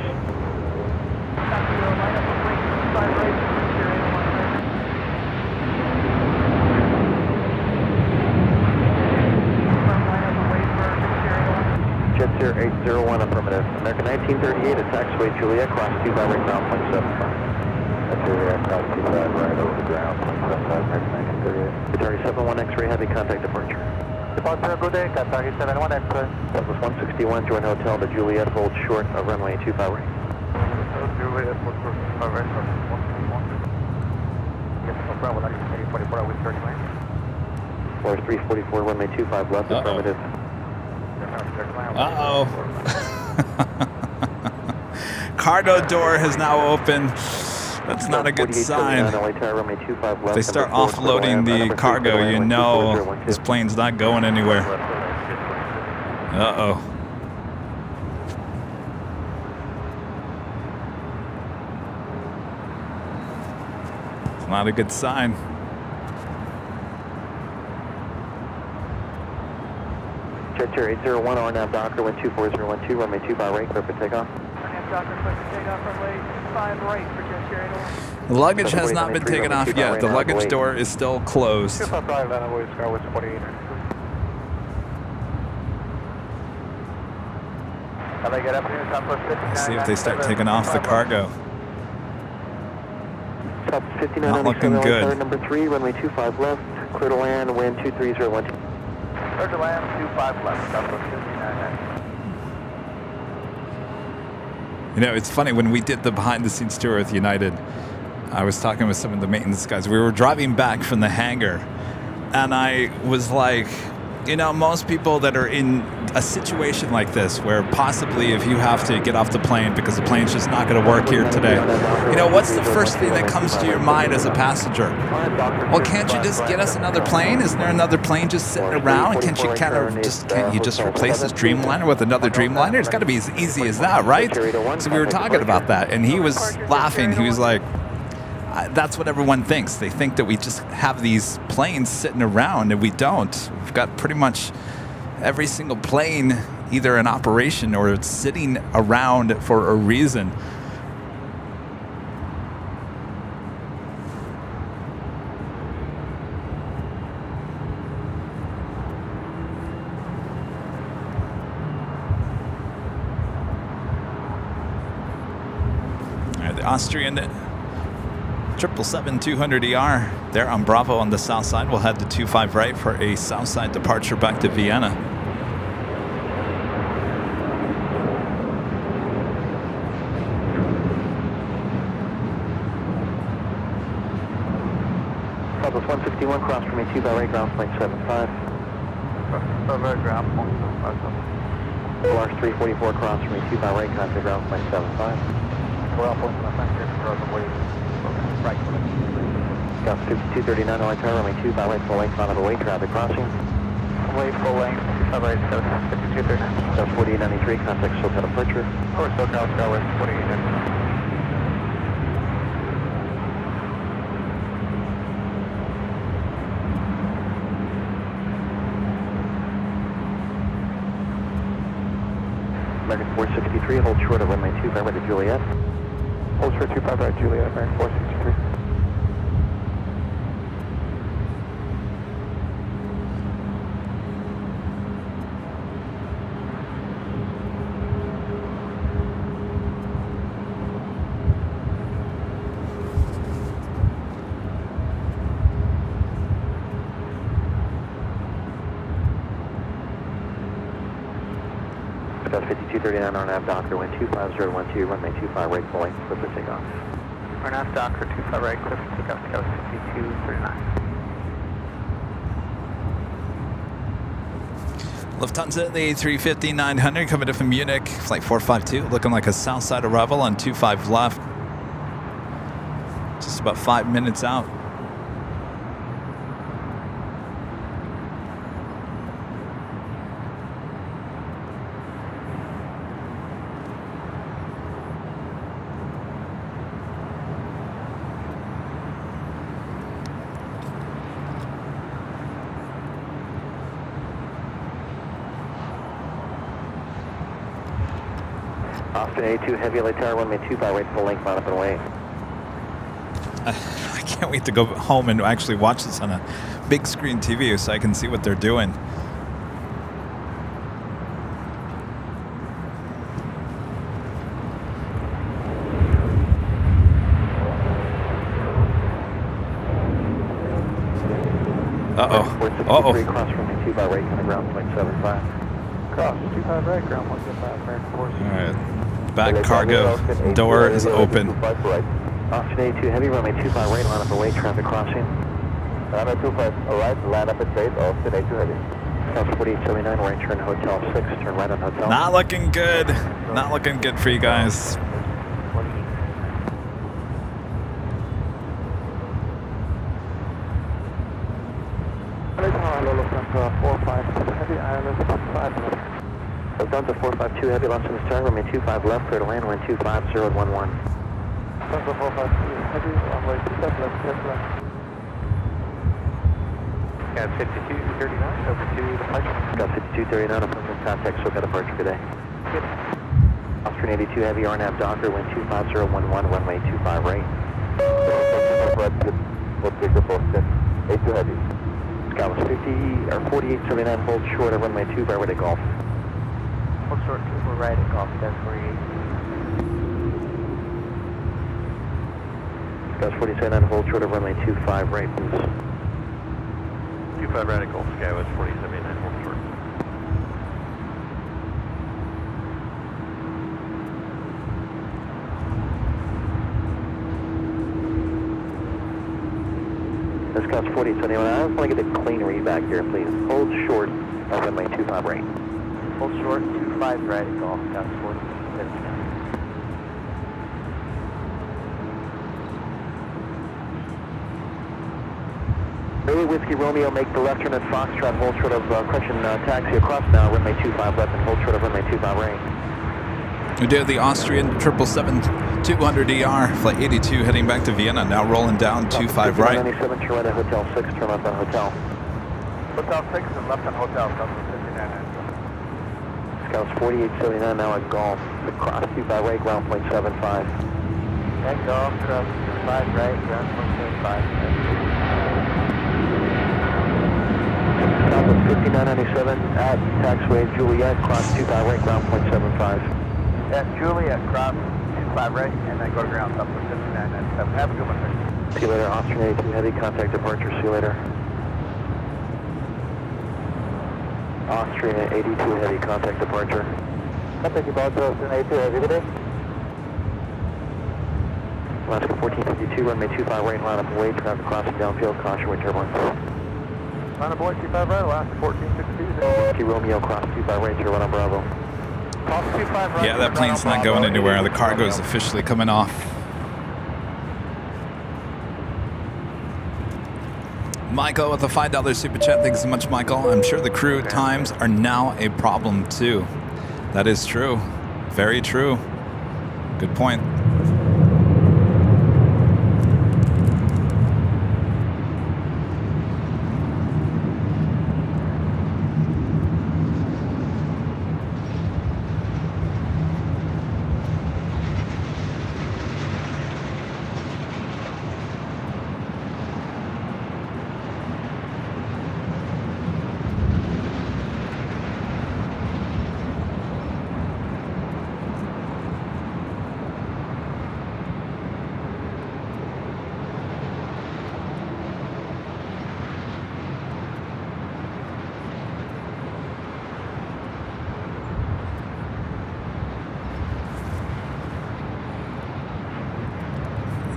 Jet 0801, affirmative. American 1938, at taxiway Juliet, cross 2 by right, ground, 0.75. That's Juliet, cross 25 right over the ground, 0.75, American 1938. Qatar 71 X-ray, heavy contact departure. Departure, good day, Qatar 71 X-ray. Southwest 161, join hotel to Juliet, hold short of runway 25 right. Juliet, hold short, 25 right, 161. Yes, no problem, 24 with 30 miles. Floor 344, runway 25 left, affirmative. cargo door has now opened. That's not a good sign. If they start offloading the cargo, you know this plane's not going anywhere. Uh-oh. It's not a good sign. Jet 801 on nav Docker, wind 24012, runway 25 right, clear for takeoff. Docker, clear for takeoff, runway 5 right for Jet 801. The luggage has not been taken off yet. The luggage door is still closed. 255 Atlanta, Skywards 28. Let's see if they start taking off the cargo. Top 59 Not looking good. Number 3, runway 25 left, clear to land, wind 23012. Clear to land, 25 left, Southwest 59. You know, it's funny, when we did the behind-the-scenes tour with United, I was talking with some of the maintenance guys. We were driving back from the hangar, and I was like, you know, most people that are in a situation like this, where possibly if you have to get off the plane because the plane's just not going to work here today, you know, what's the first thing that comes to your mind as a passenger? Well, can't you just get us another plane? Isn't there another plane just sitting around? Can't you just replace this Dreamliner with another Dreamliner? It's got to be as easy as that, right? So we were talking about that, and he was laughing. He was like, that's what everyone thinks. They think that we just have these planes sitting around, and we don't. We've got pretty much every single plane either in operation or it's sitting around for a reason. All right, the Austrian 777-200ER there on Bravo on the south side. We'll head to 25 right for a south side departure back to Vienna. Southwest 161, cross from me 25 right, ground point 75. Ground point 75. LAX 344, cross from me 25 right, contact ground point 75. Ground point 75, right. Got 239 on tower, runway 25 right, full length, on the way, traffic crossing. Way full length, 25 right, 5239. South 4893, contact SoCal departure. Or SoCal, Skywest 4893. American 463, hold short of runway 25 right to Juliet. Hold short 25 right, Juliet, American 463. Got 5239 on nav Docker, wind 25012, runway 25 right, full length, clear for takeoff. RNAV Docker 25 right, clear for takeoff, Scout 5239. Lufthansa, the A350-900 coming in from Munich, flight 452, looking like a south side arrival on 25 left. Just about 5 minutes out. Austin A2 heavy LA tower, runway 25 right, full length, mount up and away. I can't wait to go home and actually watch this on a big screen TV so I can see what they're doing. Uh-oh. Uh-oh. Cross from me 25 right, kind of ground point 75. Cross 25 right, ground 175, American 463. All right. Back cargo door is open. Austin A2 heavy, runway 25 right, line up away, traffic crossing. Runway 25 right, line up at straight, Austin A2 heavy. South 4879, right turn hotel 6, turn right on hotel. Not looking good. Not looking good for you guys. Hello, Lufthansa 452 Heavy, ILS 5 left. Lufthansa 452 Heavy, left in the start, runway 25 left, clear to land, wind 25011. Lufthansa 452 Heavy, runway 27 left, clear to land. Got 5239 over to departure. Got 5239, approaching contact, so got departure, good day. Good. Austrian 82 Heavy, RNAV Docker, wind 25011, runway 25 right. We'll take the 82 Heavy. Scotland 50, or 4879, hold short of runway 2 by right at Golf. Hold short, we're right at Golf, that's 48. Scotland 47, hold short of runway 25 right, please. 25 radical, Skywest 4789, hold short. Scotland 4871, I just want to get a clean read back here, please. Hold short of runway 25 right. Hold short, 25 right at Golf, that's 4879. Early Whiskey Romeo, make the left turn at Foxtrot, hold short of correction taxi across now, runway 25 left and hold short of runway 25 right. We do the Austrian 777-200ER, flight 82 heading back to Vienna, now rolling down 25 right. 97, turn right at Hotel 6, turn left on Hotel. Hotel 6 and left on Hotel, Lufthansa 59. Scouts 4879 now at Golf, across 25 right, ground point 75. And Golf, cross 25 right, ground point 75. Southwest 5997 at taxiway Juliet, cross 25 right, ground point 75. At Juliet, cross 25 right, and then go to ground, Southwest 5997. Have a good one, sir. See you later, Austrian 82 Heavy, contact departure, see you later. Austrian 82 Heavy, contact departure. Contact departure, Austrian 82 Heavy, good day. Alaska 1452, runway 25 right, line up away, traffic crossing downfield, caution with turbulence. Line up away, 25 right, Alaska 1452. Whiskey Romeo, cross 25 right, turbine on Bravo. Cross 25 right. Yeah, that plane's not going anywhere. The cargo's officially coming off. Michael with a $5 super chat. Thanks so much, Michael. I'm sure the crew times are now a problem too. That is true. Very true. Good point.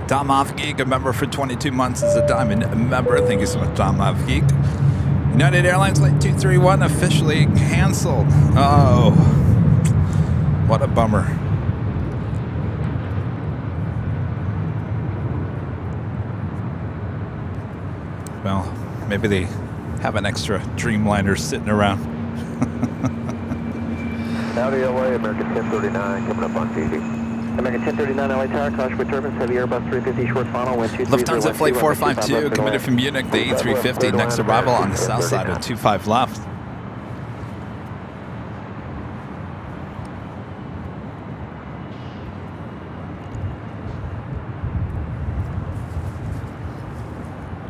Tom Off Geek, a member for 22 months, is a diamond member. Thank you so much, Tom Off Geek. United Airlines Flight 231 officially canceled. Oh, what a bummer. Well, maybe they have an extra Dreamliner sitting around. Howdy, LA, American 1039, coming up on TV. American 1039 LA Tower, caution with turbines, heavy Airbus 350 short funnel, wind 23. Lufthansa Flight 452 committed from Munich, the A350, next arrival on the south side of 25 left.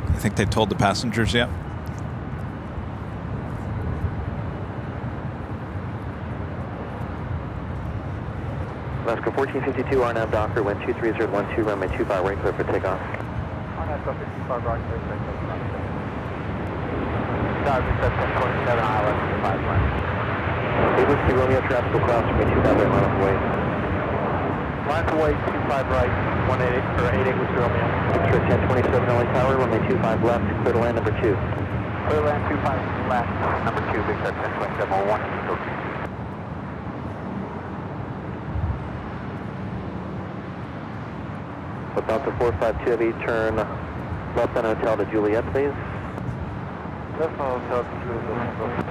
I think they told the passengers yet. Alaska 1452, RNAV Docker, wind 23012, runway 25 right, clear for takeoff. RNAV 55 right, clear for takeoff. Tower 1027, ILS 5 right. Hey, Whiskey Romeo, traffic will cross runway 25 right, line up away. Line up away, 25 right, 188, or 88 Whiskey Romeo. Extra 1027 LA Tower, runway 25 left, clear to land number 2. Clear land 25 left, number 2, Big Star 1027, 1, go 2. Delta 452 Heavy, turn left on Hotel to Juliet, please. Cessna Hotel 2 is open.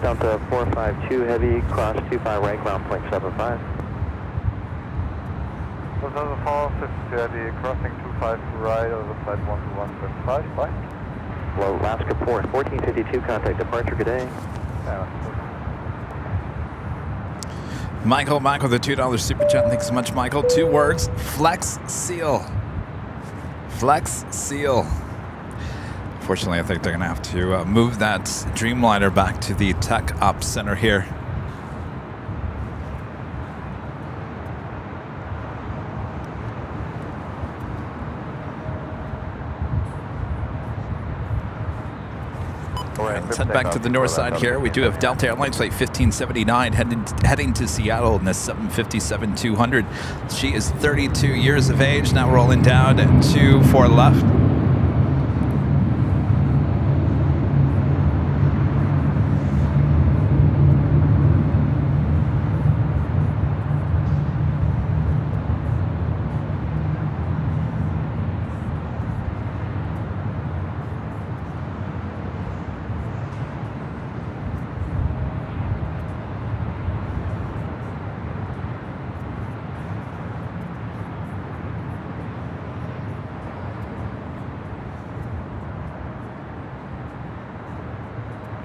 Down to 452 heavy, cross 25 right, ground point 75. Delta 452 heavy, crossing 25 right over flight 12175, bye. Hello, Alaska Port 1452, contact departure, good day. Michael, the $2 super chat. Thanks so much, Michael. 2 words: Flex Seal. Flex Seal. Fortunately, I think they're going to have to move that Dreamliner back to the Tech Ops Center here. Let's head back to the north side here. We do have Delta Airlines flight 1579 heading to Seattle in the 757-200. She is 32 years of age. Now rolling down 24 left.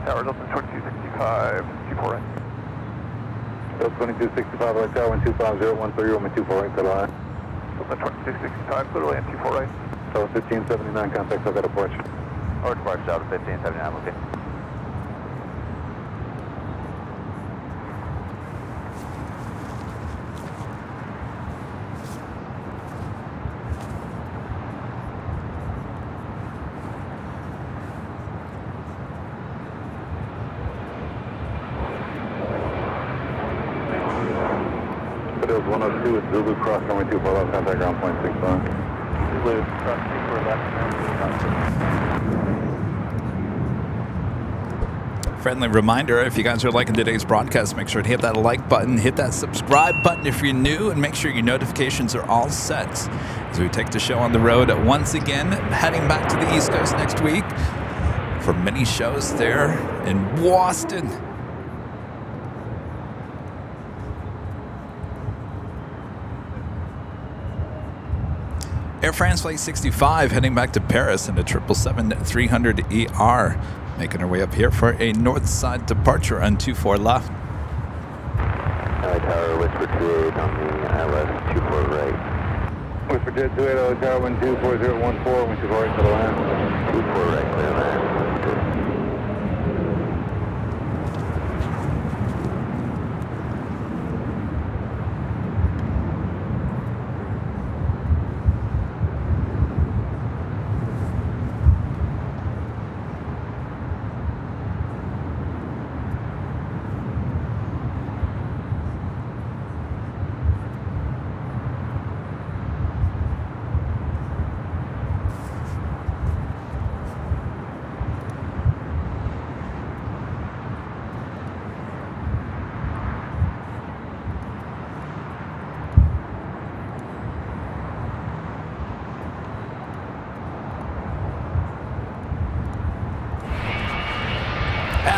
Tower Delta 2265, 24 right. Delta 2265, right tower, 1250130, runway 24 right, pedal line. Delta 2265, clear land 24 right. Tower 1579, contact South departure. Or departure, Delta 1579, okay. Fidel's 102 with Zulu, cross runway 24 left, contact ground point 65. Zulu, cross 24 left. Friendly reminder, if you guys are liking today's broadcast, make sure to hit that like button, hit that subscribe button if you're new, and make sure your notifications are all set as we take the show on the road once again, heading back to the East Coast next week for many shows there in Boston. Air France Flight 65 heading back to Paris in the 777-300ER. Making our way up here for a north side departure on 24 left. LA Tower, Whisper 28 on the ILS 24 right. Whisper Jet 28, LA Tower, 124014, 24 right, pedal line. 24 right, clear land.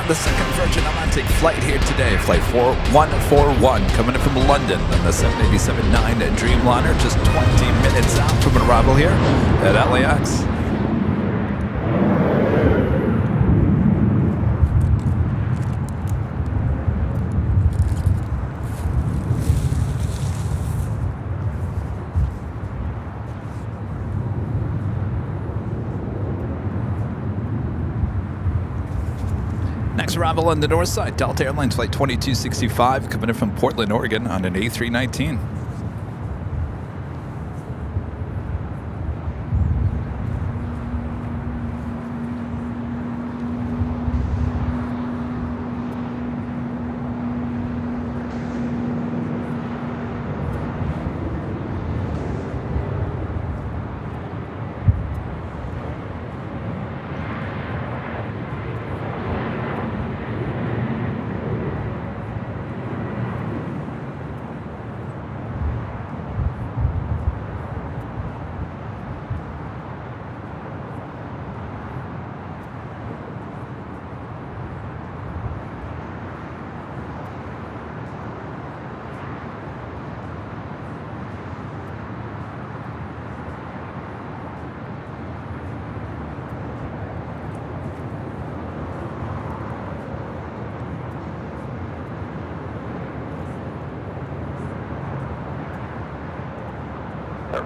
The second Virgin Atlantic flight here today, flight 4141, coming in from London on the 787-9 Dreamliner, just 20 minutes out from arrival here at LAX. Next arrival on the north side, Delta Airlines flight 2265, coming in from Portland, Oregon on an A319.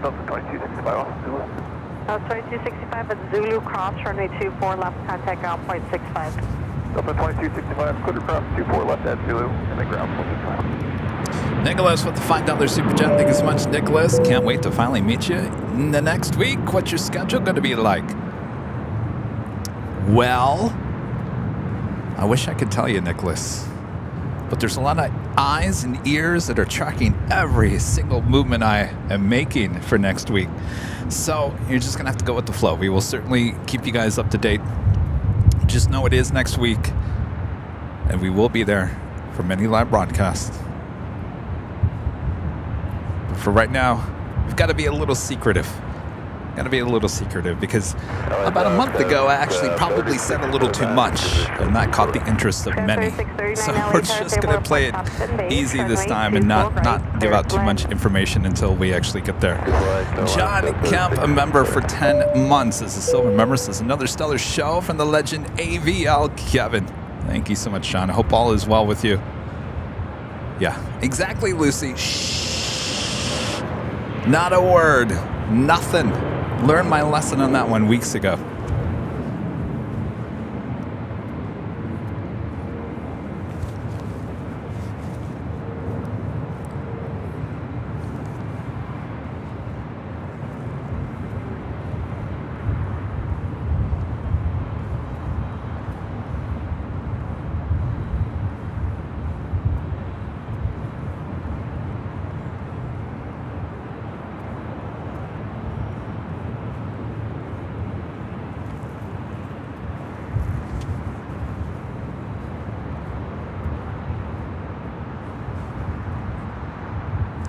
Delta 2265 off Zulu. 2265 at Zulu, cross runway 24 left, contact ground point 65. Delta 2265, clear cross 24 left at Zulu, and the ground point 65. Nicholas with the $5 super chat. Thank you so much, Nicholas. Can't wait to finally meet you in the next week. What's your schedule going to be like? Well, I wish I could tell you, Nicholas, but there's a lot of eyes and ears that are tracking every single movement I am making for next week. So you're just going to have to go with the flow. We will certainly keep you guys up to date. Just know it is next week, and we will be there for many live broadcasts. But for right now, we've got to be a little secretive. Because about a month ago, I actually probably said a little too much, and that caught the interest of many. So we're just going to play it easy this time and not give out too much information until we actually get there. John Kemp, a member for 10 months as a silver member, says another stellar show from the legend AVL Kevin. Thank you so much, John. I hope all is well with you. Yeah, exactly, Lucy. Shh. Not a word. Nothing. Learned my lesson on that one weeks ago.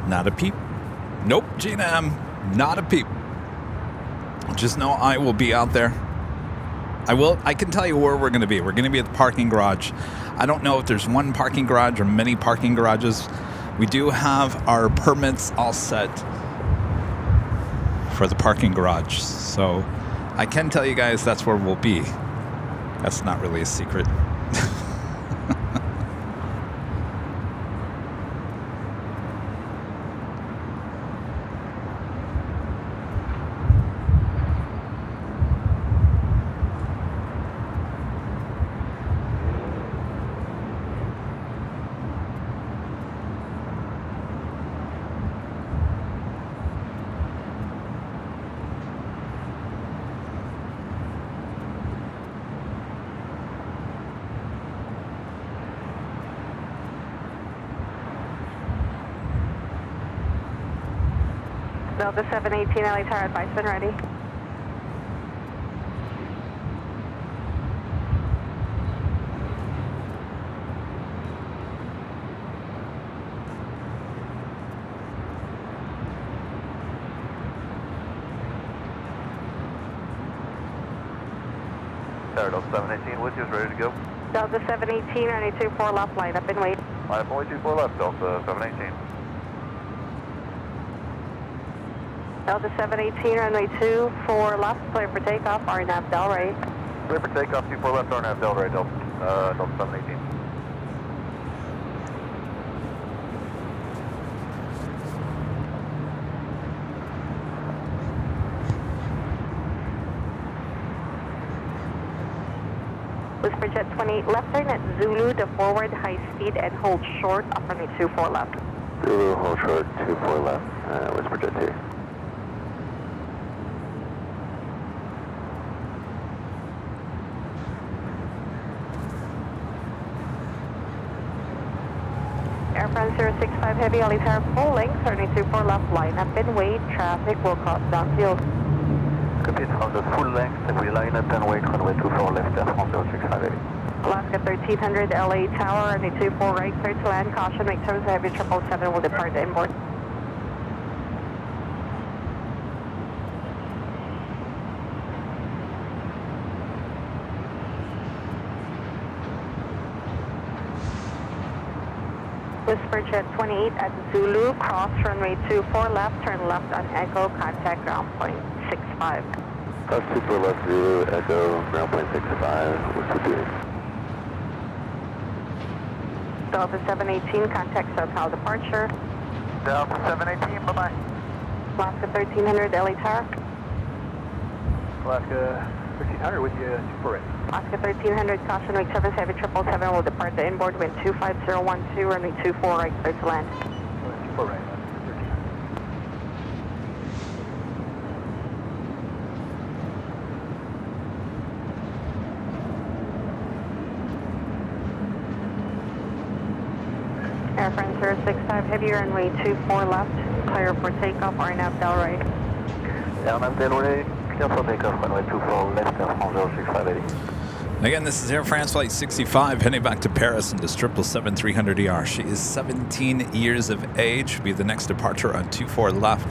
Not a peep. Nope, Gina M. Not a peep. Just know I will be out there. I can tell you where we're going to be. We're going to be at the parking garage. I don't know if there's one parking garage or many parking garages. We do have our permits all set for the parking garage. So I can tell you guys that's where we'll be. That's not really a secret. Delta 718, LA Tower advisement ready. Tower Delta 718, with you, is ready to go. Delta 718, runway 24 left, line up and wait. Line up only 24 left, Delta 718. Delta 718, runway 24 left, clear for takeoff, RNAV Delray. Clear for takeoff, 24 left, RNAV Delray, Delta 718. Whisper Jet 28 left turn at Zulu to forward high speed and hold short up runway 24 left. Zulu, hold short, 24 left, Whisper Jet 2. Airfront 065 Heavy, LA Tower full length, turning 24 left, line up and wait. Traffic will cross downfield. Copy, from the full length, we line up and wait, runway 24 left, Airfront 065 Heavy. Alaska 1300 LA Tower, runway 24 right, clear to land. Caution, make turns, Heavy 777 will depart the inboard. Whisper Jet 28 at Zulu, cross runway 24 left, turn left on Echo, contact ground point 65. Cross 24 left, Zulu, Echo, ground point 65, Whisper 2. Delta 718, contact SoCal departure. Delta 718, bye-bye. Alaska 1300 LA Tower. Alaska 1300 with you, 248. Alaska 1300, caution wake 77 777 will depart the inboard wind 25012, runway 24 right, clear to land. 24 right, 1300. Air France 065 heavy, runway 24 left, clear for takeoff, RNAV Delray. RNAV Delray, clear for takeoff, runway 24 left, Air France 065 heavy. Again, this is Air France Flight 65 heading back to Paris in this 777-300ER. She is 17 years of age. Will be the next departure on 24 left.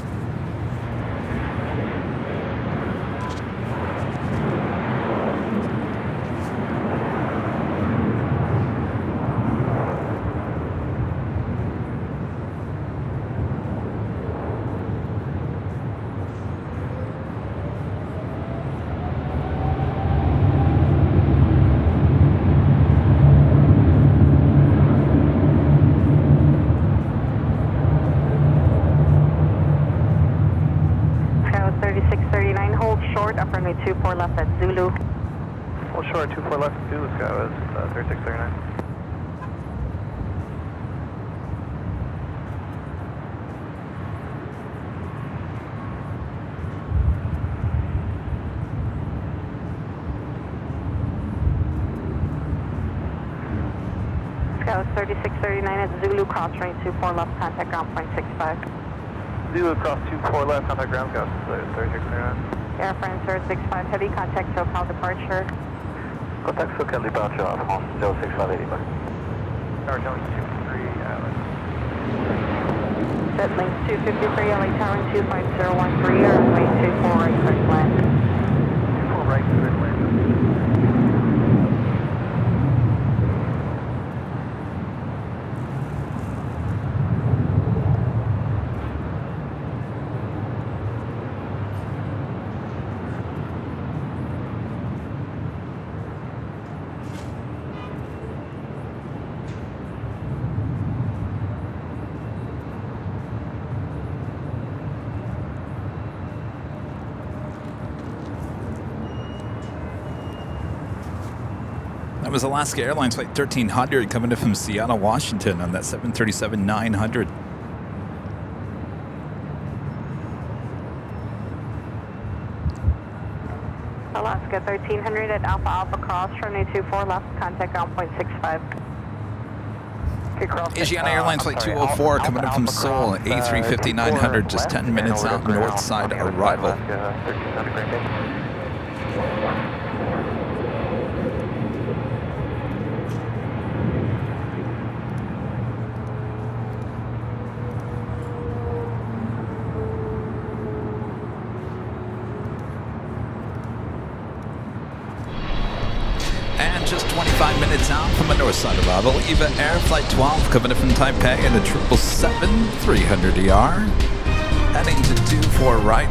Runway 24 left at Zulu. Hold short, 24 left at Zulu, Sky was 3639. Sky was 3639 at Zulu, cross runway 24 left, contact ground point 65. Zulu cross 24 left, contact ground, Sky 3639. Air France 065 heavy, contact SoCal departure. Contact SoCal departure, Air France 06580. Tower Jones 23, Island. Set link 253 LA Tower 25013, runway 24 right, clear to land. 24 right, clear to land. That was Alaska Airlines Flight 1300 coming in from Seattle, Washington on that 737-900. Alaska 1300 at Alpha Alpha cross, runway 24 left, contact ground point 65. Asiana Airlines Flight 204 coming in from Seoul, A350-900, just 10 minutes out, north side arrival. And just 25 minutes out from a north side arrival, EVA Air Flight 12 coming in from Taipei in a 777-300ER, heading to 24 right.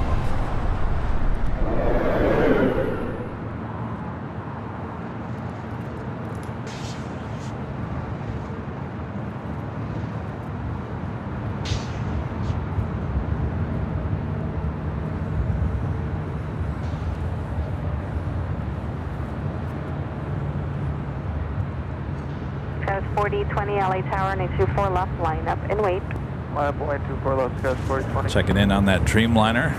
Sky 4020 LA Tower, runway 24 left, line up and wait. Line up, point 24 left, Sky 4020. Checking in on that Dreamliner.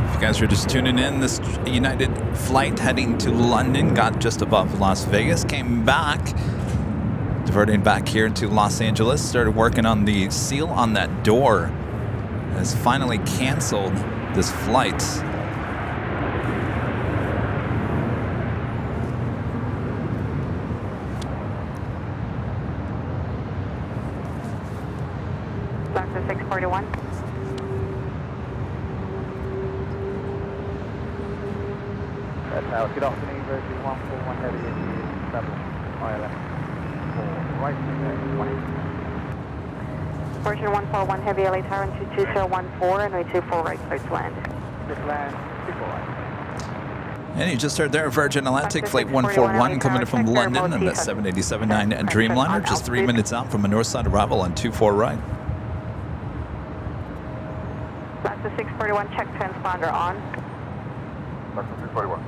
If you guys are just tuning in, this United flight heading to London got just above Las Vegas, came back, diverting back here to Los Angeles, started working on the seal on that door, has finally canceled this flight. Alaska 641. That's now, get off the knee, version 141 heavy, into 7, ILS 4, right, 20. Version 141 heavy LA Tower, 22014, runway 24 right, clear to land. Just land, 24 right. And you just heard there, Virgin Atlantic Flight 141 coming in from London and that 787-9 Dreamliner, just 3 minutes out from a north side arrival on 24 right. Delta 641, check transponder on. Delta 641.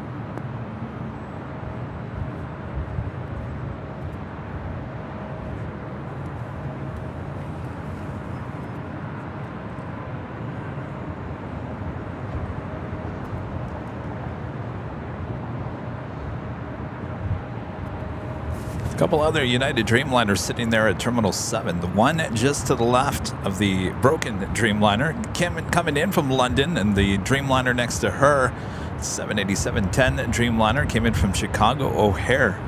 A couple other United Dreamliners sitting there at Terminal 7. The one just to the left of the broken Dreamliner coming in from London, and the Dreamliner next to her, 787-10 Dreamliner, came in from Chicago O'Hare.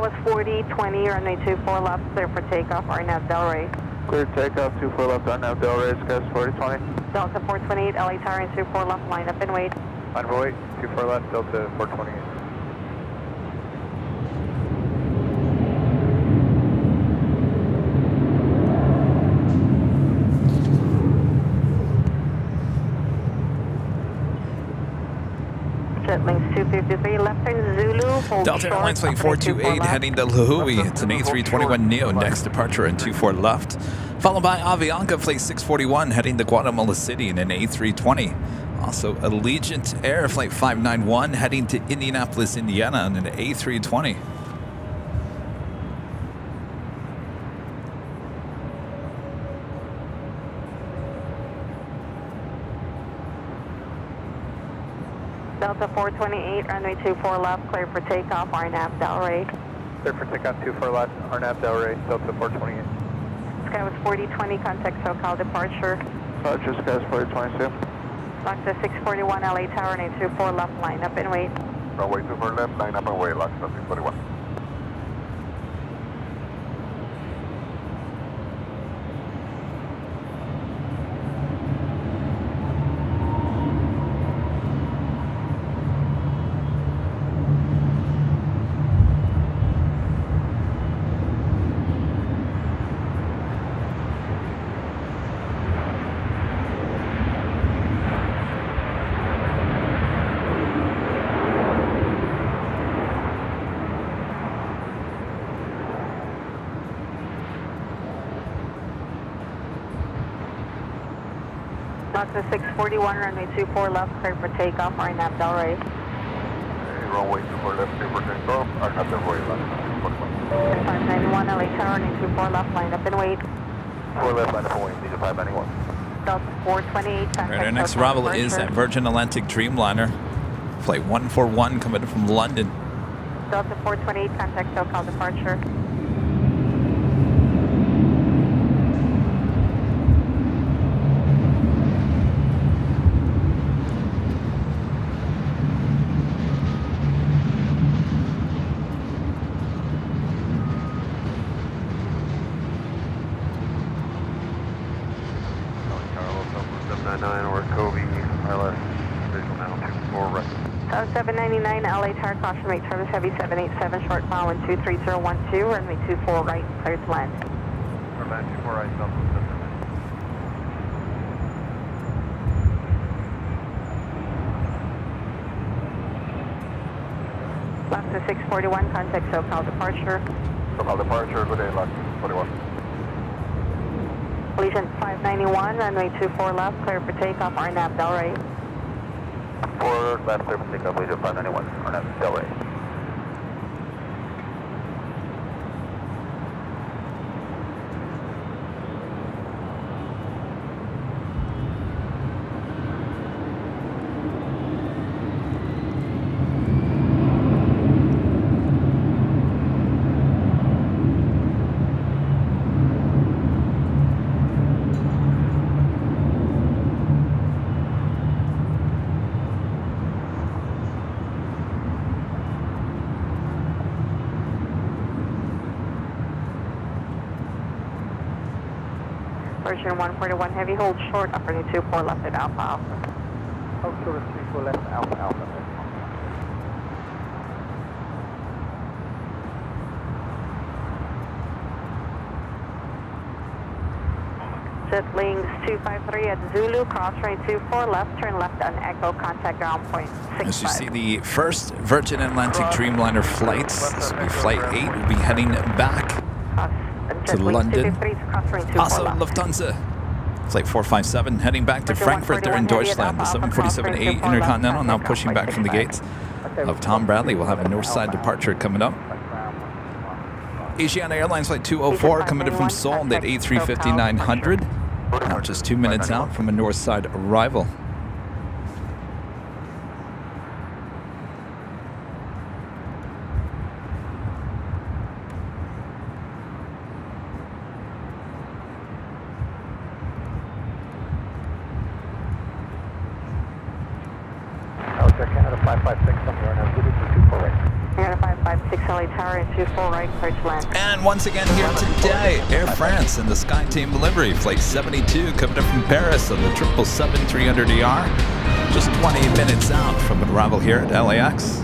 Was 4020, runway 24 left, clear for takeoff, RNAV Delray. Clear takeoff, 24 left, RNAV Delray, Skies 4020. Delta 428, LA Tower and 24 left, line up and wait. Line for wait, 24 left, Delta 428. Links 253, left turn Zulu, hold Delta short, Airlines Flight 428 heading to Lihue. It's an A321neo, next departure on 24 left. Followed by Avianca Flight 641 heading to Guatemala City in an A320. Also Allegiant Air Flight 591 heading to Indianapolis, Indiana on an A320. Delta 428, runway 24 left, clear for takeoff, RNAV Delray. Clear for takeoff, 24 left, RNAV Delray, Delta 428. Sky was 4020, contact SoCal departure. Roger, Skies 4022. Delta 641, LA Tower, and 24 left, line up and wait. Runway 24 left, line up and wait, LAX 641. Delta 641, runway 24 left, clear for takeoff, RNAV Delray. Runway 24 left, clear for takeoff, RNAV Delray, LAX 641. 591, LA Tower, and 24 left, line up and wait. 4 left, line up and wait, lead to 591. Delta 428, contact Right, our next SoCal arrival is departure. at Virgin Atlantic Dreamliner. Flight 141 coming in from London. Delta 428, contact SoCal departure. or Kobe, RLS, visual now, 24 right. 799, LA Tower, caution, make service heavy 787, short mile 123.012, runway 24 right, clear to land. Land 24 right, Southwest System. Left to 641, contact SoCal departure. SoCal departure, good day, LAX 41. Allegiant 591, runway 24 left, clear for takeoff, RNAV Delray. 4 left, clear for takeoff, Allegiant 591, RNAV Delray. Virgin 141, heavy hold short, upper 24 left at Alpha Alpha. Hold short of 24 left, Alpha Alpha. transit links 253 at Zulu, cross runway 24 left, turn left on Echo, contact ground point 65. As you see the first Virgin Atlantic Dreamliner flights, this will be Flight 8, will be heading back to London. Also, Lufthansa. Flight 457 heading back to Frankfurt there in Deutschland. The 747-8 Intercontinental now pushing back from the gates of Tom Bradley. We'll have a north side departure coming up. Asiana Airlines Flight 204 coming in from Seoul at A350-900. Now just 2 minutes out from a north side arrival. Canada 556 on your now, good for 24 right. Canada 556 LA Tower and 24 right, clear to land. And once again here today, Air France and the Sky Team delivery, Flight 72 coming in from Paris on the 777-300ER. Just 20 minutes out from an arrival here at LAX.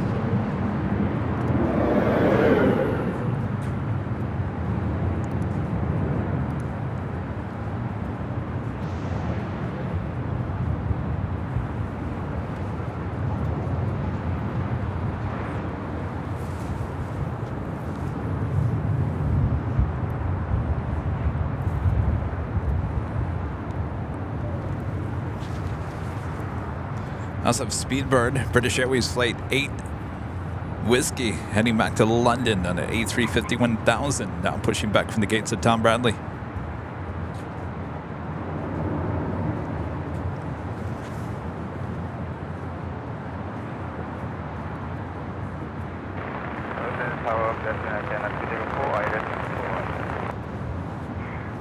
Also have Speedbird, British Airways Flight 8 Whiskey heading back to London on an A350-1000, now pushing back from the gates of Tom Bradley.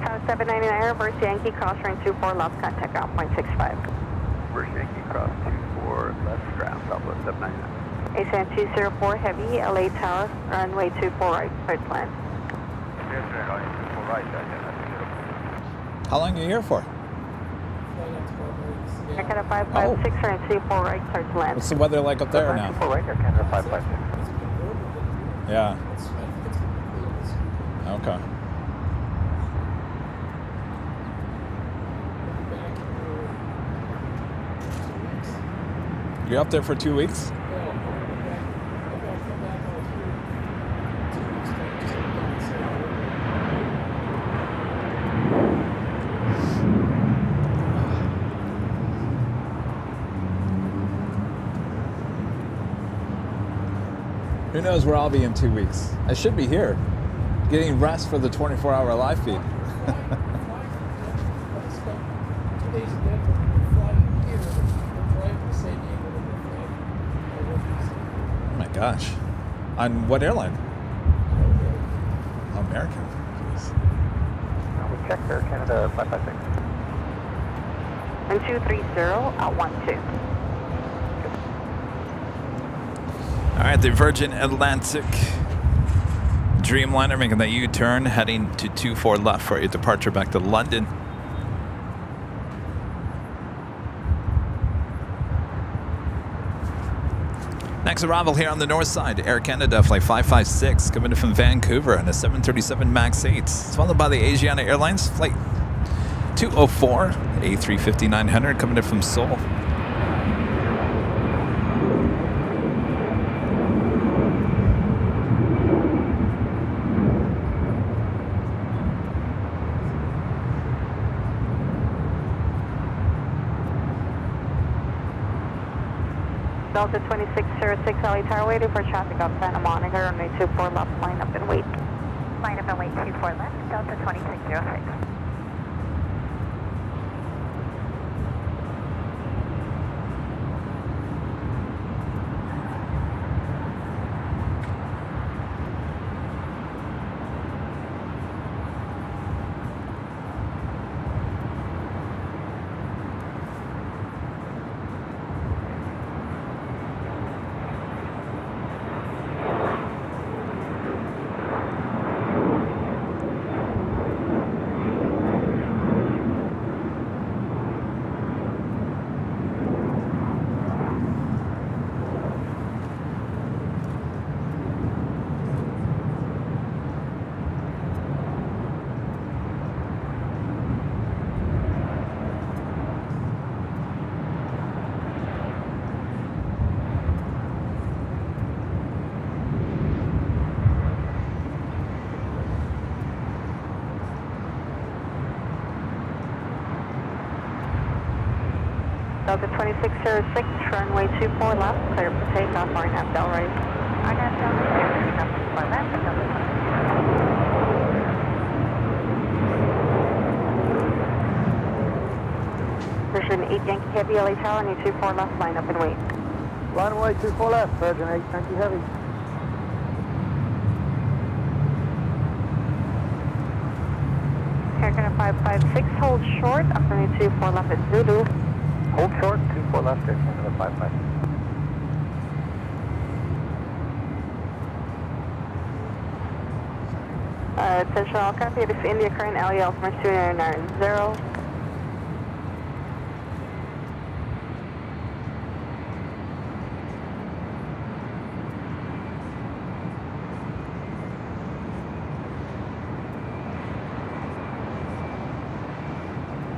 Tower 799 reverse Yankee, cross runway 24 left, contact ground point 65. Reverse Yankee cross 24 left, ground Southwest 799. ASAN 204 Heavy, LA Tower, runway 24 right, clear to land. How long are you here for? Air Canada 556 runway 24 right, clear to land. What's the weather like up there now? 24 right, Air Canada 556. Yeah. Okay. You're up there for 2 weeks? Who knows where I'll be in 2 weeks? I should be here, getting rest for the 24-hour live feed. Oh my gosh. On what airline? American. Jeez. We checked Air Canada 556. And 230 at 12. All right, the Virgin Atlantic Dreamliner making that U-turn, heading to 24 left for a departure back to London. Next arrival here on the north side, Air Canada Flight 556 coming in from Vancouver on a 737 MAX 8. It's followed by the Asiana Airlines Flight 204, A350-900 coming in from Seoul. Delta 2606 LA Tower, waiting for traffic up Santa Monica, runway 24 left, line up and wait. Line up and wait, 24 left, Delta 2606. Delta 2606, runway 24 left, clear for takeoff, RNAV Delray. RNAV Delray, clear for takeoff, 24 left, Delta 26. Version 8 Yankee Heavy, LA Tower, runway 24 left, line up and wait. Runway 24 left, Virgin 8 Yankee Heavy. Aircraft 556, hold short, up runway 24 left at Zulu. Hold short, 24 left, Aircraft 55. Attention all copy, it is India current LEL from 2990.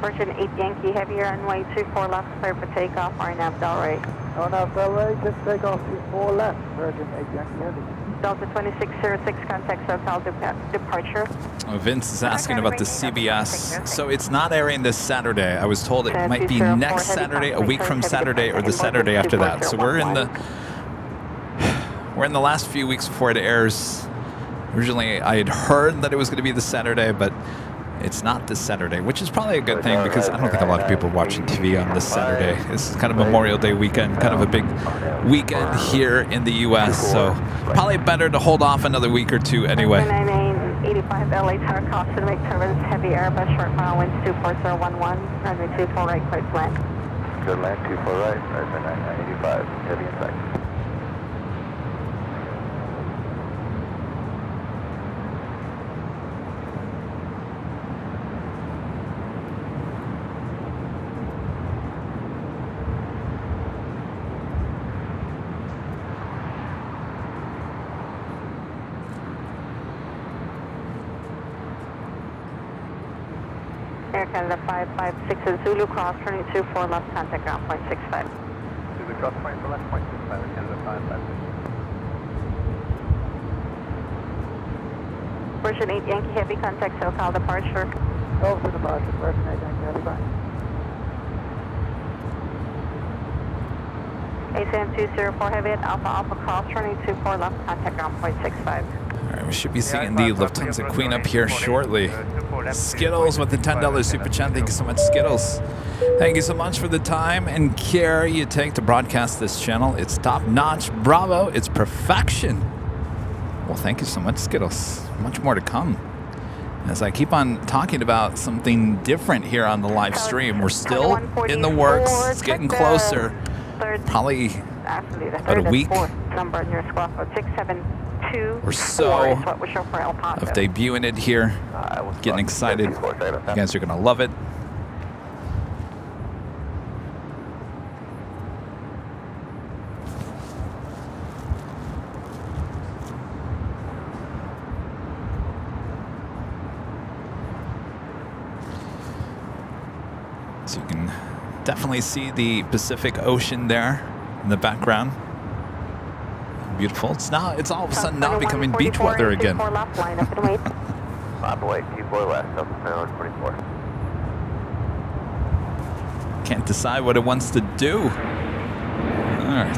Virgin 8 Yankee Heavy, runway 24 left, clear for takeoff, RNAV Delray. RNAV Delray, just take off 24 left, Virgin 8 Yankee Heavy. Delta 2606, contact SoCal departure. Vince is asking about the CBS. So it's not airing this Saturday. I was told it might be next Saturday, a week from Saturday, or the Saturday after that. So we're in the last few weeks before it airs. Originally, I had heard that it was going to be this Saturday, but it's not this Saturday, which is probably a good thing because I don't think a lot of people are watching TV on this Saturday. It's kind of Memorial Day weekend, kind of a big weekend here in the U.S., so probably better to hold off another week or two anyway. 85 LA Tower, caution, make turbulence, heavy Airbus, short mile winds 24011, runway 24 right, clear to land. Good land, 24 right, runway 985, heavy in sight. Air Canada 556 is Zulu, cross running 24 left, contact ground point 65. Zulu cross point for left point 65, Air Canada 556. Version 8 Yankee Heavy, contact SoCal departure. Over departure, Virgin 8 Yankee Heavy, bye. ACM 204 Heavy at Alpha Alpha, cross running 24 left, contact ground point 65. All right, we should be seeing the Lufthansa Queen up here shortly. Skittles with the $10 super chat. Thank you so much, Skittles. Thank you so much for the time and care you take to broadcast this channel. It's top notch. Bravo. It's perfection. Well, thank you so much, Skittles. Much more to come. As I keep on talking about something different here on the live stream, we're still in the works. It's getting closer. Probably about a week number in your squawk code 672 or so is what we show for El Paso. of debuting it here. Getting excited. You guys are going to love it. So you can definitely see the Pacific Ocean there in the background. Beautiful. It's all of a sudden now becoming beach weather again. Left, line up and wait. Lap away, T4 left, Delta 24. Can't decide what it wants to do. All right.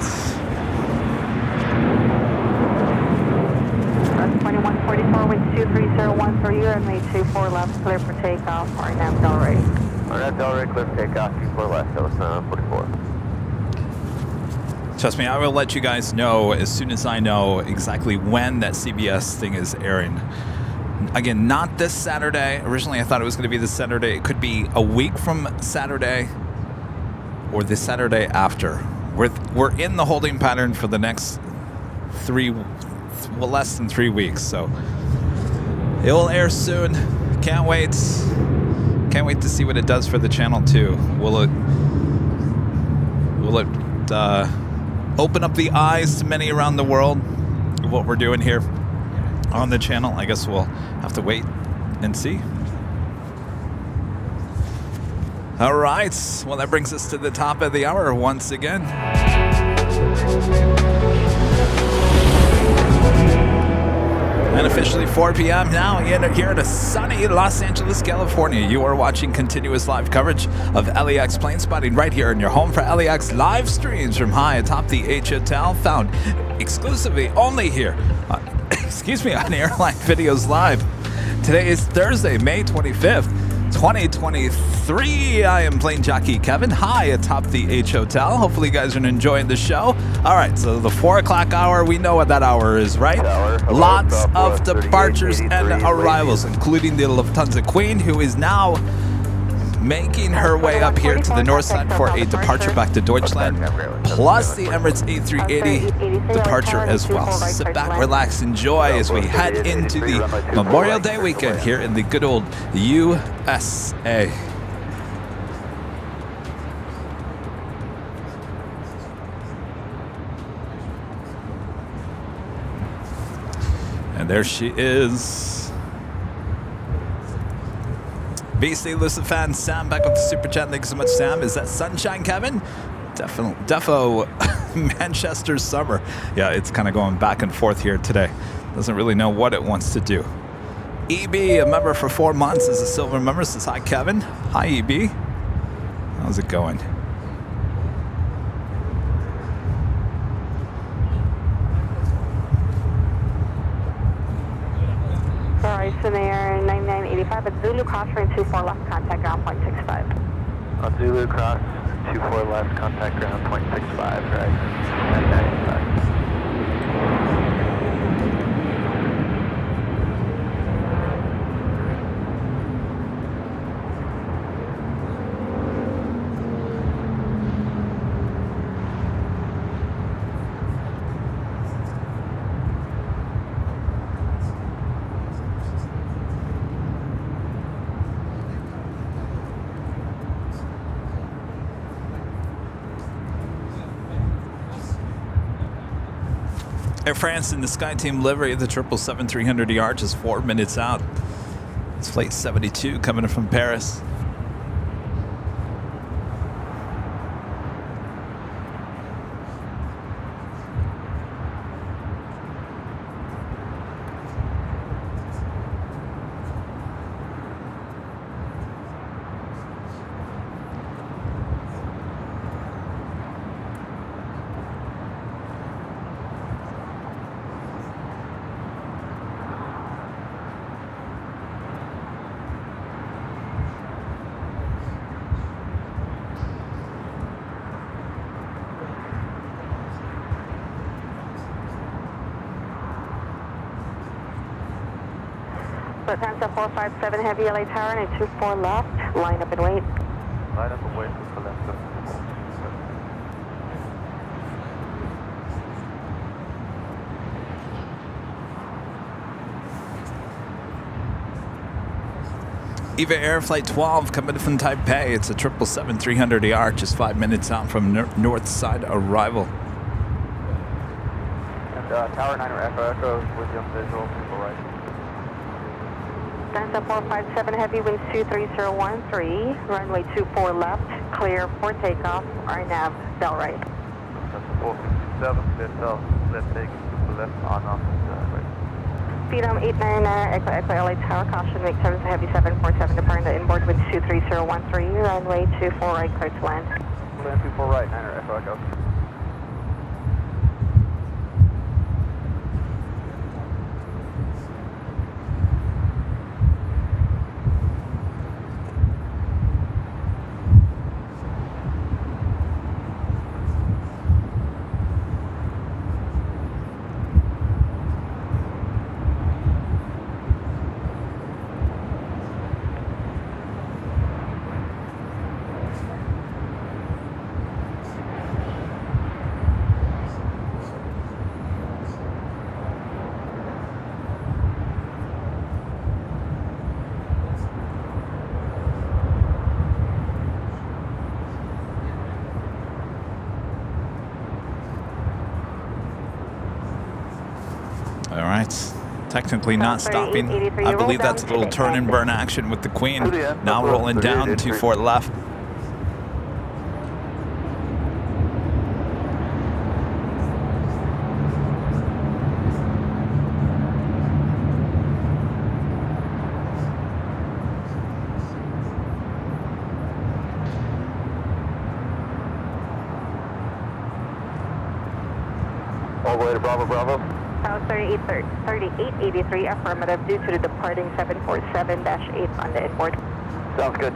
That's 2144 with 2301 for you, runway 24 left, clear for takeoff, RNAV Delray. RNAV Delray, clear for takeoff, 24 left, Delta 44. Trust me, I will let you guys know as soon as I know exactly when that CBS thing is airing. Again, not this Saturday. Originally, I thought it was going to be this Saturday. It could be a week from Saturday or the Saturday after. We're in the holding pattern for the next less than 3 weeks. So it will air soon. Can't wait. Can't wait to see what it does for the channel too. Will it open up the eyes to many around the world of what we're doing here on the channel? I guess we'll have to wait and see. All right. Well, that brings us to the top of the hour once again. And officially 4 p.m. now here in a sunny Los Angeles, California. You are watching continuous live coverage of LAX plane spotting right here in your home for LAX live streams from high atop the H Hotel, found exclusively only here, excuse me, on Airline Videos Live. Today is Thursday, May 25th, 2023. I am Plane Jockey Kevin, high atop the H Hotel. Hopefully you guys are enjoying the show. All right, so the 4 o'clock hour, we know what that hour is, right? Lots of departures and arrivals, including the Lufthansa Queen, who is now making her way up here to the north side for a departure back to Deutschland, plus the Emirates A380 departure as well. Sit back, relax, enjoy as we head into the Memorial Day weekend here in the good old USA. And there she is. BC Lucifan, Sam back with the super chat. Thanks so much, Sam. Is that sunshine, Kevin? Defo Manchester summer. Yeah, it's kind of going back and forth here today. Doesn't really know what it wants to do. EB, a member for 4 months, is a silver member. Says hi, Kevin. Hi, EB. How's it going? Horizon Air 9985 at Zulu Cross, range 24 left, contact ground point 65. On Zulu Cross, 24 left, contact ground point 65, right? 9985. Air France in the SkyTeam livery, the 777-300ER, just 4 minutes out. It's flight 72 coming in from Paris. Lufthansa 457 Heavy LA Tower, and 24 left, line up and wait. Line up and wait for left. EVA Air Flight 12 coming from Taipei. It's a 777-300ER, just 5 minutes out from north side arrival. And Tower 9 Echo with you on visual, people right. Lufthansa 457 Heavy, winds 23013, runway 24 left, clear for takeoff, RNAV, bell right. That's 457, let's take super left on off right. Freedom 899, Echo Echo LA Tower, caution, make turns Heavy 747 departing the inboard, winds 23013, runway 24 right, clear to land. Land 24 right, 9 Echo Echo. All right. Technically not stopping. I believe that's a little turn and burn action with the Queen. Now rolling down 24 left. Radar Bravo Bravo. South 3883, affirmative, due to the departing 747-8 on the inboard. Sounds good.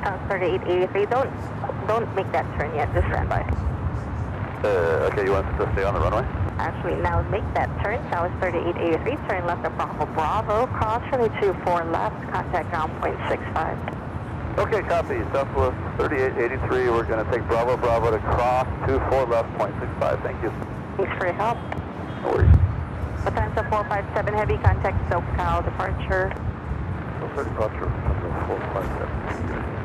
South 3883, don't make that turn yet, just stand by. Okay, you want us to stay on the runway? Actually, now make that turn, South 3883, turn left at Bravo Bravo, cross runway 24 left, contact ground point 65. Okay, copy. Southwest 3883, we're going to take Bravo Bravo to cross 24 left, point 65. Thank you. Thanks for your help. No worries. What time's the 457 heavy, contact SoCal departure. So departure, 457.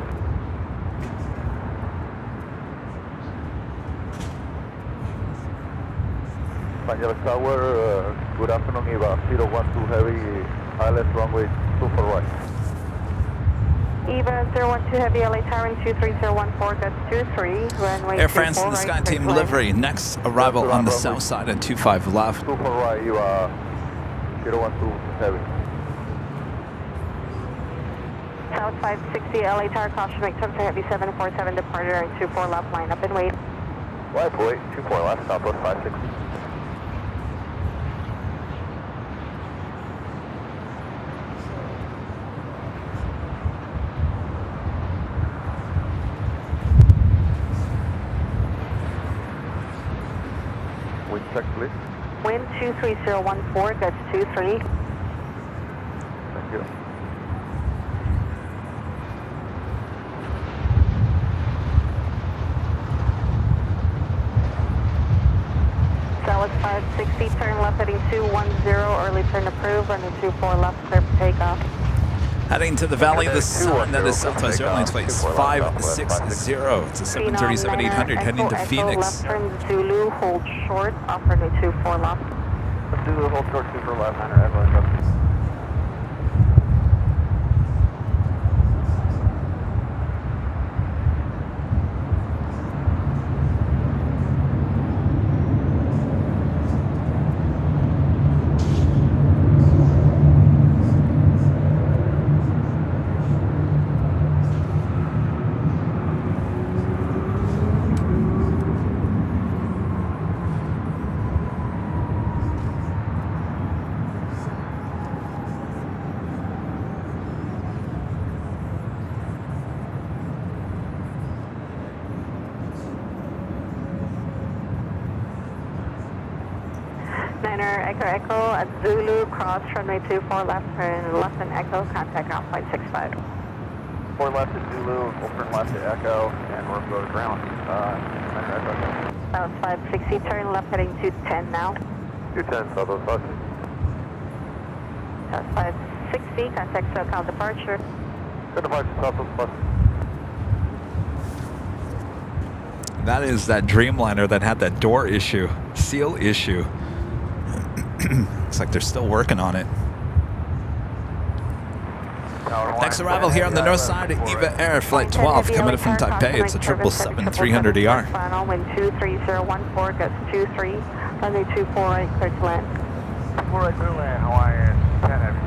Angela Tower, good afternoon, Eva. 012 heavy, ILS runway 24 right. Eva 012 heavy, LA Tower 23014, that's 23, runway Air France 24 and the Sky right, Team clear to land. livery. Next arrival on the south side at 25 left. 24 right, Eva. 012 heavy. South 560, LA Tower, caution, make turn for heavy 747, departure and 24 left, line up and wait. Right, boy. 24 left, Southwest 560. Wind check, please. Wind 23014, that's 23. Thank you. South 560, turn left heading 210, early turn approved, running 24 left, clear for takeoff. Heading to the Valley of the Sun, that is Southwest Airlines flight 560. It's a 737-800 heading to Phoenix. Left turn Zulu, hold short, off runway 24 left. Zulu, hold short, 24 left, 100, everyone. Niner Echo Echo at Zulu, cross runway 24 left, turn left and Echo, contact ground point 65. 4 left to Zulu, we'll turn left to Echo, and we're going to go to ground. Niner Echo. South 560, turn left heading 210 now. 210, Southwest 560. South 560, contact SoCal departure. Good departure, Southwest 560. That is that Dreamliner that had that door issue, seal issue. Looks like they're still working on it. Next arrival here on the north side of EVA Air Flight 12 coming in from Taipei. It's a 777-300ER. Final wind 23014, gust 23, runway 24 right, clear to land. 24 right, clear to land, Hawaiian 10 heavy.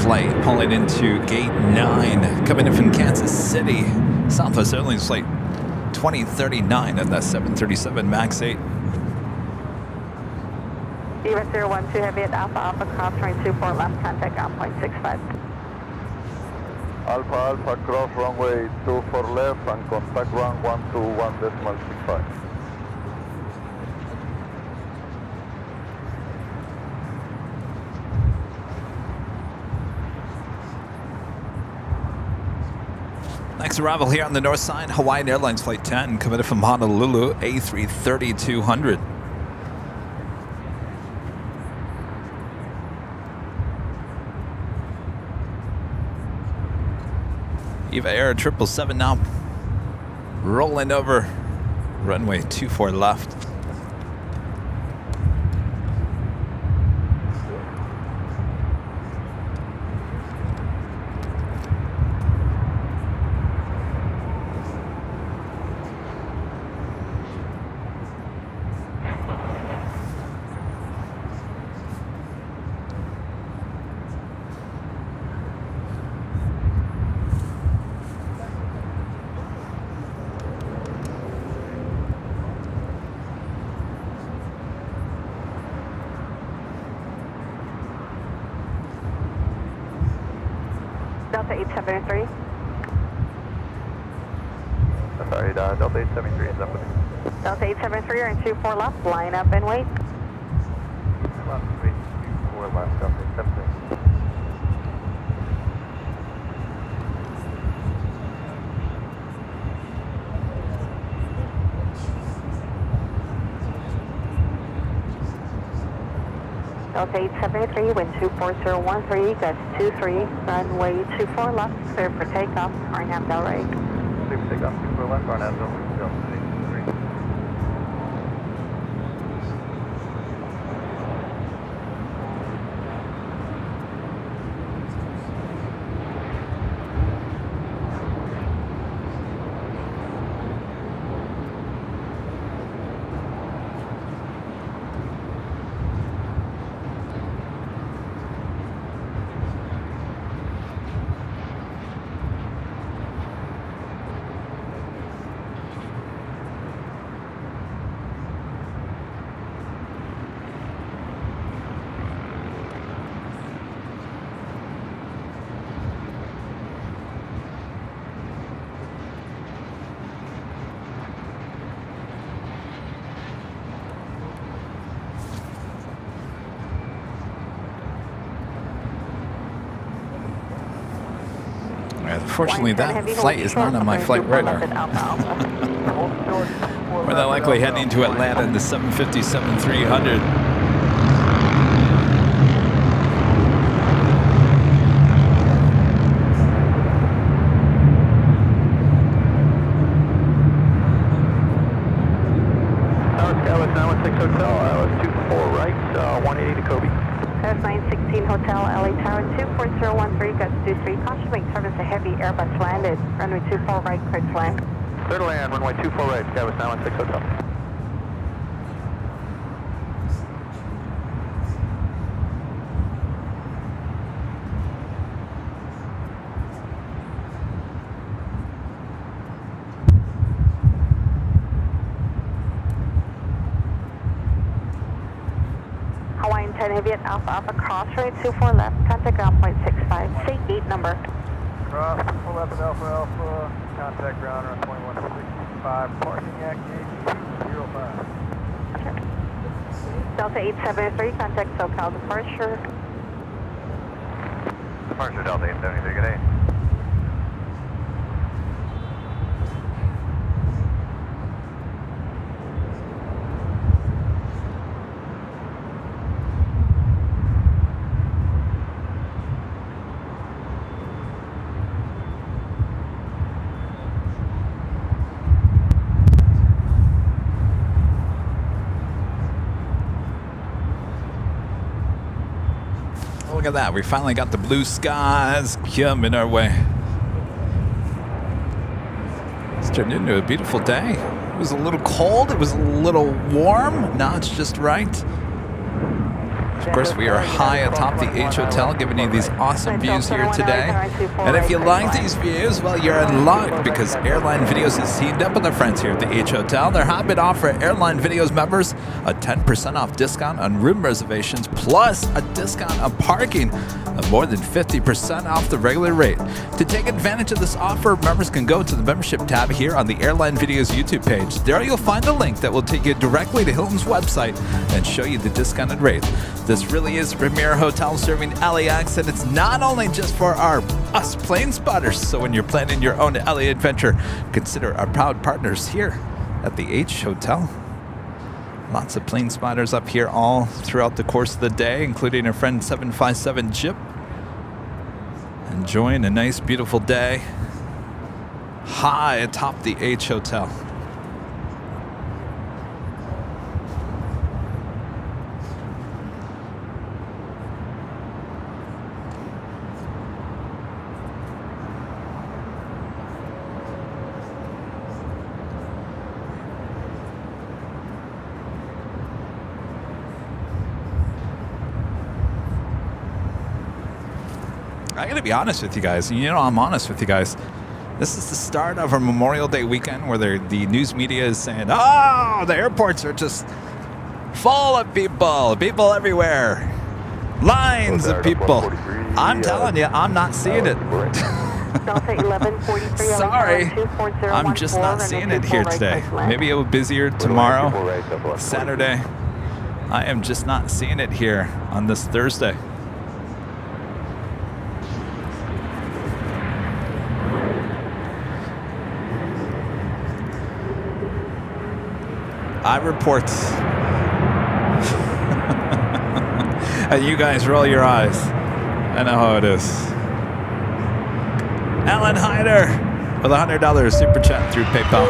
Flight pulling into gate 9, coming in from Kansas City. Southwest Airlines flight 2039 and that 737 MAX 8. EVA 012 heavy at Alpha Alpha, cross runway 24 left, contact ground point 65. Alpha Alpha, cross runway 24 left and contact ground 121.65. Next arrival here on the north side, Hawaiian Airlines Flight 10, coming in from Honolulu, A330-200. Eva Air 777 now rolling over runway 24 left. Delta 873. Sorry, Delta 873 is up with me. Delta 873 are in 24 left. Line up and wait. Left, wait, 24 left, Delta 873. Delta 873, wind 24013, gust 23, runway 24 left, clear for takeoff, Arnhem Del Rey. Clear for takeoff, 24 left, Arnhem Del Rey, Delta 873. Unfortunately, that flight is not on my flight radar. We're not likely heading to Atlanta in the 757-300. Skywest 916 Hotel, 24 right, 180 to Kobe. That's 916 Hotel, LA Tower 24013, gust 23, caution wing service a heavy Airbus landed, runway 24 right, clear to land. Clear to land, runway 24 right, Skywest 916 Hotel. Hawaiian 10 Heavy at Alpha Alpha cross runway 24 left, contact ground point 65, say gate number. Cross 24 left at Alpha Alpha, contact ground around 2165, parking at gate 205. Delta 873, contact SoCal departure. Departure Delta 873, good day. Look at that. We finally got the blue skies coming our way. It's turned into a beautiful day. It was a little cold. It was a little warm. Now it's just right. Of course, we are high atop the H Hotel, giving you these awesome views here today. And if you like these views, well, you're in luck because Airline Videos has teamed up with their friends here at the H Hotel. They're happy to offer Airline Videos members a 10% off discount on room reservations, plus a discount on parking of more than 50% off the regular rate. To take advantage of this offer, members can go to the membership tab here on the Airline Videos YouTube page. There you'll find a link that will take you directly to Hilton's website and show you the discounted rate. The This really is a premier hotel serving LAX, and it's not only just for us plane spotters. So when you're planning your own LA adventure, consider our proud partners here at the H Hotel. Lots of plane spotters up here all throughout the course of the day, including our friend 757 Chip. Enjoying a nice, beautiful day high atop the H Hotel. I gotta be honest with you guys. You know, I'm honest with you guys. This is the start of a Memorial Day weekend where the news media is saying, oh, the airports are just full of people everywhere. Lines of people. I'm telling you, I'm not seeing it. Sorry, I'm just not seeing it here today. Maybe it was busier tomorrow, Saturday. I am just not seeing it here on this Thursday. I report. And you guys roll your eyes. I know how it is. Alan Hyder with $100 super chat through PayPal.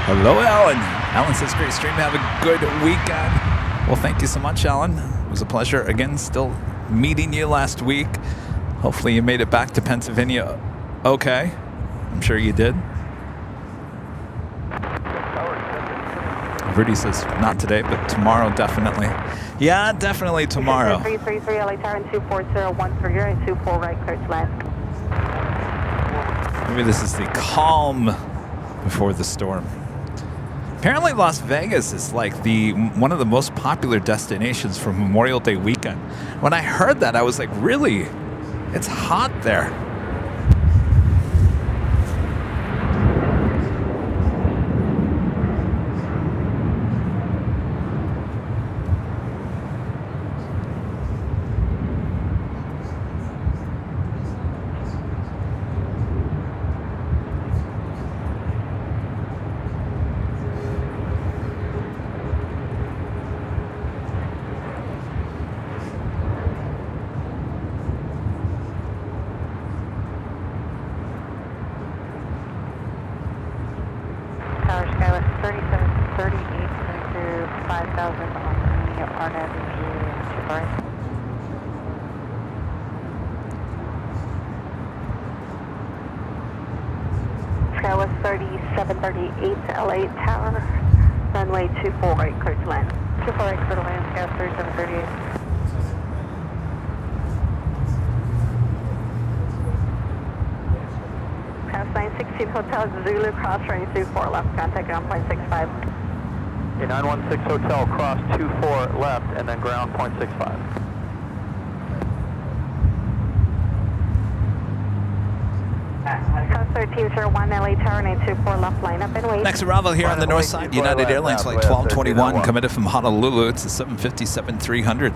Hello, Alan. Alan says, great stream. Have a good weekend. Well, thank you so much, Alan. It was a pleasure. Again, still meeting you last week. Hopefully you made it back to Pennsylvania okay. I'm sure you did. Rudy says, not today, but tomorrow, definitely. Yeah, definitely tomorrow. 333 LA Tower and 240 for your and 24 right, clear to land. Maybe this is the calm before the storm. Apparently Las Vegas is like one of the most popular destinations for Memorial Day weekend. When I heard that, I was like, really? It's hot there. Skywas 3738 LA Tower, runway 24 right, clear to land. 24 right, clear to land, Skywas 3738. Skywas 916 Hotel Zulu, cross running 24 left, contact ground point 65. 916 Hotel, cross 24 left, and then ground point 65. South 1301 LA Tower 924 left, line up and wait. Next arrival here on the north side, United Airlines flight 1221, committed from Honolulu. It's a 757-300.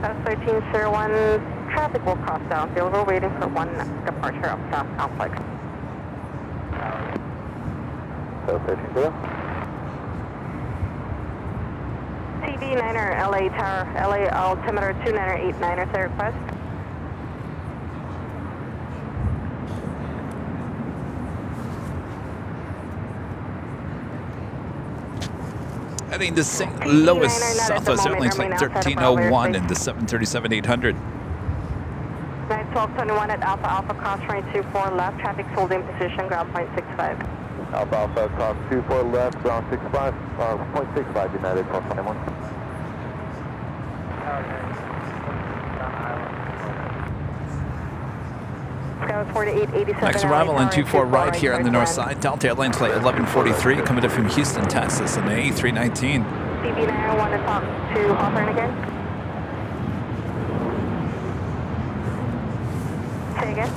South 1301, traffic will cross downfield. We're waiting for one departure up South Complex. South 1301. TV9er, LA Tower, LA altimeter 2989, is their request? Heading to St. Louis, Southwest Airlines flight 1301 and the 737-800. 1221 at Alpha Alpha cross runway 24 left, traffic's holding position, ground point 65. Alpha Alpha cross 24 left, ground 65, 0.65 United 1221. Sky was 4887. Next arrival on 24 right here on the north side. Delta Airlines flight 1143 coming in from Houston, Texas, on the A319. CB901 to talk to Hawthorne again. Say again.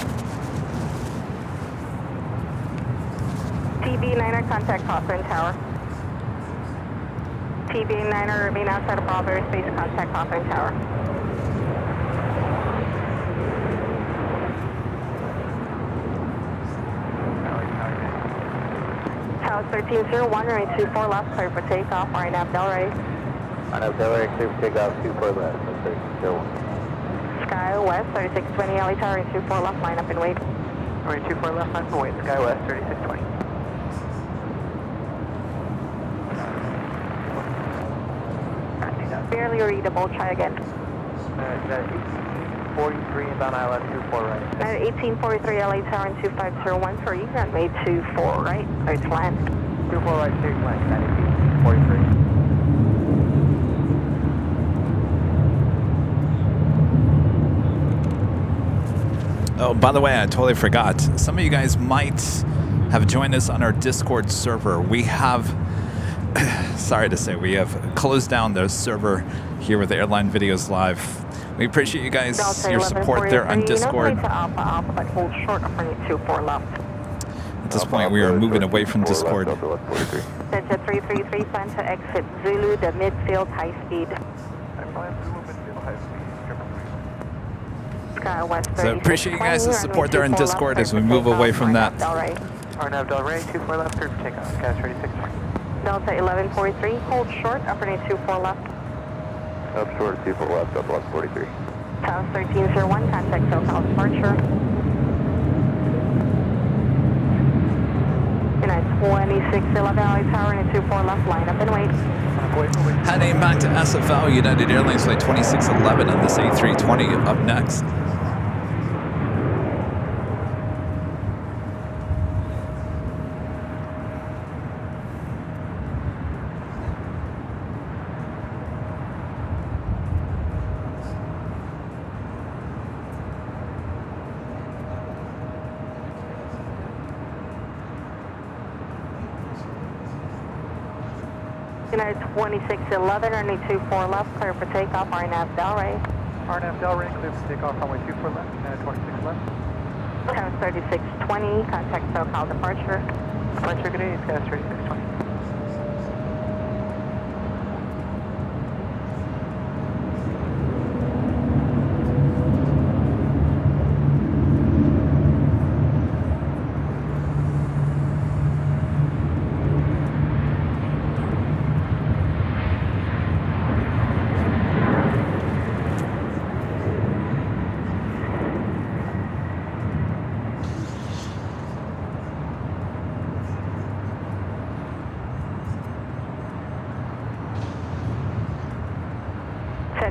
TB9er contact Hawthorne Tower. TB9er remain outside of Bravo airspace, contact Hawthorne Tower. Tower 1301, runway 24 left, clear for takeoff, RNAV Delray. RNAV Delray, clear for takeoff, 24 left, 1301. Sky West 3620, LA Tower, 24 left, line up and wait. Runway 24 left, line up and wait. Sky West 3620. Barely readable, try again. 1843 inbound ILS 24 right. 1843 LA Tower and 2501 runway 24 right, clear to land. 24 right, clear to land, 1843. Oh, by the way, I totally forgot. Some of you guys might have joined us on our Discord server. We have, sorry to say, we have closed down the server here with Airline Videos Live. We appreciate you guys, your support there on Discord. At this point, we are moving away from Discord. Delta 333, plan to exit Zulu, the midfield high speed. Sky West So appreciate you guys' support there on Discord as we move away from that. RNAV Delray, 24 left, clear for takeoff. Sky 3620. Delta 1143, hold short, upper 24 left. Up short, 24 left, up left 43. Tower 1301, contact SoCal departure. United 2611, LA Tower, and 24 left, line up and wait. Heading back to SFL, United Airlines flight 2611 on this A320 up next. United 2611, runway 24 left, clear for takeoff, RNAV Delray. RNAV Delray, clear for takeoff, runway 24 left, United 26 left. Tower 3620, contact SoCal departure. Departure, good day, Sky 3620.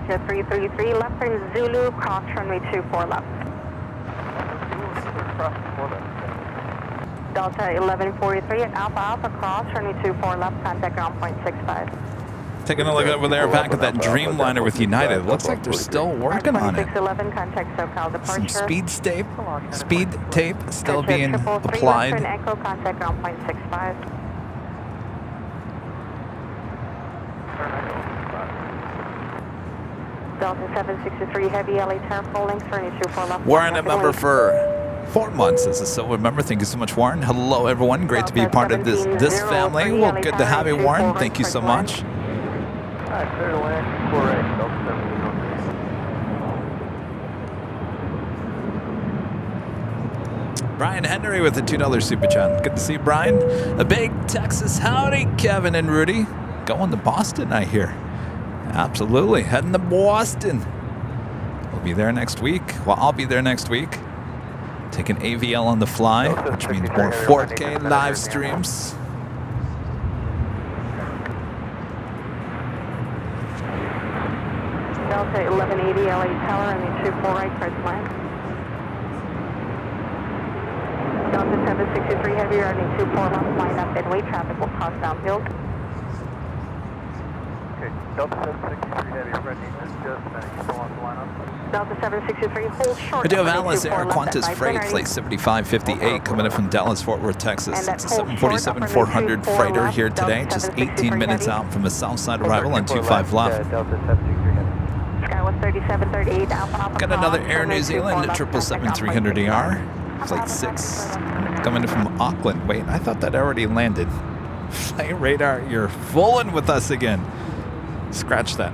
Delta 333, left turn Zulu, cross runway 24 left. Delta 1143 at Alpha Alpha, cross runway 24 left, contact ground point 65. Taking a look over there back at that Dreamliner with United. Looks like they're still working on it. 2611, contact SoCal departure. Some speed tape still being applied. Left turn Echo, contact ground point 65. Delta 763 Heavy, LA Tower, full length, runway 24 left. Warren, a member for 4 months as a silver member. Thank you so much, Warren. Hello, everyone. Great to be a part of this family. Well, good to have you, Warren. Thank you so much. Clear to land, 4 right, Delta 1703. Brian Henry with a $2 super chat. Good to see you, Brian. A big Texas howdy, Kevin and Rudy. Going to Boston, I hear. Absolutely. Heading to Boston. We'll be there next week. Well, I'll be there next week. Taking AVL on the fly, which means more 4K live streams. Delta 1180 LA Tower, and 24 right, clear to land. Delta 763 Heavy, running 24 left, line up and wait, traffic will cross downfield. Okay, Delta 763 Heavy, running just still on the line up. Delta 763, hold short. We do have runway Alice 24 Air left at Qantas 9, Freight, ready. flight 7558, coming in from Dallas, Fort Worth, Texas. And It's a that hold short, 747-400 24 freighter left, here today, Delta just 18 minutes 763 out from a south side arrival on 25 left. Delta 763 Heavy. Skywest 3738, Alpha Alpha. Got another cross, Air New runway Zealand 24 left, 777-300ER, flight 6, coming in from Auckland. Wait, I thought that already landed. Flight radar, you're fooling with us again. Scratch that.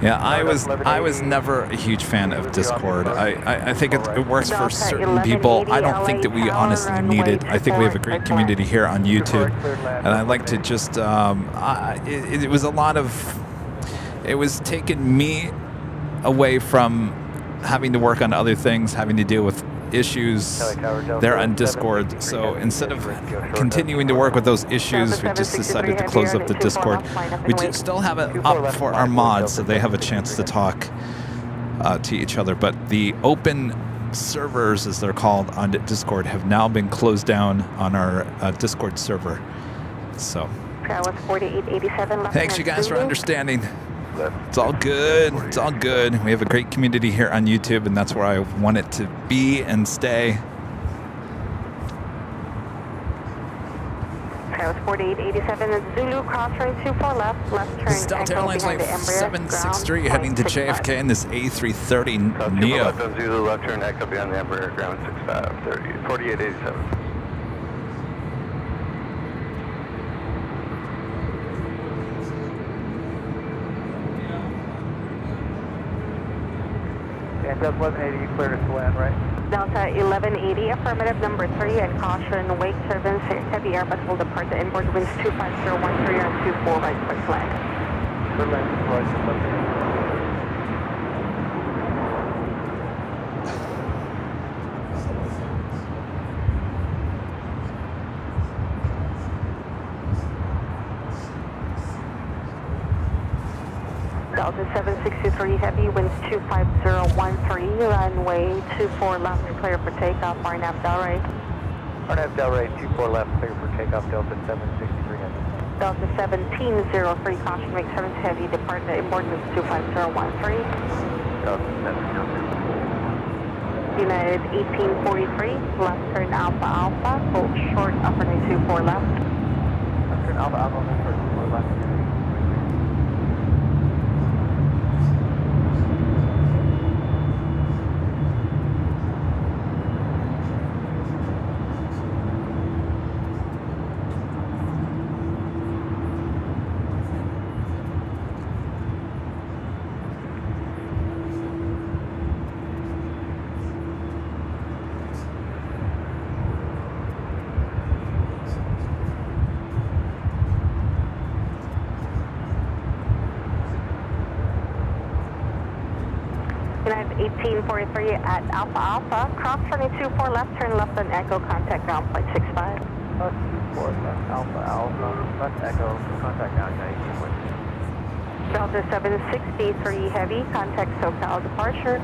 Yeah, I was never a huge fan of Discord. I think it works for certain people. I don't think that we honestly need it. I think we have a great community here on YouTube, and I like to just. It was a lot of. It was taking me away from having to work on other things, having to deal with issues there on Discord. So instead of continuing to work with those issues, we just decided to close up the Discord. We do still have it up for our mods, so they have a chance to talk to each other. But the open servers, as they're called on Discord, have now been closed down on our Discord server. So thanks, you guys, for understanding. It's all good. It's all good. We have a great community here on YouTube, and that's where I want it to be and stay. Skywest 4887, Zulu, cross runway 24 left, left turn. This is Delta Airlines flight 763 heading to JFK in this A330 Neo. Left on Zulu, left turn, echo beyond the Embraer, ground 6530, 4887. Delta 1180, clear to land, right? Delta 1180, affirmative, number 3, and caution, wake turbines, heavy Airbus will depart the inboard winds 25013 and 24 right, quick flag. Clear land, right, Delta 763 heavy, winds 25013, runway 24 left, clear for takeoff, RNAV Delray. RNAV Delray, 24 left, clear for takeoff, Delta 763 heavy. Delta 1703, caution, wake turbines, heavy, depart the inboard winds 25013. Delta 703. United 1843, left turn Alpha Alpha, hold short, upper 924 left. Left turn Alpha Alpha, hold short, 24 left. United 1843 at Alpha Alpha, cross runway 24 left, turn left on Echo, contact ground flight 65. Left 24 left, Alpha Alpha, left Echo, contact ground 19. Delta 763 heavy, contact SoCal departure.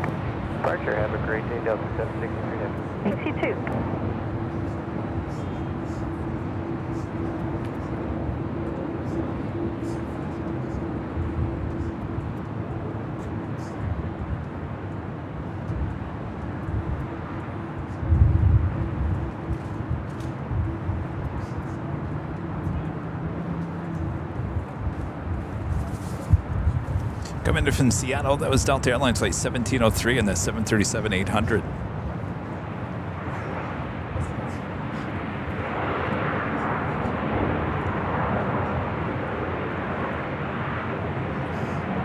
Departure, have a great day, Delta 763 heavy. Thanks, you too. Coming in from Seattle, that was Delta Airlines flight 1703 and the 737-800.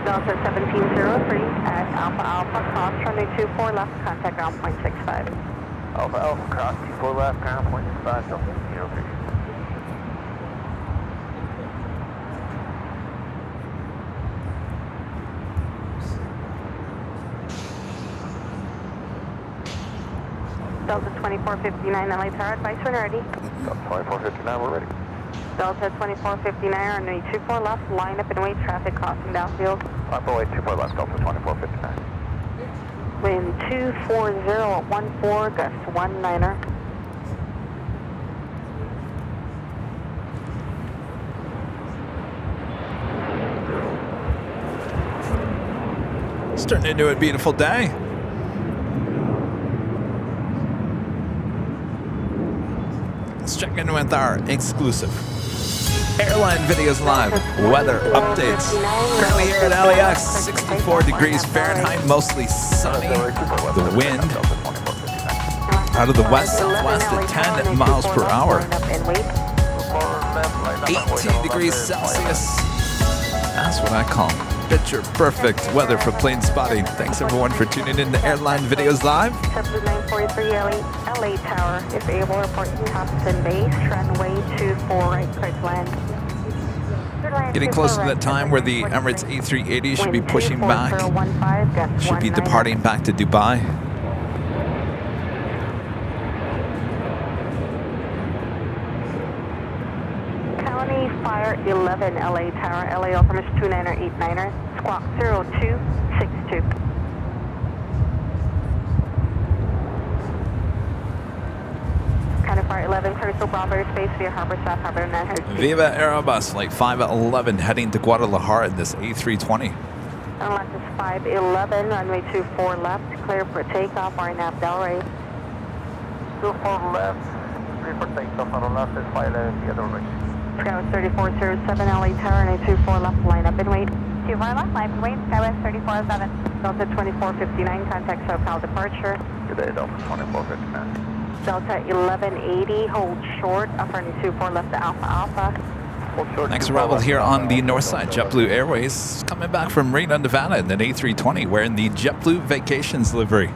Delta 1703 at Alpha Alpha, cross runway 24 left, contact ground point 65. Alpha Alpha, cross 24 left, ground point 65, Delta 1703. 2459 LA Tower, advice when ready. Delta 2459, we're ready. Delta 2459, runway 24 left, line up and wait, traffic crossing downfield. Runway 24 left, Delta 2459. Wind 240 at 14, gust 19er. It's turning into a beautiful day. Let's check in with our exclusive Airline Videos Live weather updates. Currently here at LAX, 64 degrees Fahrenheit, mostly sunny. The wind out of the west southwest at 10 miles per hour. 18 degrees Celsius. That's what I call picture perfect weather for plane spotting. Thanks everyone for tuning in to Airline Videos Live. JetBlue 943 LA Tower, if able, reporting Thompson Base, runway 24 right, clear to land. Getting close to that time where the Emirates A380 should be pushing back. Should be departing back to Dubai. County Fire 11 LA Tower, LA Alpha 2989er, squawk 0262. County Fire 11, clear to Bravo airspace via Harbor South Harbor 900. Viva Aerobus, Flight 511, heading to Guadalajara in this A320. Unless it's 511, runway 24 left, clear for takeoff, RNAV Delray. 24 left, clear for takeoff, on the left is 511, the other way. Skywest 3407 LA Tower, runway 24 left, line up and wait. 24 left, line up and wait, Skywest 3407. Delta 2459, contact SoCal departure. Good day, Delta 2459. Delta 1180, hold short, upper 24 left to Alpha Alpha. Next arrival here on the north side, JetBlue Airways, coming back from Reno, Nevada in an A320, wearing the JetBlue Vacations livery.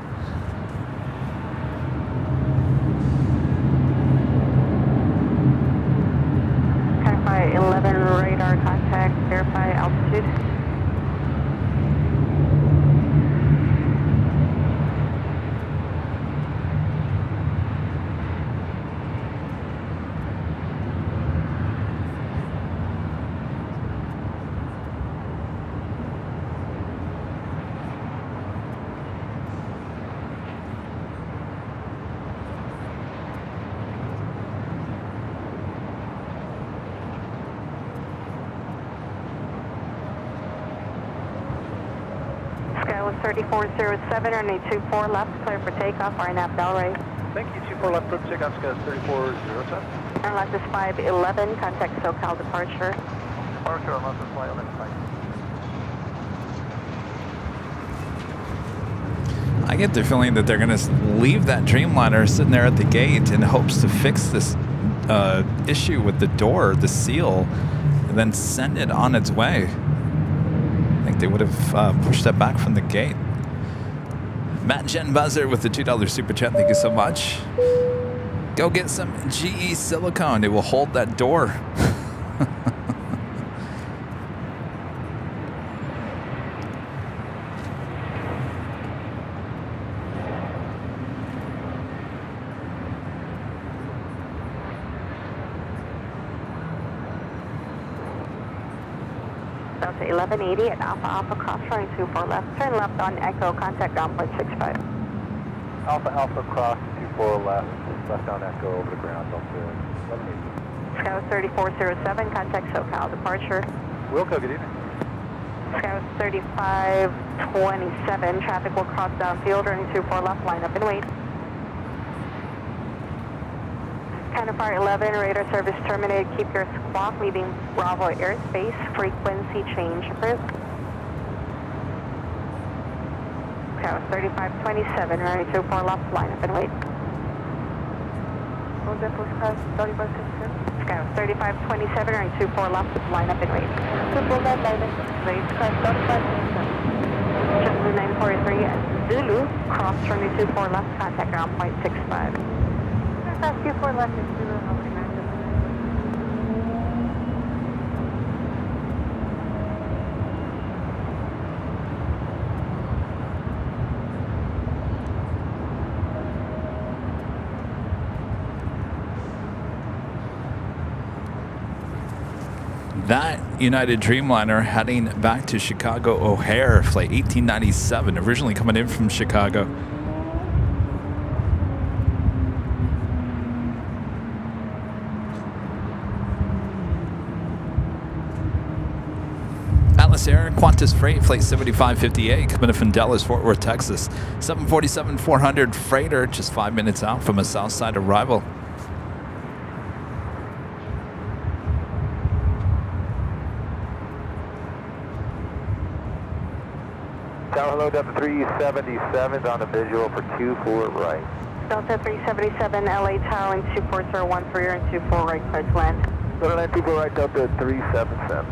Verify 11 radar contact, verify altitude. Skywest 3407, runway 24 left, clear for takeoff, RNAV Delray. Thank you, 24 left, clear for takeoff, Skywest 3407. Unless it's 511, contact SoCal departure. Departure, unless it's 511, I get the feeling that they're going to leave that Dreamliner sitting there at the gate in hopes to fix this issue with the door, the seal, and then send it on its way. I think they would have pushed that back from the gate. Matt Jen Buzzer with the $2 super chat. Thank you so much. Go get some GE silicone. It will hold that door. Delta 1180 at Alpha Alpha, cross running 24 left, turn left on Echo, contact ground point 65. Alpha Alpha cross 24 left, left on Echo over the ground, Delta 1180. Skywest 3407, contact SoCal departure. Wilco, good evening. Skywest 3527, traffic will cross downfield, running 24 left, line up and wait. Counterpart 11, radar service terminated. Keep your squawk, leaving Bravo airspace. Frequency change approved. Skywest 3527, runway 24 left, line up and wait. Skywest 3527, runway 24 left, line up and wait. JetBlue 943 Zulu, cross runway 24 left, contact ground point 65. 24 left is Zulu, November 9. That United Dreamliner heading back to Chicago O'Hare, flight 1897, originally coming in from Chicago. Atlas Air, Qantas Freight, flight 7558, coming in from Dallas, Fort Worth, Texas. 747-400 freighter, just 5 minutes out from a south side arrival. Tower hello, Delta 377 on the visual for 24 right. Delta 377, LA Tower, and 24013 and 24 right, clear to land. Go to land 24 right, Delta 377.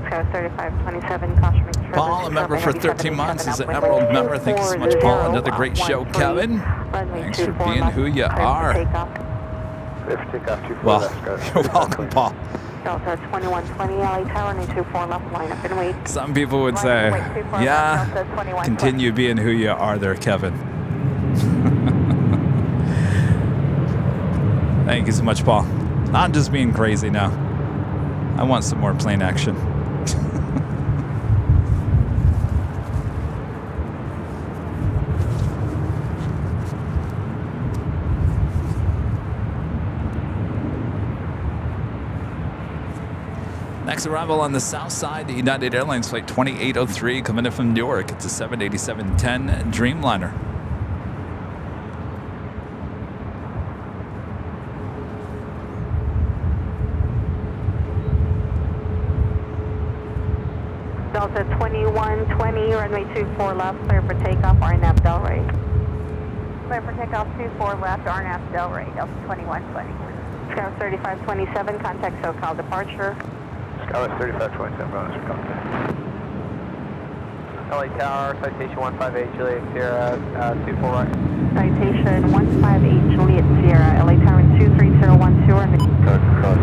Sky 3527, caution makes further. Paul, a member for 13 months, is an Emerald member. Thank you so much, Paul. Another great show, Kevin. Thanks for being who you are. Well, you're welcome, Paul. Delta 2120, LA Tower, and 24 left, line up and wait. Some people would say, yeah, continue being who you are there, Kevin. Thank you so much, Paul. I'm just being crazy now. I want some more plane action. Next arrival on the south side, United Airlines flight 2803 coming in from Newark. It's a 787-10 Dreamliner. Delta 2120, runway 24 left, clear for takeoff, RNAV Delray. Clear for takeoff 24 left, RNAV Delray, Delta 2120. Scout 3527, contact SoCal departure. Skyline 3527, bonus for contact. LA Tower, citation 158, Juliet Sierra, 24 right. Citation 158, Juliet Sierra, LA Tower, 23012, and Cut across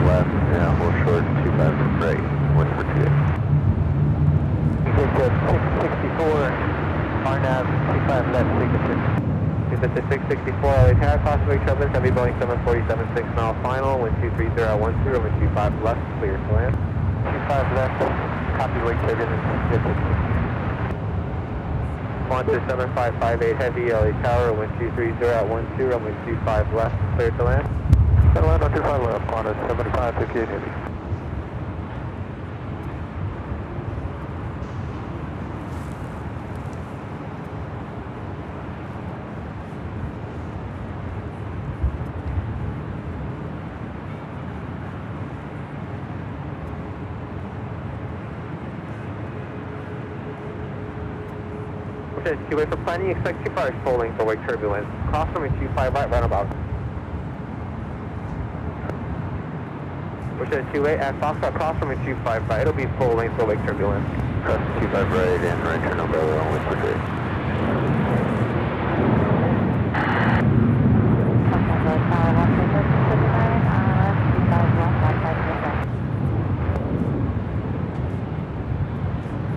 left, and hold short, 25 right, west for 2. Get to 664, RNAV 25 left, signature. Get to 664, LA Tower, possibly turbulence, heavy Boeing 747, 6 mile final, wind 23012, runway 25 left, clear to land. 25 left, copy wake Kevin, and 6. 7558 heavy, LA Tower, wind 23012, runway 25 left, clear to land. Clear to land on 25 left, Qantas 7558 heavy. Q-way for planning, expect 2 cars full length for wake turbulence. Cross runway 25 right, roundabout. Push at 2-8 at Foxtrot, cross runway 25 right, it'll be full length for wake turbulence. Cross 25 right and right turn over on west for 6.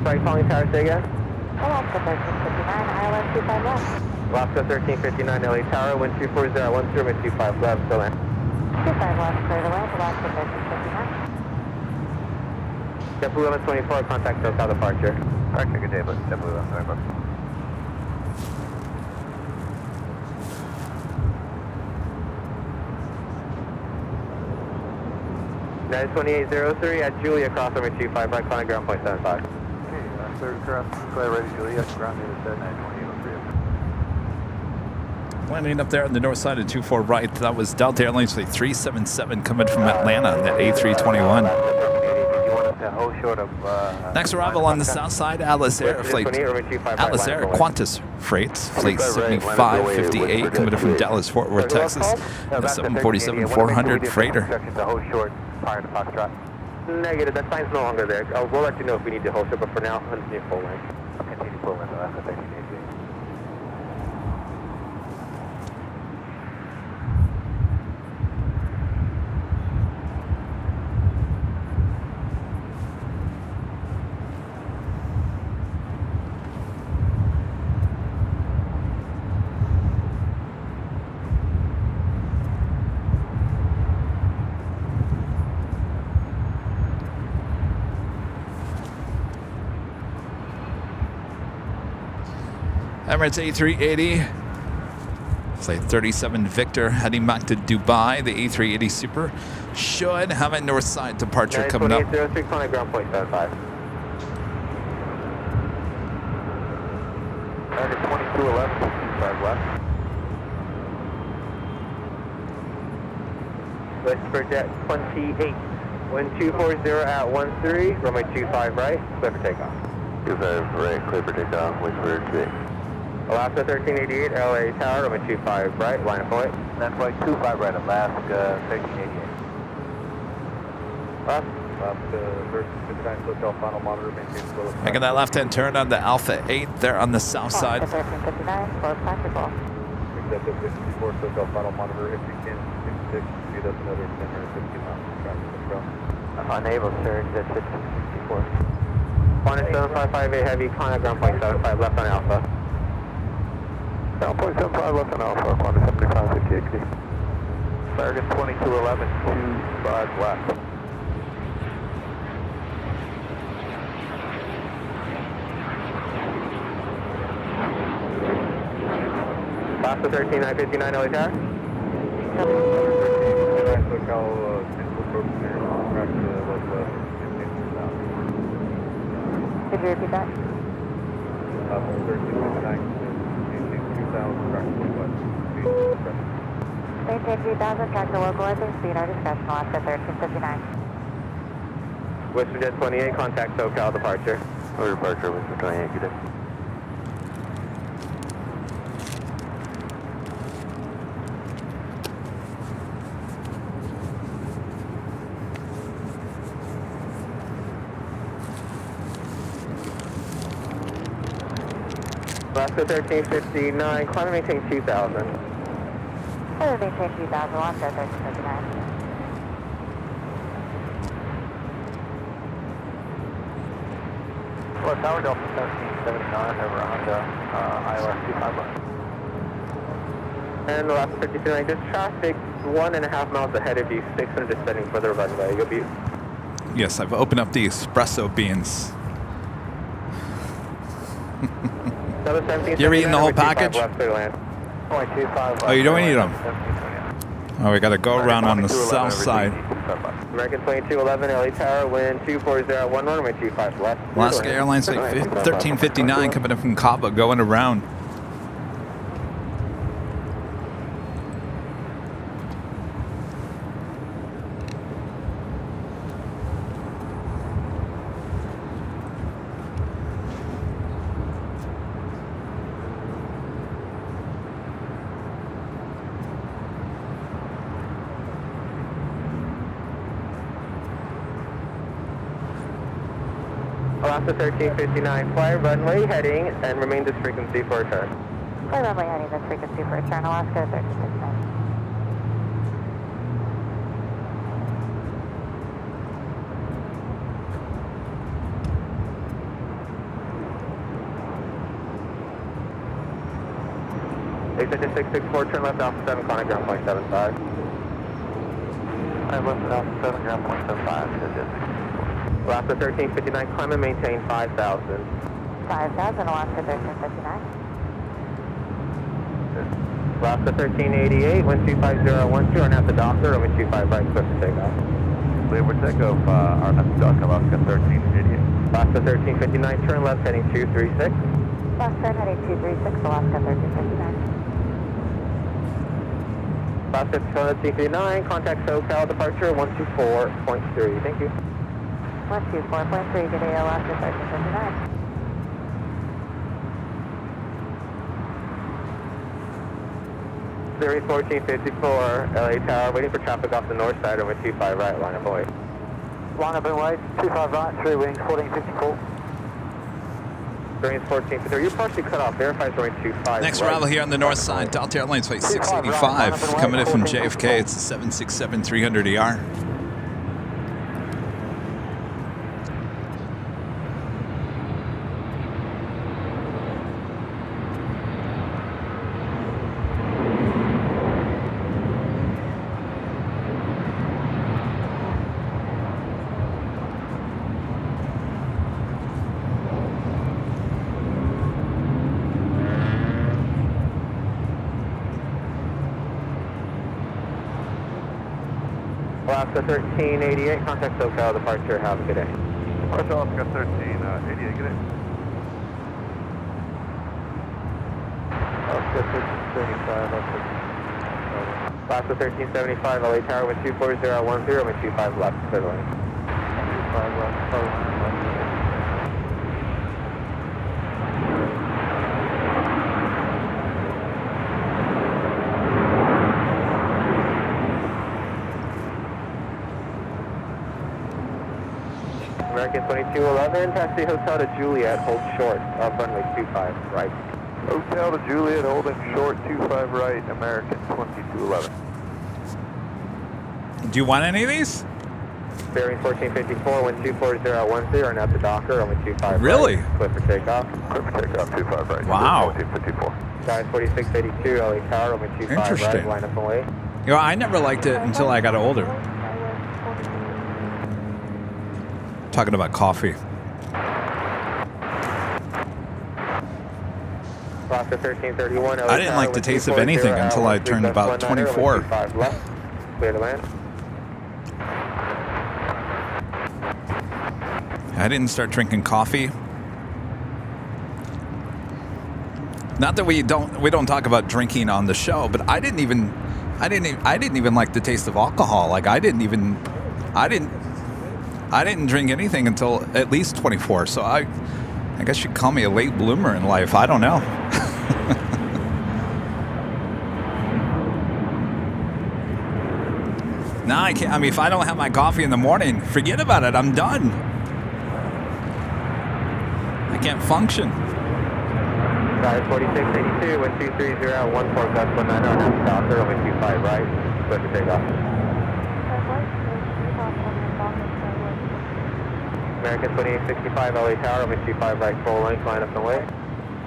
Sorry, calling tower, say again? Alaska 1359, ILS 25 left. Alaska 1359, LA Tower, wind 24012, wind 25 left, still land. 25 left, clear to land, Alaska 1359. JetBlue 1124, contact SoCal departure. Alright, good day, but JetBlue 1124. 92803 at Julia, cross over 25, right, climbing ground point 75. Okay, third cross, clear ready, Julia, ground unit set 92803. Landing up there on the north side of 24 right, that was Delta Airlines flight 377 coming from Atlanta, that A321. Next arrival on the south side, Atlas Air flight Qantas Freight flight 7558 coming from Dallas, Fort Worth, Texas, and a 747-400 freighter. Negative, that sign's no longer there. We'll let you know if we need to hold it, but for now, continue full length. Continue full length, Alaska 1388. Emirates A380. Flight 37 Victor heading back to Dubai. The A380 Super should have a north side departure coming up. 2806 on ground point 75. Target 2211, 25 left. Westford Jet 28. 1240 at 13, runway 25 right, clear for takeoff. 25 right, clear for takeoff, Westford Jet. Alaska 1388, LA Tower, runway 25 right, line of flight. That's flight 25 right, Alaska 1388. Alaska 1359, hotel final monitor, maintain slow. Making that left-hand turn on the Alpha 8 there on the south side. 1359, close practical. Accept the 54, hotel final monitor, if you can, 66, speed up another 10 or 15 miles per traffic control. Unable, sir, exit 1564. Qantas 7558 heavy, Qantas ground point 75 left on Alpha. Ground point 75 left on Alpha, Qantas 7558. Target 2211, 25 left. Alaska 13959 LA Tower. Could you repeat that? 133000, track the localizer, speed our discretion, Alaska 1359. Western Jet 28, contact SoCal departure. Or departure, Western 28, good day. Alaska 1359, climb and maintain 2000. Clear to maintain 2000, Alaska 1359. Well, Tower Delta 1779 over Honda, ILS 25 left. And Alaska 1359, just traffic 1.5 miles ahead of you, 600 descending for the runway. You'll be... Yes, I've opened up the espresso beans. You're eating the whole package? Oh, you don't eat them? Oh, we got to go around on the south side. American 2211, LA Tower, wind 240 1 runway 25 left. Alaska Airlines 1359 coming in from Cabo, going around. Alaska 1359, fly runway heading and remain this frequency for return. Fly runway heading this frequency for return, Alaska 1359. Exit 664, turn left Alpha 7, contact ground point 75. I'm left Alpha 7, ground point 75, Alaska 1359, climb and maintain 5,000. 5000, Alaska 1359. Alaska 1388, wind 25012, on at the Docker, runway 25 right, clear for takeoff. Clear for takeoff, RNF Docker, Alaska 1388. Alaska 1359, turn left heading 236. Left turn heading 236, Alaska 1359. Alaska 1359, contact SoCal departure 124.3, thank you. 124.3, good day, Alaska 1359. Series 1454, LA Tower, waiting for traffic off the north side over 25 right, line of void. Line up and wait, 25 right, 3 wings, 1454. Series 1453, you're partially cut off, verify runway 25. Next right. arrival here on the north side, Delta Airlines flight 685 coming in from JFK. It's a 767-300ER. Alaska 1388, contact SoCal departure, have a good day. Departure Alaska 1388, good day. Alaska 1375, Alaska 1375, LA Tower, wind 24010, wind 25 left, clear the lane. 25 left, clear the lane. American 2211, taxi hotel to Juliet, hold short, runway 25, right. Hotel to Juliet, holding short, 25 right, American 2211. Do you want any of these? Bearing 1454, wind 24010, and at the docker, only 25 Really? right. Clear for takeoff. Clear for takeoff, 25 right. Wow. 1454. Guys 4682, LA Tower, only 25 right, Interesting. line up and wait. You know, I never liked it until I got older. Talking about coffee. Alaska 1331, LA I didn't Tower, like the wind taste of anything 240, until I turned about 24. 25 left, clear the land. I didn't start drinking coffee. Not that we don't talk about drinking on the show, but I didn't even like the taste of alcohol. Like I didn't drink anything until at least 24. So I guess you'd call me a late bloomer in life. I don't know. No, I can't. I mean, if I don't have my coffee in the morning, forget about it. I'm done. I can't function. Guys 4682, wind 230, 14 gust 19, and at the docker, only 25 right, clear for takeoff. American 2865, LA Tower, only 25 right, full length, line up and wait.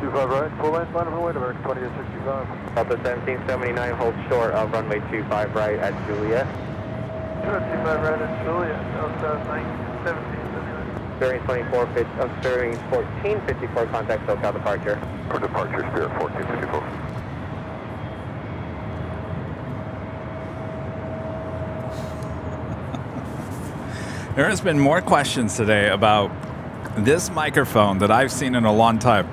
25 right, full length, line up and wait, American 2865. Delta 1779, hold short of runway 25 right at Juliet. 25 right at Juliet, Delta 1779. Bearing 1454, contact SoCal departure. For departure, Spirit 1454. There has been more questions today about this microphone that I've seen in a long time.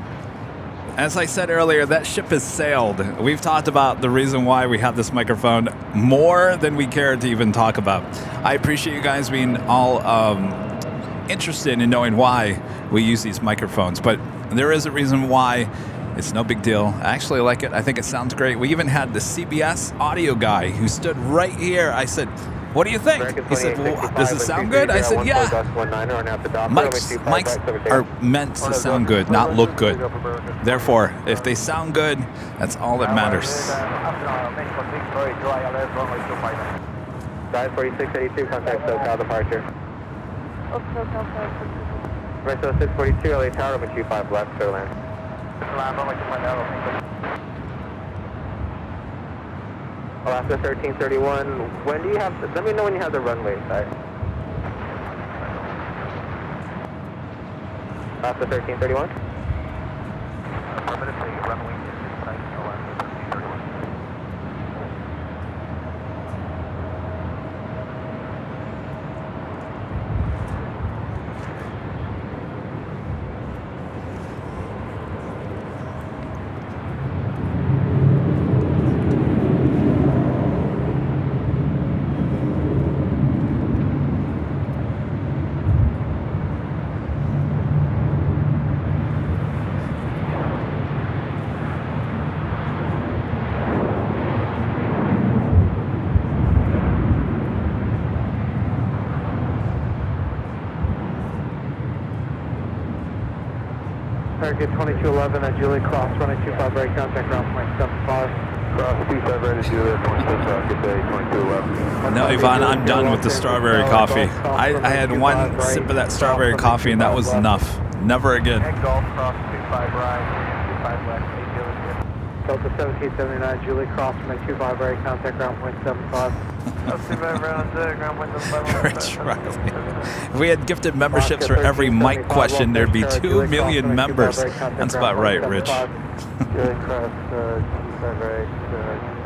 As I said earlier, that ship has sailed. We've talked about the reason why we have this microphone more than we care to even talk about. I appreciate you guys being all interested in knowing why we use these microphones, but there is a reason why. It's no big deal. I actually like it. I think it sounds great. We even had the CBS audio guy who stood right here. I said, what do you think? He said, well, does it sound good? I said, yeah. Mics are meant to sound good, not look good. Therefore, if they sound good, that's all that matters. Guys 4682, contact SoCal departure. Retro 642, LA Tower, number 25 left, clear land. Alaska 1331, when do you have, let me know when you have the runway inside. Alaska 1331? Runway inside Alaska 1331. Target 2211 at Julie Cross, running 25 right, contact ground point 75. Cross 25 right at Juliet, 26 out, good day, 2211. No, Yvonne, I'm done with the strawberry coffee. I had one sip of that strawberry coffee and that was enough. Never again. Golf Cross 25 right, 25 left, Delta 1779, Julie Cross, running 25 right, contact ground point 75. Rich Riley. If we had gifted memberships for every mic question, there'd be 2 million members. That's about right, Rich. Julie Cross, 25 right,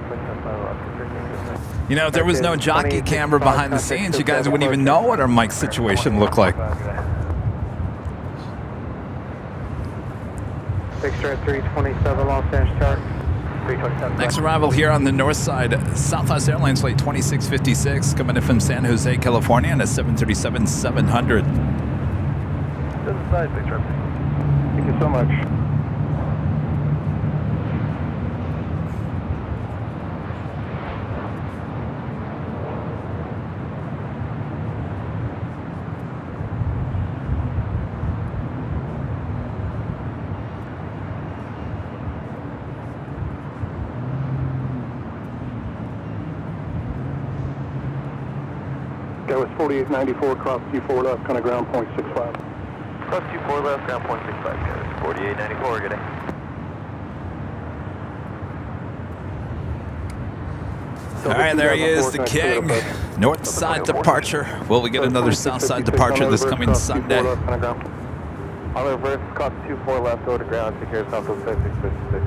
25 left. You know, if there was no jockey camera behind the scenes, you guys wouldn't even know what our mic situation looked like. Fixture at 327, Los Angeles chart. 327. Next arrival here on the north side, Southwest Airlines flight 2656, coming in from San Jose, California, on a 737-700. Thank you so much. That was 4894, cross T4 left, kind of ground point 65. Cross 24 left, ground point 65, guys. 4894, good day. All right, there he is, the king. North side departure. Will we get another south side departure this coming Sunday? On the reverse, cross 24 left, go to ground, take care of Southwest 5656.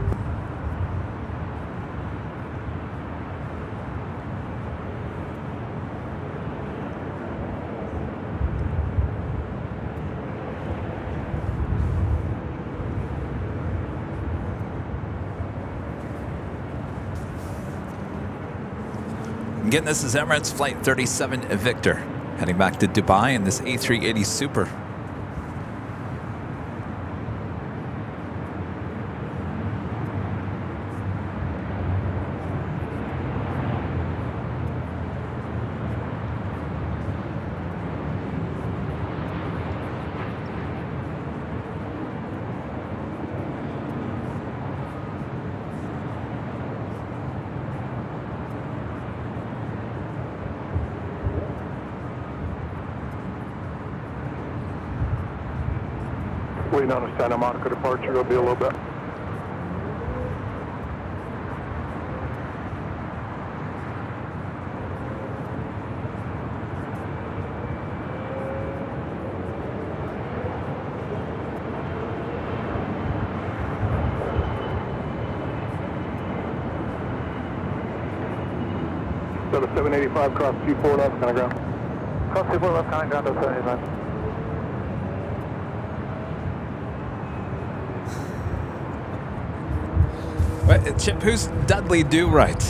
Again, this is Emirates Flight 37 Victor, heading back to Dubai in this A380 Super. Waiting on a Santa Monica departure, it'll be a little bit. So the 785 cross 24 left, kind of ground. Cross 24 left, kind of ground, 785. Wait, Chip, who's Dudley Do Right?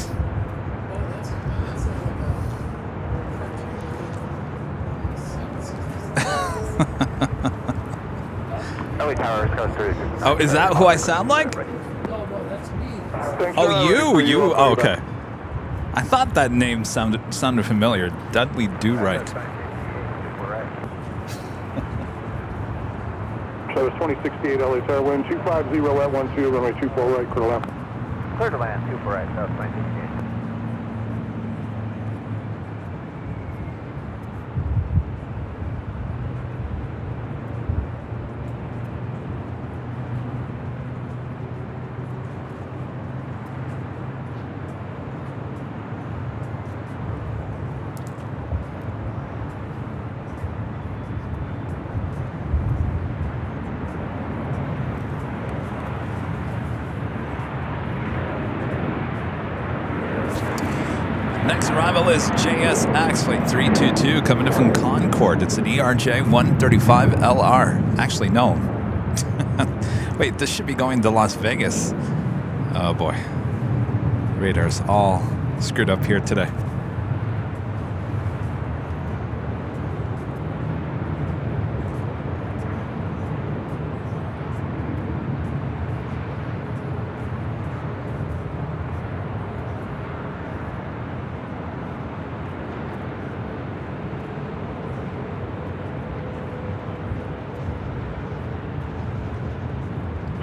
LA Tower, cross 3. Oh, is that who I sound like? No, that's me. Oh, you. Oh, okay. I thought that name sounded familiar. Dudley Do Right. So it's 2068 LA Tower, wind 250 at 12, runway 24 right, clear to land. Clear to land, 24 right, south 2068. Next arrival is JSX Flight 322 coming in from Concord. It's an ERJ 135LR. Actually, no. Wait, this should be going to Las Vegas. Oh boy. Radar's all screwed up here today.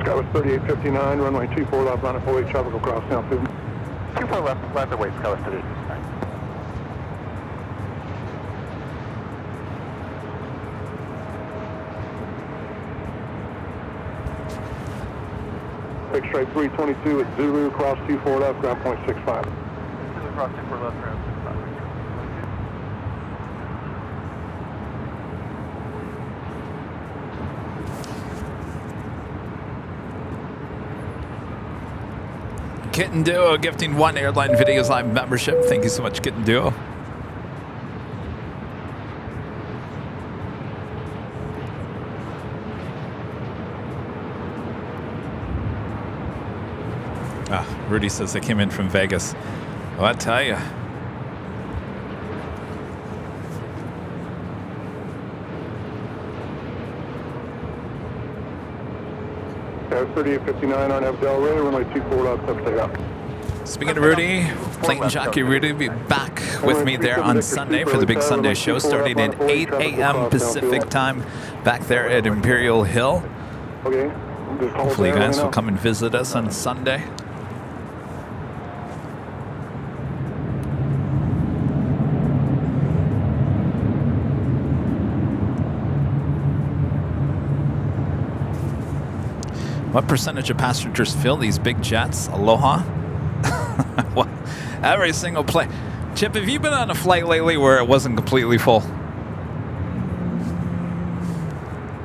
Sky was 3859, runway 24 left, line of 48 traffic will cross now 2. 24 left, left away, Sky was 38. Big straight 322 at Zulu, cross 24 left, ground point 65. Zulu cross 24 left, ground 65. Kitten Duo gifting 1 Airline Videos Live membership. Thank you so much, Kitten Duo. Rudy says they came in from Vegas. Well, I tell you. Air 3859 on Abdel Ray, runway 24 out, touch take off. Speaking of Rudy, Plane Jockey Rudy will be back with me there on Sunday for the big Sunday show starting at 8 a.m. Pacific time back there at Imperial Hill. Okay. Hopefully you guys will come and visit us on Sunday. What percentage of passengers fill these big jets? Aloha? Well, every single plane. Chip, have you been on a flight lately where it wasn't completely full?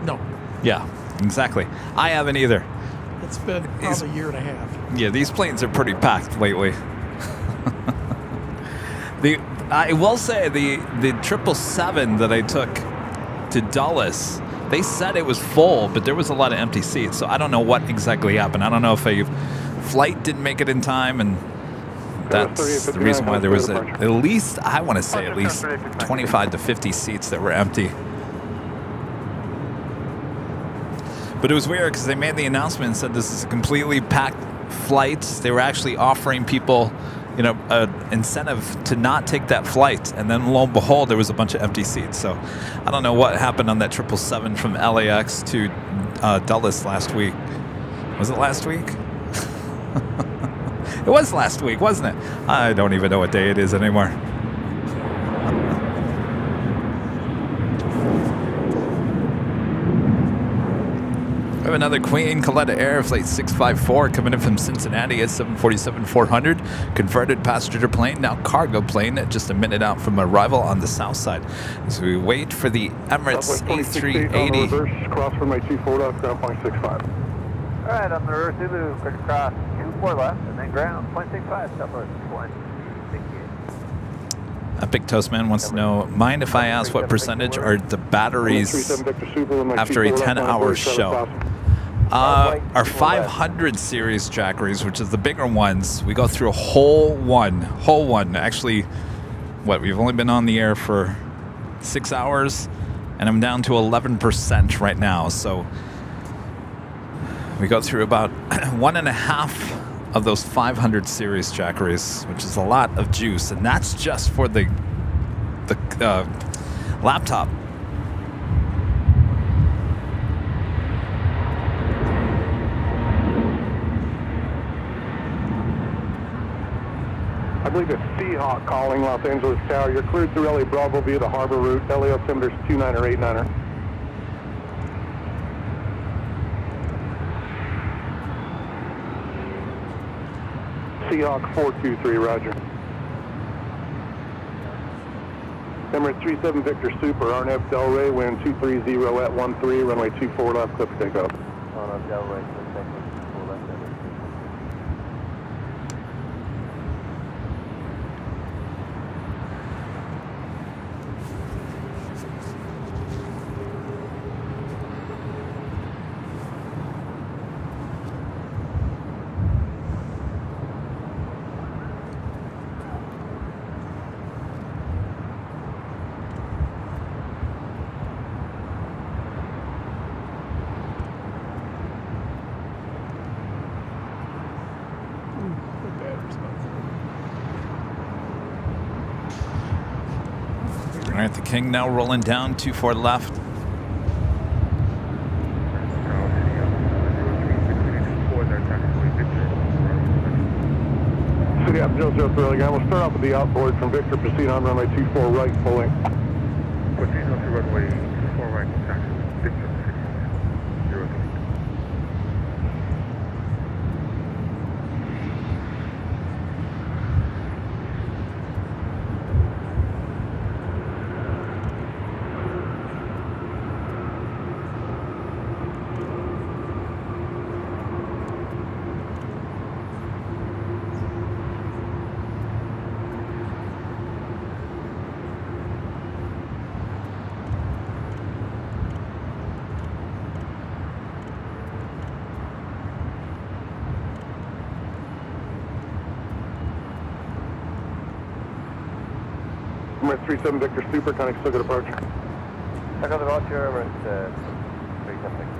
No. Yeah, exactly. I haven't either. It's been probably a year and a half. Yeah, these planes are pretty packed lately. I will say the 777 that I took to Dulles, they said it was full, but there was a lot of empty seats. So I don't know what exactly happened. I don't know if a flight didn't make it in time, and that's the reason why there was at least, I want to say, at least 25 to 50 seats that were empty. But it was weird because they made the announcement and said this is a completely packed flight. They were actually offering people, you know, an incentive to not take that flight. And then lo and behold, there was a bunch of empty seats. So I don't know what happened on that 777 from LAX to Dulles last week. Was it last week? It was last week, wasn't it? I don't even know what day it is anymore. We have another Queen Coletta Air Flight 654 coming in from Cincinnati at 747-400. Converted passenger plane, now cargo plane, just a minute out from arrival on the south side. As we wait for the Emirates A380. Reverse, cross from my 24 left, ground point 65. All right, on the reverse Zulu, quick cross, 24 left, and then ground, 0.65, Southwest 168. Big Toast Man wants to know, mind if I ask what percentage are the batteries after a 10-hour show? Our 500 series jackeries, which is the bigger ones, we go through a whole one. Actually, what, we've only been on the air for 6 hours, and I'm down to 11% right now. So we go through about 1.5 of those 500 series jackeries, which is a lot of juice, and that's just for the laptop. I believe it's Seahawk calling Los Angeles Tower. You're cleared through LA Bravo via the harbor route. LA altimeter's 29 or 89er. Seahawk 423, roger. Emirates 37 Victor Super, RNF Delray, wind 230 at 13, runway 24 left, clip takeoff. RNF Delray, clip takeoff, 24 left. All right, the King now rolling down 24 left. City up 003 again. We'll start off with the outboard from Victor, proceed on runway 24 right, pulling. Proceed on runway 24 right, taxi, Victor, 03. Emirates 37 Victor Super, kind of still good departure. Check out the voucher, Emirates 37 Victor.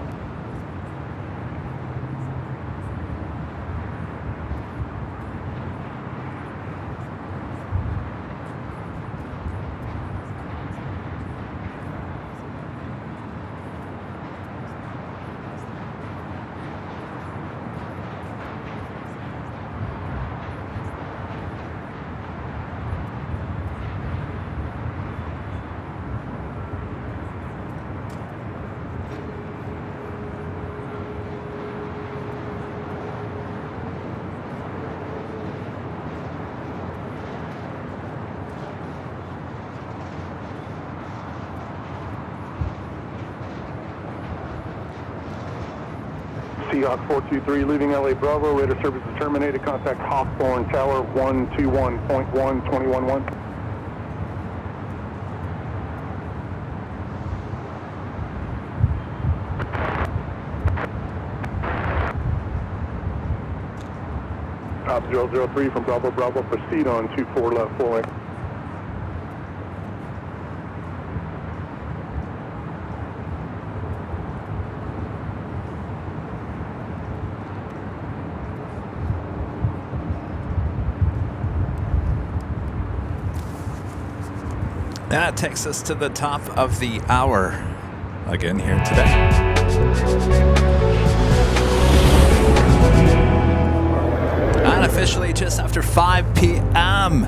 Seahawk 423 leaving LA Bravo, radar service is terminated, contact Hawthorne Tower 121.1, 21.1. Top 003 from Bravo Bravo, proceed on 24 left, full length. That takes us to the top of the hour again here today. Unofficially just after 5 p.m.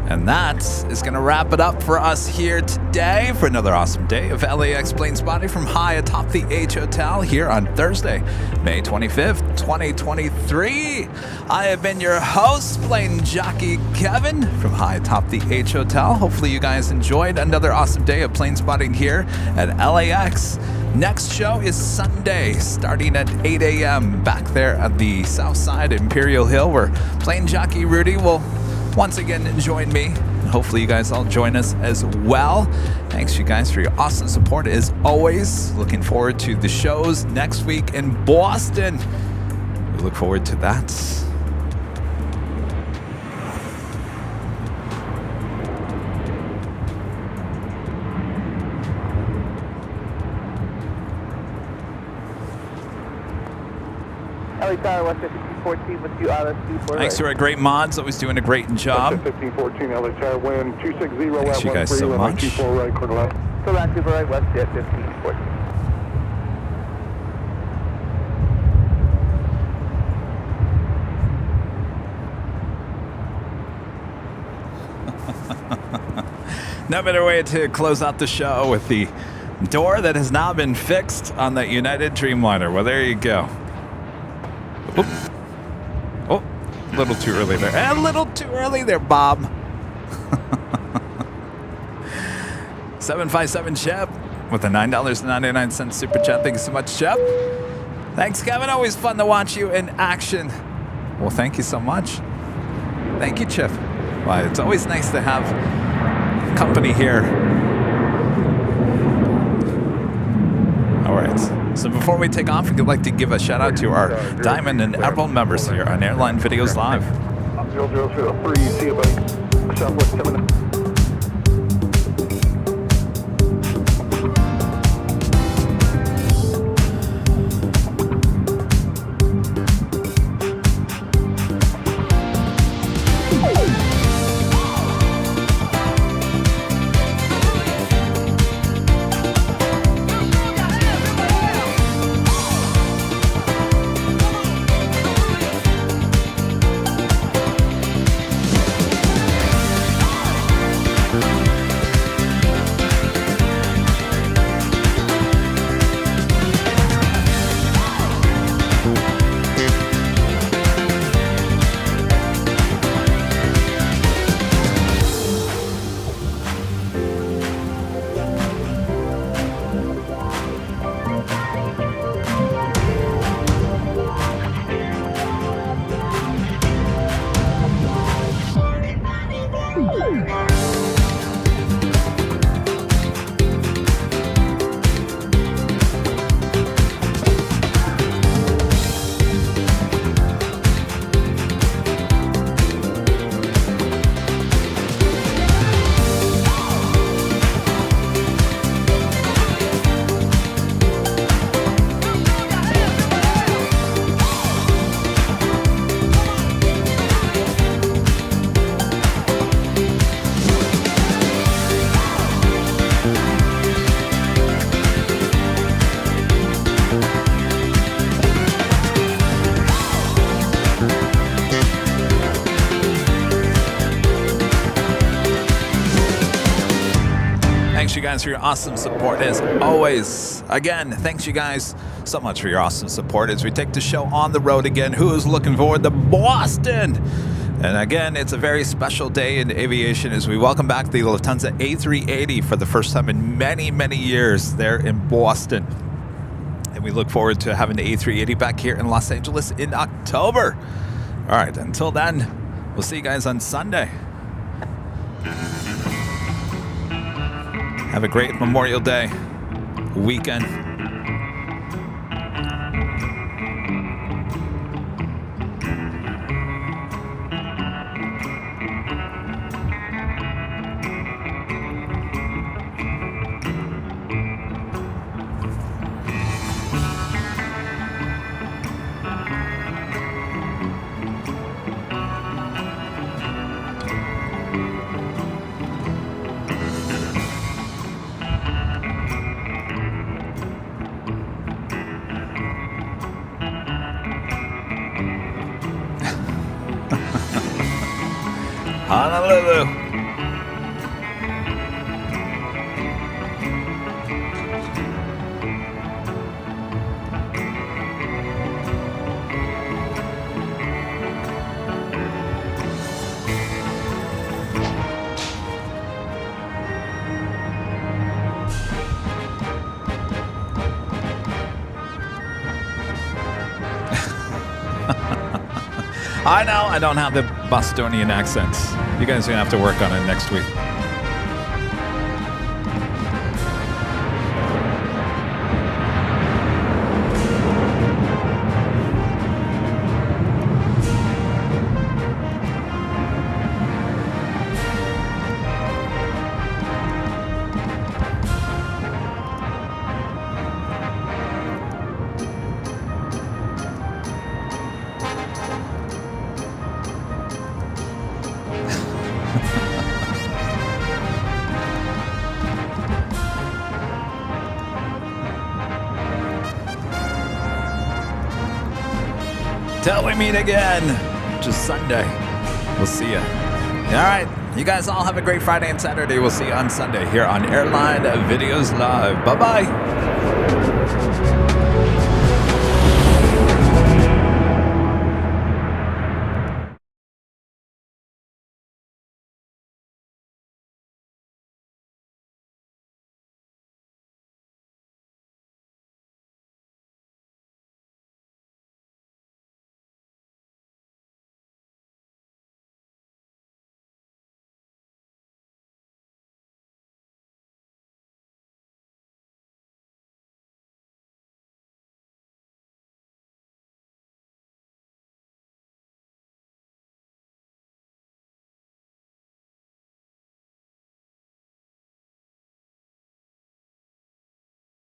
And that is going to wrap it up for us here today for another awesome day of LAX Plane Spotting from high atop the H Hotel here on Thursday, May 25th, 2023. I have been your host, Plane Jockey Kevin from high atop the H Hotel. Hopefully you guys enjoyed another awesome day of plane spotting here at LAX. Next show is Sunday, starting at 8 a.m. back there at the south side, Imperial Hill, where Plane Jockey Rudy will once again join me. Hopefully you guys all join us as well. Thanks you guys for your awesome support as always. Looking forward to the shows next week in Boston. We look forward to that. LA Tower, West 1514 with you, RSC. Thanks to our great mods, always doing a great job. 1514 LA Tower, wind 260 Thanks at you guys so much. 24 right, quarter left. So back to right, West Jet 1514. No better way to close out the show with the door that has now been fixed on that United Dreamliner. Well, there you go. Oop. Oh, a little too early there. A little too early there, Bob. 757 Shep with a $9.99 super chat. Thank you so much, Shep. Thanks, Kevin. Always fun to watch you in action. Well, thank you so much. Thank you, Chip. Well, it's always nice to have company here. All right. So before we take off, we'd like to give a shout out to our Diamond and Emerald members here on Airline Videos Live. 0003, see you, buddy. Southwest 10 minutes. guys for your awesome support as always. Again, thanks you guys so much for your awesome support as we take the show on the road again. Who is looking forward to Boston? And again, it's a very special day in aviation as we welcome back the Lufthansa A380 for the first time in many, many years there in Boston. And we look forward to having the A380 back here in Los Angeles in October. All right, until then, we'll see you guys on Sunday. Have a great Memorial Day weekend. Honolulu. I know I don't have the Bostonian accents. You guys are going to have to work on it next week. Till we meet again, which is Sunday. We'll see you. All right. You guys all have a great Friday and Saturday. We'll see you on Sunday here on Airline Videos Live. Bye-bye.